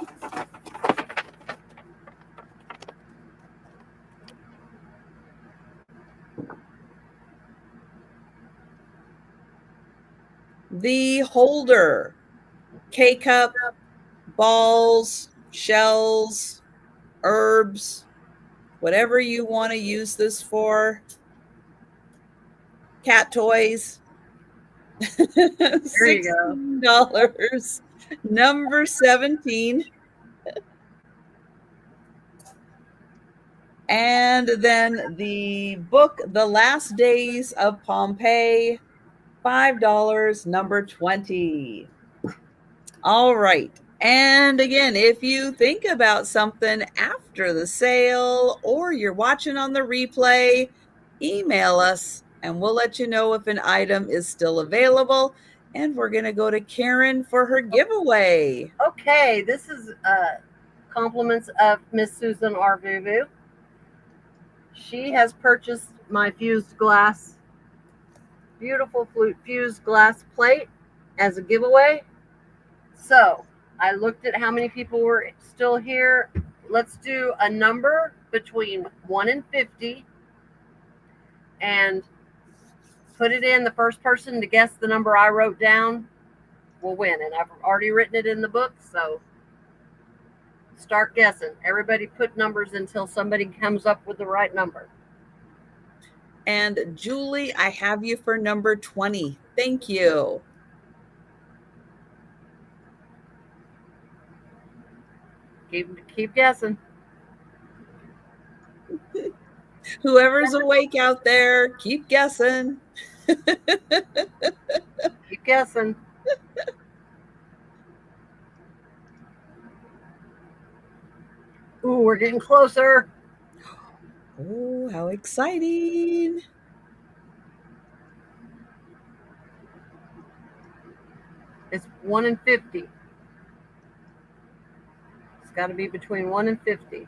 The holder, K-cup, balls, shells, herbs, whatever you want to use this for. Cat toys. There you go. $16, number 17. And then the book, The Last Days of Pompeii, $5, number 20. All right. And again, if you think about something after the sale or you're watching on the replay, email us and we'll let you know if an item is still available. And we're going to go to Karen for her giveaway. Okay, this is compliments of Miss Susan Arvuvu. She has purchased my fused glass, beautiful fused glass plate as a giveaway. So I looked at how many people were still here. Let's do a number between 1 and 50 and put it in. The first person to guess the number I wrote down will win. And I've already written it in the book, so start guessing. Everybody put numbers until somebody comes up with the right number. And Julie, I have you for number 20. Thank you. Keep guessing. Whoever's awake out there, keep guessing. Keep guessing. Ooh, we're getting closer. Oh, how exciting. It's 1 and 50. It's got to be between 1 and 50.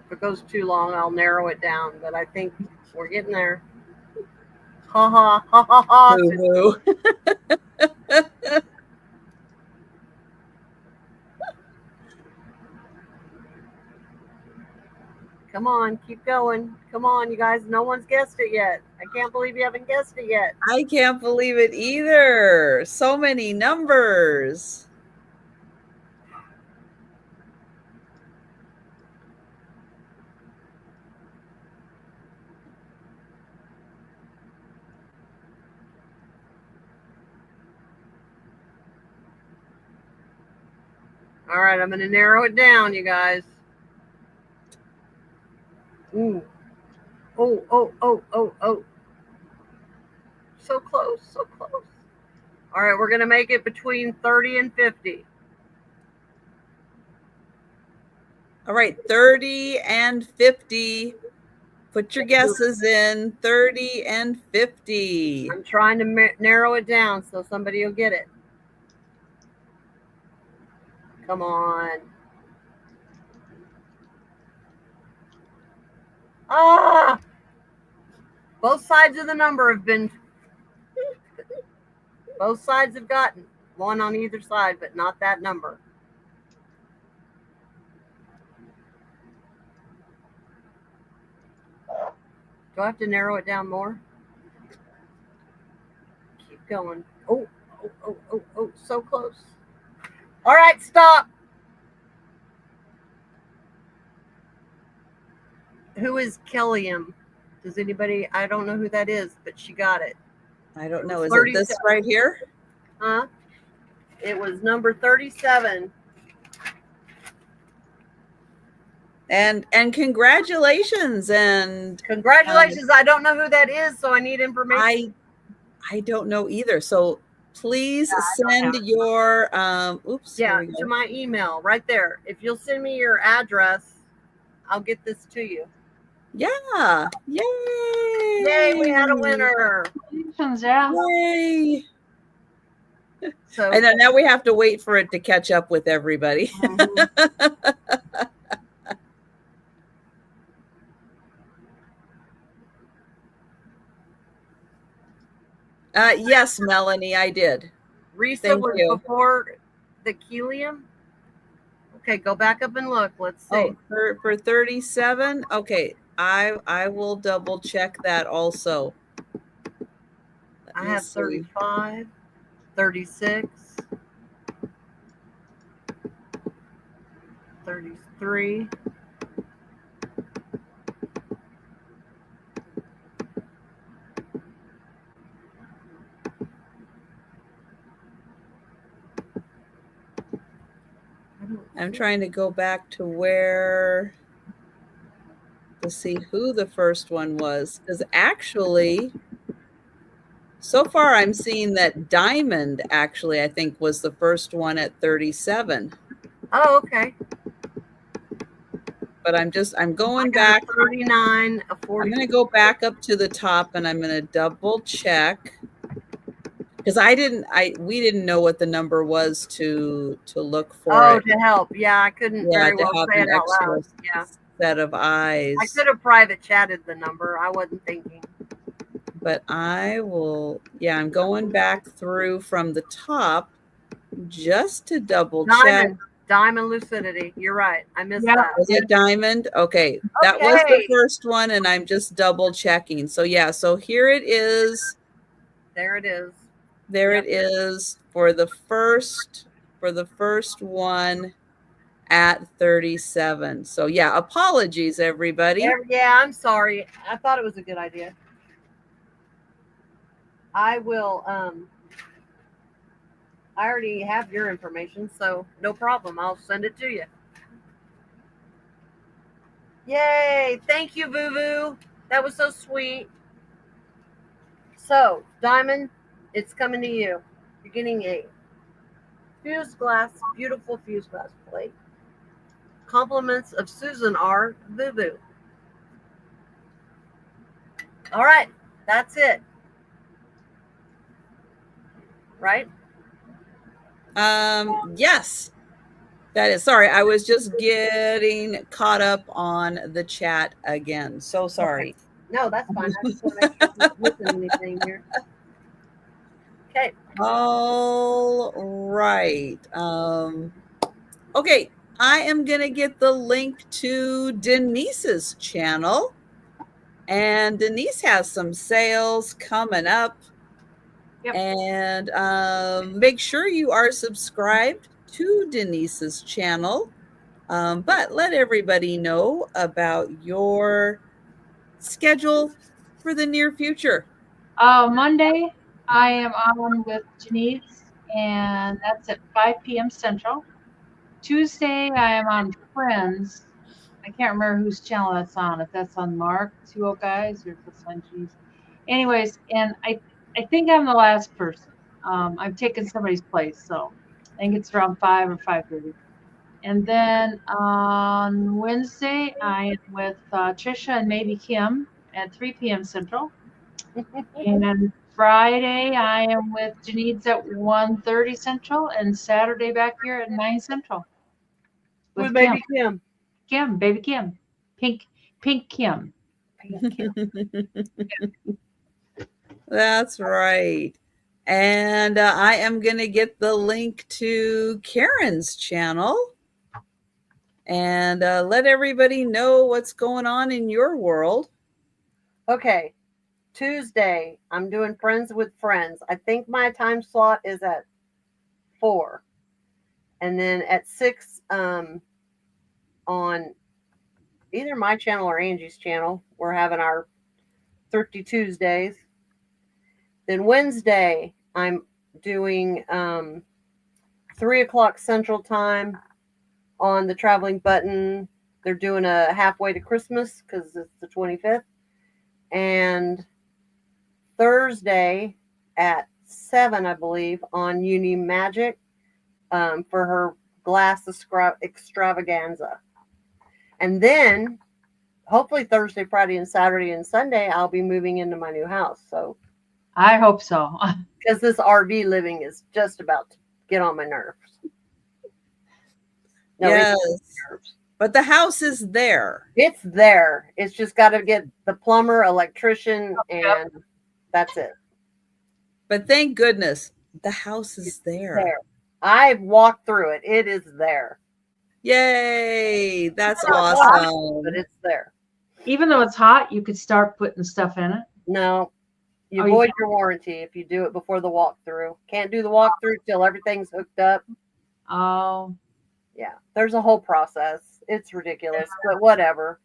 If it goes too long, I'll narrow it down, but I think we're getting there. Ha ha ha ha ha. Boo-hoo. Come on, keep going. Come on, you guys. No one's guessed it yet. I can't believe you haven't guessed it yet. I can't believe it either. So many numbers. All right, I'm going to narrow it down, you guys. Ooh. Oh, oh, oh, oh, oh. So close, so close. All right, we're going to make it between 30 and 50. All right, 30 and 50. Put your guesses in. 30 and 50. I'm trying to narrow it down so somebody will get it. Come on. Ah! Both sides of the number have been... Both sides have gotten one on either side, but not that number. Do I have to narrow it down more? Keep going. Oh, oh, oh, oh, oh, so close. All right, stop. Who is Kellium? Does anybody? I don't know who that is, but she got it. I don't know. was Is it this 37. right here? Huh? It was number 37. And congratulations. And Congratulations. I don't know who that is, so I need information. I don't know either. So please Yeah, send your oops. Yeah, here we to go. my email right there. If you'll send me your address, I'll get this to you. Yeah. Yay. Yay, we had a winner. Congratulations, yeah. Yay. So And then now we have to wait for it to catch up with everybody. Yes, Melanie, I did. Risa Thank was you. before the Kelium. Okay, go back up and look. Let's see. Oh, for 37. Okay, I will double check that also. I have 35, 36, 33. I'm trying to go back to where to see who the first one was, because actually so far I'm seeing that Diamond actually I think was the first one at 37. Oh, okay. But I'm going back. 39, a 40. I'm going to go back up to the top and I'm going to double check, because we didn't know what the number was to look for it. To help. Yeah, I couldn't very well have say an it out extra loud. Yeah. set of eyes. I could have private chatted the number. I wasn't thinking. But I will, I'm going back through from the top just to double check. Diamond lucidity. You're right. I missed Yeah. that. Was it Diamond? Okay. That was the first one, and I'm just double checking. So yeah, so here it is. There it is. There it is for the first one at 37. So yeah, apologies everybody. Yeah, I'm sorry. I thought it was a good idea. I will I already have your information, so no problem. I'll send it to you. Yay! Thank you, Vuvu. That was so sweet. So, Diamond, it's coming to you. You're getting a fused glass, beautiful fused glass plate. Compliments of Susan R. Vuvu. All right, that's it. Right? Yes, that is. Sorry, I was just getting caught up on the chat again. So sorry. Okay. No, that's fine. I just want to make sure I'm not missing anything here. Okay. All right. Okay, I am gonna get the link to Denise's channel, and Denise has some sales coming up. Yep. And make sure you are subscribed to Denise's channel. But let everybody know about your schedule for the near future. Monday, I am on with Denise, and that's at 5 p.m. Central. Tuesday, I am on Friends. I can't remember whose channel that's on. If that's on Mark, Two Old Guys, or if it's on G's. Anyways, and I think I'm the last person. I've taken somebody's place, so I think it's around 5 or 5:30. And then on Wednesday, I am with Trisha and maybe Kim at 3 p.m. Central. And Friday, I am with Janine's at 1:30 Central, and Saturday back here at 9 Central. With baby Kim. Kim, baby Kim. Pink Kim. Pink Kim. That's right. And I am going to get the link to Karen's channel and let everybody know what's going on in your world. Okay. Tuesday, I'm doing Friends with Friends. I think my time slot is at 4. And then at 6 on either my channel or Angie's channel. We're having our Thrifty Tuesdays. Then Wednesday, I'm doing 3 o'clock Central Time on the Traveling Button. They're doing a halfway to Christmas because it's the 25th. And Thursday at 7, I believe, on Uni Magic for her glass extravaganza. And then hopefully Thursday, Friday, and Saturday and Sunday, I'll be moving into my new house. So I hope so. because this RV living is just about to get on my nerves. No, Yes. nerves. But the house is there. It's there. It's just got to get the plumber, electrician, and that's it. But thank goodness the house is there. I've walked through it. It is there. Yay. That's It's not awesome. hot, but it's there. Even though it's hot, you could start putting stuff in it. No, you Oh, you void can't? your warranty if you do it before the walkthrough. Can't do the walkthrough till everything's hooked up. Oh, Yeah, there's a whole process. It's ridiculous, but whatever.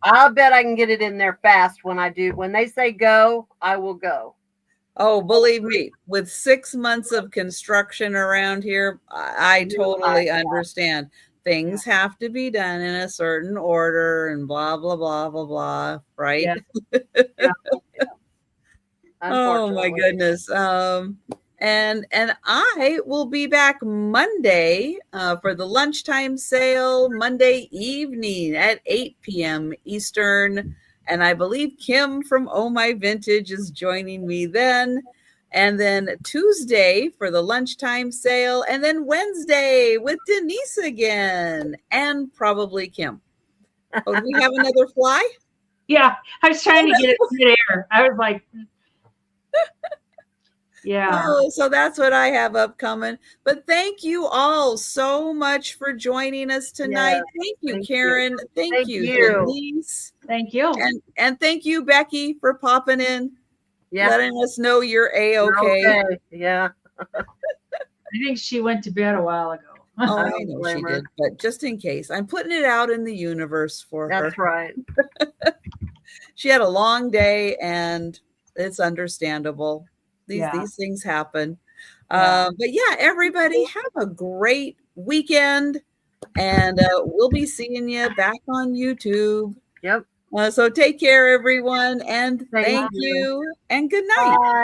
I'll bet I can get it in there fast when I do. When they say go, I will go. Oh, believe me, with 6 months of construction around here, I totally understand. Things have to be done in a certain order and blah, blah, blah, blah, blah, right? Yeah. Yeah. Oh my goodness. And I will be back Monday for the lunchtime sale, Monday evening at 8 p.m. Eastern. And I believe Kim from Oh My Vintage is joining me then. And then Tuesday for the lunchtime sale. And then Wednesday with Denise again. And probably Kim. Oh, do we have another fly? yeah. I was trying to get it mid-air. I was like, yeah. Oh, so that's what I have upcoming. But thank you all so much for joining us tonight. Thank you, thank Karen. you. Thank you, Denise. Thank you. And thank you, Becky, for popping in, Yeah. letting us know you're A-okay. Okay. Yeah. I think she went to bed a while ago. Oh, I I don't know blame she her. did. But just in case, I'm putting it out in the universe for her. That's right. She had a long day, and it's understandable. Yeah. These things happen. Yeah. But yeah, everybody have a great weekend, and we'll be seeing you back on YouTube. Yep. So take care, everyone, and thank Thank you, and good night. Bye.